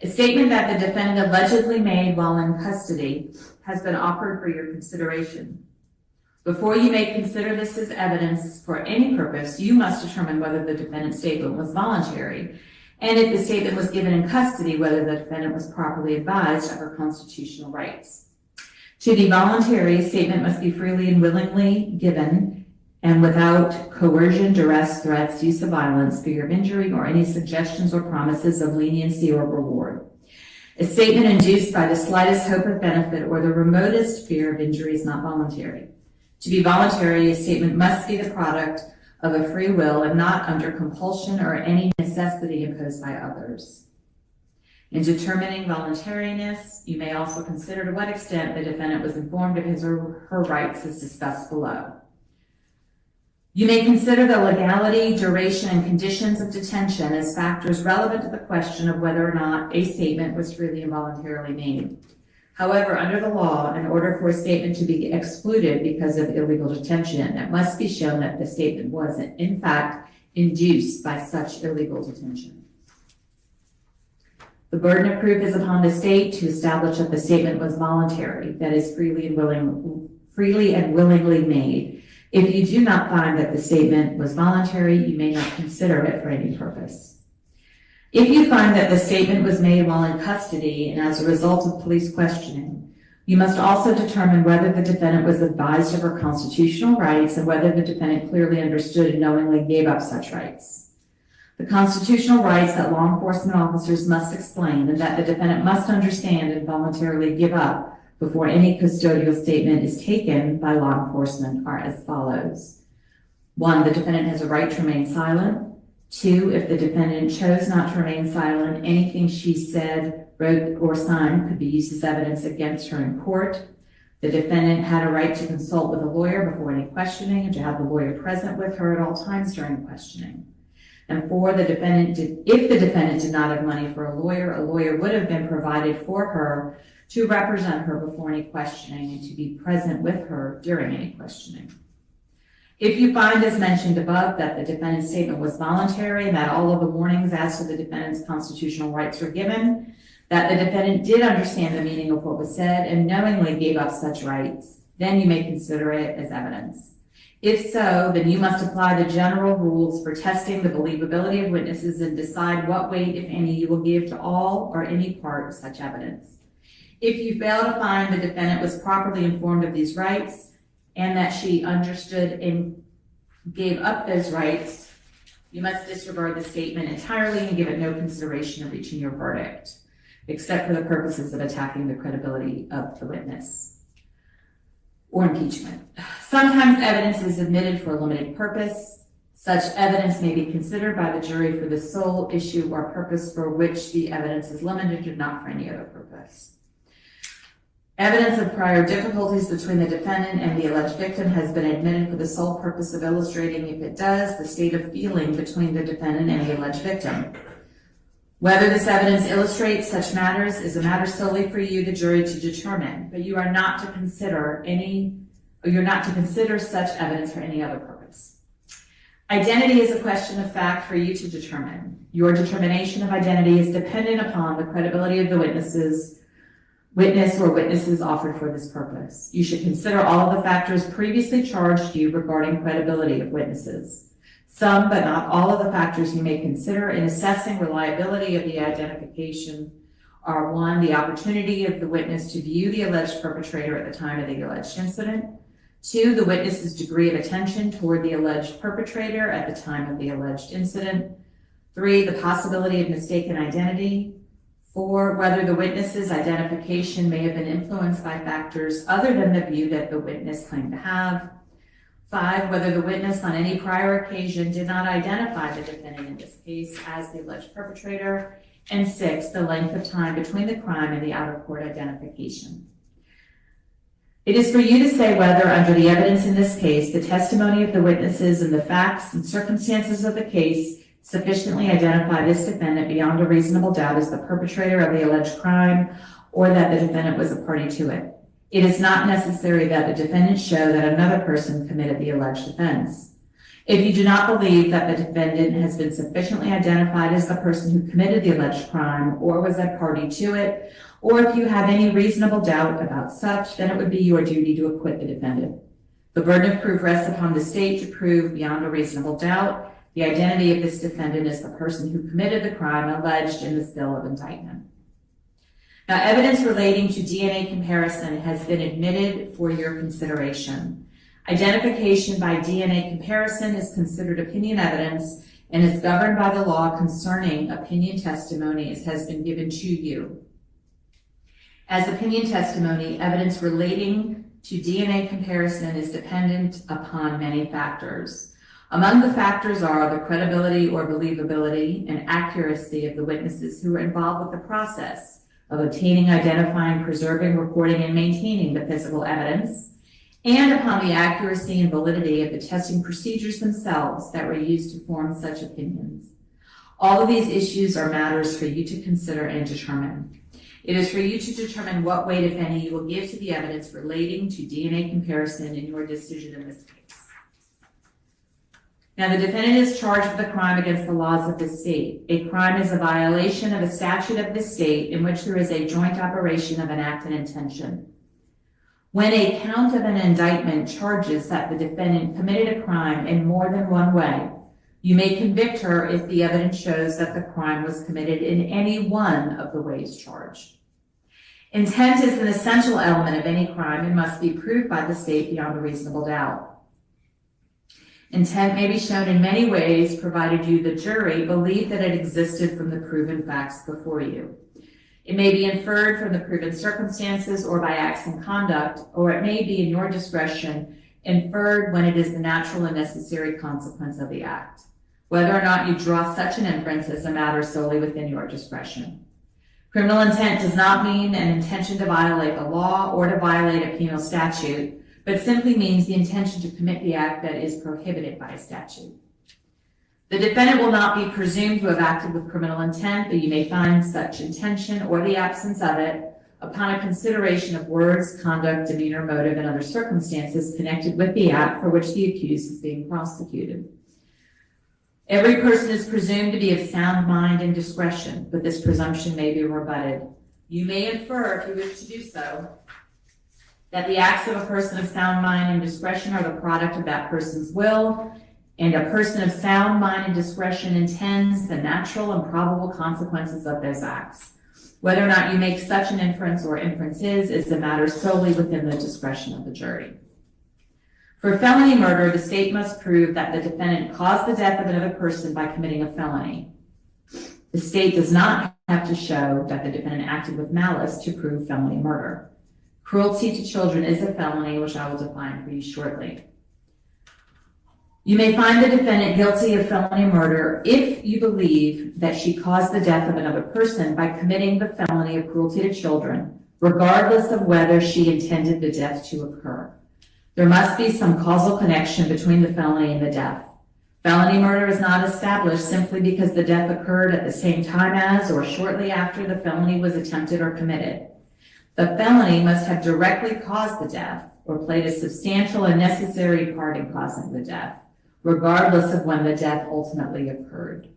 A statement that the defendant allegedly made while in custody has been offered for your consideration. Before you may consider this as evidence for any purpose, you must determine whether the defendant's statement was voluntary, and if the statement was given in custody, whether the defendant was properly advised of her constitutional rights. To be voluntary, a statement must be freely and willingly given and without coercion, duress, threats, use of violence, fear of injury, or any suggestions or promises of leniency or reward. A statement induced by the slightest hope of benefit or the remotest fear of injury is not voluntary. To be voluntary, a statement must be the product of a free will and not under compulsion or any necessity imposed by others. In determining voluntariness, you may also consider to what extent the defendant was informed of his or her rights as discussed below. You may consider the legality, duration, and conditions of detention as factors relevant to the question of whether or not a statement was freely and voluntarily made. However, under the law, in order for a statement to be excluded because of illegal detention, it must be shown that the statement was, in fact, induced by such illegal detention. The burden of proof is upon the state to establish that the statement was voluntary, that is, freely and willingly made. If you do not find that the statement was voluntary, you may not consider it for any purpose. If you find that the statement was made while in custody and as a result of police questioning, you must also determine whether the defendant was advised of her constitutional rights and whether the defendant clearly understood and knowingly gave up such rights. The constitutional rights that law enforcement officers must explain and that the defendant must understand and voluntarily give up before any custodial statement is taken by law enforcement are as follows. 1, the defendant has a right to remain silent. 2, if the defendant chose not to remain silent, anything she said, wrote, or signed could be used as evidence against her in court. The defendant had a right to consult with a lawyer before any questioning and to have the lawyer present with her at all times during questioning. And 4, if the defendant did not have money for a lawyer would have been provided for her to represent her before any questioning and to be present with her during any questioning. If you find, as mentioned above, that the defendant's statement was voluntary and that all of the warnings as to the defendant's constitutional rights were given, that the defendant did understand the meaning of what was said and knowingly gave up such rights, then you may consider it as evidence. If so, then you must apply the general rules for testing the believability of witnesses and decide what weight, if any, you will give to all or any part of such evidence. If you fail to find the defendant was properly informed of these rights and that she understood and gave up those rights, you must disregard the statement entirely and give it no consideration in reaching your verdict, except for the purposes of attacking the credibility of the witness or impeachment. Sometimes evidence is admitted for a limited purpose. Such evidence may be considered by the jury for the sole issue or purpose for which the evidence is limited and not for any other purpose. Evidence of prior difficulties between the defendant and the alleged victim has been admitted for the sole purpose of illustrating, if it does, the state of feeling between the defendant and the alleged victim. Whether this evidence illustrates such matters is a matter solely for you, the jury, to determine, but you are not to consider such evidence for any other purpose. Identity is a question of fact for you to determine. Your determination of identity is dependent upon the credibility of the witness or witnesses offered for this purpose. You should consider all of the factors previously charged you regarding credibility of witnesses. Some, but not all, of the factors you may consider in assessing reliability of the identification are: 1, the opportunity of the witness to view the alleged perpetrator at the time of the alleged incident; 2, the witness's degree of attention toward the alleged perpetrator at the time of the alleged incident; 3, the possibility of mistaken identity; 4, whether the witness's identification may have been influenced by factors other than the view that the witness claimed to have; 5, whether the witness on any prior occasion did not identify the defendant in this case as the alleged perpetrator; and 6, the length of time between the crime and the out-of-court identification. It is for you to say whether, under the evidence in this case, the testimony of the witnesses and the facts and circumstances of the case sufficiently identify this defendant beyond a reasonable doubt as the perpetrator of the alleged crime, or that the defendant was a party to it. It is not necessary that the defendant show that another person committed the alleged offense. If you do not believe that the defendant has been sufficiently identified as the person who committed the alleged crime or was a party to it, or if you have any reasonable doubt about such, then it would be your duty to acquit the defendant. The burden of proof rests upon the state to prove beyond a reasonable doubt the identity of this defendant as the person who committed the crime alleged in this bill of indictment. Now, evidence relating to DNA comparison has been admitted for your consideration. Identification by DNA comparison is considered opinion evidence and is governed by the law concerning opinion testimony as has been given to you. As opinion testimony, evidence relating to DNA comparison is dependent upon many factors. Among the factors are the credibility or believability and accuracy of the witnesses who were involved with the process of obtaining, identifying, preserving, recording, and maintaining the physical evidence, and upon the accuracy and validity of the testing procedures themselves that were used to form such opinions. All of these issues are matters for you to consider and determine. It is for you to determine what weight, if any, you will give to the evidence relating to DNA comparison in your decision in this case. Now, the defendant is charged with a crime against the laws of the state. A crime is a violation of a statute of the state in which there is a joint operation of an act and intention. When a count of an indictment charges that the defendant committed a crime in more than one way, you may convict her if the evidence shows that the crime was committed in any one of the ways charged. Intent is an essential element of any crime and must be proved by the state beyond a reasonable doubt. Intent may be shown in many ways, provided you, the jury, believe that it existed from the proven facts before you. It may be inferred from the proven circumstances or by acts and conduct, or it may be, in your discretion, inferred when it is the natural and necessary consequence of the act. Whether or not you draw such an inference is a matter solely within your discretion. Criminal intent does not mean an intention to violate the law or to violate a penal statute, but simply means the intention to commit the act that is prohibited by a statute. The defendant will not be presumed to have acted with criminal intent, but you may find such intention or the absence of it upon a consideration of words, conduct, demeanor, motive, and other circumstances connected with the act for which the accused is being prosecuted. Every person is presumed to be of sound mind and discretion, but this presumption may be rebutted. You may infer, if you wish to do so, that the acts of a person of sound mind and discretion are the product of that person's will, and a person of sound mind and discretion intends the natural and probable consequences of those acts. Whether or not you make such an inference or inferences is a matter solely within the discretion of the jury. For felony murder, the state must prove that the defendant caused the death of another person by committing a felony. The state does not have to show that the defendant acted with malice to prove felony murder. Cruelty to children is a felony, which I will define for you shortly. You may find the defendant guilty of felony murder if you believe that she caused the death of another person by committing the felony of cruelty to children, regardless of whether she intended the death to occur. There must be some causal connection between the felony and the death. Felony murder is not established simply because the death occurred at the same time as or shortly after the felony was attempted or committed. The felony must have directly caused the death or played a substantial and necessary part in causing the death, regardless of when the death ultimately occurred.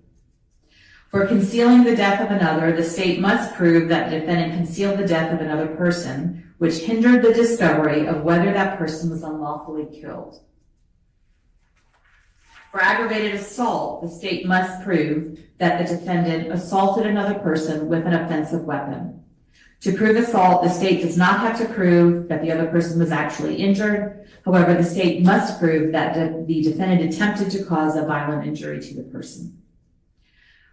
For concealing the death of another, the state must prove that the defendant concealed the death of another person, which hindered the discovery of whether that person was unlawfully killed. For aggravated assault, the state must prove that the defendant assaulted another person with an offensive weapon. To prove assault, the state does not have to prove that the other person was actually injured. However, the state must prove that the defendant attempted to cause a violent injury to the person.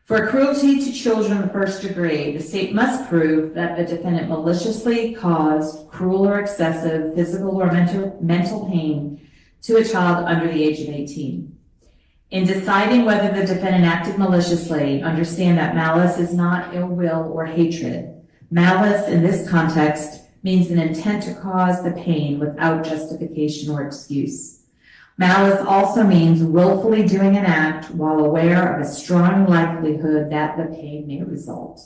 For cruelty to children in the first degree, the state must prove that the defendant maliciously caused cruel or excessive physical or mental pain to a child under the age of 18. In deciding whether the defendant acted maliciously, understand that malice is not ill will or hatred. Malice in this context means an intent to cause the pain without justification or excuse. Malice also means willfully doing an act while aware of a strong likelihood that the pain may result.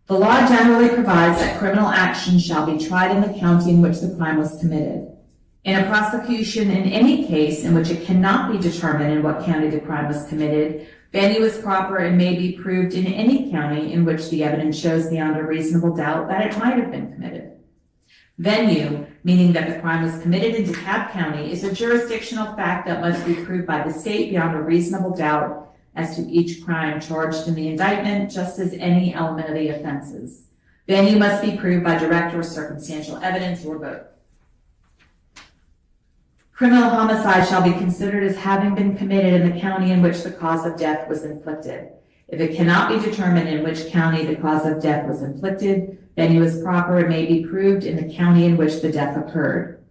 The law generally provides that criminal action shall be tried in the county in which the crime was committed. In a prosecution in any case in which it cannot be determined in what county the crime was committed, venue is proper and may be proved in any county in which the evidence shows beyond a reasonable doubt that it might have been committed. Venue, meaning that the crime was committed in DeKalb County, is a jurisdictional fact that must be proved by the state beyond a reasonable doubt as to each crime charged in the indictment, just as any element of the offenses. Venue must be proved by direct or circumstantial evidence or both. Criminal homicide shall be considered as having been committed in the county in which the cause of death was inflicted. If it cannot be determined in which county the cause of death was inflicted, venue is proper and may be proved in the county in which the death occurred.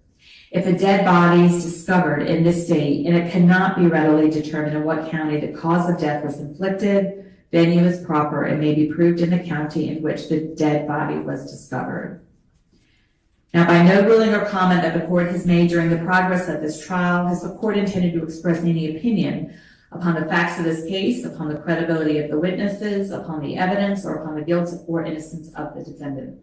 If a dead body is discovered in this state and it cannot be readily determined in what county the cause of death was inflicted, venue is proper and may be proved in the county in which the dead body was discovered. Now, by no ruling or comment that the court has made during the progress of this trial has the court intended to express any opinion upon the facts of this case, upon the credibility of the witnesses, upon the evidence, or upon the guilt or innocence of the defendant.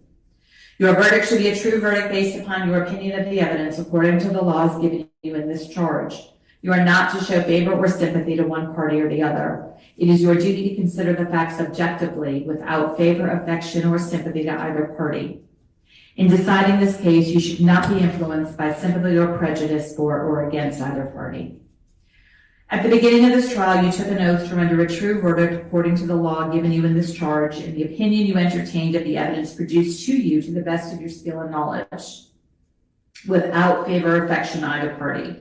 Your verdict should be a true verdict based upon your opinion of the evidence according to the laws given you in this charge. You are not to show favor or sympathy to one party or the other. It is your duty to consider the facts objectively without favor, affection, or sympathy to either party. In deciding this case, you should not be influenced by sympathy or prejudice for or against either party. At the beginning of this trial, you took an oath to render a true verdict according to the law given you in this charge and the opinion you entertained of the evidence produced to you to the best of your skill and knowledge, without favor or affection to either party.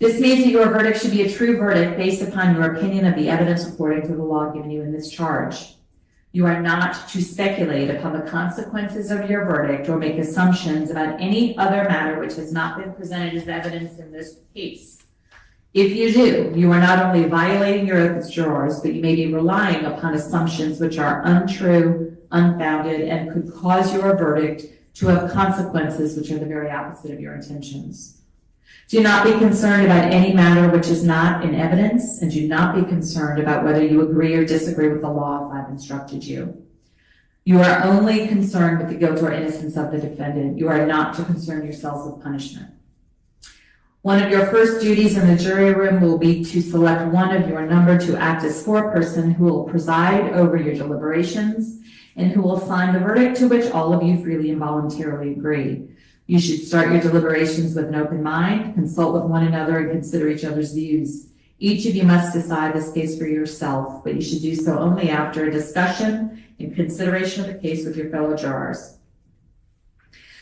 This means that your verdict should be a true verdict based upon your opinion of the evidence according to the law given you in this charge. You are not to speculate upon the consequences of your verdict or make assumptions about any other matter which has not been presented as evidence in this case. If you do, you are not only violating your oath as jurors, but you may be relying upon assumptions which are untrue, unfounded, and could cause your verdict to have consequences which are the very opposite of your intentions. Do not be concerned about any matter which is not in evidence, and do not be concerned about whether you agree or disagree with the law if I've instructed you. You are only concerned with the guilt or innocence of the defendant. You are not to concern yourselves with punishment. One of your first duties in the jury room will be to select one of your number to act as foreperson who will preside over your deliberations and who will sign the verdict to which all of you freely and voluntarily agree. You should start your deliberations with an open mind, consult with one another, and consider each other's views. Each of you must decide this case for yourself, but you should do so only after a discussion and consideration of the case with your fellow jurors.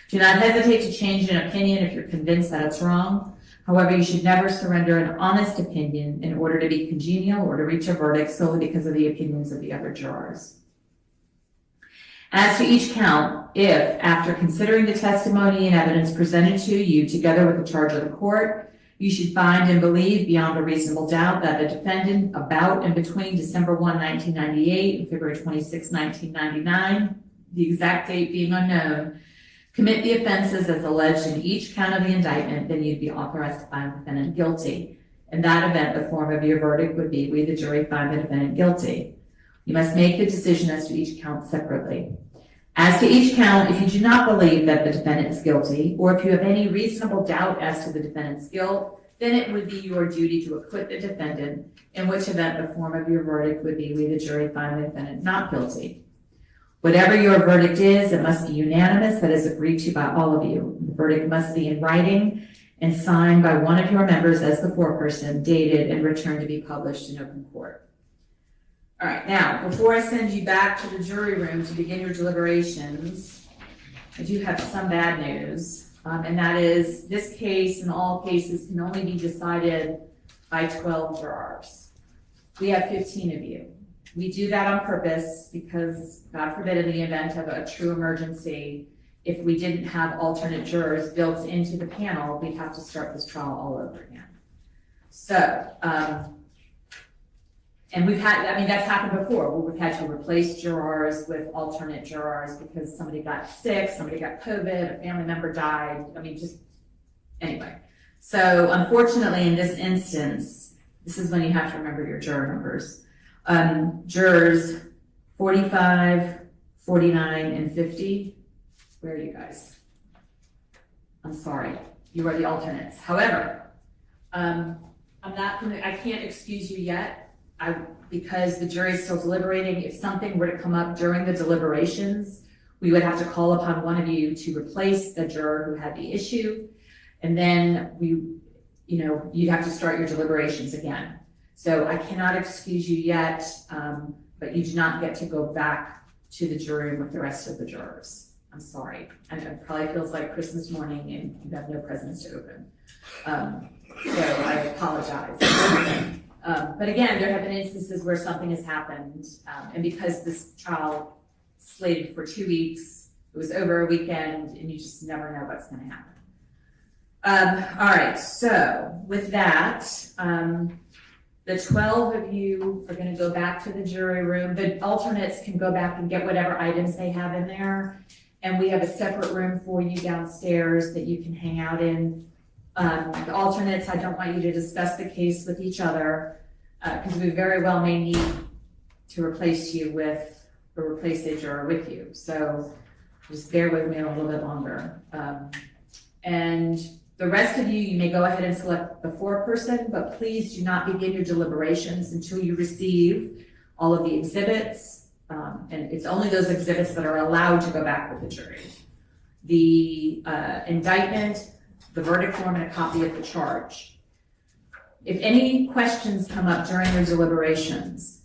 Do not hesitate to change an opinion if you're convinced that it's wrong. However, you should never surrender an honest opinion in order to be congenial or to reach a verdict solely because of the opinions of the other jurors. As to each count, if, after considering the testimony and evidence presented to you together with the charge of the court, you should find and believe beyond a reasonable doubt that the defendant about and between December 1, 1998 and February 26, 1999, the exact date being unknown, commit the offenses as alleged in each count of the indictment, then you'd be authorized to find the defendant guilty. In that event, the form of your verdict would be, we, the jury, find the defendant guilty. You must make the decision as to each count separately. As to each count, if you do not believe that the defendant is guilty, or if you have any reasonable doubt as to the defendant's guilt, then it would be your duty to acquit the defendant, in which event the form of your verdict would be, we, the jury, find the defendant not guilty. Whatever your verdict is, it must be unanimous, that is agreed to by all of you. The verdict must be in writing and signed by one of your members as the foreperson, dated and returned to be published in open court. All right, now, before I send you back to the jury room to begin your deliberations, I do have some bad news, and that is this case and all cases can only be decided by 12 jurors. We have 15 of you. We do that on purpose because, God forbid, in the event of a true emergency, if we didn't have alternate jurors built into the panel, we'd have to start this trial all over again. So, and we've had, I mean, that's happened before, where we've had to replace jurors with alternate jurors because somebody got sick, somebody got COVID, a family member died. I mean, just, anyway. So, unfortunately, in this instance, this is when you have to remember your juror numbers. Jurors 45, 49, and 50. Where are you guys? I'm sorry, you are the alternates. However, I can't excuse you yet, because the jury is still deliberating. If something were to come up during the deliberations, we would have to call upon one of you to replace the juror who had the issue, and then you'd have to start your deliberations again. So I cannot excuse you yet, but you do not get to go back to the jury room with the rest of the jurors. I'm sorry. I know it probably feels like Christmas morning and you have no presents to open. So I apologize. But again, there have been instances where something has happened, and because this trial slated for 2 weeks, it was over a weekend, and you just never know what's going to happen. All right, so with that, the 12 of you are going to go back to the jury room. The alternates can go back and get whatever items they have in there. And we have a separate room for you downstairs that you can hang out in. The alternates, I don't want you to discuss the case with each other because we very well may need to replace you with, or replace a juror with you. So just bear with me a little bit longer. And the rest of you, you may go ahead and select the foreperson, but please do not begin your deliberations until you receive all of the exhibits. And it's only those exhibits that are allowed to go back with the jury. The indictment, the verdict form, and a copy of the charge. If any questions come up during your deliberations,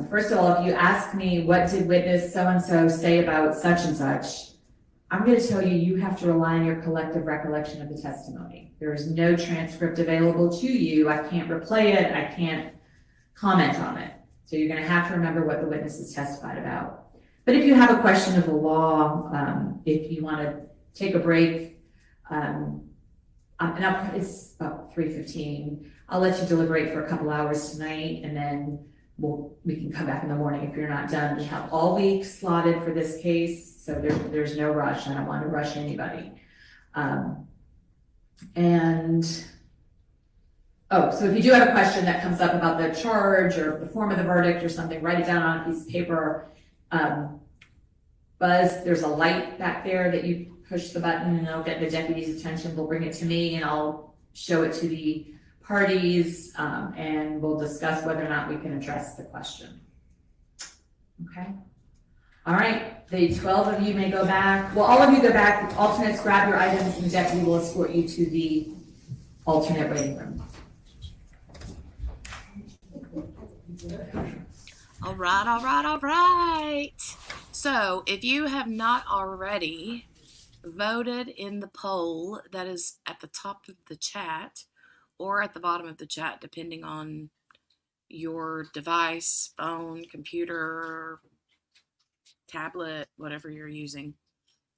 first of all, if you ask me, what did witness so-and-so say about such and such, I'm going to tell you, you have to rely on your collective recollection of the testimony. There is no transcript available to you. I can't replay it. I can't comment on it. So you're going to have to remember what the witness has testified about. But if you have a question of the law, if you want to take a break, it's about 3:15. I'll let you deliberate for a couple hours tonight, and then we can come back in the morning if you're not done. We have all week slotted for this case, so there's no rush. I don't want to rush anybody. So if you do have a question that comes up about the charge or the form of the verdict or something, write it down on a piece of paper. Buzz, there's a light back there that you push the button and it'll get the deputy's attention. They'll bring it to me and I'll show it to the parties, and we'll discuss whether or not we can address the question. Okay? All right, the 12 of you may go back. Well, all of you go back. Alternates, grab your items, and the deputy will escort you to the alternate waiting room. All right, all right, all right. So if you have not already voted in the poll that is at the top of the chat or at the bottom of the chat, depending on your device, phone, computer, tablet, whatever you're using,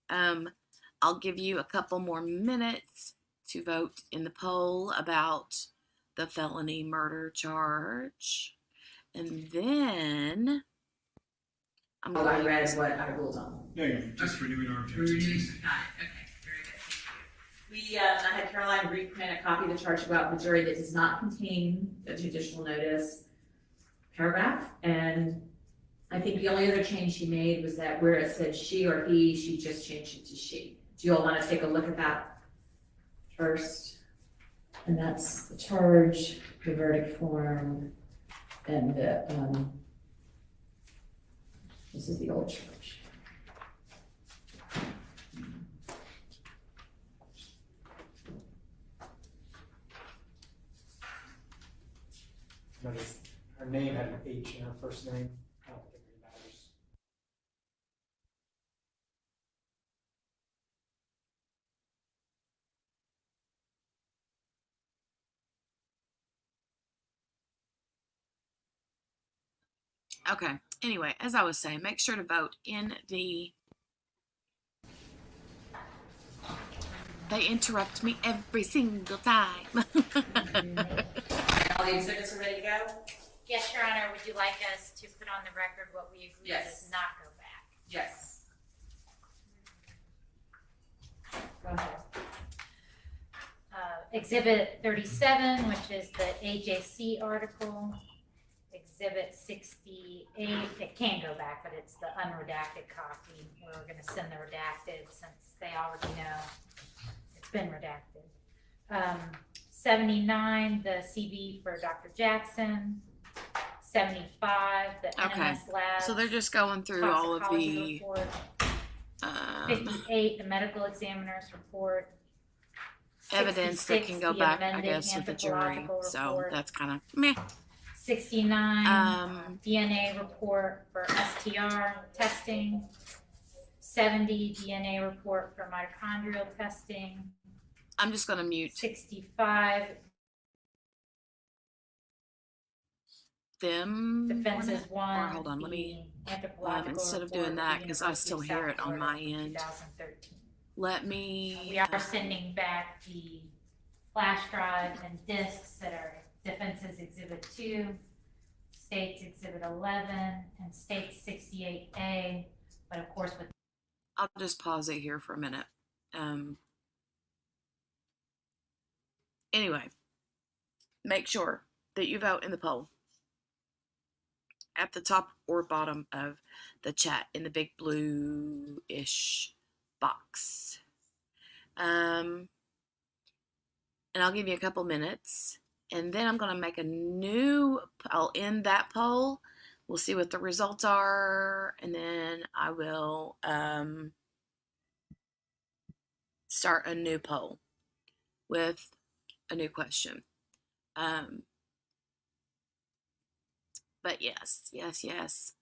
I'll give you a couple more minutes to vote in the poll about the felony murder charge. And then I'm Oh, I going read what I ruled on. No, you're just renewing our Got it. Okay, very good. Thank you. I had Caroline reprint a copy of the charge to go out to the jury that does not contain the judicial notice paragraph. And I think the only other change she made was that where it said she or he, she just changed it to she. Do you all want to take a look at that first? And that's the charge, the verdict form, and the, this is the old charge. Notice her name had an H in her first name. I don't think it really matters. Okay. Anyway, as I was saying, make sure to vote in the... They interrupt me every single time. All the exhibits are ready to go? Yes, Your Honor, would you like us to put on the record what we agreed Yes. does not go back? Yes. Go ahead. Exhibit 37, which is the AJC article. Exhibit 68, it can go back, but it's the unredacted copy. We're gonna send the redacted since they already know it's been redacted. 79, the CV for Dr. Jackson. 75, the Okay. NMS Labs. So they're just going through all of toxicology the... report. 58, the medical examiner's report. evidence that can 66, go the back, I amended guess, with the jury. anthropological So report. that's kind of meh. 69, DNA report for STR testing. 70, DNA report for mitochondrial testing. I'm just going to mute 65, them. defenses one. Or hold on, let me, anthropological instead of report doing for that, because I University still of hear South it on Florida, my end. 2013. Let me... We are sending back the flash drive and discs that are defenses exhibit 2, states exhibit 11, and states 68A, but of course with I'll just pause it here for a minute. Anyway, make sure that you vote in the poll at the top or bottom of the chat in the big blue-ish box. And I'll give you a couple minutes, and then I'm going to make a new, I'll end that poll. We'll see what the results are, and then I will start a new poll with a new question. But yes. Gail says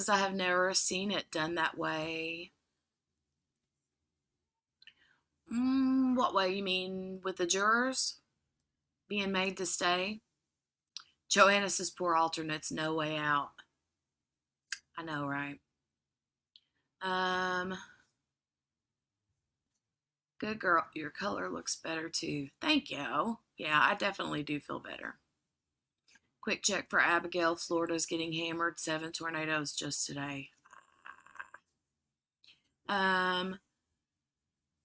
I have never seen it done that way. What way? You mean with the jurors being made to stay? Joanna says poor alternates, no way out. I know, right? Good girl, your color looks better too. Thank you. Yeah, I definitely do feel better. Quick check for Abigail. Florida's getting hammered. 7 tornadoes just today.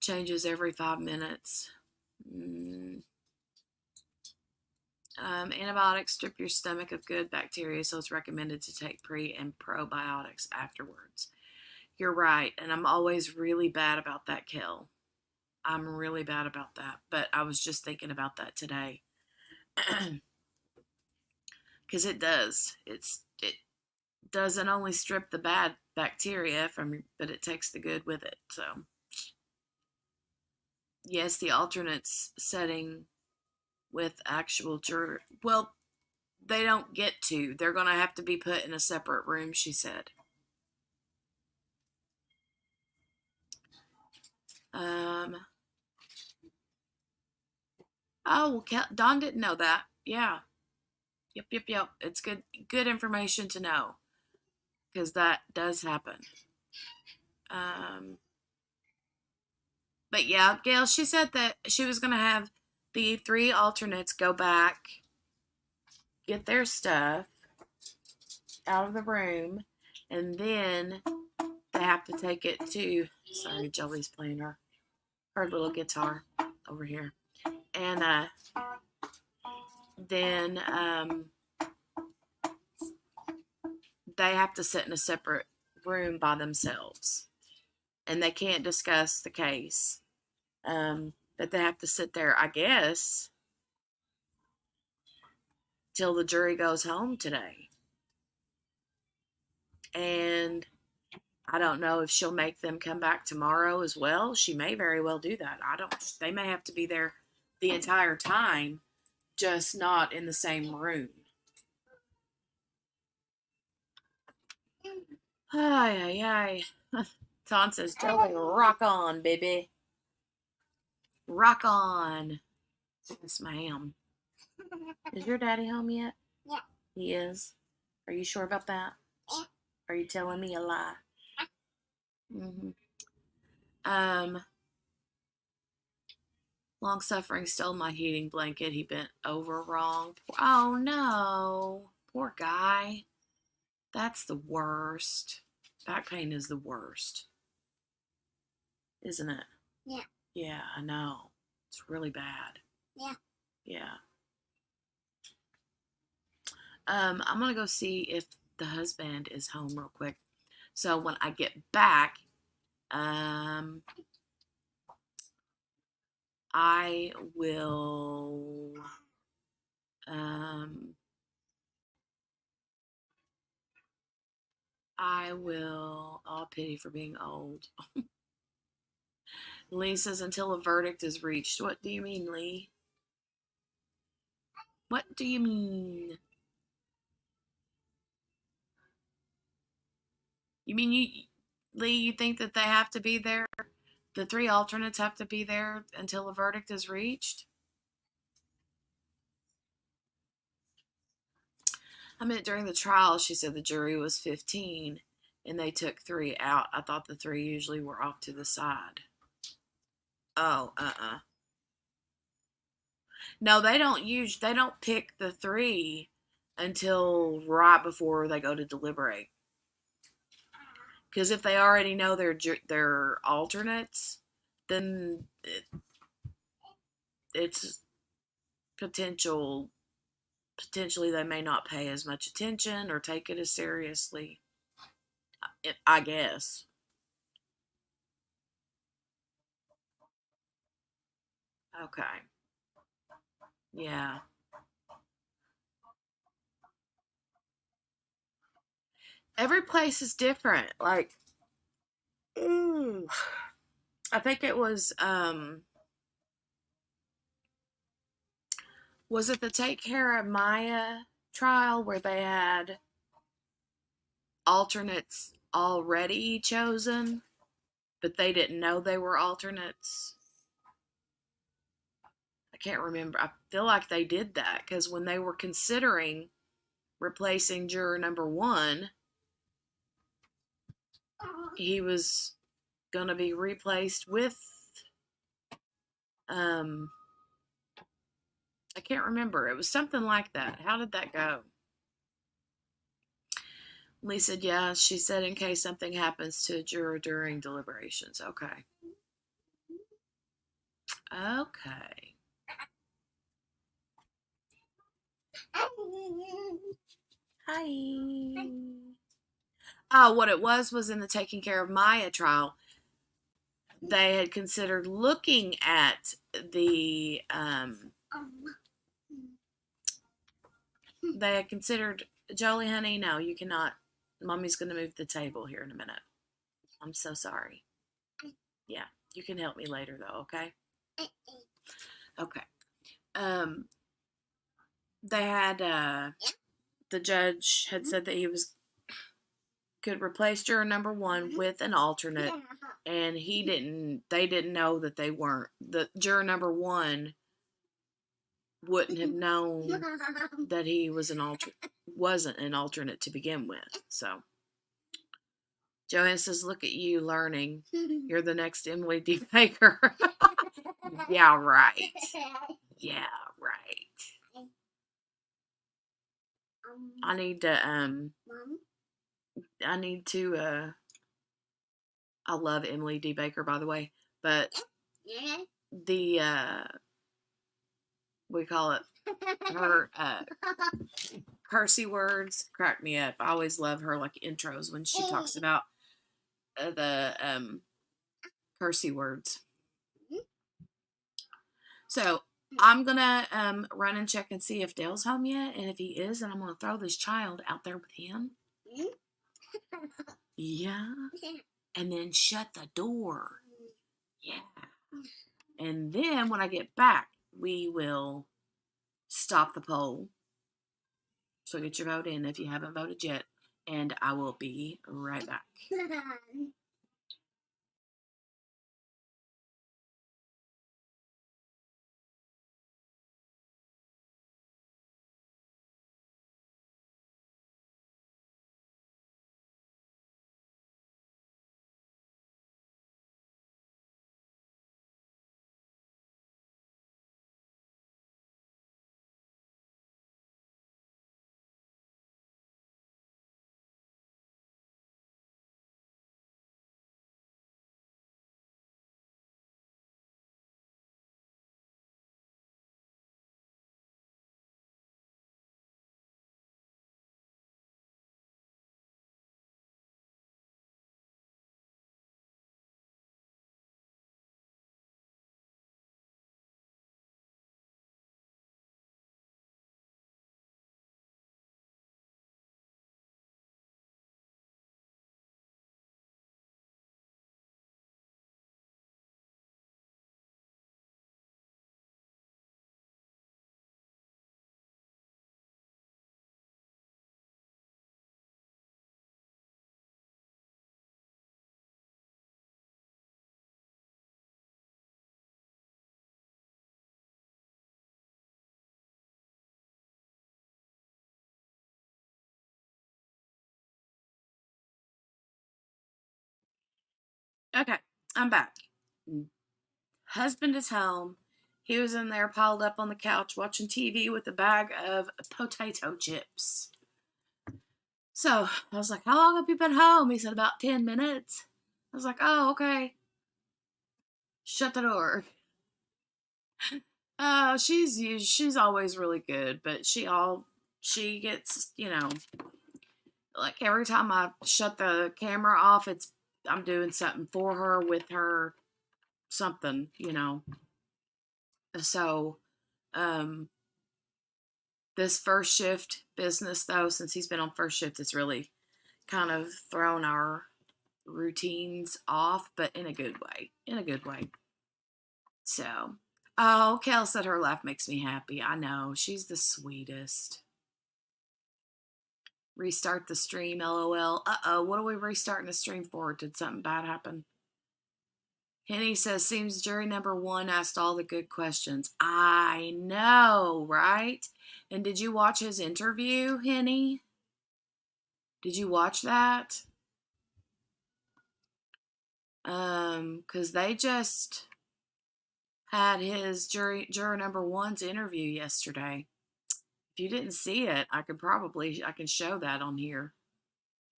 Changes every 5 minutes. Antibiotics strip your stomach of good bacteria, so it's recommended to take pre and probiotics afterwards. You're right, and I'm always really bad about that, Kel. I'm really bad about that, but I was just thinking about that today. Because it does. It doesn't only strip the bad bacteria from, but it takes the good with it. So, yes, the alternates setting with actual juror. Well, they don't get to. They're going to have to be put in a separate room, she said. Oh, well, Dawn didn't know that. Yeah. Yep. It's good information to know, because that does happen. But yeah, Gail, she said that she was going to have the 3 alternates go back, get their stuff out of the room, and then they have to take it to, sorry, Jolie's playing her little guitar over here. And then they have to sit in a separate room by themselves. And they can't discuss the case. But they have to sit there, I guess, till the jury goes home today. And I don't know if she'll make them come back tomorrow as well. She may very well do that. They may have to be there the entire time, just not in the same room. Ay. Ton says, Joey, rock on, baby. Rock on. Yes, ma'am. Is your daddy home yet? Yeah. He is? Are you sure about that? Yeah. Are you telling me a lie? Mm-hmm. Long suffering stole my heating blanket. He bent over wrong. Oh no. Poor guy. That's the worst. Back pain is the worst. Isn't it? Yeah. Yeah, I know. It's really bad. Yeah. Yeah. I'm gonna go see if the husband is home real quick. So when I get back, I will all pity for being old. Lee says until a verdict is reached. What do you mean, Lee? What do you mean? You mean Lee, you think that they have to be there? The 3 alternates have to be there until a verdict is reached? I meant during the trial, she said the jury was 15 and they took 3 out. I thought the 3 usually were off to the side. Oh, No, they don't pick the 3 until right before they go to deliberate. Because if they already know their alternates, then it's potentially they may not pay as much attention or take it as seriously. I guess. Okay. Yeah. Every place is different. Like, I think it was it the Take Care of Maya trial where they had alternates already chosen, but they didn't know they were alternates? I can't remember. I feel like they did that because when they were considering replacing juror number 1, he was going to be replaced with I can't remember. It was something like that. How did that go? Lee said, yeah, she said in case something happens to a juror during deliberations. Okay. Okay. Hi. Oh, what it was in the Taking Care of Maya trial. they had considered looking at the, they had considered, Jolie, honey, no, you cannot. Mommy's going to move the table here in a minute. I'm so sorry. Yeah, you can help me later, though, okay? Okay. They had, the judge had said that he could replace juror number 1 with an alternate, and they didn't know that they weren't. The juror number 1 wouldn't have known that he wasn't an alternate to begin with. So Joanne says, look at you learning. You're the next Emily D. Baker. Yeah, right. Yeah, right. I need to I love Emily D. Baker, by the way, but the we call it her cursey words crack me up. I always love her like intros when she talks about the cursey words. So I'm gonna run and check and see if Dale's home yet, and if he is, then I'm gonna throw this child out there with him. Yeah. And then shut the door. Yeah. And then when I get back, we will stop the poll. So get your vote in if you haven't voted yet. And I will be right back. Okay, I'm back. Husband is home. He was in there piled up on the couch watching TV with a bag of potato chips. So I was like, how long have you been home? He said, about 10 minutes. I was like, oh, okay. Shut the door. She's always really good, but she gets, like every time I shut the camera off, I'm doing something for her, with her, something, So, this first shift business though, since he's been on first shift, it's really kind of thrown our routines off, but in a good way. So, oh, Kel said her laugh makes me happy. I know, she's the sweetest. Restart the stream, LOL. Uh-oh, what are we restarting the stream for? Did something bad happen? Henny says, seems jury number 1 asked all the good questions. I know, right? And did you watch his interview, Henny? Did you watch that? Because they just had his juror number 1's interview yesterday. If you didn't see it, I can show that on here.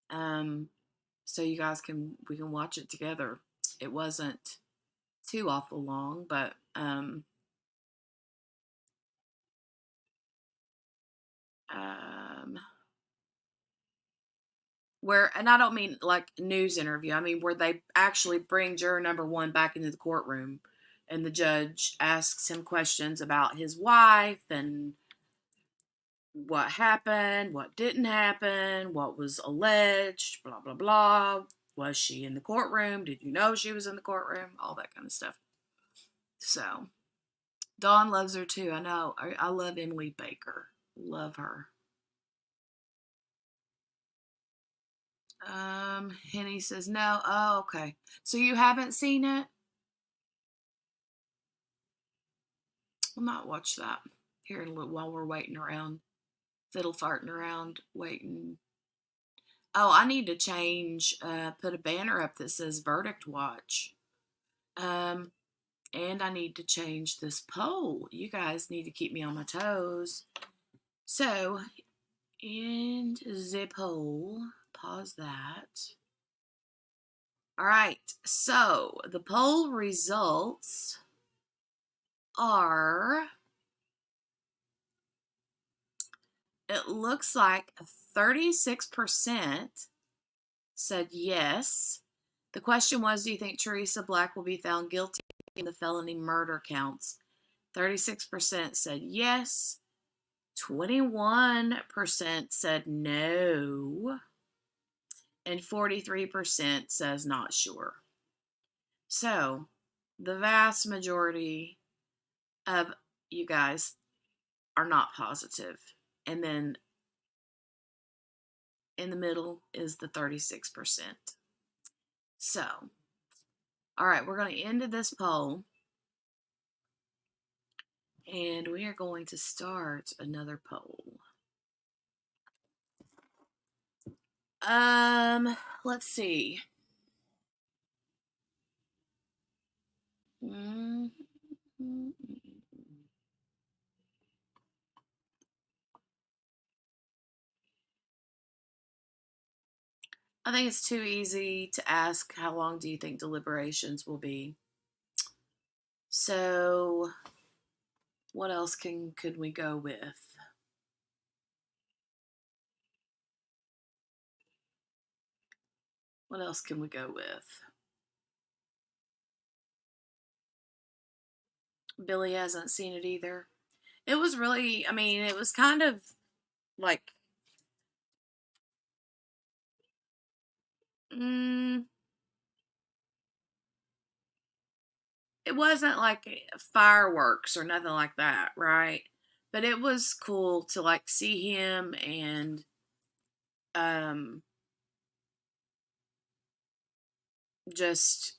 So you guys we can watch it together. It wasn't too awful long, but where, and I don't mean like news interview, I mean where they actually bring juror number 1 back into the courtroom and the judge asks him questions about his wife and what happened, what didn't happen, what was alleged, blah, blah, blah. Was she in the courtroom? Did you know she was in the courtroom? All that kind of stuff. So, Dawn loves her too. I know. I love Emily Baker. Love her. Henny says no. Oh, okay. So you haven't seen it? We'll not watch that here in a little while we're waiting around. Fiddle farting around, waiting. Oh, I need to change, put a banner up that says Verdict Watch. And I need to change this poll. You guys need to keep me on my toes. So, end the poll. Pause that. All right. So, the poll results are, it looks like 36% said yes. The question was, do you think Teresa Black will be found guilty in the felony murder counts? 36% said yes. 21% said no. And 43% says not sure. So, the vast majority of you guys are not positive. And then in the middle is the 36%. So, all right, we're going to end this poll. And we are going to start another poll. Let's see. I think it's too easy to ask how long do you think deliberations will be. So, what else could we go with? What else can we go with? Billy hasn't seen it either. It was really, I mean, it was kind of like, it wasn't like fireworks or nothing like that, right? But it was cool to like see him and just,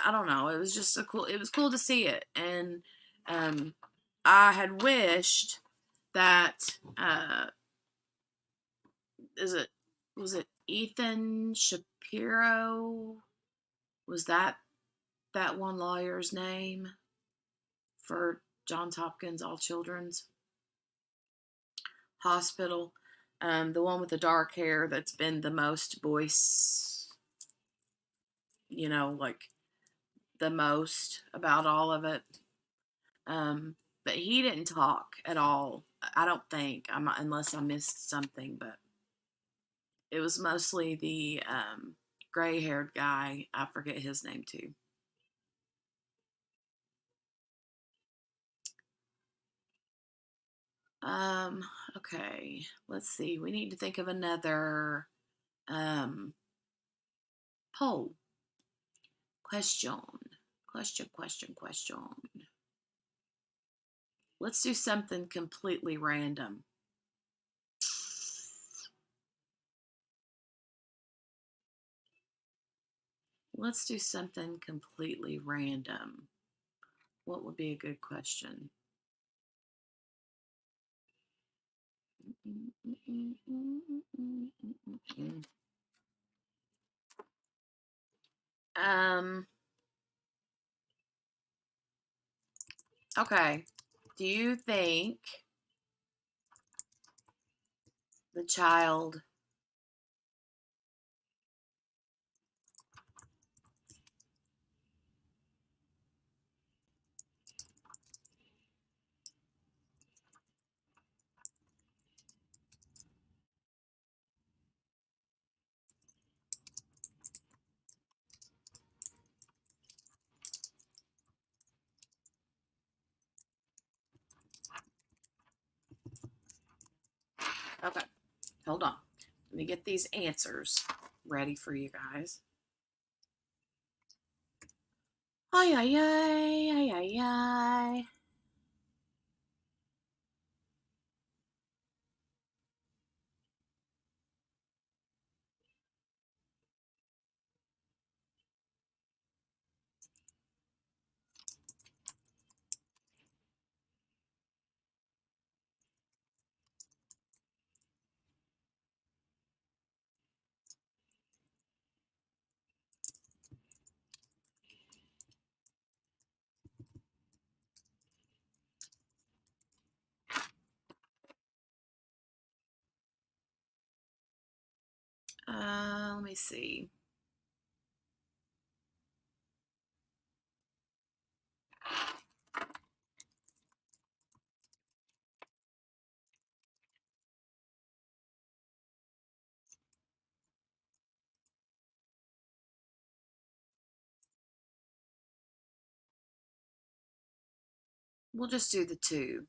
I don't know, it was just it was cool to see it. And I had wished that was it Ethan Shapiro? Was that one lawyer's name for Johns Hopkins All Children's Hospital? The one with the dark hair that's been the most voice, like the most about all of it. But he didn't talk at all. I don't think, unless I missed something, but it was mostly the gray-haired guy. I forget his name too. Okay, let's see. We need to think of another poll. Question. Let's do something completely random. Let's do something completely random. What would be a good question? Okay. Do you think the child Let me get these answers ready for you guys. Ay, ay, ay, ay, ay, ay. Let me see. We'll just do the 2.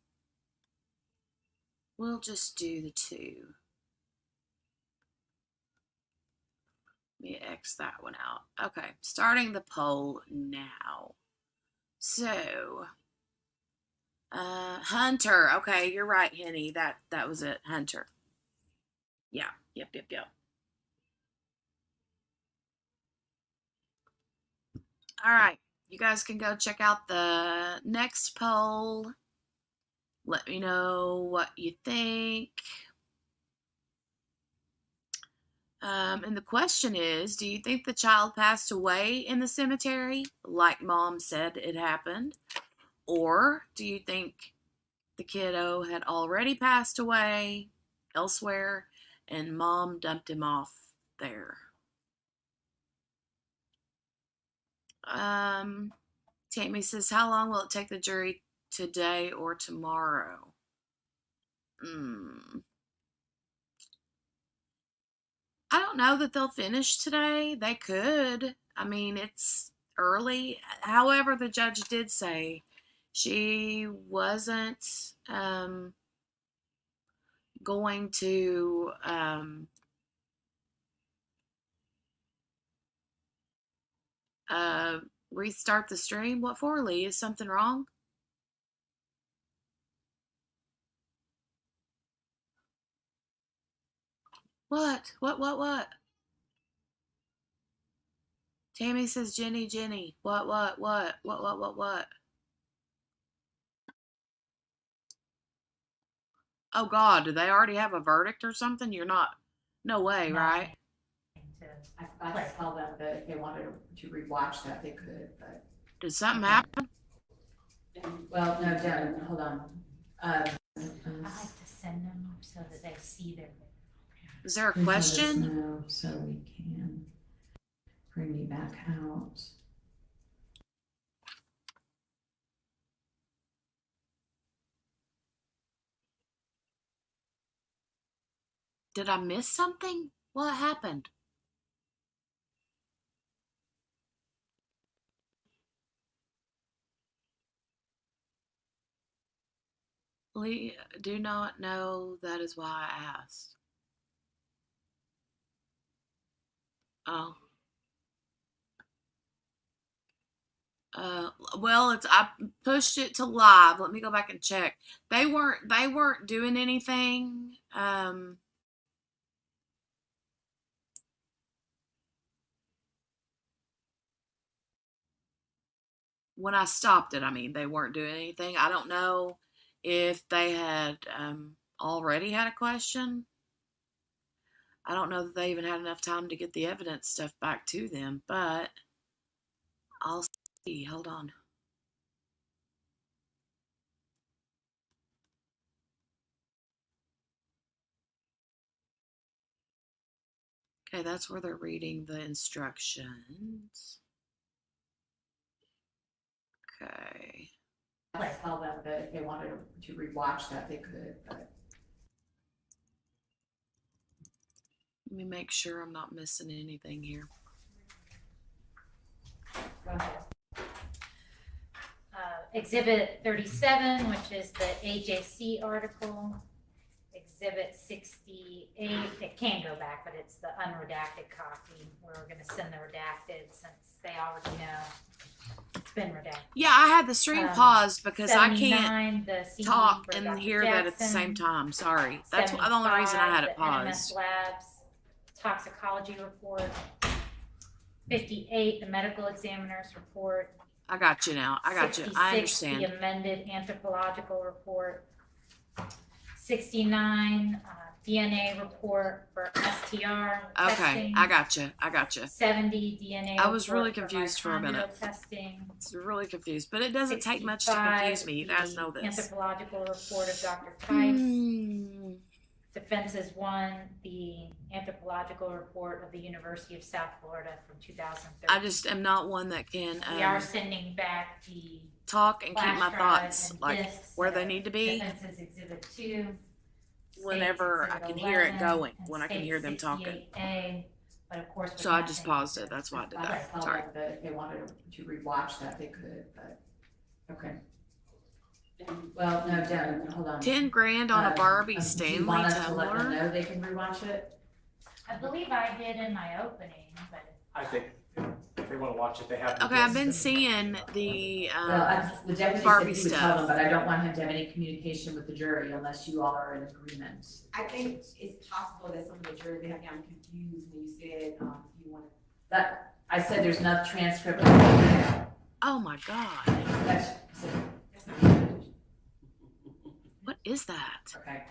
We'll just do the 2. Let me X that one out. Okay, starting the poll now. So, Hunter. Okay, you're right, Henny. That was it, Hunter. Yeah, yep. All right, you guys can go check out the next poll. Let me know what you think. And the question is, do you think the child passed away in the cemetery, like Mom said it happened? Or do you think the kiddo had already passed away elsewhere and Mom dumped him off there? Tammy says, how long will it take the jury, today or tomorrow? I don't know that they'll finish today. They could. I mean, it's early. However, the judge did say she wasn't going to restart the stream. What for, Lee? Is something wrong? What? What? Tammy says, Jenny. What? Oh, God, do they already have a verdict or something? You're not, no way, right? I forgot to tell them that if they wanted to rewatch that, they could, but. Did something happen? Well, no, Jen, hold on. I like to send them so that they see their. Is there a question? No, so we can bring me back out. Did I miss something? What happened? Lee, do not know. That is why I asked. Oh. Well, I pushed it to live. Let me go back and check. They weren't doing anything. When I stopped it, I mean, they weren't doing anything. I don't know if they had already had a question. I don't know that they even had enough time to get the evidence stuff back to them, but I'll see. Hold on. Okay, that's where they're reading the instructions. Okay. I tell them that if they wanted to rewatch that, they could, but. Let me make sure I'm not missing anything here. Go ahead. Exhibit 37, which is the AJC article. Exhibit 68, it can go back, but it's the unredacted copy. We're gonna send the redacted since they already know it's been redacted. Yeah, I had the stream paused because I can't 79, the CD talk for and Dr. hear that at the same Jackson. time. Sorry. That's the only reason I had it 75, the NMS paused. Labs toxicology report. 58, the medical examiner's report. I got you now. I got you. I 66, understand. the amended anthropological report. 69, DNA report for STR Okay, testing. I got you. I got you. 70, DNA I was really report confused for a minute. mitochondrial testing. It's really confused, but it doesn't take much to confuse me. You guys know the this. Anthropological report of Dr. Tice. Hmm. Defenses 1, the anthropological report of the University of South Florida from 2013. I just am not one that can We are sending back the talk and keep flash my drive thoughts and like discs where that they need to be Defenses Exhibit 2. whenever States I can Exhibit hear it 11, going, and when I can States hear them talking. 68A, but of course. So I just paused it. That's why I did I that. felt Sorry. like that if they wanted to rewatch that, they could, but, okay. Well, no, Devin, hold on. 10 grand on a Barbie Do you Stanley want us to let them tumbler. know they can rewatch it? I believe I did in my opening, but I think if they want to watch it, they have. Okay, I've been seeing the The deputy Barbie said he would stuff. tell them, but I don't want him to have any communication with the jury unless you all are in agreement. I think it's possible that some of the jury may have gotten confused when you said, you wanted. That, I said there's enough transcript. That's, oh my god, that's what is that? okay.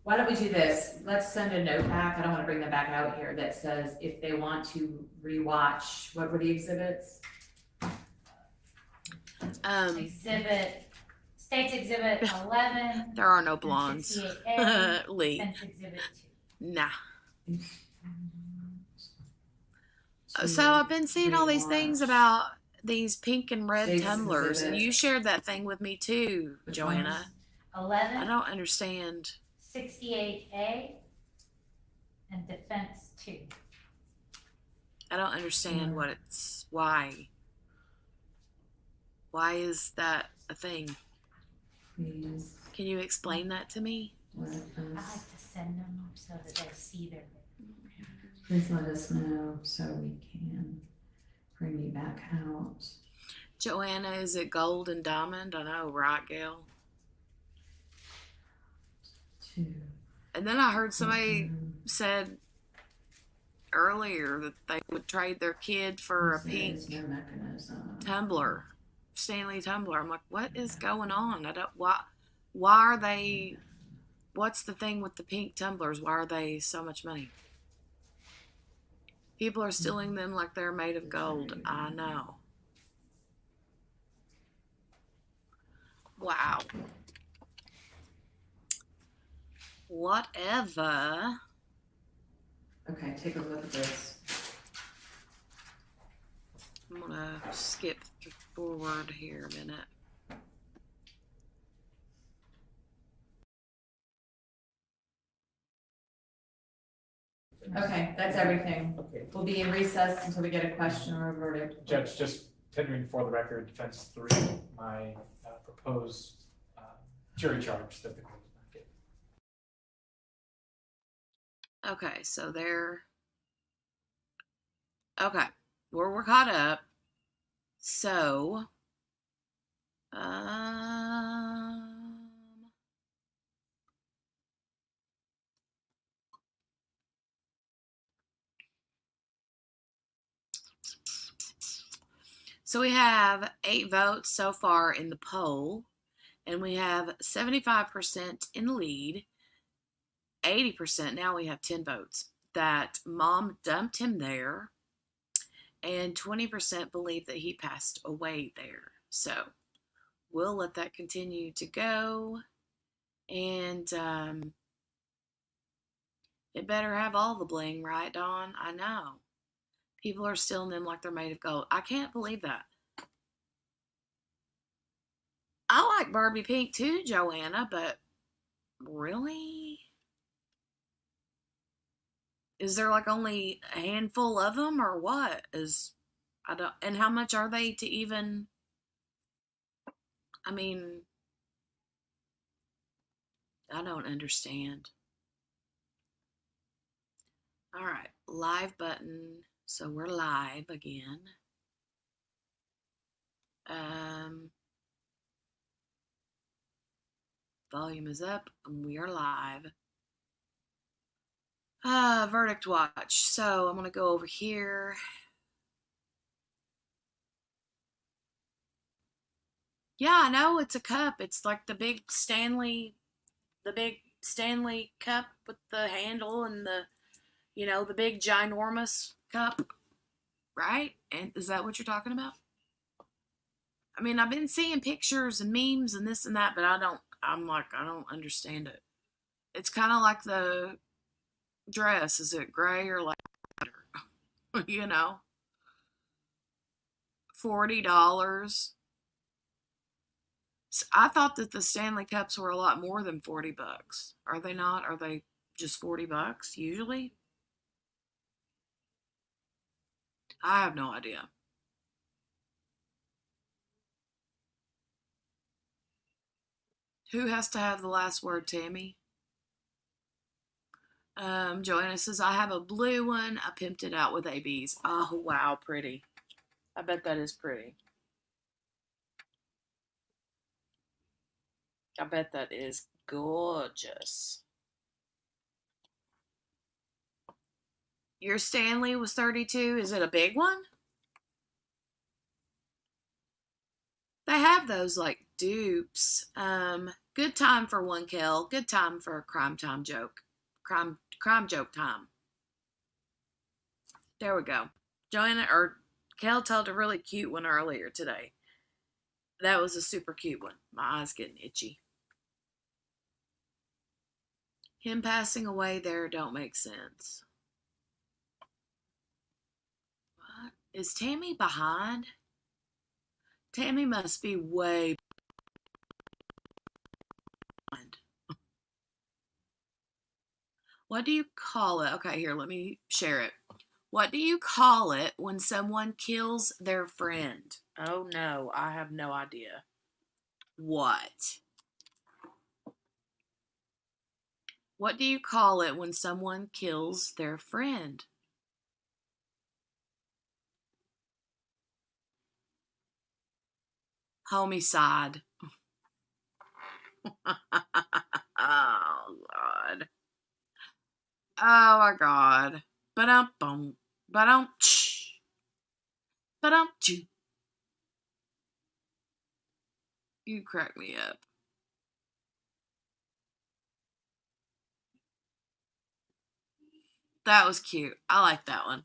Why don't we do this? Let's send a note back. I don't want to bring them back out here that says if they want to rewatch, what were the exhibits? States Exhibit 11. There are no blondes. 68A, Lee, Defense Exhibit 2. nah. So I've been seeing all these things about these pink and red States tumblers, and exhibit. you shared that thing with me too, Which Joanna. I 11, don't understand. 68A, and Defense 2. I don't understand what it's why. Why is that a thing? Please Can you explain that to me? let I us, like to send them so that they see their. please let us know so we can bring you back out. Joanna, is it gold and diamond? I know, right, Gail? And then I heard somebody said earlier that they would trade their kid for a pink tumbler, Stanley tumbler. I'm like, what is going on? I don't. Why are they? What's the thing with the pink tumblers? Why are they so much money? People are stealing them like they're made of gold. I know. Wow. Whatever. Okay, take a look at this. I'm gonna skip forward here a minute. Okay, that's everything. Okay, We'll be in recess until we get a question or a verdict. Judge, just tendering for the record, defense 3, my proposed jury charge that the court did not get. Okay, so there. Okay, we're caught up. So, so we have 8 votes so far in the poll, and we have 75% in the lead. 80%, now we have 10 votes that mom dumped him there, and 20% believe that he passed away there. So we'll let that continue to go, and it better have all the bling, right, Dawn? I know. People are stealing them like they're made of gold. I can't believe that. I like Barbie pink too, Joanna, but really? Is there like only a handful of them or what? I don't, and how much are they to even, I mean, I don't understand. All right, live button. So we're live again. Volume is up and we are live. Verdict watch. So I'm going to go over here. Yeah, I know it's a cup. It's like the big Stanley cup with the handle and the big ginormous cup, right? And is that what you're talking about? I mean, I've been seeing pictures and memes and this and that, but I don't understand it. It's kind of like the dress. Is it gray or lighter? $40. I thought that the Stanley Cups were a lot more than $40. Are they not? Are they just $40 usually? I have no idea. Who has to have the last word, Tammy? Joanna says, I have a blue one. I pimped it out with ABs. Oh, wow, pretty. I bet that is pretty. I bet that is gorgeous. Your Stanley was 32. Is it a big one? They have those like dupes. Good time for one kill. Good time for a crime time joke. Crime joke time. There we go. Joanna or Kel told a really cute one earlier today. That was a super cute one. My eyes getting itchy. Him passing away there don't make sense. What? Is Tammy behind? Tammy must be way behind. What do you call it? Okay, here, let me share it. What do you call it when someone kills their friend? Oh no, I have no idea. What? What do you call it when someone kills their friend? Homicide. Oh, God. Oh, my God. Ba-dum-bum. Ba-dum-ch. Ba-dum-choo. You crack me up. That was cute. I like that one.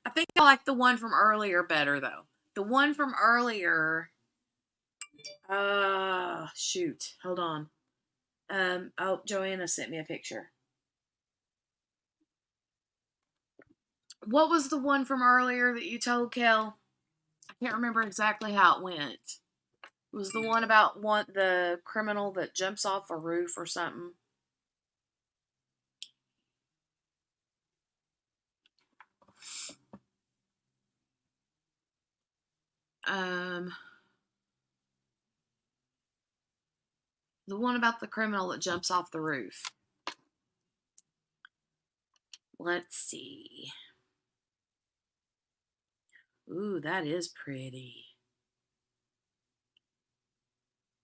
I think I like the one from earlier better, though. The one from earlier... shoot. Hold on. Oh, Joanna sent me a picture. What was the one from earlier that you told, Kel? I can't remember exactly how it went. It was the one about the criminal that jumps off a roof or something. The one about the criminal that jumps off the roof. Let's see. Ooh, that is pretty.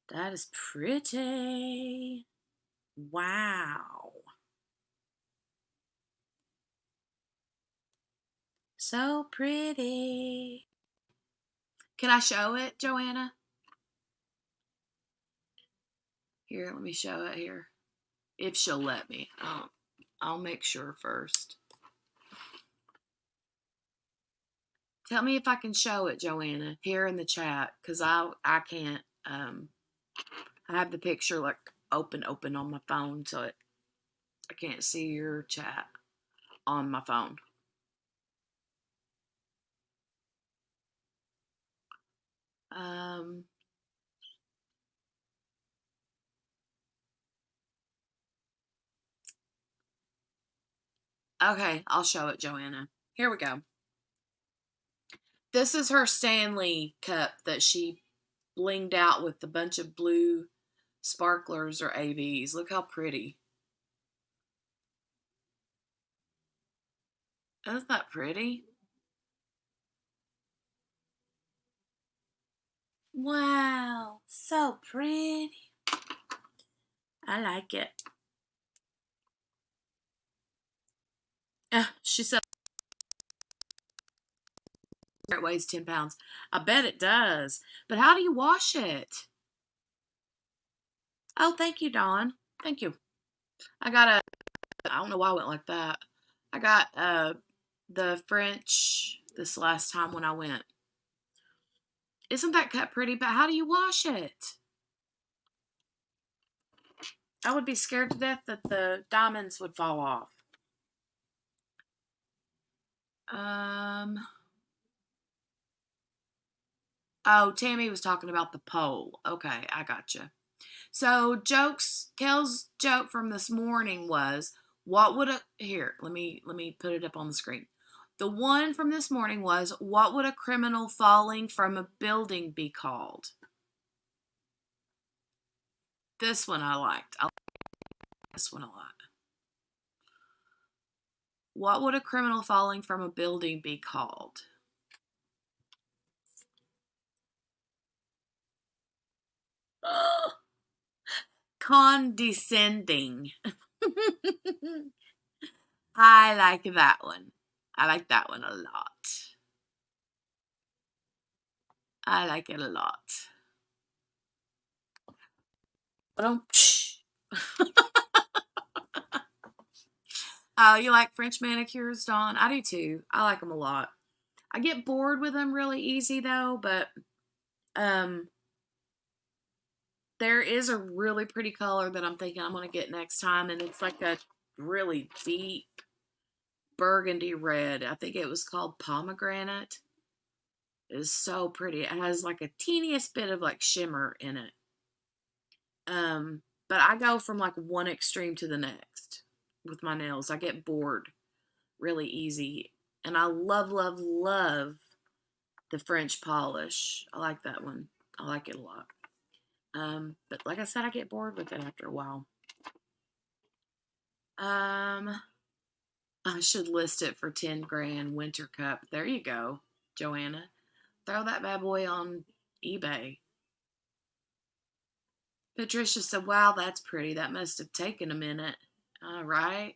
That is pretty. Wow. So pretty. Can I show it, Joanna? Here, let me show it here. If she'll let me. I'll make sure first. Tell me if I can show it, Joanna, here in the chat, because I can't. I have the picture like open on my phone, so I can't see your chat on my phone. Okay, I'll show it, Joanna. Here we go. This is her Stanley cup that she blinged out with a bunch of blue sparklers or AVs. Look how pretty. Isn't that pretty? Wow, so pretty. I like it. She said it weighs 10 pounds. I bet it does. But how do you wash it? Oh, thank you, Dawn. Thank you. I don't know why I went like that. I got the French this last time when I went. Isn't that cut pretty? But how do you wash it? I would be scared to death that the diamonds would fall off. Oh, Tammy was talking about the pole. Okay, I gotcha. So Kel's joke from this morning was, what would let me put it up on the screen. The one from this morning was, what would a criminal falling from a building be called? This one I liked. I like this one a lot. What would a criminal falling from a building be called? Condescending. I like that one. I like that one a lot. I like it a lot. Oh, you like French manicures, Dawn? I do too. I like them a lot. I get bored with them really easy though, but there is a really pretty color that I'm thinking I'm going to get next time, and it's like a really deep burgundy red. I think it was called pomegranate. It is so pretty. It has like a teeniest bit of like shimmer in it. But I go from like one extreme to the next with my nails. I get bored really easy. And I love, love, love the French polish. I like that one. I like it a lot. But like I said, I get bored with it after a while. I should list it for 10 grand winter cup. There you go, Joanna. Throw that bad boy on eBay. Patricia said, wow, that's pretty. That must have taken a minute. All right.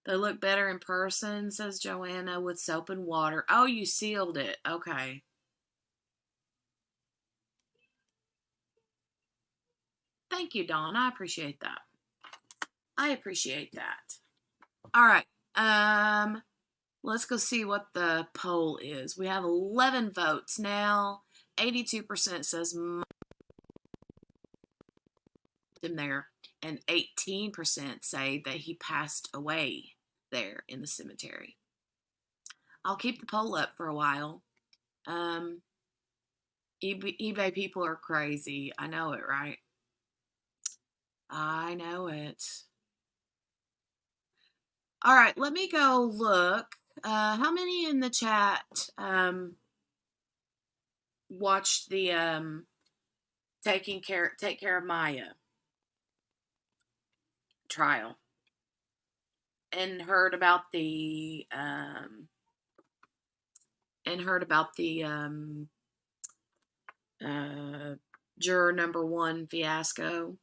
They look better in person, says Joanna, with soap and water. Oh, you sealed it. Okay. Thank you, Dawn. I appreciate that. I appreciate that. All right. Let's go see what the poll is. We have 11 votes now. 82% says him there, and 18% say that he passed away there in the cemetery. I'll keep the poll up for a while. eBay people are crazy. I know it, right? I know it. All right, let me go look. How many in the chat watched the Take Care of Maya trial and heard about the juror number 1 fiasco?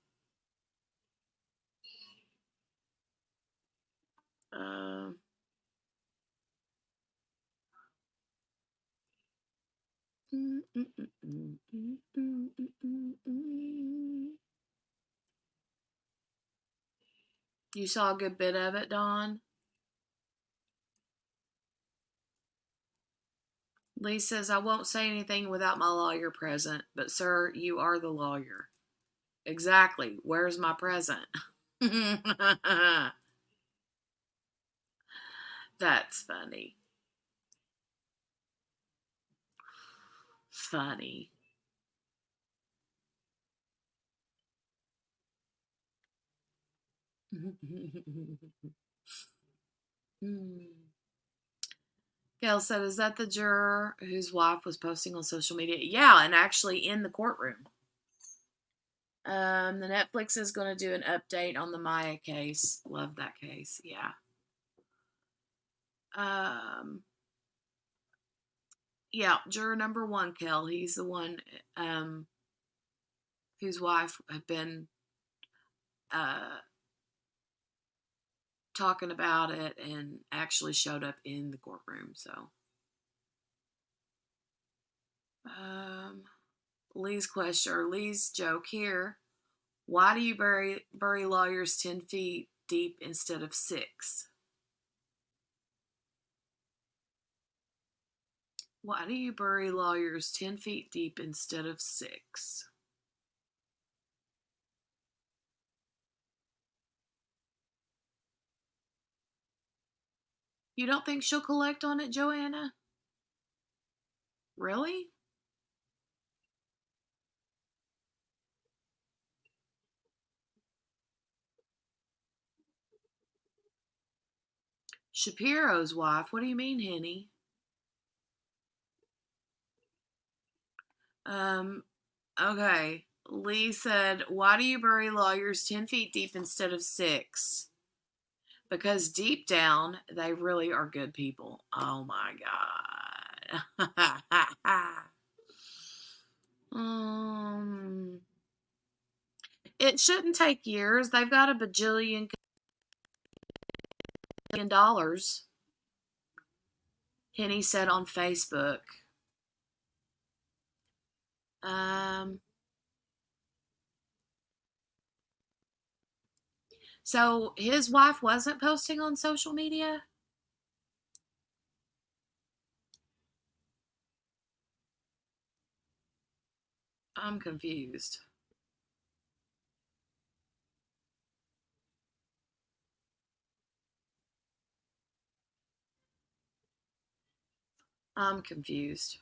You saw a good bit of it, Dawn? Lee says, I won't say anything without my lawyer present, but sir, you are the lawyer. Exactly. Where's my present? That's funny. Funny. Gail said, is that the juror whose wife was posting on social media? Yeah, and actually in the courtroom. The Netflix is going to do an update on the Maya case. Love that case. Yeah. Yeah, juror number 1, Kel. He's the one whose wife had been talking about it and actually showed up in the courtroom. So, Lee's question, or Lee's joke here. Why do you bury lawyers 10 feet deep instead of 6? Why do you bury lawyers 10 feet deep instead of 6? You don't think she'll collect on it, Joanna? Really? Shapiro's wife? What do you mean, Henny? Okay. Lee said, why do you bury lawyers 10 feet deep instead of 6? Because deep down, they really are good people. Oh my God. It shouldn't take years. They've got a bajillion dollars. Henny said on Facebook. So his wife wasn't posting on social media? I'm confused. I'm confused.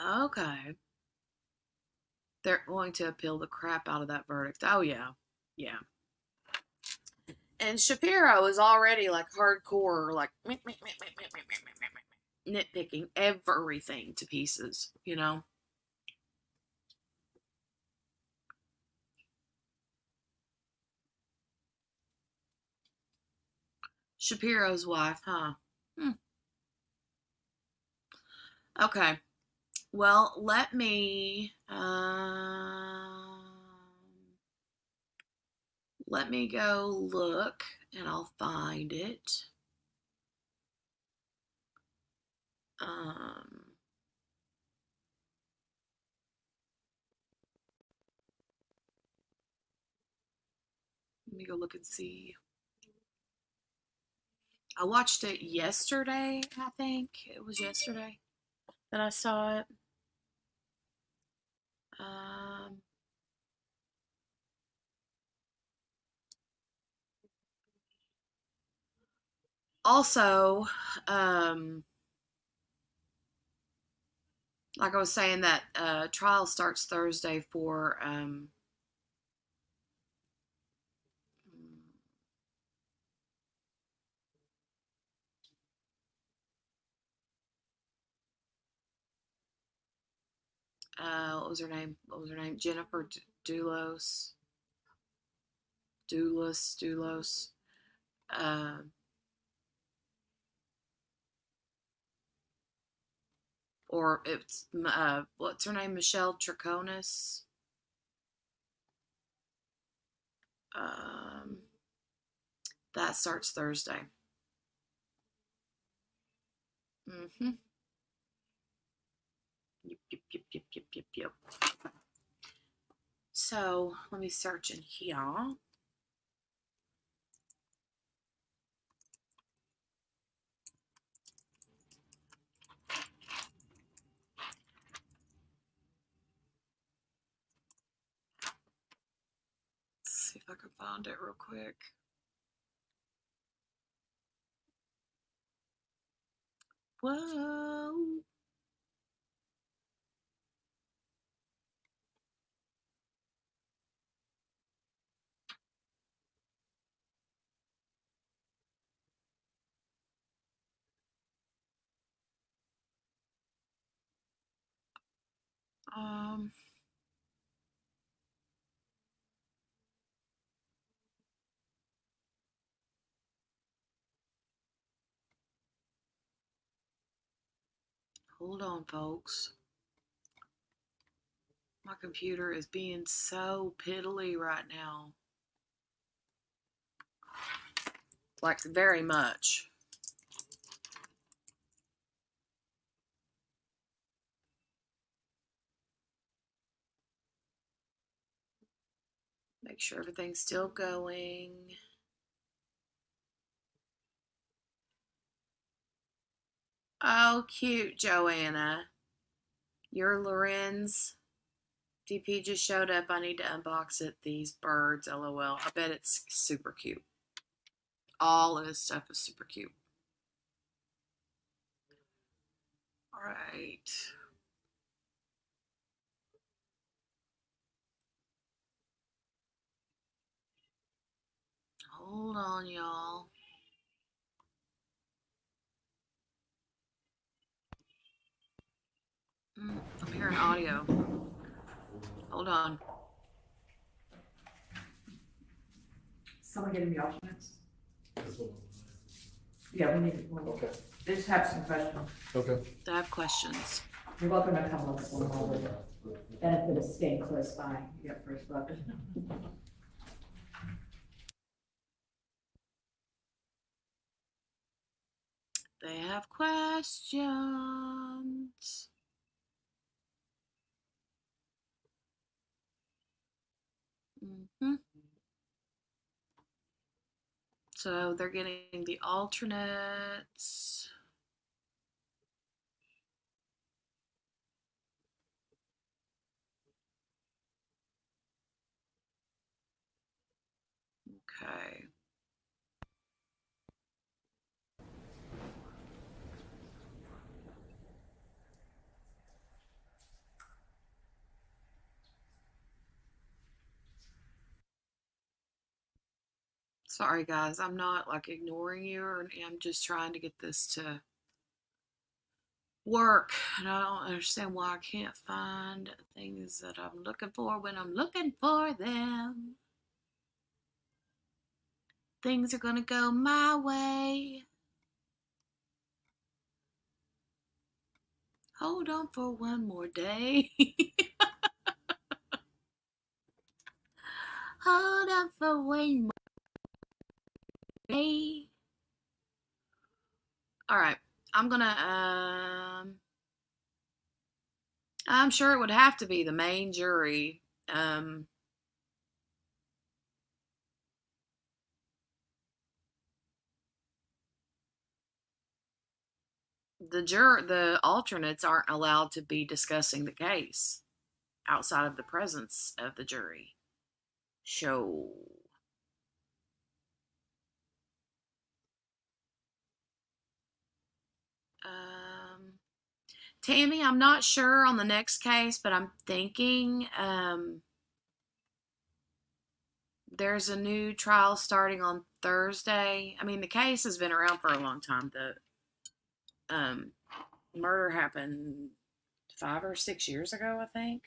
Okay. They're going to appeal the crap out of that verdict. Oh, yeah. Yeah. And Shapiro is already like hardcore, like nitpicking everything to pieces, you know? Shapiro's wife, huh? Okay. Well, let me go look and I'll find it. Let me go look and see. I watched it yesterday, I think. It was yesterday that I saw it. Also, like I was saying, that trial starts Thursday for what was her name? Jennifer Doulos. Or it's what's her name? Michelle Triconis. That starts Thursday. Yep. So let me search in here. See if I can find it real quick. Whoa. Hold on, folks. My computer is being so piddly right now. Like, very much. Make sure everything's still going. Oh, cute, Joanna. Your Lorenz DP just showed up. I need to unbox it. These birds, LOL. I bet it's super cute. All of his stuff is super cute. All right. Hold on, y'all. I'm hearing audio. Hold on. Someone getting the alternates? Yeah, we need to, Okay. they just have some questions. Okay. I have questions. You're welcome to come look at one while we're benefit of staying close by. You got first look. They have questions. So they're getting the alternates. Okay. Sorry, guys. I'm not like ignoring you, or I'm just trying to get this to work. And I don't understand why I can't find things that I'm looking for when I'm looking for them. Things are gonna go my way. Hold on for one more day. Hold on for one more day. All right, I'm gonna, I'm sure it would have to be the main jury. The alternates aren't allowed to be discussing the case outside of the presence of the jury. So, Tammy, I'm not sure on the next case, but I'm thinking there's a new trial starting on Thursday. I mean, the case has been around for a long time. The murder happened 5 or 6 years ago, I think.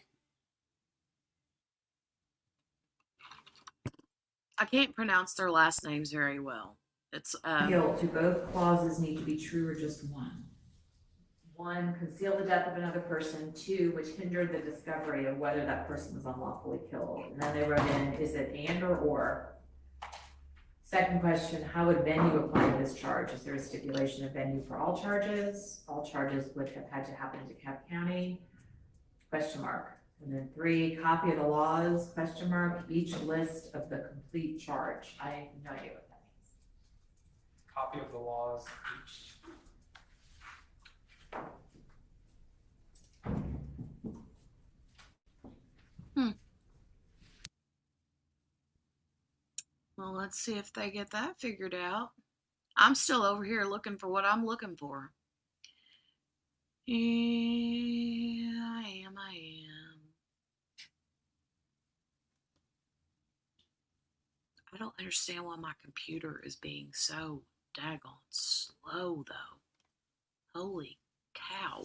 I can't pronounce their last names very well. It's Guilt, do both clauses need to be true or just one? One, conceal the death of another person. Two, which hindered the discovery of whether that person was unlawfully killed. And then they wrote in, is it and or? Second question, how would venue apply to this charge? Is there a stipulation of venue for all charges? All charges would have had to happen in DeKalb County? Question mark. And then three, copy of the laws, question mark, each list of the complete charge. I have no idea what that means. Copy of the laws each. Well, let's see if they get that figured out. I'm still over here looking for what I'm looking for. Yeah, I am. I don't understand why my computer is being so daggone slow, though. Holy cow.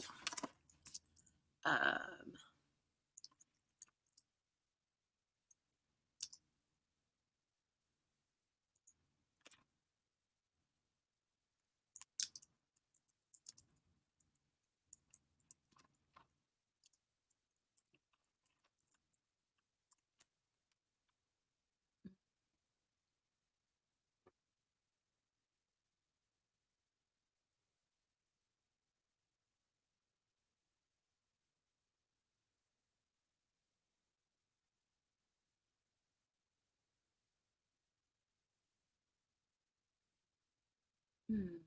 Hmm.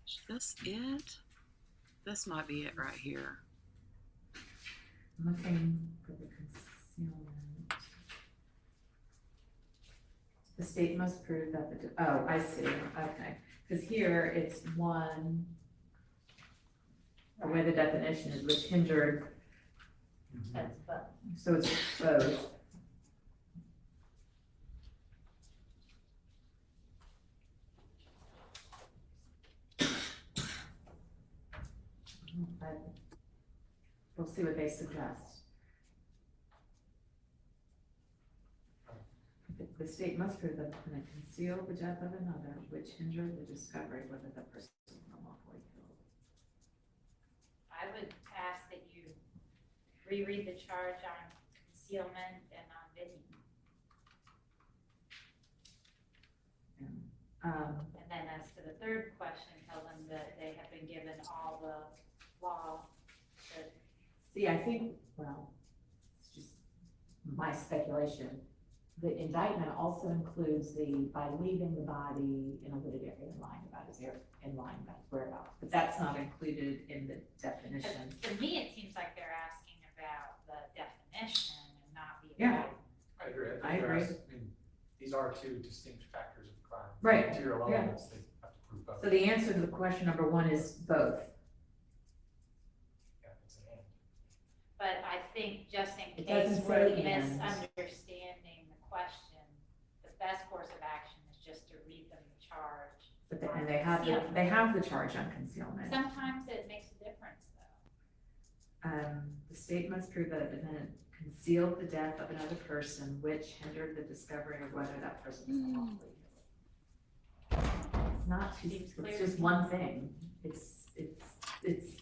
Is this it? This might be it right here. I'm looking for the concealment. The state must prove that oh, I see, okay. Because here it's one, or where the definition is, which hindered, That's but so it's both. But we'll see what they suggest. The state must prove that when it concealed the death of another, which hindered the discovery whether the person was unlawfully killed. I would ask that you reread the charge on concealment and on video. And then as to the third question, tell them that they have been given all the law that. See, I think, well, it's just my speculation. The indictment also includes by leaving the body in a wooded area and lying about his whereabouts, but that's not included in the definition. To me, it seems like they're asking about the definition and not the. Yeah. I agree. I agree. These are two distinct factors of crime. Right, Material yeah. elements, they have to prove both. So the answer to the question number one is both. Yeah, it's an and. But I think just in It case doesn't we're say and. misunderstanding the question, the best course of action is just to read them the charge. But on and they have concealment. the charge on concealment. Sometimes it makes a difference though. The state must prove that a defendant concealed the death of another person which hindered the discovery of whether that person was unlawfully killed. It's not, Seems clear it's to just me. one thing. It's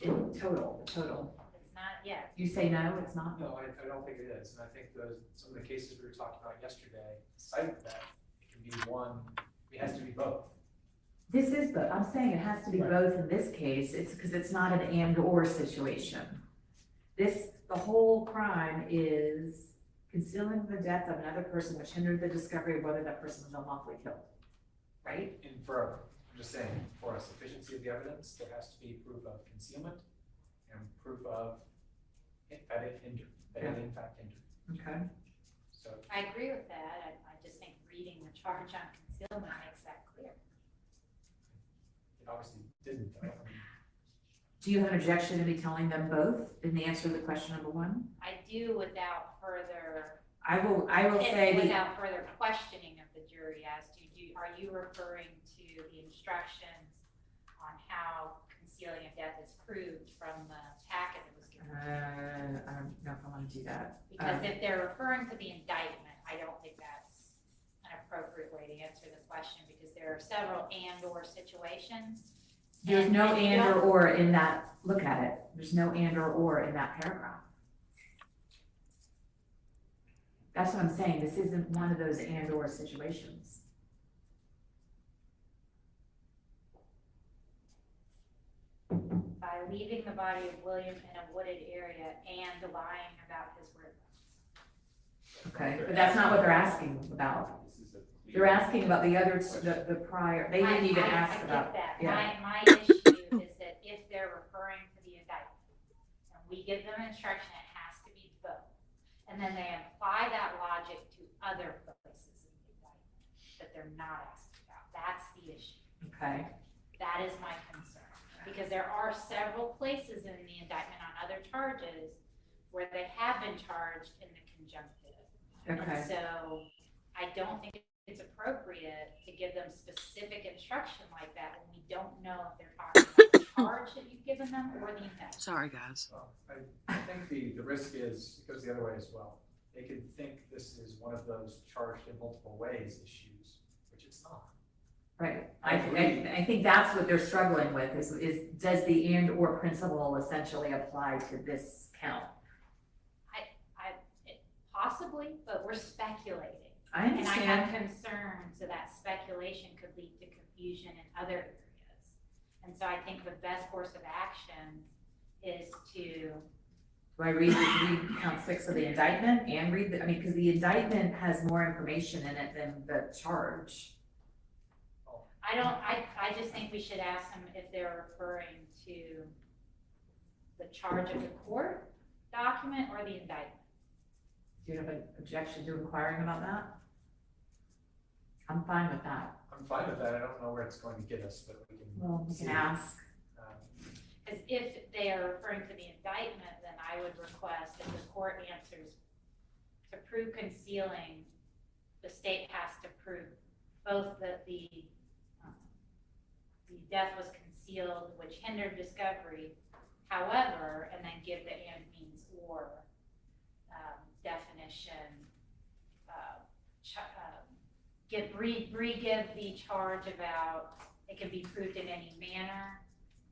in total, the total. It's not, yeah, You say no, it's not? No, I don't think it is, and I think some of the cases we were talking about yesterday cite that it can be one, it has to be both. This is, but I'm saying it has to be Right. both in this case, it's because it's not an and/or situation. The whole crime is concealing the death of another person which hindered the discovery of whether that person was unlawfully killed, right? And for, I'm just saying, for a sufficiency of the evidence, there has to be proof of concealment and proof of that it hindered, that it in fact hindered. Okay. So I agree with that. I just think reading the charge on concealment makes that clear. it obviously didn't, though. I mean, Do you have an objection to me telling them both in the answer to the question number one? I do without further. I will say that, Without further questioning of the jury as to, are you referring to the instructions on how concealing a death is proved from the packet that was given? I don't know if I want to do that. Because if they're referring to the indictment, I don't think that's an appropriate way to answer the question, because there are several and/or situations. There's no if you and don't- or in that, look at it, there's no and or in that paragraph. That's what I'm saying, this isn't one of those and or situations. By leaving the body of William in a wooded area and lying about his whereabouts. Okay, but that's not what they're asking about. They're asking about the other, the prior, they didn't even ask about. I get that. yeah. My issue is that if they're referring to the indictment, and we give them instruction, it has to be both. And then they apply that logic to other places in the indictment that they're not asking about. That's the issue. Okay, That is my concern. Because there are several places in the indictment on other charges where they have been charged in the conjunctive. okay, And so I don't think it's appropriate to give them specific instruction like that when we don't know if they're talking about the charge that you've given them or the indictment. Sorry, guys. well, I think the risk is, it goes the other way as well. They could think this is one of those charged in multiple ways issues, which it's not. right. I think that's what they're struggling with, is does the and or principle essentially apply to this count? Possibly, but we're speculating. I And I have understand, concerns that that speculation could lead to confusion in other areas. And so I think the best course of action is to, Do I read count 6 of the indictment and read the, I mean, because the indictment has more information in it than the charge. I just think we should ask them if they're referring to the charge of the court document or the indictment. Do you have an objection to inquiring about that? I'm fine with that. I'm fine with that, I don't know where it's going to get us, but we can. Well, we see. can ask. Because if they are referring to the indictment, then I would request if the court answers to prove concealing, the state has to prove both that the death was concealed, which hindered discovery. However, and then give the and means or definition. Re-give the charge about it can be proved in any manner,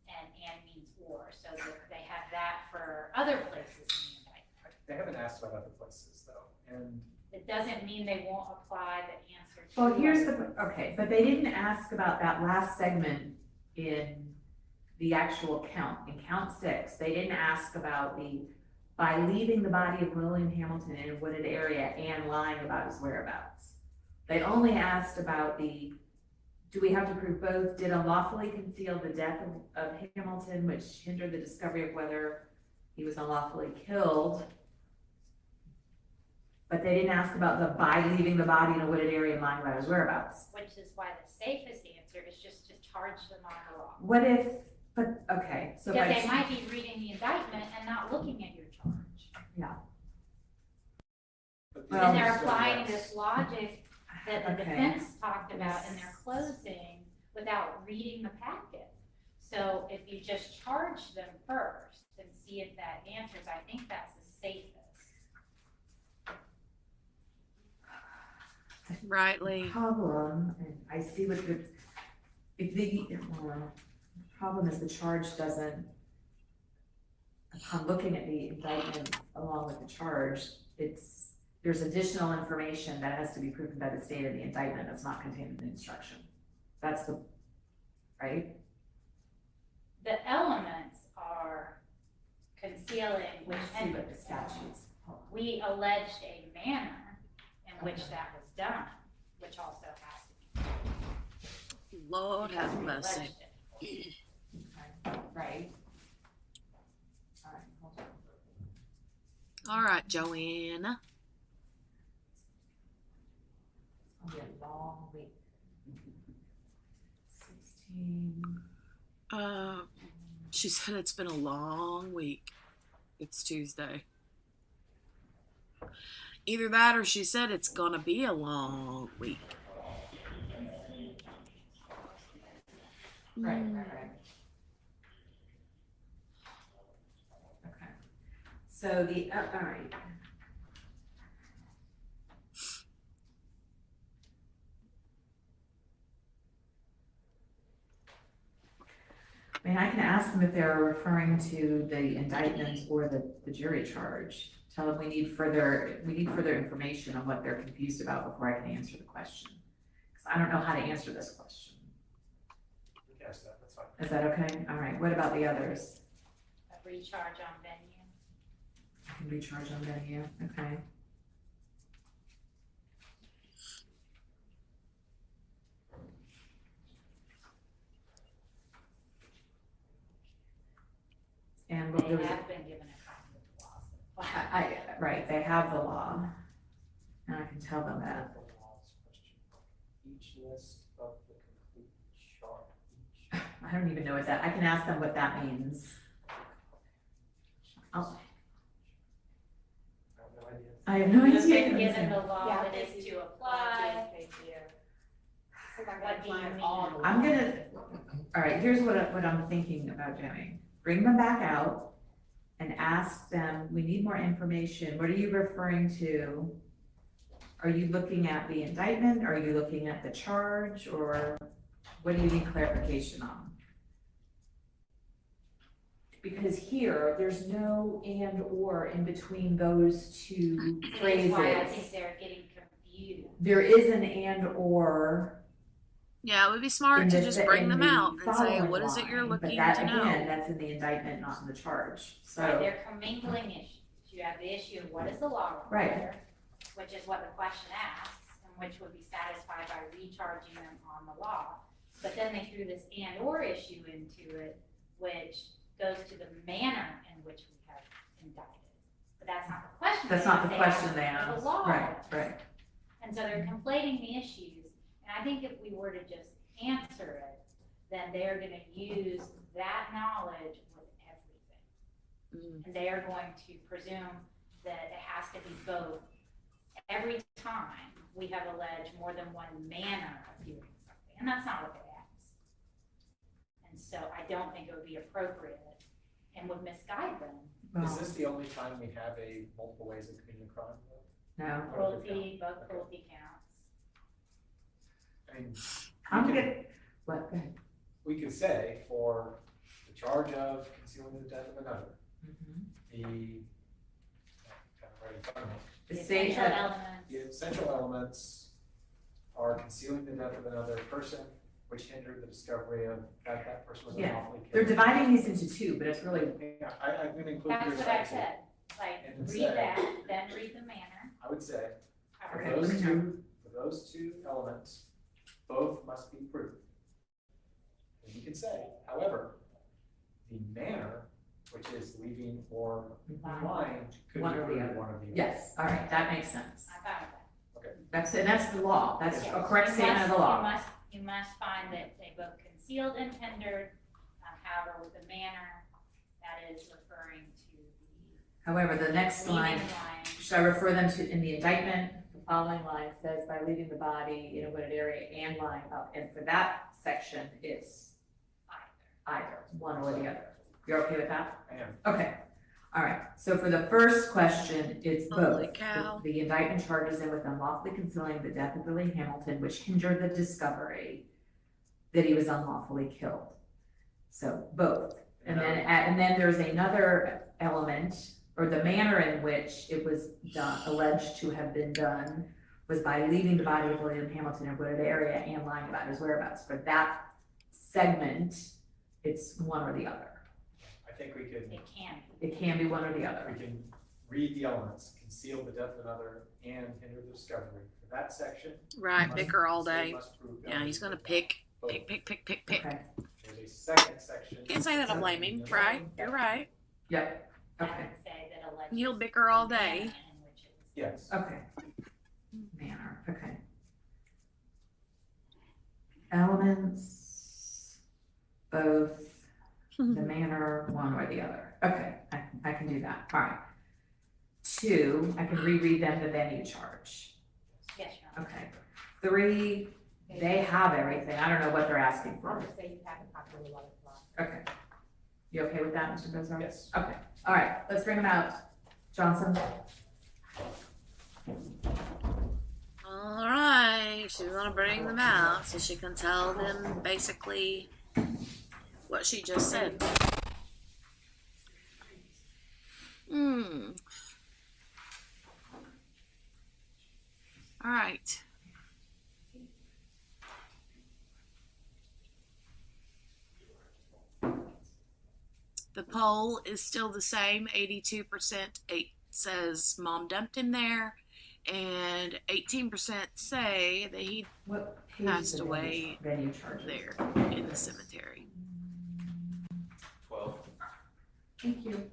and means or, so that they have that for other places in the indictment. They haven't asked about other places though, and It doesn't mean they won't apply the answer to. Well, here's the, okay, but they didn't ask about that last segment in the actual count, in count 6. They didn't ask about by leaving the body of William Hamilton in a wooded area and lying about his whereabouts. They only asked about do we have to prove both? Did unlawfully conceal the death of Hamilton, which hindered the discovery of whether he was unlawfully killed? But they didn't ask about by leaving the body in a wooded area and lying about his whereabouts. Which is why the safest answer is just to charge them on the law. What if, okay, so. Because they might be reading the indictment and not looking at your charge. but Well, And they're these are applying less. this logic that the Okay. defense talked about in their closing without reading the packet. So if you just charge them first and see if that answers, I think that's the safest. Rightly. Problem, and I see what the problem is the charge doesn't, upon looking at the indictment along with the charge, there's additional information that has to be proven by the state in the indictment that's not contained in the instruction. That's right? The elements are concealing, which, Let's see what the statutes. we alleged a manner in which that was done, which also has to be. Lord have because we mercy. alleged it. Okay, right. All right, hold on. All right, Joanna. It's gonna be a long week. 16. She said it's been a long week. It's Tuesday. Either that or she said it's gonna be a long week. Right. Okay. So all right. I mean, I can ask them if they're referring to the indictment or the jury charge. Tell them we need further information on what they're confused about before I can answer the question. Because I don't know how to answer this question. We can ask that, that's fine. Is that okay? All right, what about the others? A recharge on venue. I can recharge on venue, okay. And what They there was, have been given a copy of the law. right, they have the law. And I can tell them that. Each list of the complete chart. I don't even know what that, I can ask them what that means. I'll- I have no idea. I have no You've been idea. given the law Yeah, that is to apply. What do you mean? I'm gonna, all right, here's what I'm thinking about doing. Bring them back out and ask them, we need more information. What are you referring to? Are you looking at the indictment? Are you looking at the charge? Or what do you need clarification on? Because here, there's no and or in between those two phrases. That's why I think they're getting confused. There is an and or Yeah, it would be smart in to the just se- bring in them the out and say, following what is it you're line, but looking that, to again, know? that's in the indictment, not in the charge, Right, so, they're commingling issues. You have the issue of what is the law Right. require, which is what the question asks, and which would be satisfied by recharging them on the law. But then they threw this and/or issue into it, which goes to the manner in which we have indicted. But that's not the question. that's not the They question they asked. asked, The law. right, right. And so they're conflating the issues, and I think if we were to just answer it, then they're gonna use that knowledge with everything. And they are going to presume that it has to be both. Every time we have alleged more than one manner of doing something, and that's not what they asked. And so I don't think it would be appropriate and would misguide them. Is this the only time we have a multiple ways of committing a crime? No, Cruelty, both cruelty counts. I mean, I'm we could- good, what, go ahead. we could say for the charge of concealing the death of another, Mhm. the, kind of right in front of me, The The state essential had, elements. the essential elements are concealing the death of another person, which hindered the discovery of that person was Yeah, unlawfully killed. they're dividing these into two, but it's really, Yeah, I'm gonna include That's your what I side too. said, like, And read say- that, then read the manner. I would say, for Okay, let me those two elements, both must be proved. And you can say, however, the manner, which is leaving or lying, could be One or the proved other. one or the other. yes, all right, that makes sense. I found that. That's the law, that's Yeah. a correct You statement of the must- law. You must find that they both concealed and hindered, however, with the manner, that is referring to However, the next the line, leaving line. should I refer them to, in the indictment, the following line says, by leaving the body in a wooded area and lying up, and for that section, it's either, one or the other. You're okay with that? I am. Okay, all right, so for the first question, it's both. Holy cow. The indictment charges him with unlawfully concealing the death of William Hamilton, which hindered the discovery that he was unlawfully killed. So both. And then there's another element, or the manner in which it was done, alleged to have been done, was by leaving the body of William Hamilton in a wooded area and lying about his whereabouts. For that segment, it's one or the other. I think we could, It can be. It can be one or the other. we can read the elements, conceal the death of another and hinder the discovery. For that section. Right, must- bicker all the state day. must prove Yeah, he's gonna both. pick, pick. Okay, There's a second section. Can't say that I blame him, right? You're right. yep, I okay, would say that alleged. He'll bicker all day. manner in which it was Yes. okay. Manner, okay. Elements, both, the manner, one or the other. Okay, I can do that, all right. Two, I can reread them the venue charge. Yes, Your Honor. Okay. Three, they have everything, I don't know what they're asking I'll for. just say you haven't properly law. Okay. You okay with that, Mr. Bozard? Yes. Okay, all right, let's bring them out. Johnson? All right, she's gonna bring them out so she can tell them basically what she just said. All right. The poll is still the same, 82%. It says mom dumped him there, and 18% say that he What page Passed is the away venue charges? there in the cemetery. 12. Thank you.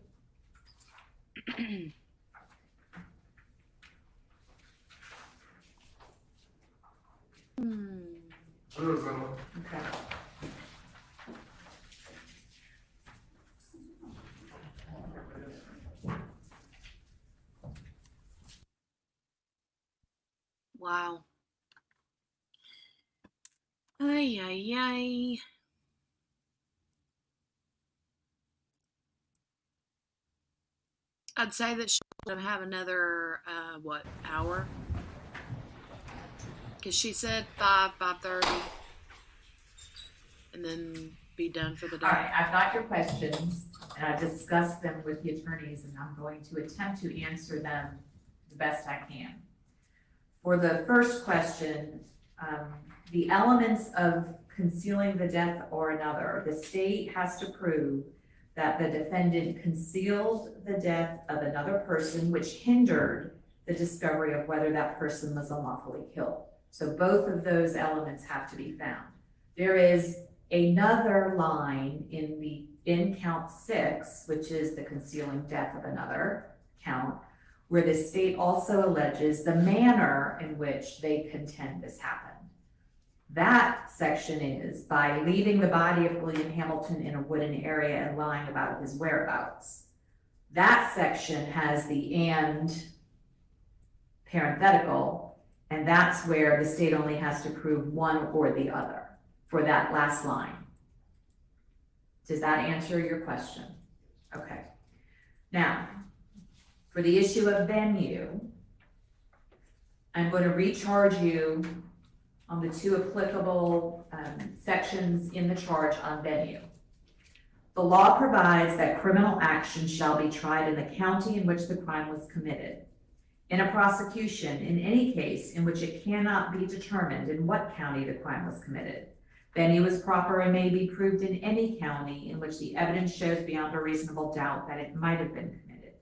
Okay. Wow. Ay, ay, ay. I'd say that she'll have another, hour? Because she said 5:30. And then be done for the day. All right, I've got your questions, and I've discussed them with the attorneys, and I'm going to attempt to answer them the best I can. For the first question, The elements of concealing the death or another, the state has to prove that the defendant concealed the death of another person which hindered the discovery of whether that person was unlawfully killed. So both of those elements have to be found. There is another line in count 6, which is the concealing death of another count, where the state also alleges the manner in which they contend this happened. That section is by leaving the body of William Hamilton in a wooden area and lying about his whereabouts. That section has the and parenthetical, and that's where the state only has to prove one or the other for that last line. Does that answer your question? Okay. Now, for the issue of venue, I'm going to recharge you on the 2 applicable sections in the charge on venue. The law provides that criminal action shall be tried in the county in which the crime was committed. In a prosecution, in any case in which it cannot be determined in what county the crime was committed, venue is proper and may be proved in any county in which the evidence shows beyond a reasonable doubt that it might have been committed.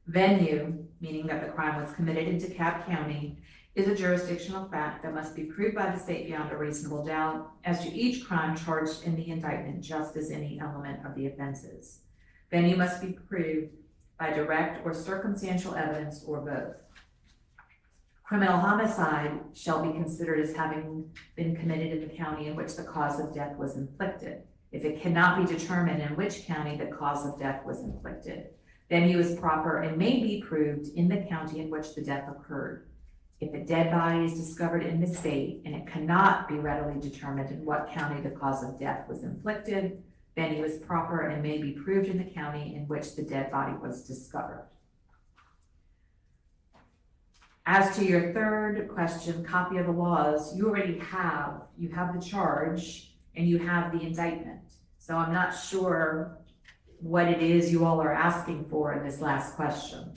Venue, meaning that the crime was committed in DeKalb County, is a jurisdictional fact that must be proved by the state beyond a reasonable doubt as to each crime charged in the indictment, just as any element of the offenses. Venue must be proved by direct or circumstantial evidence or both. Criminal homicide shall be considered as having been committed in the county in which the cause of death was inflicted. If it cannot be determined in which county the cause of death was inflicted, venue is proper and may be proved in the county in which the death occurred. If a dead body is discovered in the state and it cannot be readily determined in what county the cause of death was inflicted, venue is proper and may be proved in the county in which the dead body was discovered. As to your third question, copy of the laws, you already have, you have the charge and you have the indictment. So I'm not sure what it is you all are asking for in this last question.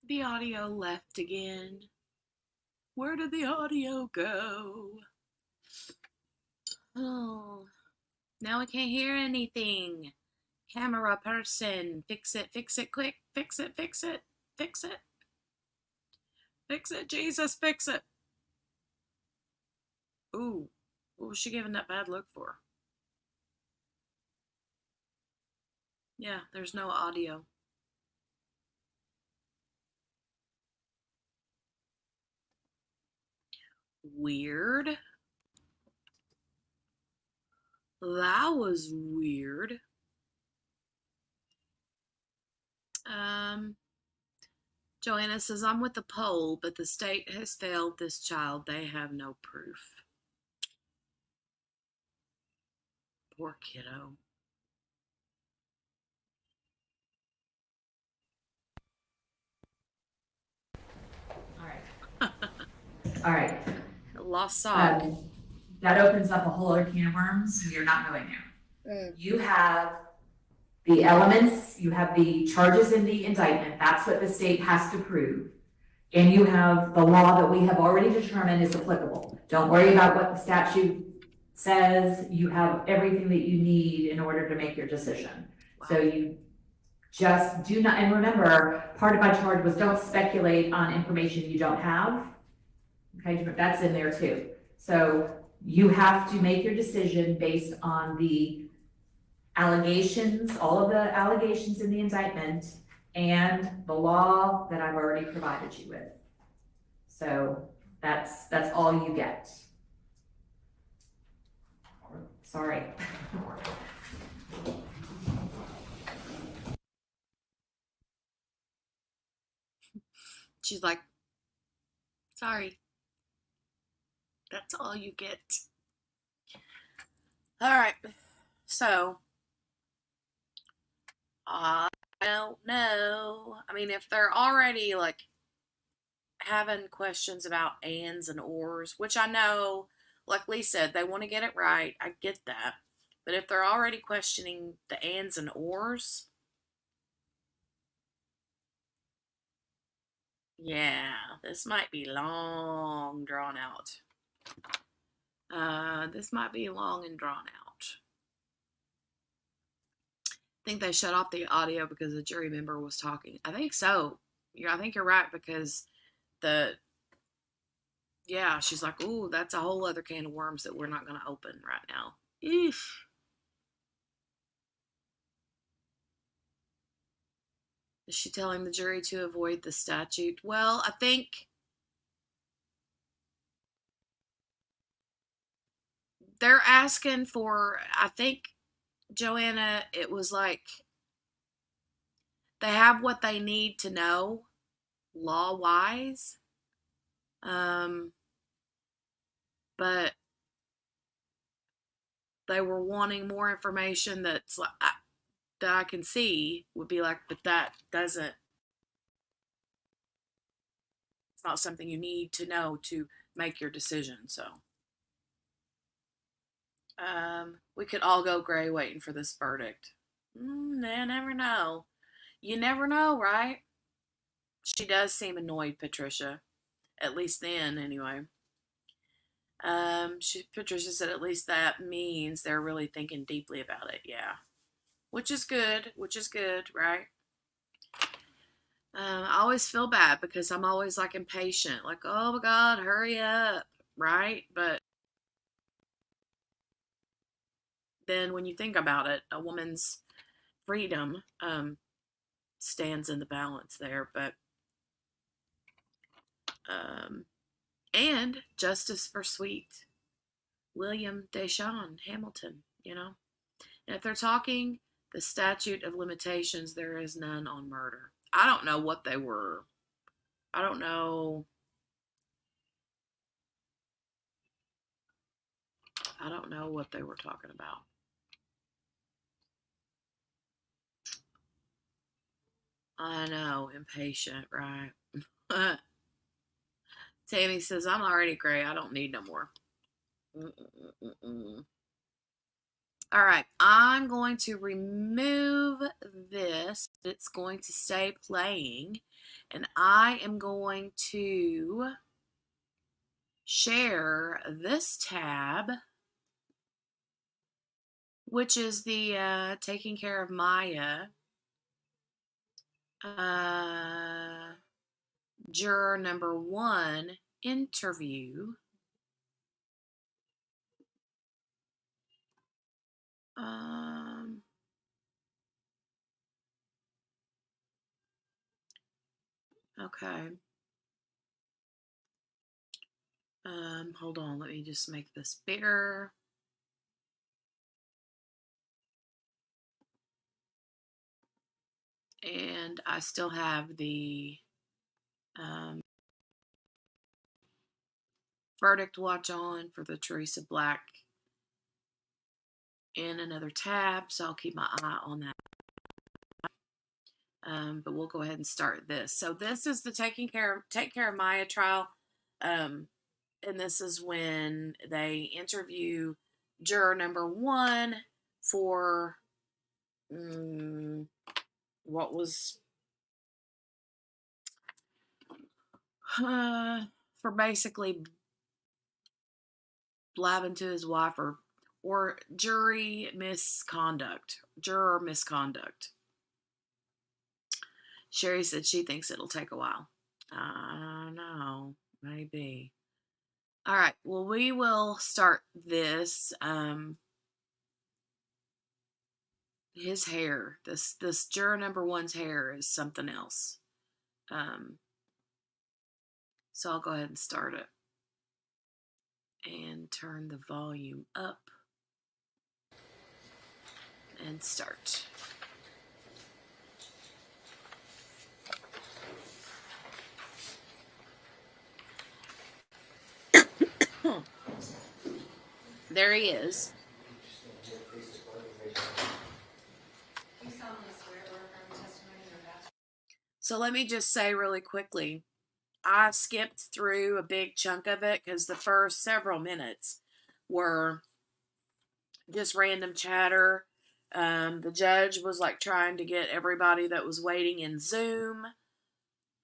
The audio left again. Where did the audio go? Oh, now I can't hear anything. Camera person, fix it quick, fix it, fix it, fix it. Fix it, Jesus, fix it. Ooh, what was she giving that bad look for? Yeah, there's no audio. Weird. That was weird. Joanna says, I'm with the poll, but the state has failed this child. They have no proof. Poor kiddo. All right. Lost sock. That opens up a whole other can of worms we are not going there. You have the elements, you have the charges in the indictment, that's what the state has to prove. And you have the law that we have already determined is applicable. Don't worry about what the statute says, you have everything that you need in order to make your decision. Wow. So you just do not, and remember, part of my charge was don't speculate on information you don't have. Okay, but that's in there too. So you have to make your decision based on the allegations, all of the allegations in the indictment and the law that I've already provided you with. So that's all you get. Sorry. She's like, sorry. That's all you get. All right. So, I don't know. I mean, if they're already like having questions about ands and ors, which I know, like Lee said, they want to get it right. I get that. But if they're already questioning the ands and ors, yeah, this might be long drawn out. This might be long and drawn out. I think they shut off the audio because the jury member was talking. I think so. I think you're right because she's like, ooh, that's a whole other can of worms that we're not going to open right now. Eesh. Is she telling the jury to avoid the statute? Well, I think they're asking for, I think, Joanna, it was like they have what they need to know law-wise. But they were wanting more information that's like, that I can see would be like, but that doesn't, it's not something you need to know to make your decision. So, we could all go gray waiting for this verdict. They never know. You never know, right? She does seem annoyed, Patricia. At least then, anyway. Patricia said at least that means they're really thinking deeply about it. Yeah. Which is good, right? I always feel bad because I'm always like impatient, like, oh my God, hurry up, right? But then when you think about it, a woman's freedom stands in the balance there, but and justice for sweet William DaShawn Hamilton, And if they're talking the statute of limitations, there is none on murder. I don't know what they were. I don't know what they were talking about. I know, impatient, right? Tammy says, I'm already gray. I don't need no more. All right, I'm going to remove this. It's going to stay playing. And I am going to share this tab, which is the Taking Care of Maya juror number 1 interview. Okay. Hold on, let me just make this bigger. And I still have the verdict watch on for the Teresa Black in another tab, so I'll keep my eye on that. But we'll go ahead and start this. So this is the Take Care of Maya trial. And this is when they interview juror number 1 for what was for basically blabbing to his wife or juror misconduct. Sherry said she thinks it'll take a while. I don't know, maybe. All right, well, we will start this. His hair, this juror number 1's hair is something else. So I'll go ahead and start it and turn the volume up and start. There he is. So let me just say really quickly, I skipped through a big chunk of it because the first several minutes were just random chatter. The judge was like trying to get everybody that was waiting in Zoom,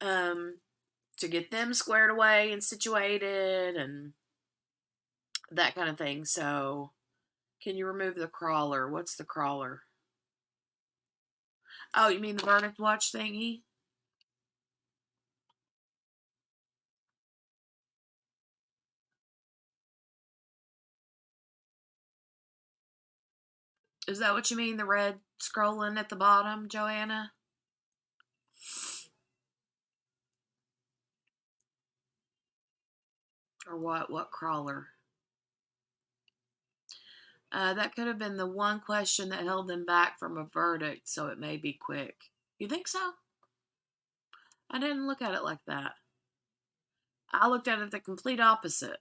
to get them squared away and situated and that kind of thing. So, can you remove the crawler? What's the crawler? Oh, you mean the verdict watch thingy? Is that what you mean, the red scrolling at the bottom, Joanna? Or what? What crawler? That could have been the one question that held them back from a verdict, so it may be quick. You think so? I didn't look at it like that. I looked at it the complete opposite.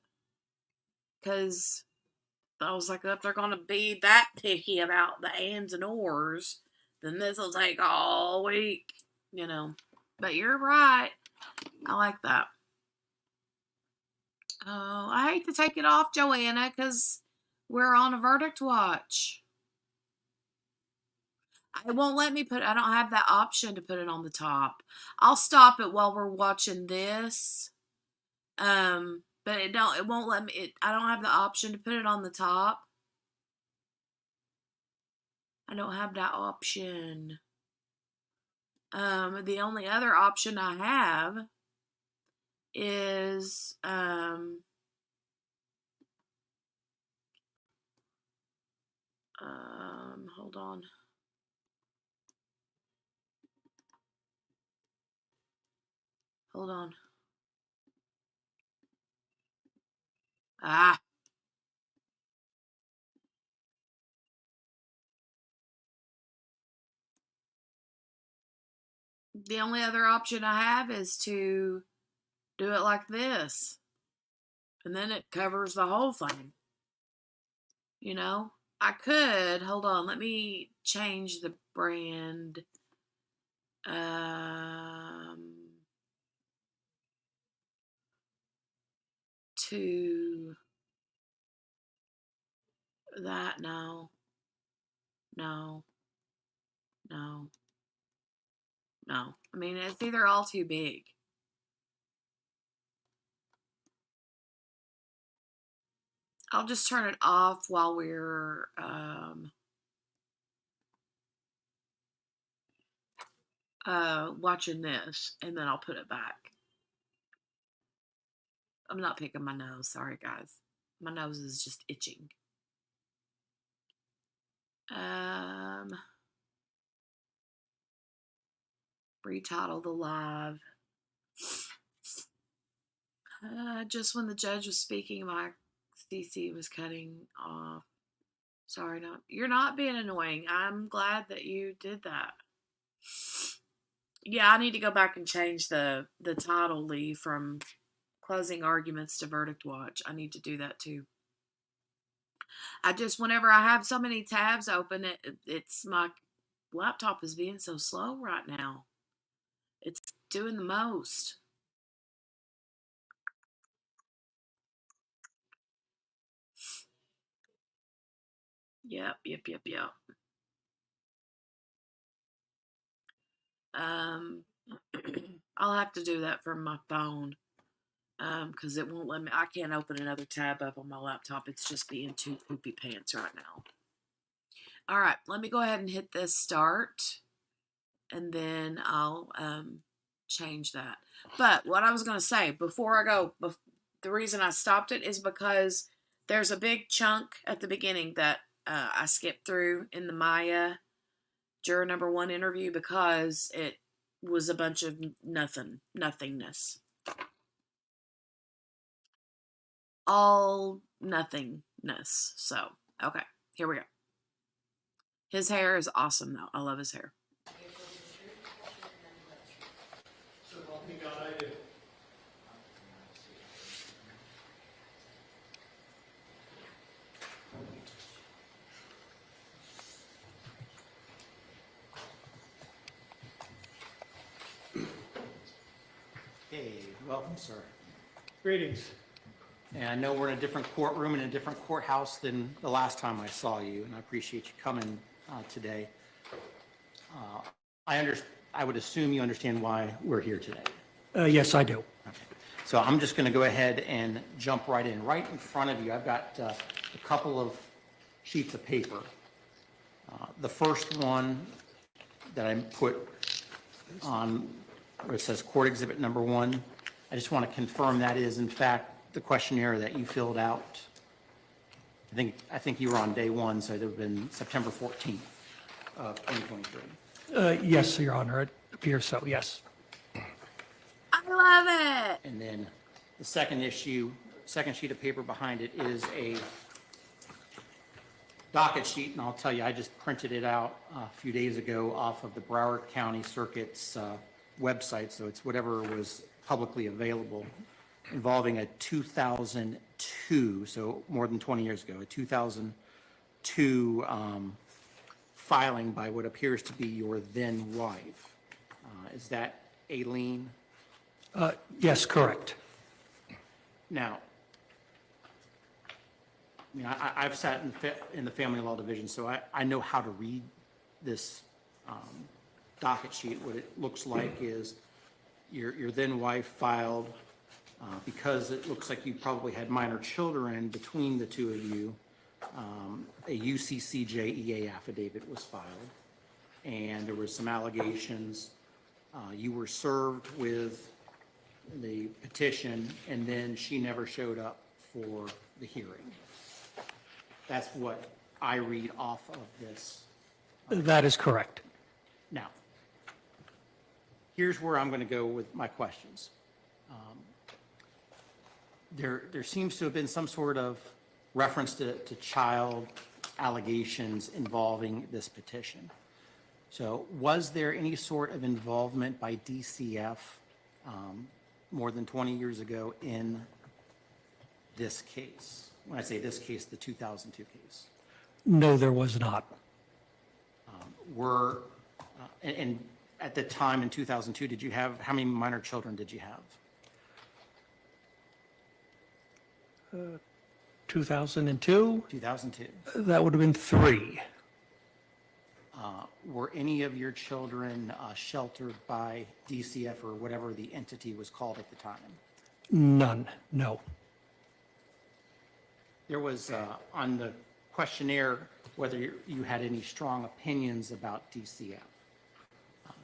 Because I was like, if they're going to be that picky about the ands and ors, then this will take all week, you know. But you're right. I like that. Oh, I hate to take it off, Joanna, because we're on a verdict watch. It won't let me I don't have that option to put it on the top. I'll stop it while we're watching this. But it won't let me, I don't have the option to put it on the top. I don't have that option. The only other option I have is, hold on. Hold on. Ah. The only other option I have is to do it like this. And then it covers the whole thing. You know? I could, hold on, let me change the brand. To that, no. I mean, it's either all too big. I'll just turn it off while we're, watching this, and then I'll put it back. I'm not picking my nose. Sorry, guys. My nose is just itching. Retitle the live. Just when the judge was speaking, my CC was cutting off. Sorry, you're not being annoying. I'm glad that you did that. Yeah, I need to go back and change the title, Lee, from closing arguments to verdict watch. I need to do that too. Whenever I have so many tabs open, it's my laptop is being so slow right now. It's doing the most. Yep. I'll have to do that from my phone. Because it won't let me, I can't open another tab up on my laptop. It's just being too poopy pants right now. All right, let me go ahead and hit this start, and then I'll change that. But what I was going to say before I go, the reason I stopped it is because there's a big chunk at the beginning that I skipped through in the Maya juror number 1 interview because it was a bunch of nothingness. All nothingness. So, okay, here we go. His hair is awesome, though. I love his hair. Hey, welcome, sir. Greetings. And I know we're in a different courtroom and a different courthouse than the last time I saw you, and I appreciate you coming today. I would assume you understand why we're here today. Yes, I do. Okay. So I'm just going to go ahead and jump right in. Right in front of you, I've got a couple of sheets of paper. The first one that I put on where it says Court Exhibit Number 1, I just want to confirm that is, in fact, the questionnaire that you filled out. I think you were on day 1, so it would have been September 14th of 2023. Yes, Your Honor, it appears so, yes. I love it. And then the second sheet of paper behind it is a docket sheet, and I'll tell you, I just printed it out a few days ago off of the Broward County Circuit's website, so it's whatever was publicly available, involving a 2002, so more than 20 years ago, a 2002 filing by what appears to be your then wife. Is that Aileen? Yes, correct. Now, I mean, I've sat in the family law division, so I know how to read this docket sheet. What it looks like is your then wife filed, because it looks like you probably had minor children between the two of you, a UCCJEA affidavit was filed, and there were some allegations. You were served with the petition, and then she never showed up for the hearing. That's what I read off of this. That is correct. Now, here's where I'm going to go with my questions. There seems to have been some sort of reference to child allegations involving this petition. So was there any sort of involvement by DCF more than 20 years ago in this case? When I say this case, the 2002 case. No, there was not. And at the time in 2002, did you have, how many minor children did you have? 2002, 2002. that would have been 3. Were any of your children sheltered by DCF or whatever the entity was called at the time? None, no. There was on the questionnaire whether you had any strong opinions about DCF.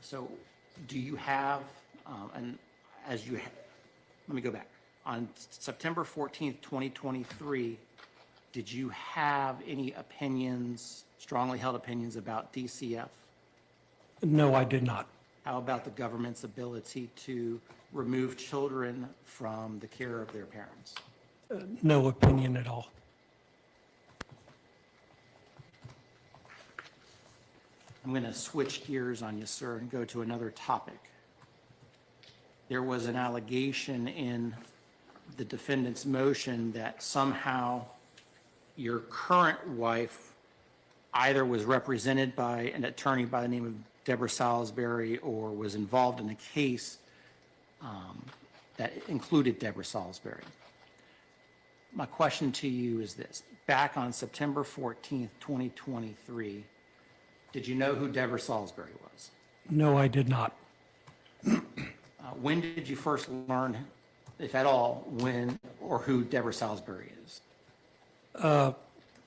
So do you have, let me go back. On September 14th, 2023, did you have any opinions, strongly held opinions about DCF? No, I did not. How about the government's ability to remove children from the care of their parents? No opinion at all. I'm going to switch gears on you, sir, and go to another topic. There was an allegation in the defendant's motion that somehow your current wife either was represented by an attorney by the name of Deborah Salisbury or was involved in a case that included Deborah Salisbury. My question to you is this. Back on September 14th, 2023, did you know who Deborah Salisbury was? No, I did not. When did you first learn, if at all, when or who Deborah Salisbury is?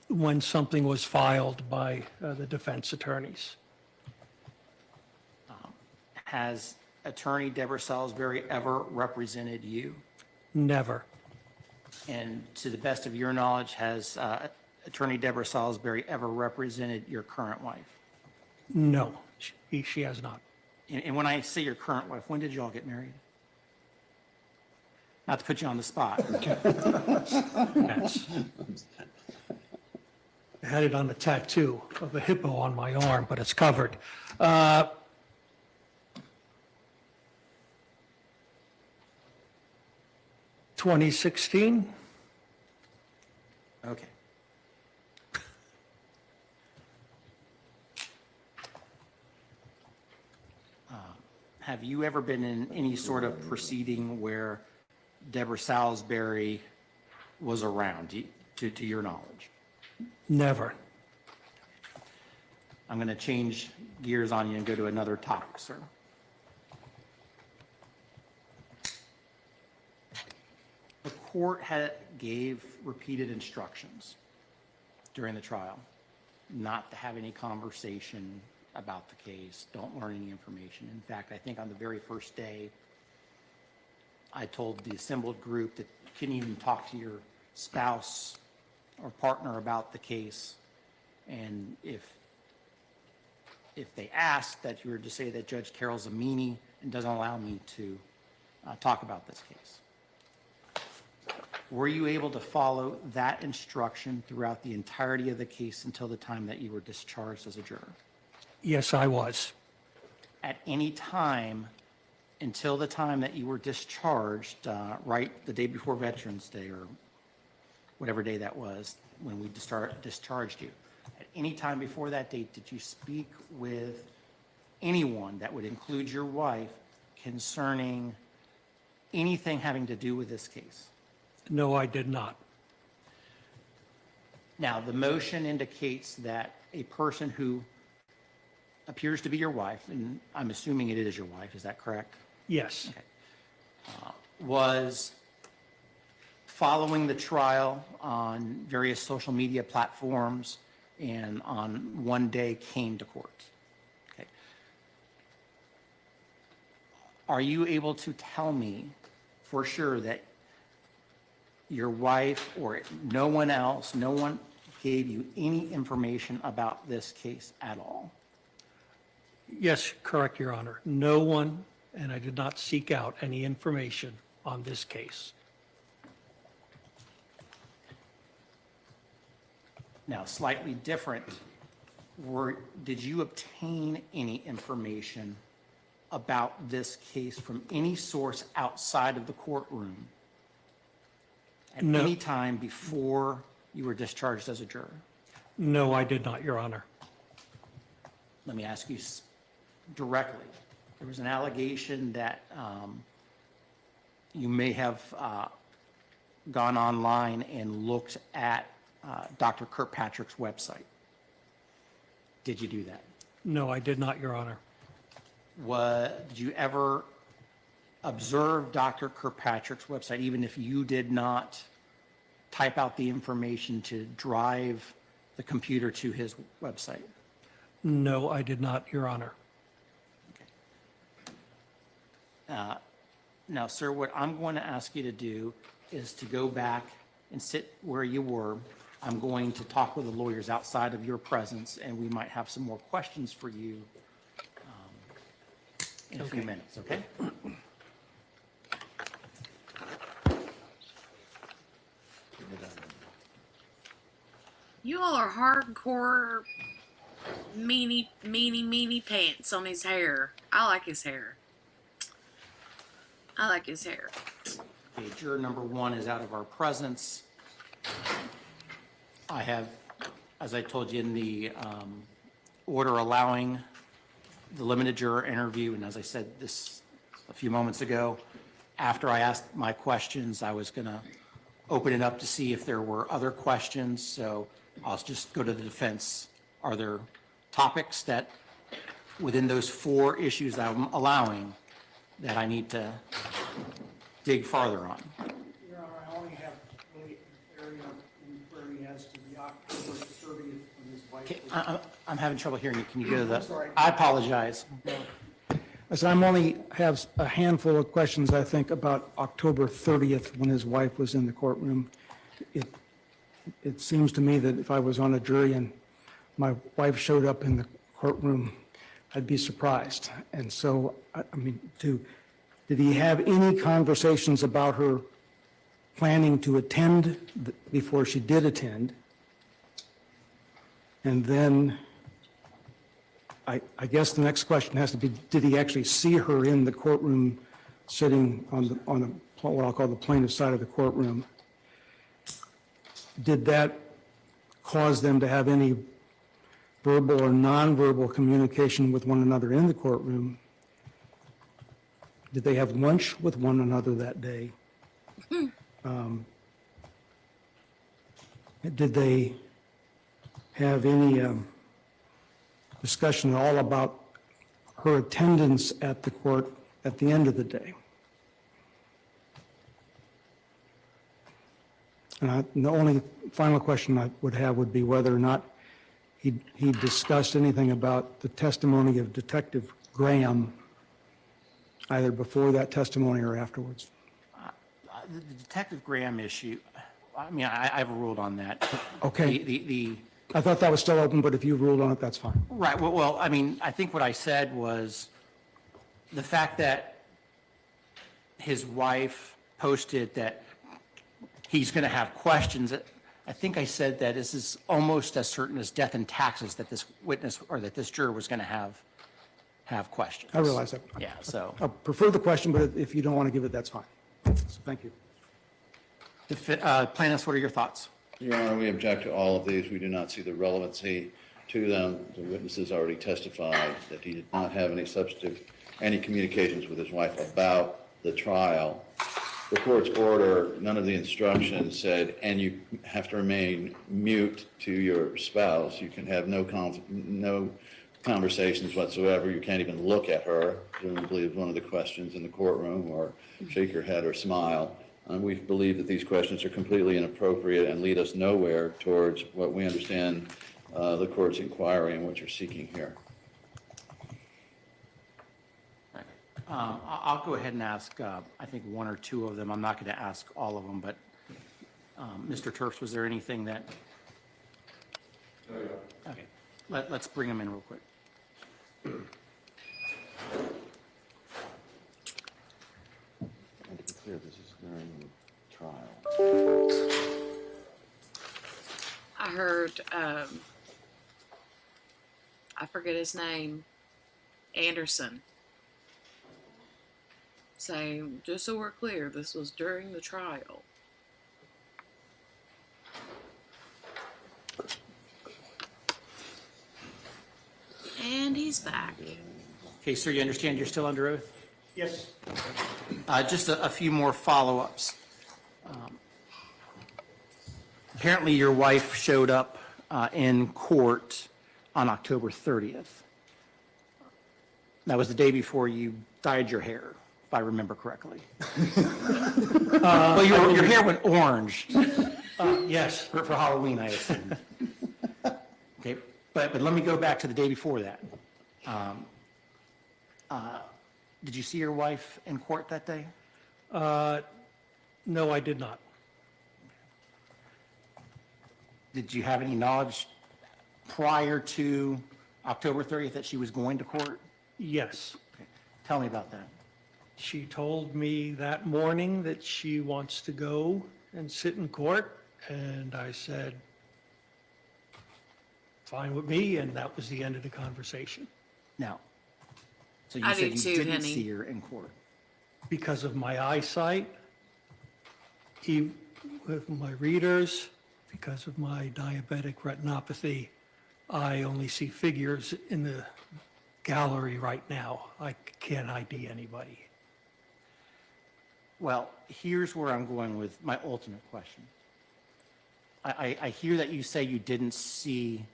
When something was filed by the defense attorneys. Has attorney Deborah Salisbury ever represented you? Never. And to the best of your knowledge, has attorney Deborah Salisbury ever represented your current wife? No, she has not. And when I say your current wife, when did you all get married? Not to put you on the spot. Yes. I had it on a tattoo of a hippo on my arm, but it's covered. 2016. Okay. Have you ever been in any sort of proceeding where Deborah Salisbury was around, to your knowledge? Never. I'm going to change gears on you and go to another topic, sir. The court gave repeated instructions during the trial not to have any conversation about the case, don't learn any information. In fact, I think on the very first day, I told the assembled group that you couldn't even talk to your spouse or partner about the case. And if they asked, that you were to say that Judge Carroll's a meanie and doesn't allow me to talk about this case. Were you able to follow that instruction throughout the entirety of the case until the time that you were discharged as a juror? Yes, I was. At any time until the time that you were discharged, right the day before Veterans Day or whatever day that was when we discharged you, at any time before that date, did you speak with anyone, that would include your wife, concerning anything having to do with this case? No, I did not. Now, the motion indicates that a person who appears to be your wife, and I'm assuming it is your wife, is that correct? Yes. Okay. Was following the trial on various social media platforms and on one day came to court. Okay. Are you able to tell me for sure that your wife or no one else, no one gave you any information about this case at all? Yes, correct, Your Honor. No one, and I did not seek out any information on this case. Now, slightly different, did you obtain any information about this case from any source outside of the courtroom at No. any time before you were discharged as a juror? No, I did not, Your Honor. Let me ask you directly. There was an allegation that you may have gone online and looked at Dr. Kirkpatrick's website. Did you do that? No, I did not, Your Honor. Did you ever observe Dr. Kirkpatrick's website, even if you did not type out the information to drive the computer to his website? No, I did not, Your Honor. Now, sir, what I'm going to ask you to do is to go back and sit where you were. I'm going to talk with the lawyers outside of your presence, and we might have some more questions for you in a few minutes, okay? You all are hardcore meanie pants on his hair. I like his hair. I like his hair. Okay, juror number 1 is out of our presence. I have, as I told you in the order allowing the limited juror interview, and as I said this a few moments ago, after I asked my questions, I was going to open it up to see if there were other questions. So I'll just go to the defense. Are there topics that within those 4 issues that I'm allowing that I need to dig farther on? Your Honor, I only have really an area of inquiry as to the October 30th when his wife Okay, was... I'm having trouble hearing you. Can you go to the? sorry. I apologize. I said, I'm only have a handful of questions, I think, about October 30th when his wife was in the courtroom. It seems to me that if I was on a jury and my wife showed up in the courtroom, I'd be surprised. And so, I mean, did he have any conversations about her planning to attend before she did attend? And then I guess the next question has to be, did he actually see her in the courtroom sitting on what I'll call the plaintiff's side of the courtroom? Did that cause them to have any verbal or nonverbal communication with one another in the courtroom? Did they have lunch with one another that day? Did they have any discussion at all about her attendance at the court at the end of the day? And the only final question I would have would be whether or not he discussed anything about the testimony of Detective Graham, either before that testimony or afterwards. The Detective Graham issue, I mean, I've ruled on that. Okay. The I thought that was still open, but if you ruled on it, that's fine. right, well, I mean, I think what I said was the fact that his wife posted that he's going to have questions. I think I said that this is almost as certain as death and taxes that this witness or that this juror was going to have questions. I realize that. Yeah, so. I prefer the question, but if you don't want to give it, that's fine. So thank you. Plaintiffs, what are your thoughts? Your Honor, we object to all of these. We do not see the relevancy to them. The witnesses already testified that he did not have any communications with his wife about the trial. The court's order, none of the instructions said, and you have to remain mute to your spouse. You can have no conversations whatsoever. You can't even look at her, presumably is one of the questions in the courtroom, or shake your head or smile. We believe that these questions are completely inappropriate and lead us nowhere towards what we understand the court's inquiry and what you're seeking here. I'll go ahead and ask, I think, one or two of them. I'm not going to ask all of them, but Mr. Turfs, was there anything that? No, yeah. Okay, let's bring them in real quick. And to be clear, this is during the trial. I heard, I forget his name, Anderson, say, just so we're clear, this was during the trial. And he's back. Okay, sir, you understand you're still under oath? Yes. Just a few more follow-ups. Apparently, your wife showed up in court on October 30th. That was the day before you dyed your hair, if I remember correctly. Well, your hair went orange Yes. for Halloween, I assume. Okay, but let me go back to the day before that. Did you see your wife in court that day? No, I did not. Did you have any knowledge prior to October 30th that she was going to court? Yes. Okay. Tell me about that. She told me that morning that she wants to go and sit in court, and I said, fine with me, and that was the end of the conversation. Now, so you I said do you too, didn't honey. see her in court. Because of my eyesight, with my readers, because of my diabetic retinopathy, I only see figures in the gallery right now. I can't ID anybody. Well, here's where I'm going with my ultimate question. I hear that you say you didn't see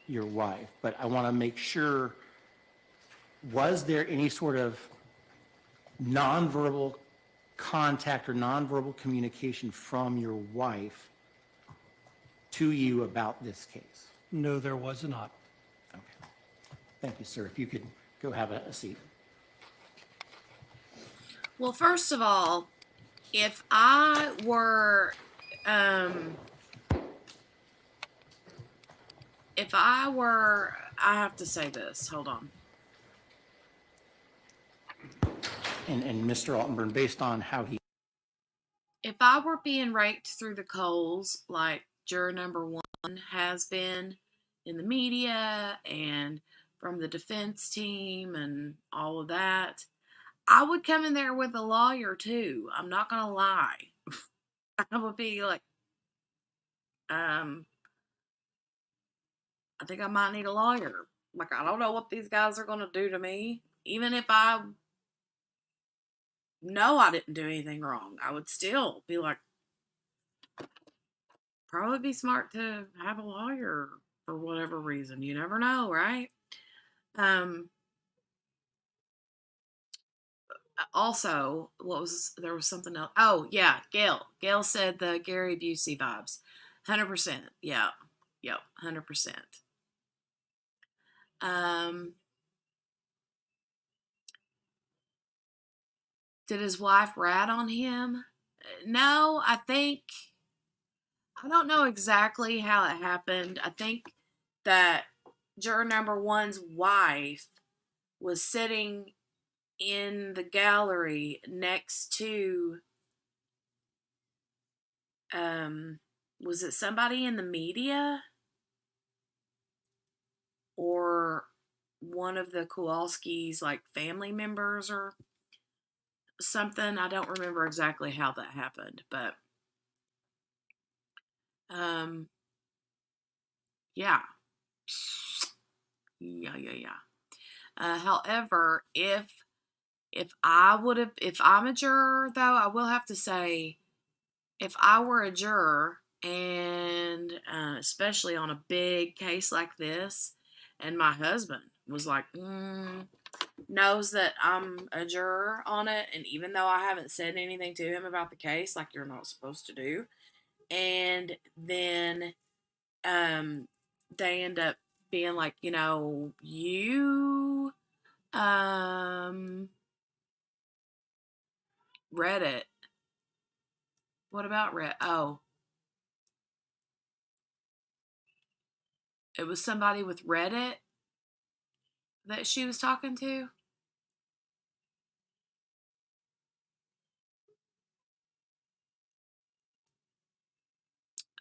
your wife, but I want to make sure, was there any sort of nonverbal contact or nonverbal communication from your wife to you about this case? No, there was not. Okay. Thank you, sir. If you could go have a seat. Well, first of all, if I were, I have to say this, hold on. And Mr. Altenburn, based on how he If I were being raked through the coals like juror number 1 has been in the media and from the defense team and all of that, I would come in there with a lawyer too. I'm not gonna lie. I would be like, I think I might need a lawyer. Like, I don't know what these guys are gonna do to me. Even if I know I didn't do anything wrong, I would still be like, probably be smart to have a lawyer for whatever reason. You never know, right? Also, there was something else. Oh, yeah, Gail. Gail said the Gary Busey vibes. 100%. Yeah. Yep. 100%. Did his wife rat on him? No, I don't know exactly how it happened. I think that juror number one's wife was sitting in the gallery next to, was it somebody in the media or one of the Kowalski's like family members or something? I don't remember exactly how that happened, but yeah. However, if I'm a juror, though, I will have to say, if I were a juror, and especially on a big case like this, and my husband was like, knows that I'm a juror on it, and even though I haven't said anything to him about the case, like you're not supposed to do, and then they end up being like, you read it. What about read? Oh, it was somebody with Reddit that she was talking to.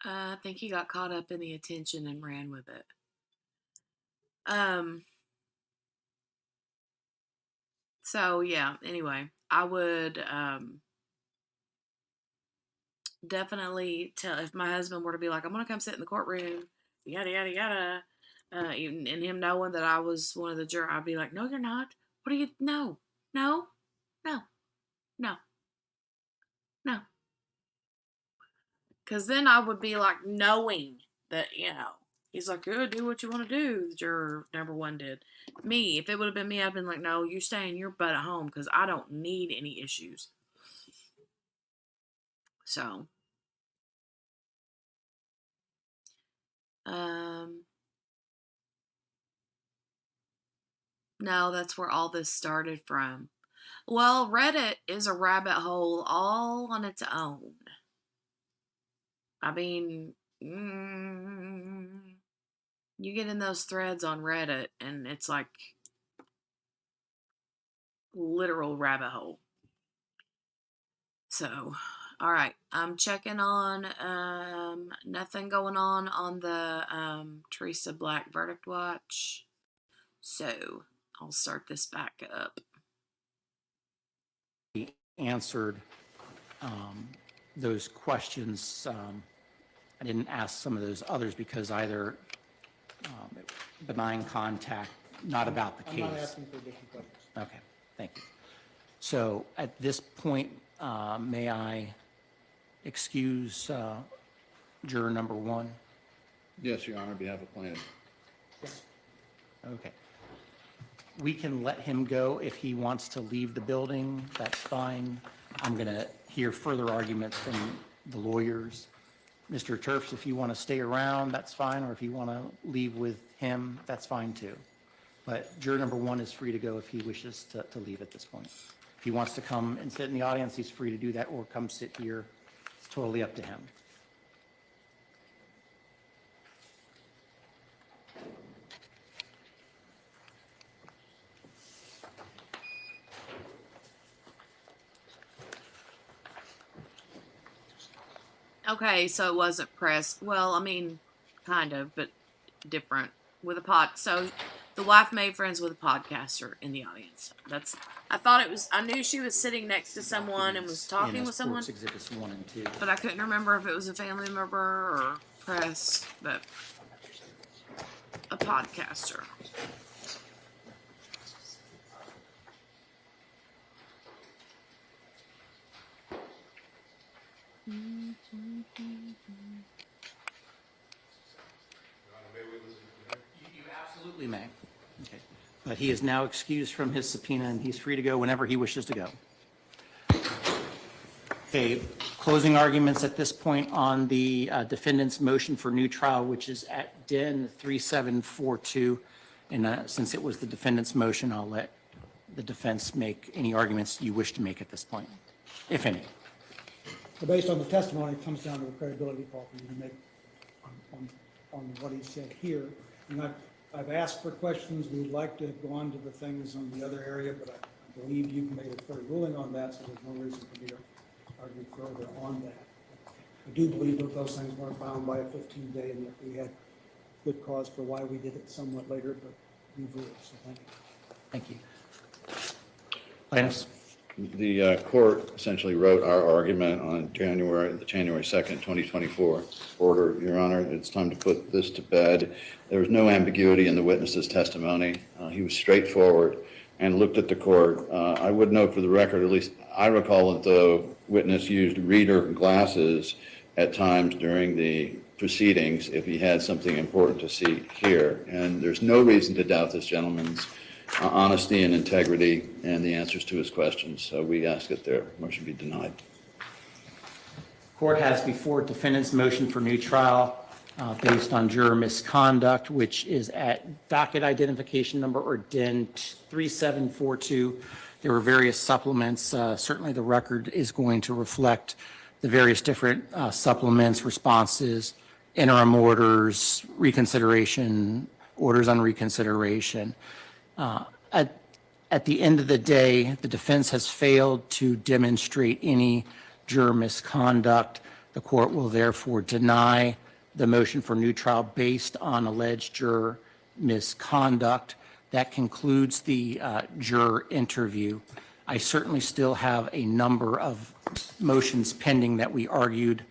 I think he got caught up in the attention and ran with it. So yeah, anyway, I would definitely tell, if my husband were to be like, I'm gonna come sit in the courtroom, yada yada yada, and him knowing that I was one of the jurors, I'd be like, no, you're not. What are you? No, no, no, no, no. Because then I would be like, knowing that, he's like, oh, do what you want to do, the juror number one did. Me, if it would have been me, I'd been like, no, you're staying your butt at home because I don't need any issues. So, no, that's where all this started from. Well, Reddit is a rabbit hole all on its own. I mean, you get in those threads on Reddit and it's like literal rabbit hole. So, all right, I'm checking on nothing going on the Teresa Black verdict watch. So, I'll start this back up. He answered those questions. I didn't ask some of those others because either benign contact, not about the case. I'm not asking for additional questions. Okay, thank you. So at this point, may I excuse juror number one? Yes, Your Honor, on behalf of plaintiff. Okay. We can let him go if he wants to leave the building. That's fine. I'm going to hear further arguments from the lawyers. Mr. Turfs, if you want to stay around, that's fine, or if you want to leave with him, that's fine too. But juror number one is free to go if he wishes to leave at this point. If he wants to come and sit in the audience, he's free to do that, or come sit here. It's totally up to him. Okay, so it wasn't press. Well, I mean, kind of, but different with a pod. So the wife made friends with a podcaster in the audience. I knew she was sitting next to someone and was talking with someone. Exhibits 1 and 2. But I couldn't remember if it was a family member or press, but a podcaster. absolutely may. Okay. But he is now excused from his subpoena, and he's free to go whenever he wishes to go. Okay, closing arguments at this point on the defendant's motion for new trial, which is at DIN 3742. And since it was the defendant's motion, I'll let the defense make any arguments you wish to make at this point, if any. So based on the testimony, it comes down to a credibility call for you to make on what he said here. And I've asked for questions. We'd like to go on to the things on the other area, but I believe you've made a clear ruling on that, so there's no reason for me to argue further on that. I do believe that those things weren't bound by a 15-day, and that we had good cause for why we did it somewhat later, but you've ruled, so thank you. Thank you. Plaintiffs? The court essentially wrote our argument on the January 2nd, 2024 order. Your Honor, it's time to put this to bed. There was no ambiguity in the witness's testimony. He was straightforward and looked at the court. I would note for the record, at least I recall that the witness used reader glasses at times during the proceedings if he had something important to see here. And there's no reason to doubt this gentleman's honesty and integrity and the answers to his questions. So we ask that their motion be denied. Court has before defendant's motion for new trial based on juror misconduct, which is at docket identification number or DIN 3742. There were various supplements. Certainly the record is going to reflect the various different supplements, responses, interim orders, reconsideration, orders on reconsideration. At the end of the day, the defense has failed to demonstrate any juror misconduct. The court will therefore deny the motion for new trial based on alleged juror misconduct. That concludes the juror interview. I certainly still have a number of motions pending that we argued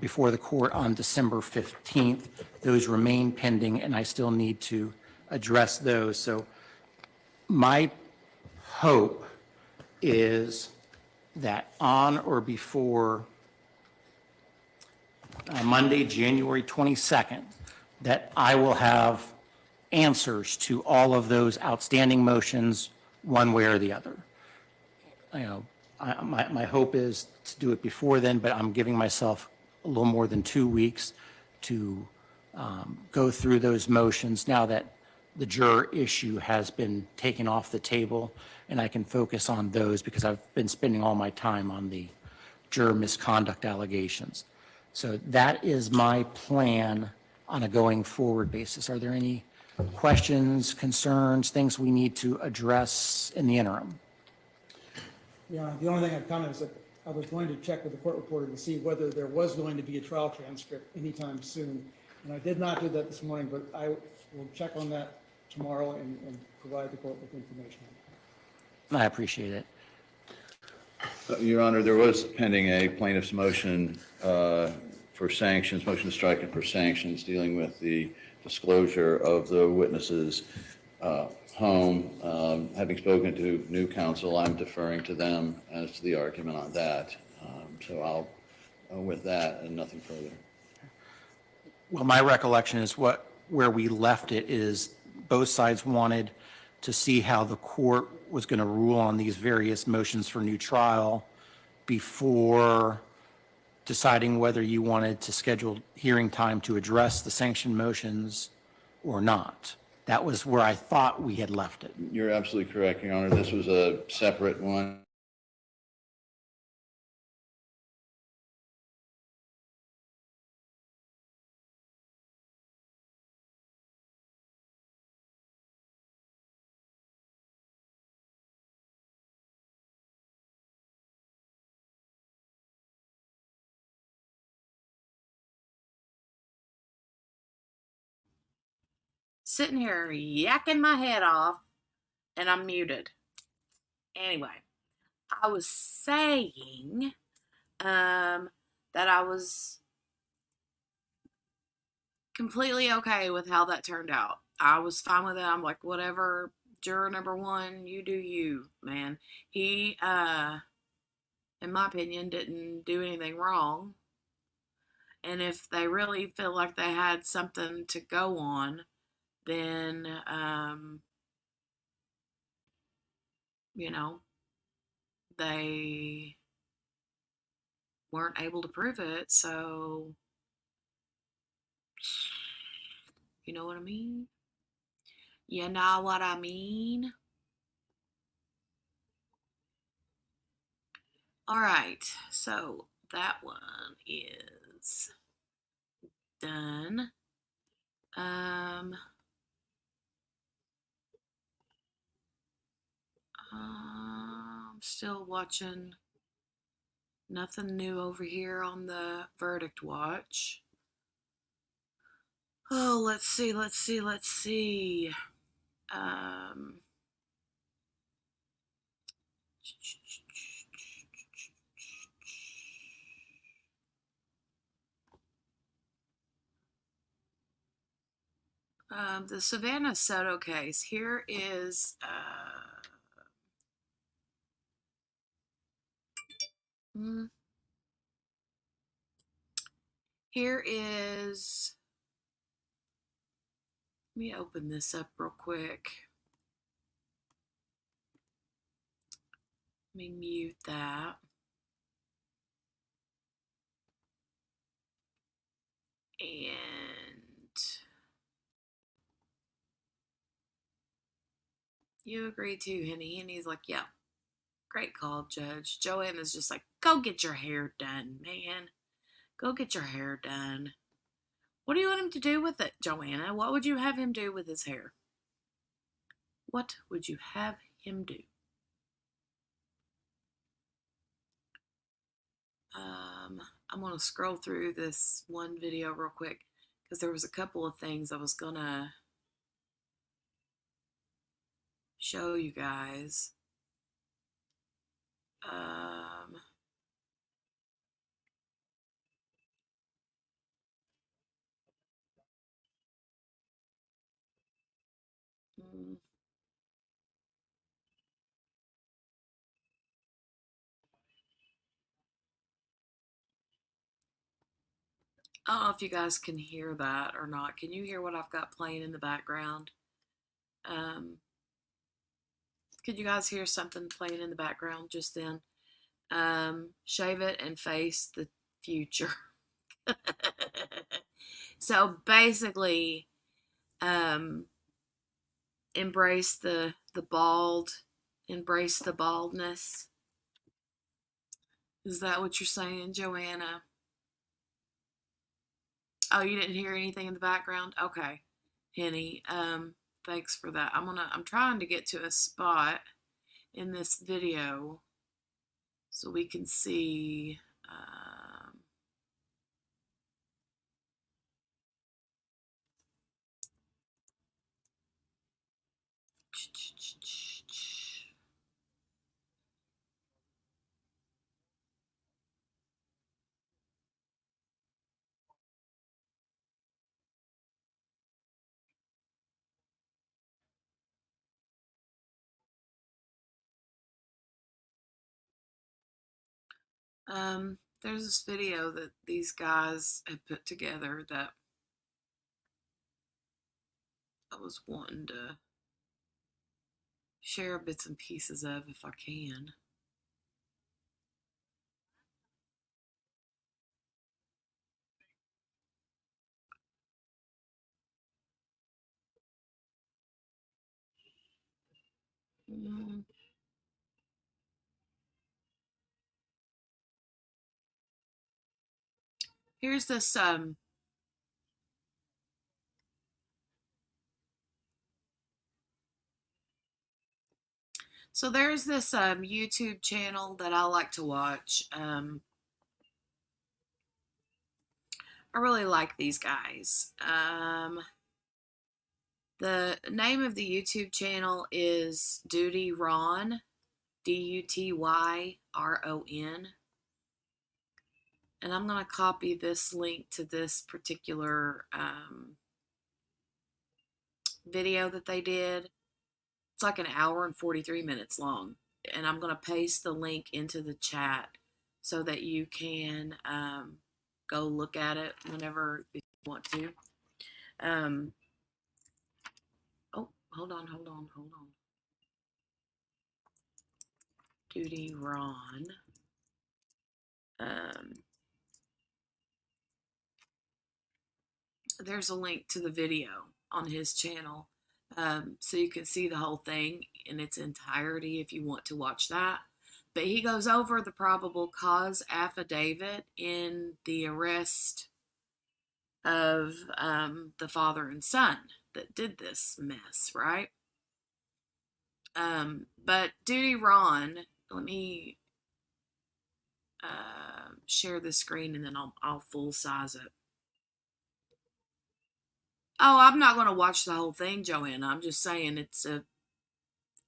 before the court on December 15th. Those remain pending, and I still need to address those. So my hope is that on or before Monday, January 22nd, that I will have answers to all of those outstanding motions one way or the other. You know, my hope is to do it before then, but I'm giving myself a little more than 2 weeks to go through those motions now that the juror issue has been taken off the table, and I can focus on those because I've been spending all my time on the juror misconduct allegations. So that is my plan on a going forward basis. Are there any questions, concerns, things we need to address in the interim? Yeah, the only thing I'd comment is that I was going to check with the court reporter to see whether there was going to be a trial transcript anytime soon. And I did not do that this morning, but I will check on that tomorrow and provide the court with information. I appreciate it. Your Honor, there was pending a plaintiff's motion for sanctions, motion to strike and for sanctions dealing with the disclosure of the witness's home. Having spoken to new counsel, I'm deferring to them as to the argument on that. So I'll, with that and nothing further. Well, my recollection is where we left it is both sides wanted to see how the court was going to rule on these various motions for new trial before deciding whether you wanted to schedule hearing time to address the sanction motions or not. That was where I thought we had left it. You're absolutely correct, Your Honor. This was a separate one. Sitting here yakking my head off, and I'm muted. Anyway, I was saying that I was completely okay with how that turned out. I was fine with it. I'm like, whatever, juror number one, you do you, man. He, in my opinion, didn't do anything wrong. And if they really feel like they had something to go on, then, you know, they weren't able to prove it. So, you know what I mean? You know what I mean? All right, so that one is done. I'm still watching. Nothing new over here on the verdict watch. Oh, let's see. Um, the Savannah Soto case. Here is here is. Let me open this up real quick. Let me mute that. And you agree too, Henny. Henny's like, yeah, great call, Judge. Joanna's just like, go get your hair done, man. Go get your hair done. What do you want him to do with it, Joanna? What would you have him do with his hair? What would you have him do? I'm going to scroll through this one video real quick because there was a couple of things I was going to show you guys. I don't know if you guys can hear that or not. Can you hear what I've got playing in the background? Could you guys hear something playing in the background just then? Shave it and face the future. So basically, embrace the bald, embrace the baldness. Is that what you're saying, Joanna? Oh, you didn't hear anything in the background? Okay, Henny. Thanks for that. I'm trying to get to a spot in this video so we can see. There's this video that these guys had put together that I was wanting to share bits and pieces of if I can. Here's this so there's this YouTube channel that I like to watch. I really like these guys. The name of the YouTube channel is Duty Ron, DUTYRON. And I'm going to copy this link to this particular video that they did. It's like an hour and 43 minutes long. And I'm going to paste the link into the chat so that you can go look at it whenever you want to. hold on. Duty Ron. There's a link to the video on his channel, so you can see the whole thing in its entirety if you want to watch that. But he goes over the probable cause affidavit in the arrest of the father and son that did this mess, right? But Duty Ron, let me share the screen and then I'll full size it. Oh, I'm not going to watch the whole thing, Joanna. I'm just saying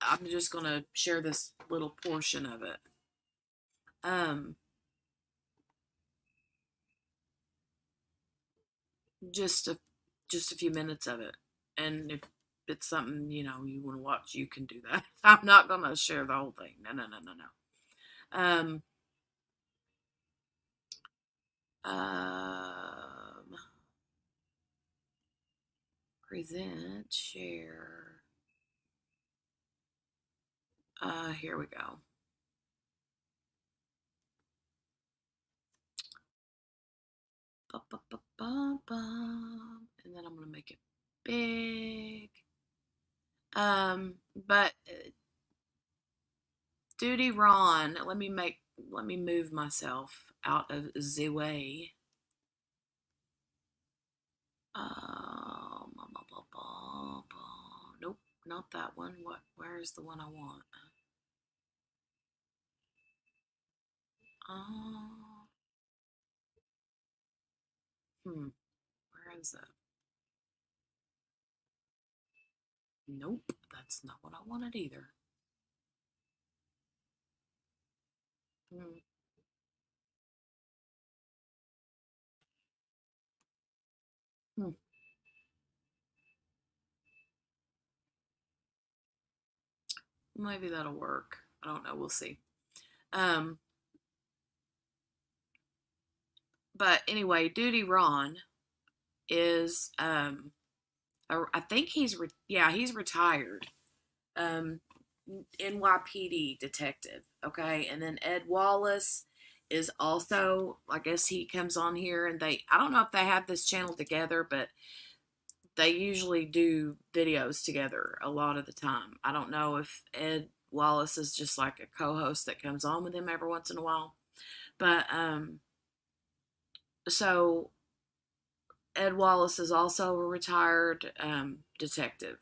I'm just going to share this little portion of it. Just a few minutes of it. And if it's something, you want to watch, you can do that. I'm not going to share the whole thing. No. Present, share. Here we go. And then I'm going to make it big. But Duty Ron, let me move myself out of the way. Nope, not that one. Where's the one I want? Where is it? Nope, that's not what I wanted either. Maybe that'll work. I don't know. We'll see. But anyway, Duty Ron is, I think he's retired. NYPD detective. Okay. And then Ed Wallace is also, I guess he comes on here and I don't know if they have this channel together, but they usually do videos together a lot of the time. I don't know if Ed Wallace is just like a co-host that comes on with him every once in a while. But, so Ed Wallace is also a retired detective.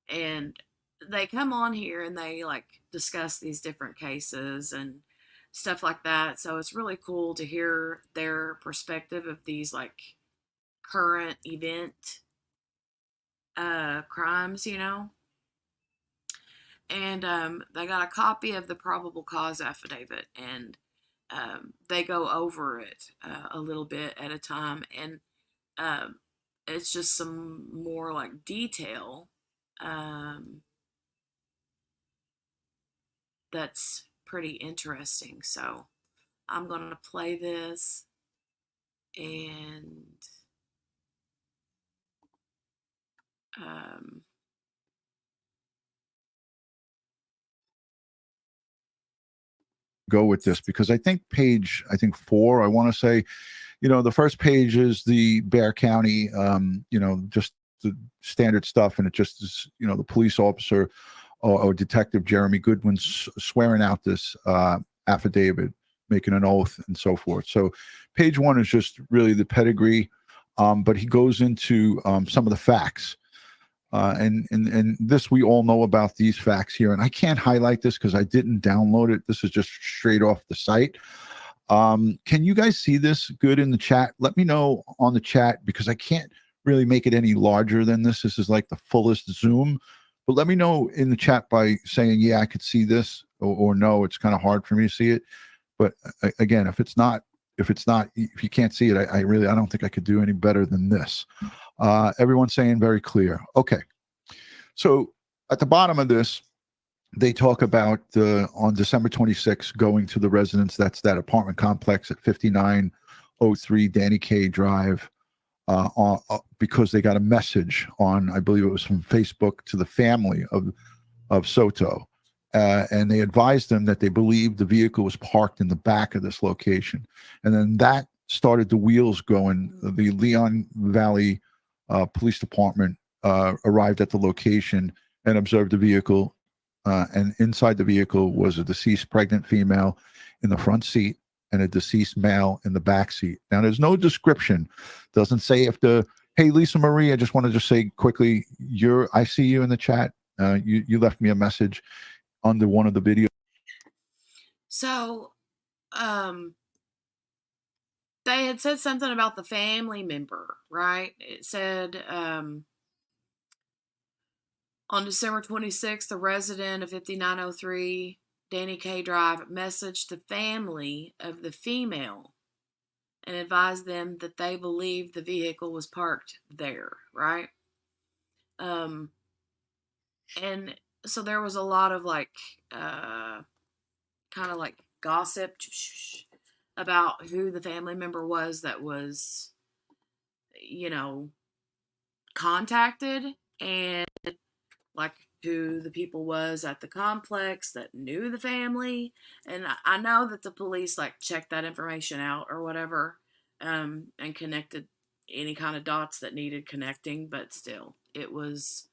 And they come on here and they like discuss these different cases and stuff like that. So it's really cool to hear their perspective of these like current event crimes, and they got a copy of the probable cause affidavit, and they go over it a little bit at a time, and it's just some more like detail that's pretty interesting. So I'm going to play this and go with this, because I think page 4, I want to say, the first page is the Bexar County, just the standard stuff. And it just is, the police officer or Detective Jeremy Goodwin swearing out this affidavit, making an oath and so forth. So page 1 is just really the pedigree, but he goes into some of the facts. And this, we all know about these facts here, and I can't highlight this because I didn't download it. This is just straight off the site. Can you guys see this good in the chat? Let me know on the chat, because I can't really make it any larger than this. This is like the fullest zoom, but let me know in the chat by saying, yeah, I could see this, or no, it's kind of hard for me to see it. But again, if you can't see it, I don't think I could do any better than this. Everyone's saying very clear. Okay. So at the bottom of this, they talk about on December 26th, going to the residence. That's that apartment complex at 5903 Danny K Drive. because they got a message on, I believe it was from Facebook, to the family of Soto. And they advised them that they believed the vehicle was parked in the back of this location. And then that started the wheels going. The Leon Valley Police Department arrived at the location and observed the vehicle. And inside the vehicle was a deceased pregnant female in the front seat and a deceased male in the back seat. Now, there's no description. Doesn't say if hey, Lisa Marie, I just want to just say quickly, I see you in the chat. You left me a message under one of the videos. So, they had said something about the family member, right? It said, on December 26th, the resident of 5903 Danny K Drive messaged the family of the female and advised them that they believed the vehicle was parked there, right? And so there was a lot of kind of like gossip about who the family member was that was, contacted, and like who the people was at the complex that knew the family. And I know that the police checked that information out or whatever, and connected any kind of dots that needed connecting, but still it was,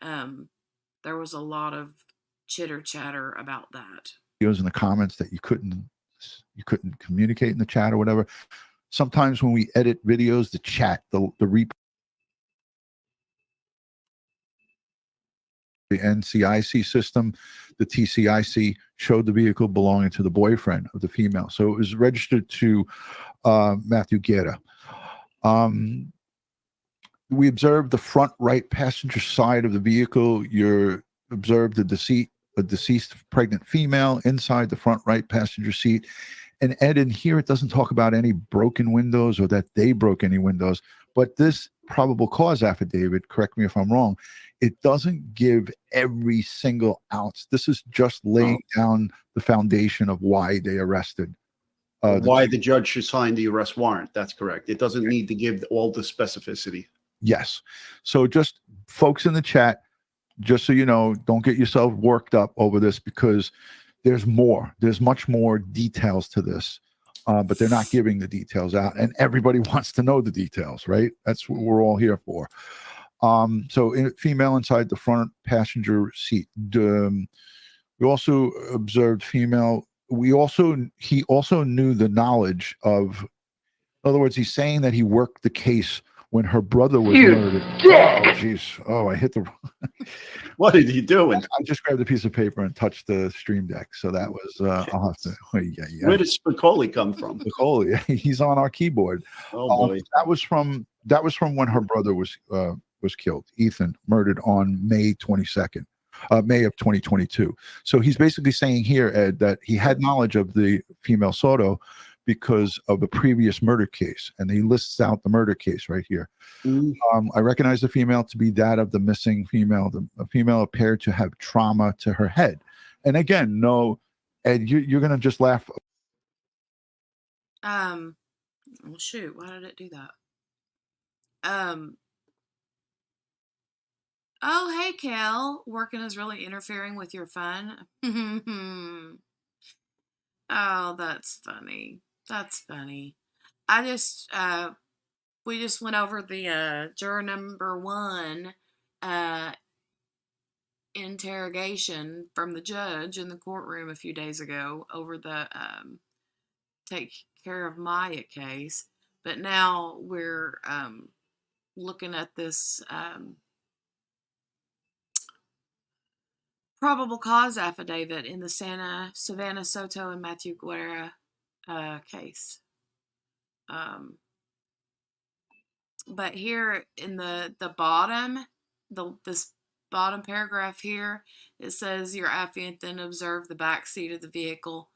there was a lot of chitter chatter about that. In the comments that you couldn't communicate in the chat or whatever. Sometimes when we edit videos, the chat, the NCIC system, the TCIC showed the vehicle belonging to the boyfriend of the female. So it was registered to Matthew Guerra. We observed the front right passenger side of the vehicle. You observed a deceased pregnant female inside the front right passenger seat. And Ed, in here, it doesn't talk about any broken windows or that they broke any windows. But this probable cause affidavit, correct me if I'm wrong, it doesn't give every single ounce. This is just laying down the foundation of why they arrested. Why the judge should sign the arrest warrant. That's correct. It doesn't need to give all the specificity. Yes. So just folks in the chat, just so you know, don't get yourself worked up over this, because there's more. There's much more details to this, but they're not giving the details out. And everybody wants to know the details, right? That's what we're all here for. So female inside the front passenger seat. We also observed female. He also knew the knowledge of, in other words, he's saying that he worked the case when her brother was murdered. Oh, jeez. Oh, I hit the. What did he do? I just grabbed a piece of paper and touched the stream deck. So that was, I'll have to. Yeah. Where did Spicoli come from? Spicoli, he's on our keyboard. Oh boy. That was from when her brother was killed. Ethan, murdered on May 22nd, May of 2022. So he's basically saying here, Ed, that he had knowledge of the female Soto because of a previous murder case, and he lists out the murder case right here. I recognize the female to be that of the missing female. The female appeared to have trauma to her head. And again, no, Ed, you're gonna just laugh. Well, shoot, why did it do that? Oh, hey, Kel. Working is really interfering with your fun. Oh, that's funny. That's funny. We just went over the juror number 1 interrogation from the judge in the courtroom a few days ago over the Take Care of Maya case. But now we're looking at this probable cause affidavit in the Savannah Soto and Matthew Guerra case. But here in the bottom, this bottom paragraph here, it says your affiant then observed the back seat of the vehicle,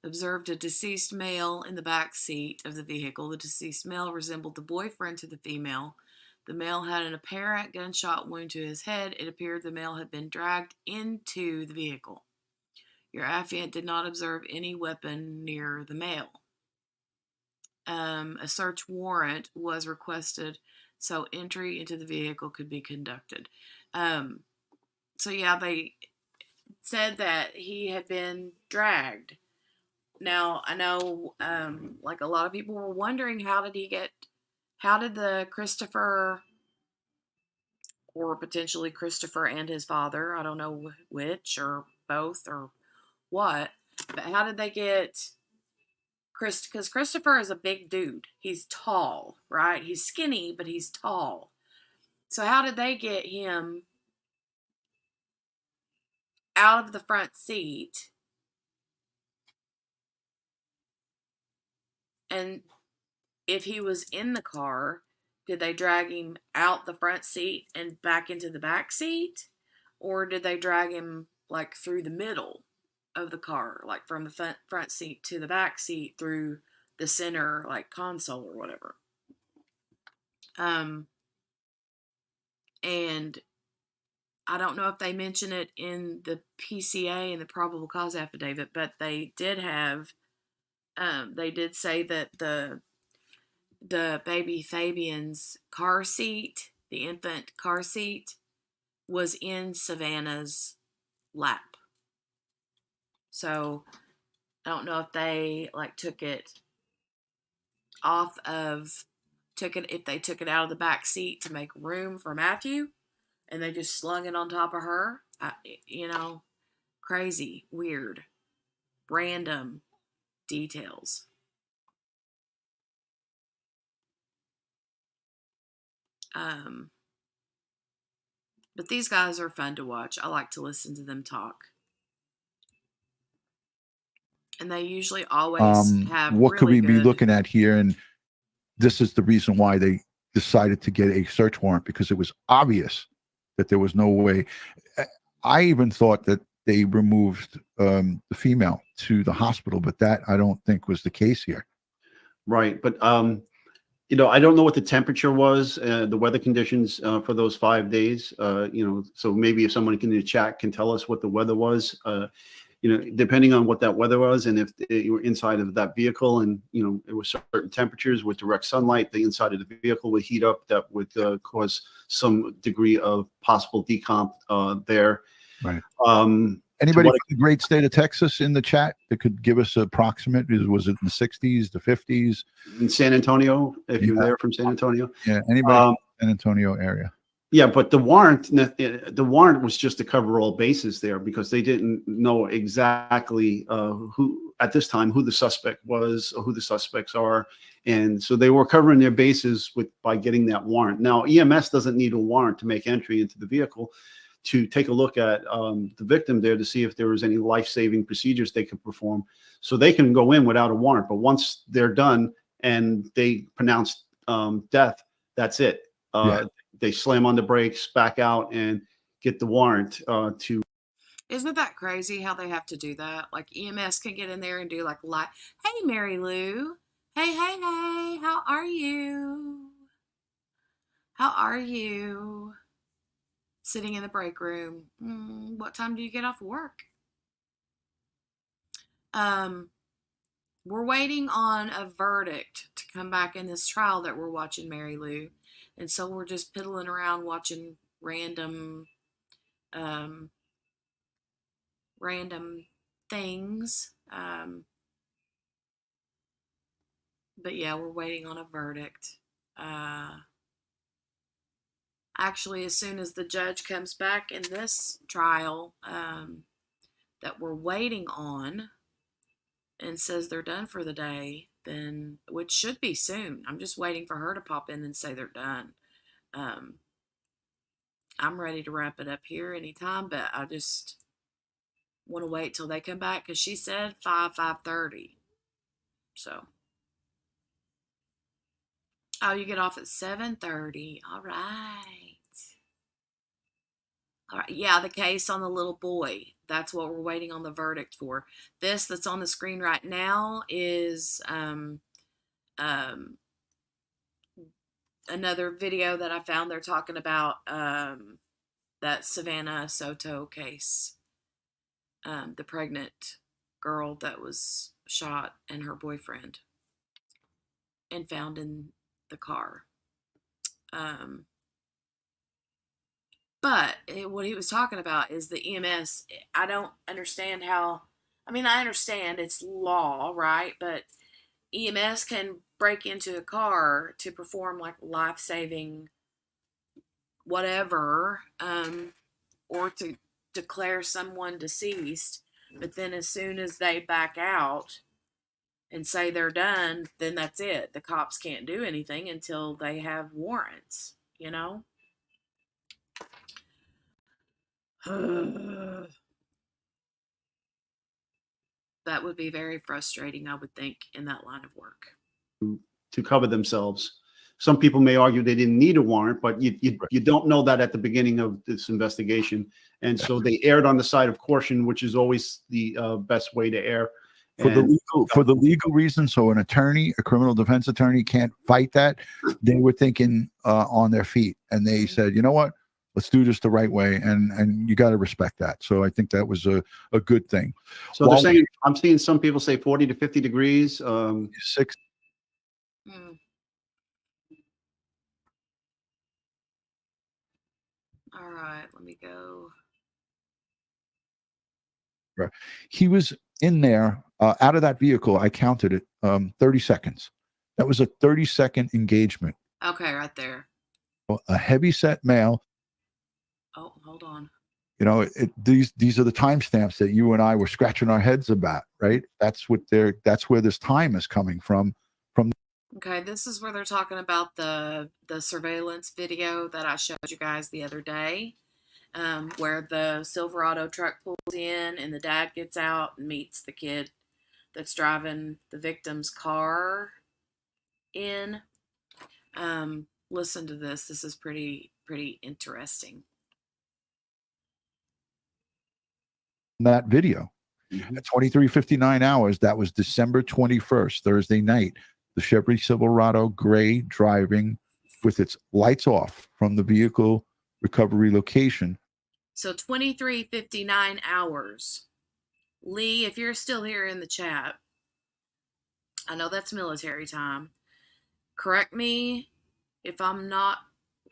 observed a deceased male in the back seat of the vehicle. The deceased male resembled the boyfriend to the female. The male had an apparent gunshot wound to his head. It appeared the male had been dragged into the vehicle. Your affiant did not observe any weapon near the male. a search warrant was requested so entry into the vehicle could be conducted. So yeah, they said that he had been dragged. Now, I know, like a lot of people were wondering, how did the Christopher, or potentially Christopher and his father, I don't know which, or both, or what, but how did they get because Christopher is a big dude. He's tall, right? He's skinny, but he's tall. So how did they get him out of the front seat? And if he was in the car, did they drag him out the front seat and back into the back seat? Or did they drag him like through the middle of the car, like from the front seat to the back seat through the center, like console or whatever? And I don't know if they mention it in the PCA and the probable cause affidavit, but they did have, they did say that the baby Fabian's car seat, the infant car seat, was in Savannah's lap. So I don't know if they like took it if they took it out of the back seat to make room for Matthew, and they just slung it on top of her. Crazy, weird, random details. But these guys are fun to watch. I like to listen to them talk. And they usually always have what could we really be good. looking at here? And this is the reason why they decided to get a search warrant, because it was obvious that there was no way. I even thought that they removed the female to the hospital, but that I don't think was the case here. Right, but I don't know what the temperature was, the weather conditions for those 5 days. So maybe if someone in the chat can tell us what the weather was, depending on what that weather was, and if you were inside of that vehicle, and it was certain temperatures with direct sunlight, the inside of the vehicle would heat up. That would cause some degree of possible decomp there. Right. Anybody from the great state of Texas in the chat that could give us an approximate? Was it in the 60s, the 50s? In San Antonio, if you're there from San Antonio. Yeah, anybody from the San Antonio area. Yeah, but the warrant was just to cover all bases there, because they didn't know exactly who at this time who the suspect was or who the suspects are, and so they were covering their bases by getting that warrant. Now, EMS doesn't need a warrant to make entry into the vehicle to take a look at the victim there to see if there was any life-saving procedures they could perform, so they can go in without a warrant. But once they're done and they pronounce death, that's it. They slam on the brakes, back out, and get the warrant to. Isn't that crazy how they have to do that? Like EMS can get in there and do like, hey, Mary Lou. Hey, how are you? How are you? Sitting in the break room. What time do you get off work? We're waiting on a verdict to come back in this trial that we're watching, Mary Lou. And so we're just piddling around watching random things. But yeah, we're waiting on a verdict. Actually, as soon as the judge comes back in this trial that we're waiting on and says they're done for the day, then, which should be soon. I'm just waiting for her to pop in and say they're done. I'm ready to wrap it up here anytime, but I just want to wait till they come back, because she said 5:30. So, oh, you get off at 7:30. All right. All right. Yeah, the case on the little boy. That's what we're waiting on the verdict for. This that's on the screen right now is another video that I found. They're talking about that Savannah Soto case, the pregnant girl that was shot and her boyfriend. and found in the car. But what he was talking about is the EMS. I don't understand how, I mean, I understand it's law, right? But EMS can break into a car to perform like life-saving whatever, or to declare someone deceased. But then as soon as they back out and say they're done, then that's it. The cops can't do anything until they have warrants, you know? That would be very frustrating, I would think, in that line of work. To cover themselves. Some people may argue they didn't need a warrant, but you don't know that at the beginning of this investigation. And so they erred on the side of caution, which is always the best way to err. For the legal reason, so an attorney, a criminal defense attorney, can't fight that. They were thinking on their feet, and they said, you know what, let's do this the right way, and you got to respect that. So I think that was a good thing. So they're saying, I'm seeing some people say 40 to 50 degrees. 6. All right, let me go. He was in there, out of that vehicle, I counted it, 30 seconds. That was a 30-second engagement. Okay, right there. A heavy-set male. Oh, hold on. You know, these are the timestamps that you and I were scratching our heads about, right? That's where this time is coming from. Okay, this is where they're talking about the surveillance video that I showed you guys the other day. Where the Silverado truck pulls in and the dad gets out and meets the kid that's driving the victim's car in. Listen to this. This is pretty interesting. That video at 23:59 hours, that was December 21st, Thursday night. The Chevy Silverado gray driving with its lights off from the vehicle recovery location. So 23:59 hours. Lee, if you're still here in the chat, I know that's military time. Correct me if I'm not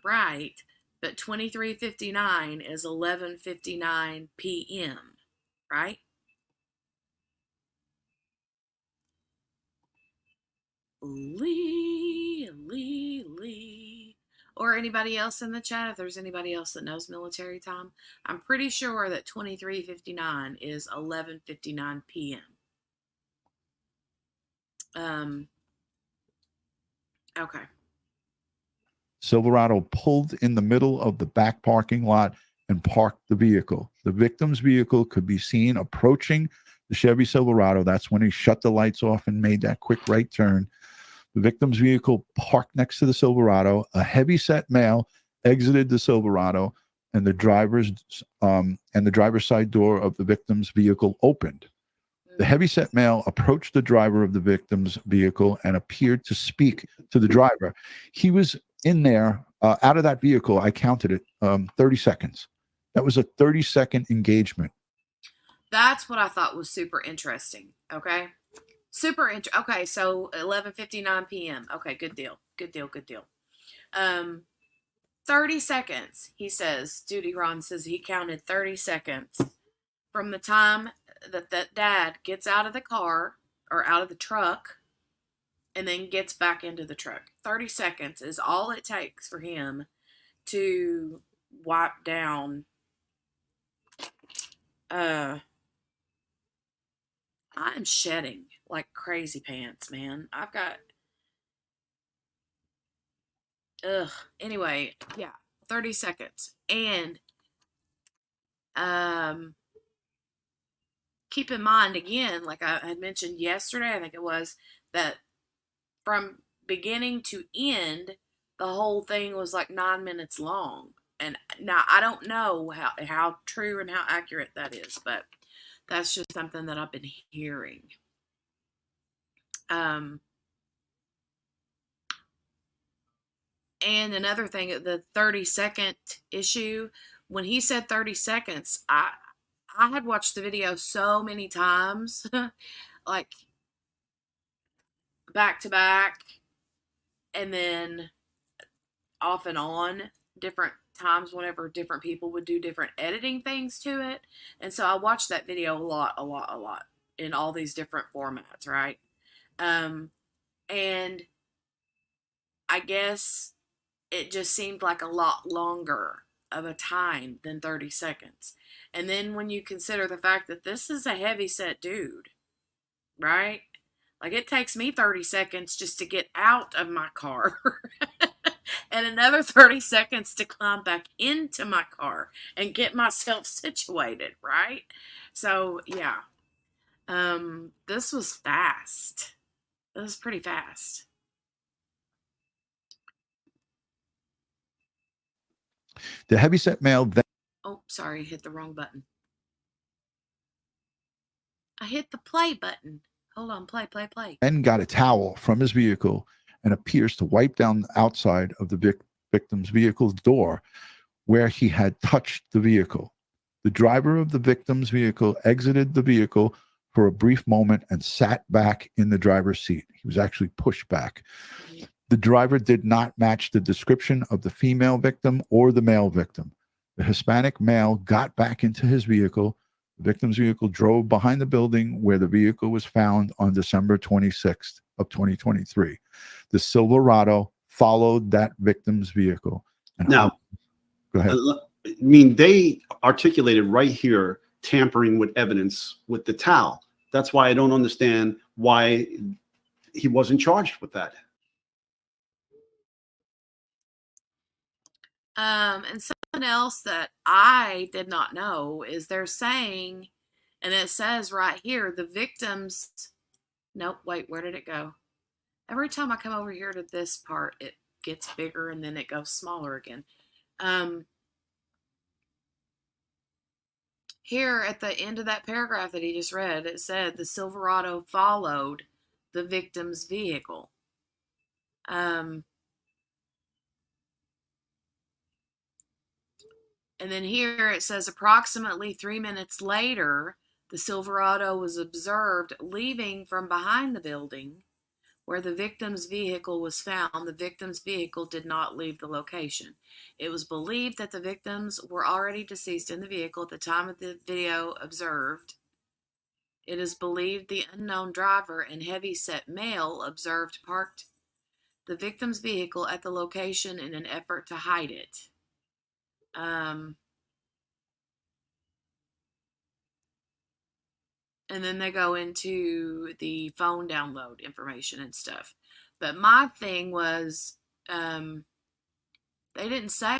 right, but 23:59 is 11:59 p.m., right? Lee. Or anybody else in the chat, if there's anybody else that knows military time. I'm pretty sure that 23:59 is 11:59 p.m. Okay. Silverado pulled in the middle of the back parking lot and parked the vehicle. The victim's vehicle could be seen approaching the Chevy Silverado. That's when he shut the lights off and made that quick right turn. The victim's vehicle parked next to the Silverado. A heavy-set male exited the Silverado, and the driver's side door of the victim's vehicle opened. The heavy-set male approached the driver of the victim's vehicle and appeared to speak to the driver. He was in there, out of that vehicle, I counted it, 30 seconds. That was a 30-second engagement. That's what I thought was super interesting. Okay. Okay, so 11:59 p.m. Okay, good deal. 30 seconds, he says. Duty Ron says he counted 30 seconds from the time that dad gets out of the car or out of the truck and then gets back into the truck. 30 seconds is all it takes for him to wipe down. I'm shedding like crazy pants, man. I've got, anyway, yeah, 30 seconds. And, keep in mind again, like I had mentioned yesterday, I think it was, that from beginning to end, the whole thing was like 9 minutes long. And now I don't know how true and how accurate that is, but that's just something that I've been hearing. And another thing, the 30-second issue, when he said 30 seconds, I had watched the video so many times, like back to back, and then off and on different times whenever different people would do different editing things to it. And so I watched that video a lot in all these different formats, right? And I guess it just seemed like a lot longer of a time than 30 seconds. And then when you consider the fact that this is a heavy set dude, right? Like it takes me 30 seconds just to get out of my car and another 30 seconds to climb back into my car and get myself situated, right? So, yeah. This was fast. It was pretty fast. The heavyset male then Oh, sorry, hit the wrong button. I hit the play button. Hold on, play. got a towel from his vehicle and appears to wipe down the outside of the victim's vehicle's door where he had touched the vehicle. The driver of the victim's vehicle exited the vehicle for a brief moment and sat back in the driver's seat. He was actually pushed back. The driver did not match the description of the female victim or the male victim. The Hispanic male got back into his vehicle. The victim's vehicle drove behind the building where the vehicle was found on December 26th of 2023. The Silverado followed that victim's vehicle. And Now, go ahead. I mean, they articulated right here tampering with evidence with the towel. That's why I don't understand why he wasn't charged with that. And something else that I did not know is they're saying, and it says right here, the victims, nope, wait, where did it go? Every time I come over here to this part, it gets bigger and then it goes smaller again. Here at the end of that paragraph that he just read, it said the Silverado followed the victim's vehicle. And then here it says approximately 3 minutes later, the Silverado was observed leaving from behind the building where the victim's vehicle was found. The victim's vehicle did not leave the location. It was believed that the victims were already deceased in the vehicle at the time of the video observed. It is believed the unknown driver and heavy-set male observed parked the victim's vehicle at the location in an effort to hide it. And then they go into the phone download information and stuff. But my thing was, they didn't say,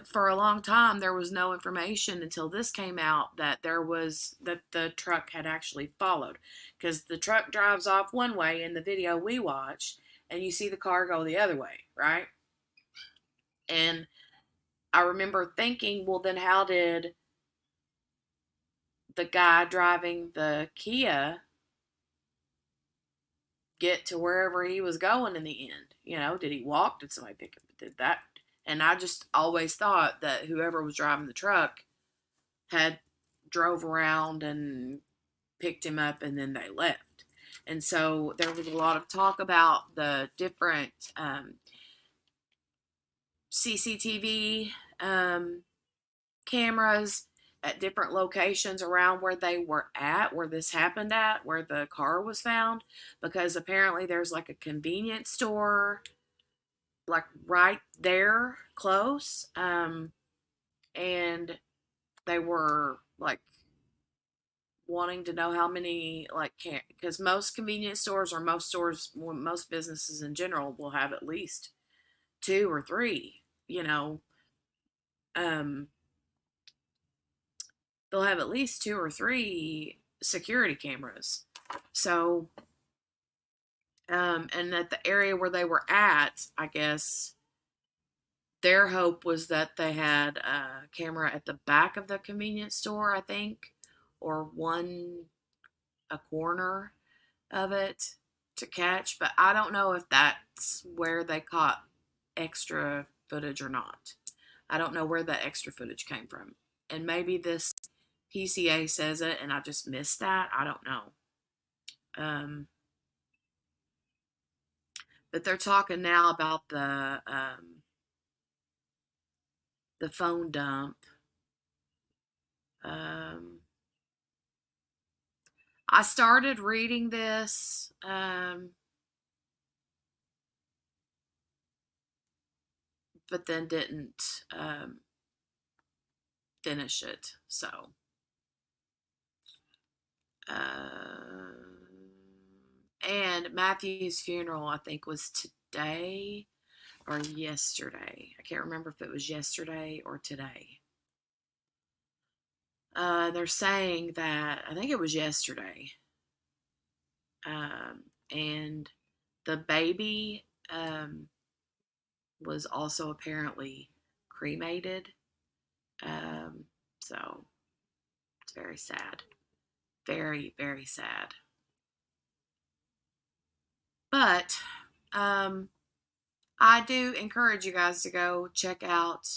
for a long time, there was no information until this came out that that the truck had actually followed. Because the truck drives off one way in the video we watched, and you see the car go the other way, right? And I remember thinking, well, then how did the guy driving the Kia get to wherever he was going in the end? You know, did he walk? Did somebody pick him? Did that? And I just always thought that whoever was driving the truck had drove around and picked him up and then they left. And so there was a lot of talk about the different CCTV cameras at different locations around where they were at, where this happened at, where the car was found, because apparently there's like a convenience store like right there close. And they were like wanting to know how many, like, because most convenience stores or most businesses in general will have at least 2 or 3, you know, they'll have at least 2 or 3 security cameras. So, and at the area where they were at, I guess their hope was that they had a camera at the back of the convenience store, I think, or a corner of it to catch. But I don't know if that's where they caught extra footage or not. I don't know where that extra footage came from. And maybe this PCA says it and I just missed that. I don't know. But they're talking now about the phone dump. I started reading this, but then didn't finish it. So, and Matthew's funeral, I think, was today or yesterday. I can't remember if it was yesterday or today. They're saying that, I think it was yesterday. And the baby was also apparently cremated. So it's very sad. Very, very sad. But I do encourage you guys to go check out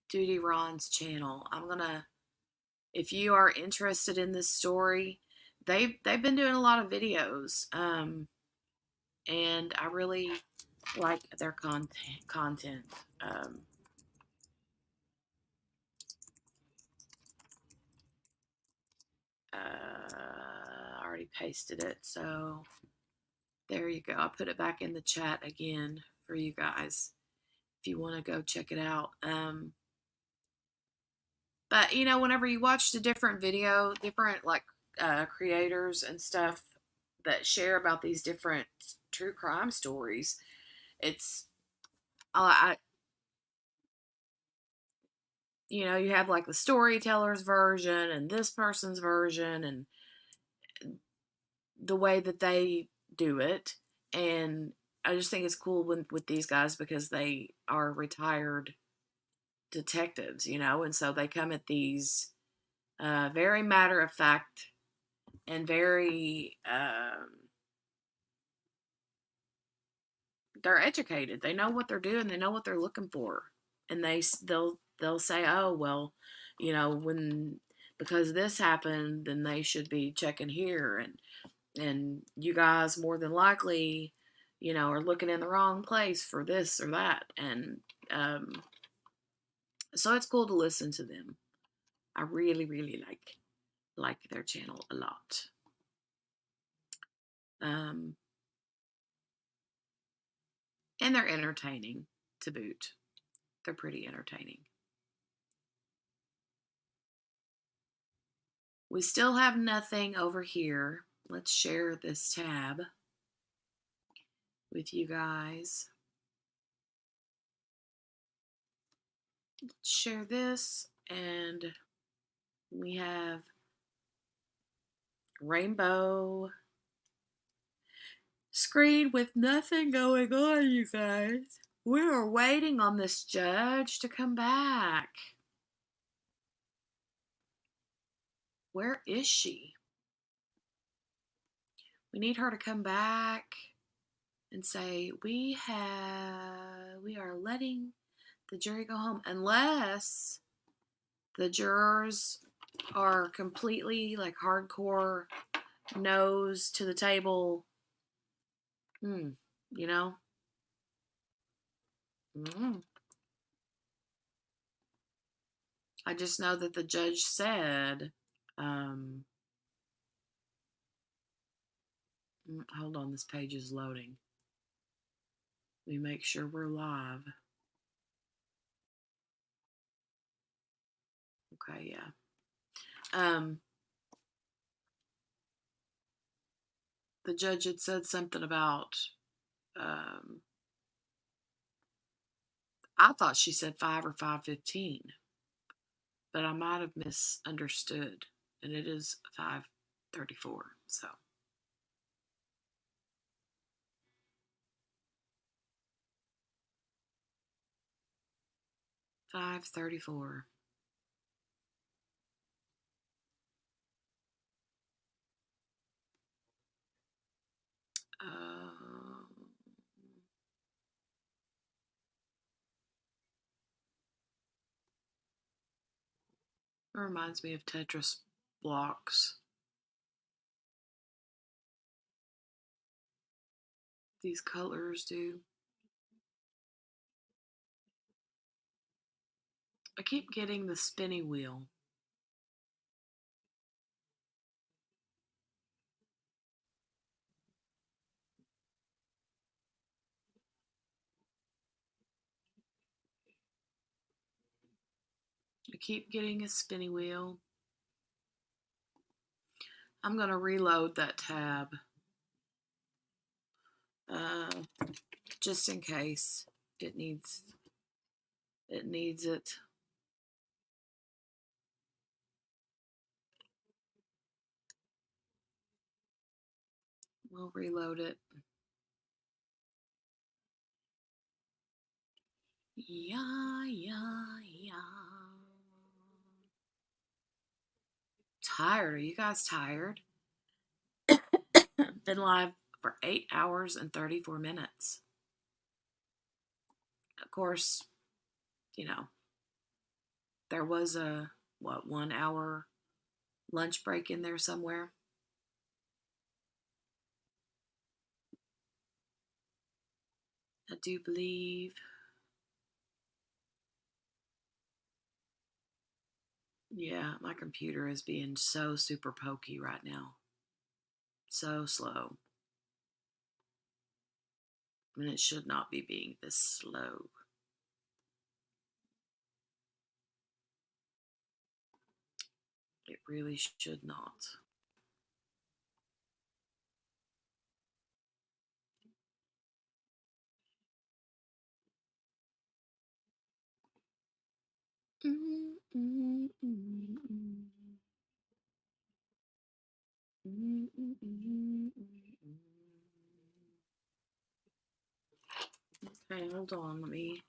Duty Ron's channel. If you are interested in this story, they've been doing a lot of videos, and I really like their content. I already pasted it, so there you go. I'll put it back in the chat again for you guys if you want to go check it out. But whenever you watch the different creators and stuff that share about these different true crime stories, it's you have like the storyteller's version and this person's version and the way that they do it. And I just think it's cool with these guys because they are retired detectives, and so they come at these very matter of fact and very they're educated. They know what they're doing. They know what they're looking for, and they'll say, oh well, because this happened, then they should be checking here, and you guys more than likely are looking in the wrong place for this or that. And so it's cool to listen to them. I really, really like their channel a lot. And they're entertaining to boot. They're pretty entertaining. We still have nothing over here. Let's share this tab with you guys. Let's share this, and we have rainbow screen with nothing going on, you guys. We are waiting on this judge to come back. Where is she? We need her to come back and say, we are letting the jury go home, unless the jurors are completely like hardcore nose to the table. I just know that the judge said, hold on, this page is loading. Let me make sure we're live. Okay, yeah. The judge had said something about, I thought she said 5 or 5:15, but I might have misunderstood, and it is 5:34, so. $5.34. It reminds me of Tetris blocks. these colors do. I keep getting the spinny wheel. I keep getting a spinny wheel. I'm going to reload that tab. Just in case it needs it. We'll reload it. Yeah. Tired. Are you guys tired? Been live for 8 hours and 34 minutes. Of course, there was a 1 hour lunch break in there somewhere. I do believe. Yeah, my computer is being so super pokey right now. So slow. I mean, it should not be being this slow. It really should not. Okay, hold on, let me.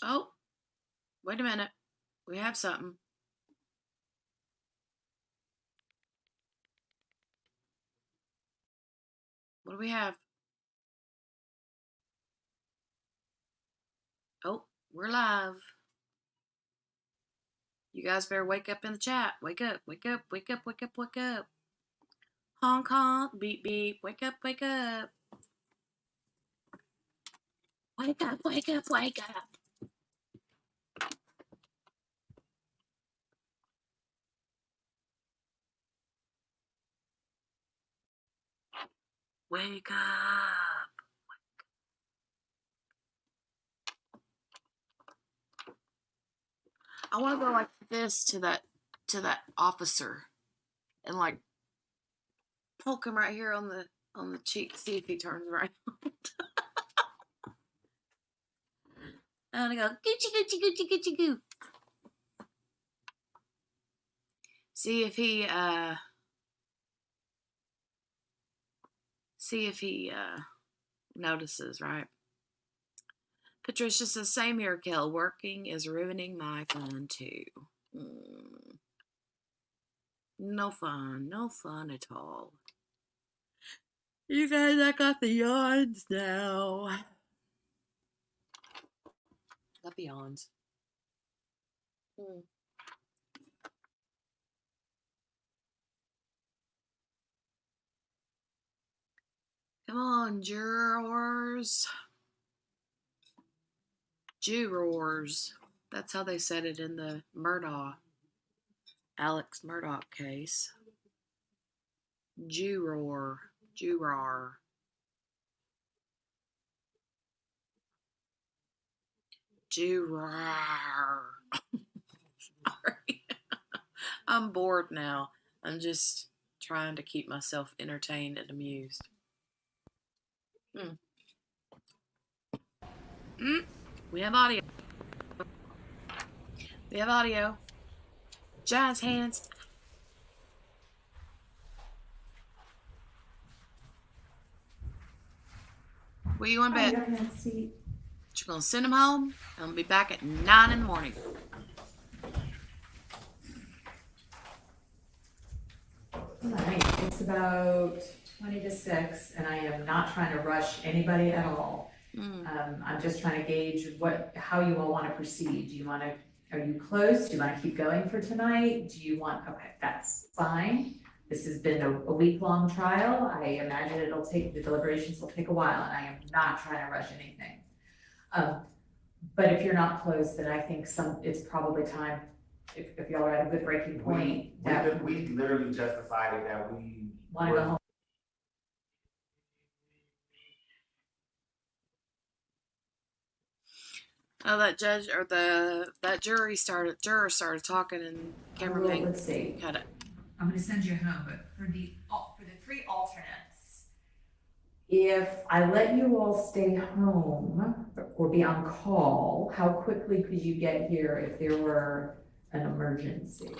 Oh, wait a minute. We have something. What do we have? Oh, we're live. You guys better wake up in the chat. Wake up, wake up, wake up, wake up, wake up. Honk, honk, beep, beep. Wake up, wake up. Wake up, wake up, wake up. Wake up. I want to go like this to that officer and like poke him right here on the cheek, see if he turns around. And I go Gucci Gucci Gucci Gucci Goo. See if he notices, right? Patricia says, same here, Kel. Working is ruining my fun too. No fun. No fun at all. You guys, I got the yawns now. Got the yawns. Come on, jurors. Jurors. That's how they said it in the Alex Murdaugh case. Juror. Juror. Juror. Sorry. I'm bored now. I'm just trying to keep myself entertained and amused. We have audio. We have audio. Jazz hands. Where you in bed? You're gonna send him home. I'm gonna be back at 9 in the morning. It's about 20 to 6, and I am not trying to rush anybody at all. I'm just trying to gauge how you all want to proceed. Are you close? Do you want to keep going for tonight? Okay, that's fine. This has been a week-long trial. I imagine the deliberations will take a while, and I am not trying to rush anything. But if you're not close, then I think it's probably time, if y'all are at a good breaking point. We literally just decided that we Want to go home. Oh, that judge or that juror started talking and camera Well, thing. let's see. Cut it. I'm gonna send you home, but for the 3 alternates, if I let you all stay home or be on call, how quickly could you get here if there were an emergency?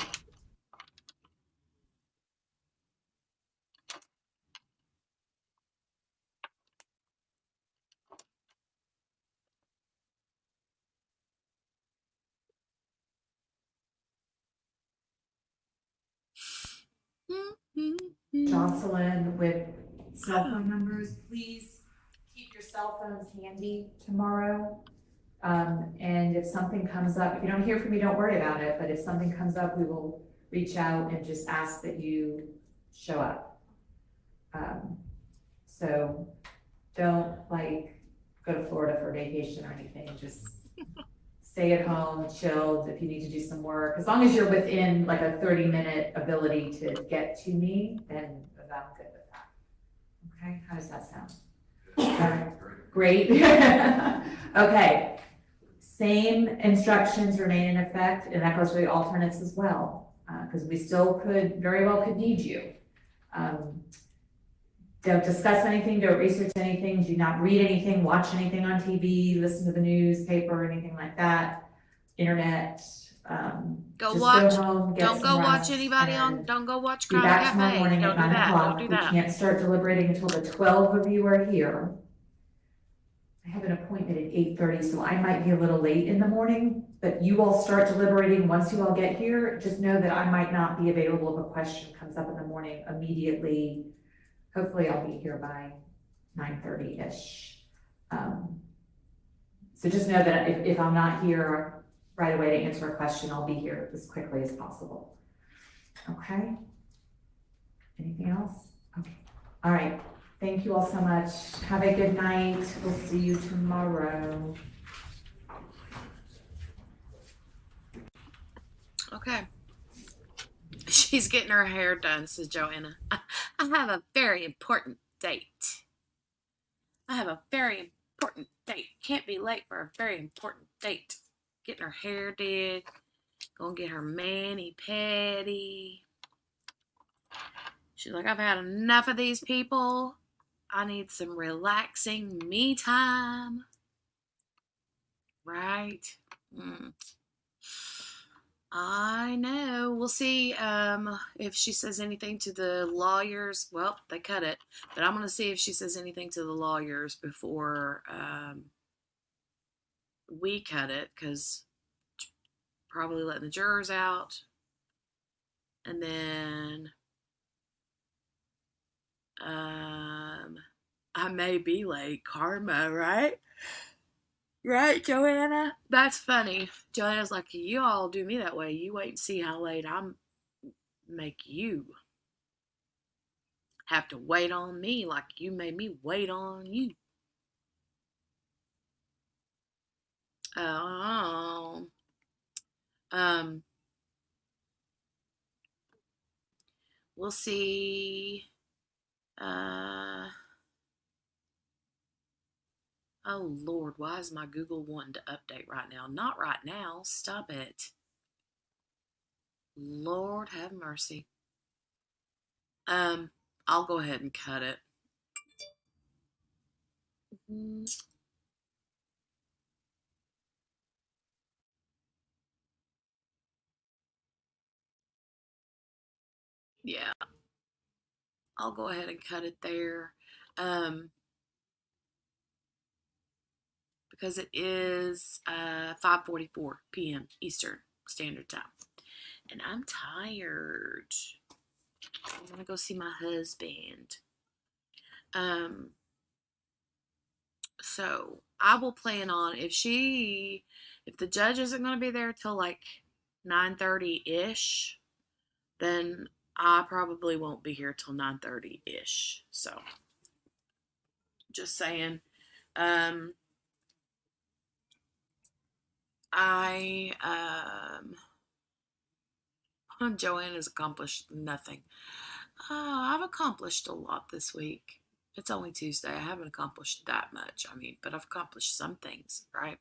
Jocelyn, with cell phone numbers, please keep your cell phones handy tomorrow. And if something comes up, if you don't hear from me, don't worry about it, but if something comes up, we will reach out and just ask that you show up. So don't go to Florida for vacation or anything, just stay at home, chilled. If you need to do some work, as long as you're within a 30-minute ability to get to me, then I'm good with that. Okay, how does that sound? Great. Okay, same instructions remain in effect, and that goes for the alternates as well, because we still very well could need you. Don't discuss anything, don't research anything, do not read anything, watch anything on TV, listen to the newspaper, anything like that, internet. Go just watch. Go home, get Don't some go watch rest, anybody and don't go watch be Crime back tomorrow Cafe. morning Don't at do 9 that. o'clock. Don't do We that. can't start deliberating until the 12 of you are here. I have an appointment at 8:30, so I might be a little late in the morning, but you all start deliberating once you all get here. Just know that I might not be available if a question comes up in the morning immediately. Hopefully I'll be here by 9:30-ish. So just know that if I'm not here right away to answer a question, I'll be here as quickly as possible. Okay? Anything else? Okay. All right. Thank you all so much. Have a good night. We'll see you tomorrow. Okay. She's getting her hair done, says Joanna. I have a very important date. I have a very important date. Can't be late for a very important date. Getting her hair did. Gonna get her mani-pedi. She's like, I've had enough of these people. I need some relaxing me time. Right? I know. We'll see if she says anything to the lawyers. Well, they cut it. But I'm going to see if she says anything to the lawyers before we cut it, because probably letting the jurors out. And then I may be late. Karma, right? Right, Joanna? That's funny. Joanna's like, you all do me that way. You wait and see how late I'm make you have to wait on me like you made me wait on you. Oh. We'll see. Oh, Lord, why is my Google wanting to update right now? Not right now. Stop it. Lord have mercy. I'll go ahead and cut it. Yeah. I'll go ahead and cut it there. Because it is 5:44 p.m. Eastern Standard Time. And I'm tired. I want to go see my husband. So I will plan on if the judge isn't going to be there till like 9:30-ish, then I probably won't be here till 9:30-ish. So just saying. Joanna's accomplished nothing. I've accomplished a lot this week. It's only Tuesday. I haven't accomplished that much. But I've accomplished some things, right?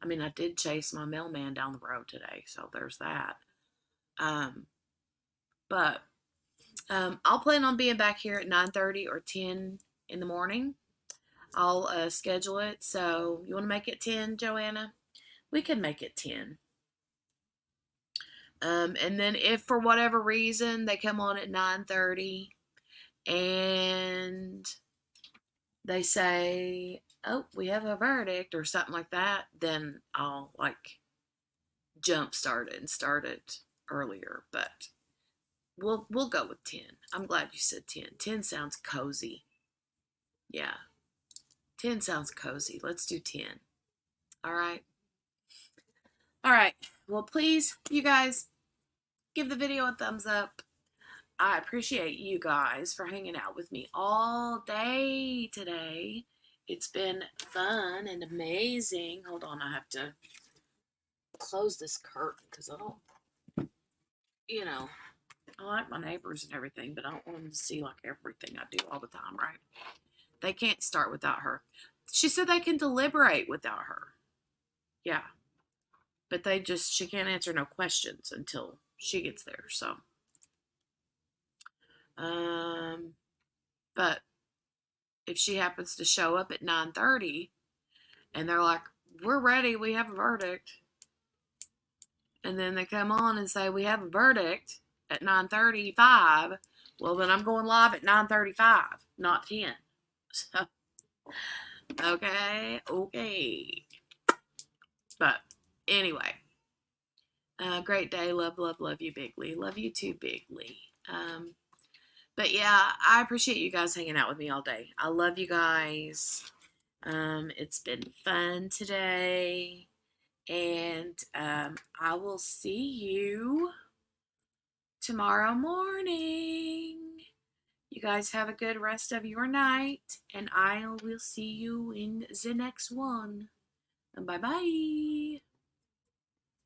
I did chase my mailman down the road today, so there's that. But I'll plan on being back here at 9:30 or 10 in the morning. I'll schedule it. So you want to make it 10, Joanna? We can make it 10. And then if for whatever reason they come on at 9:30 and they say, oh, we have a verdict or something like that, then I'll jump start it and start it earlier. But we'll go with 10. I'm glad you said 10. 10 sounds cozy. Yeah. 10 sounds cozy. Let's do 10. All right. All right. Well, please, you guys, give the video a thumbs up. I appreciate you guys for hanging out with me all day today. It's been fun and amazing. Hold on, I have to close this curtain because I don't, I like my neighbors and everything, but I don't want them to see everything I do all the time, right? They can't start without her. She said they can deliberate without her. Yeah. But she can't answer no questions until she gets there, so. But if she happens to show up at 9:30 and they're like, we're ready, we have a verdict. And then they come on and say, we have a verdict at 9:35. Well, then I'm going live at 9:35, not 10. So, okay. But anyway, great day. Love you, Bigly. Love you too, Bigly. But yeah, I appreciate you guys hanging out with me all day. I love you guys. It's been fun today. And I will see you tomorrow morning. You guys have a good rest of your night. And I will see you in the next one. Bye-bye.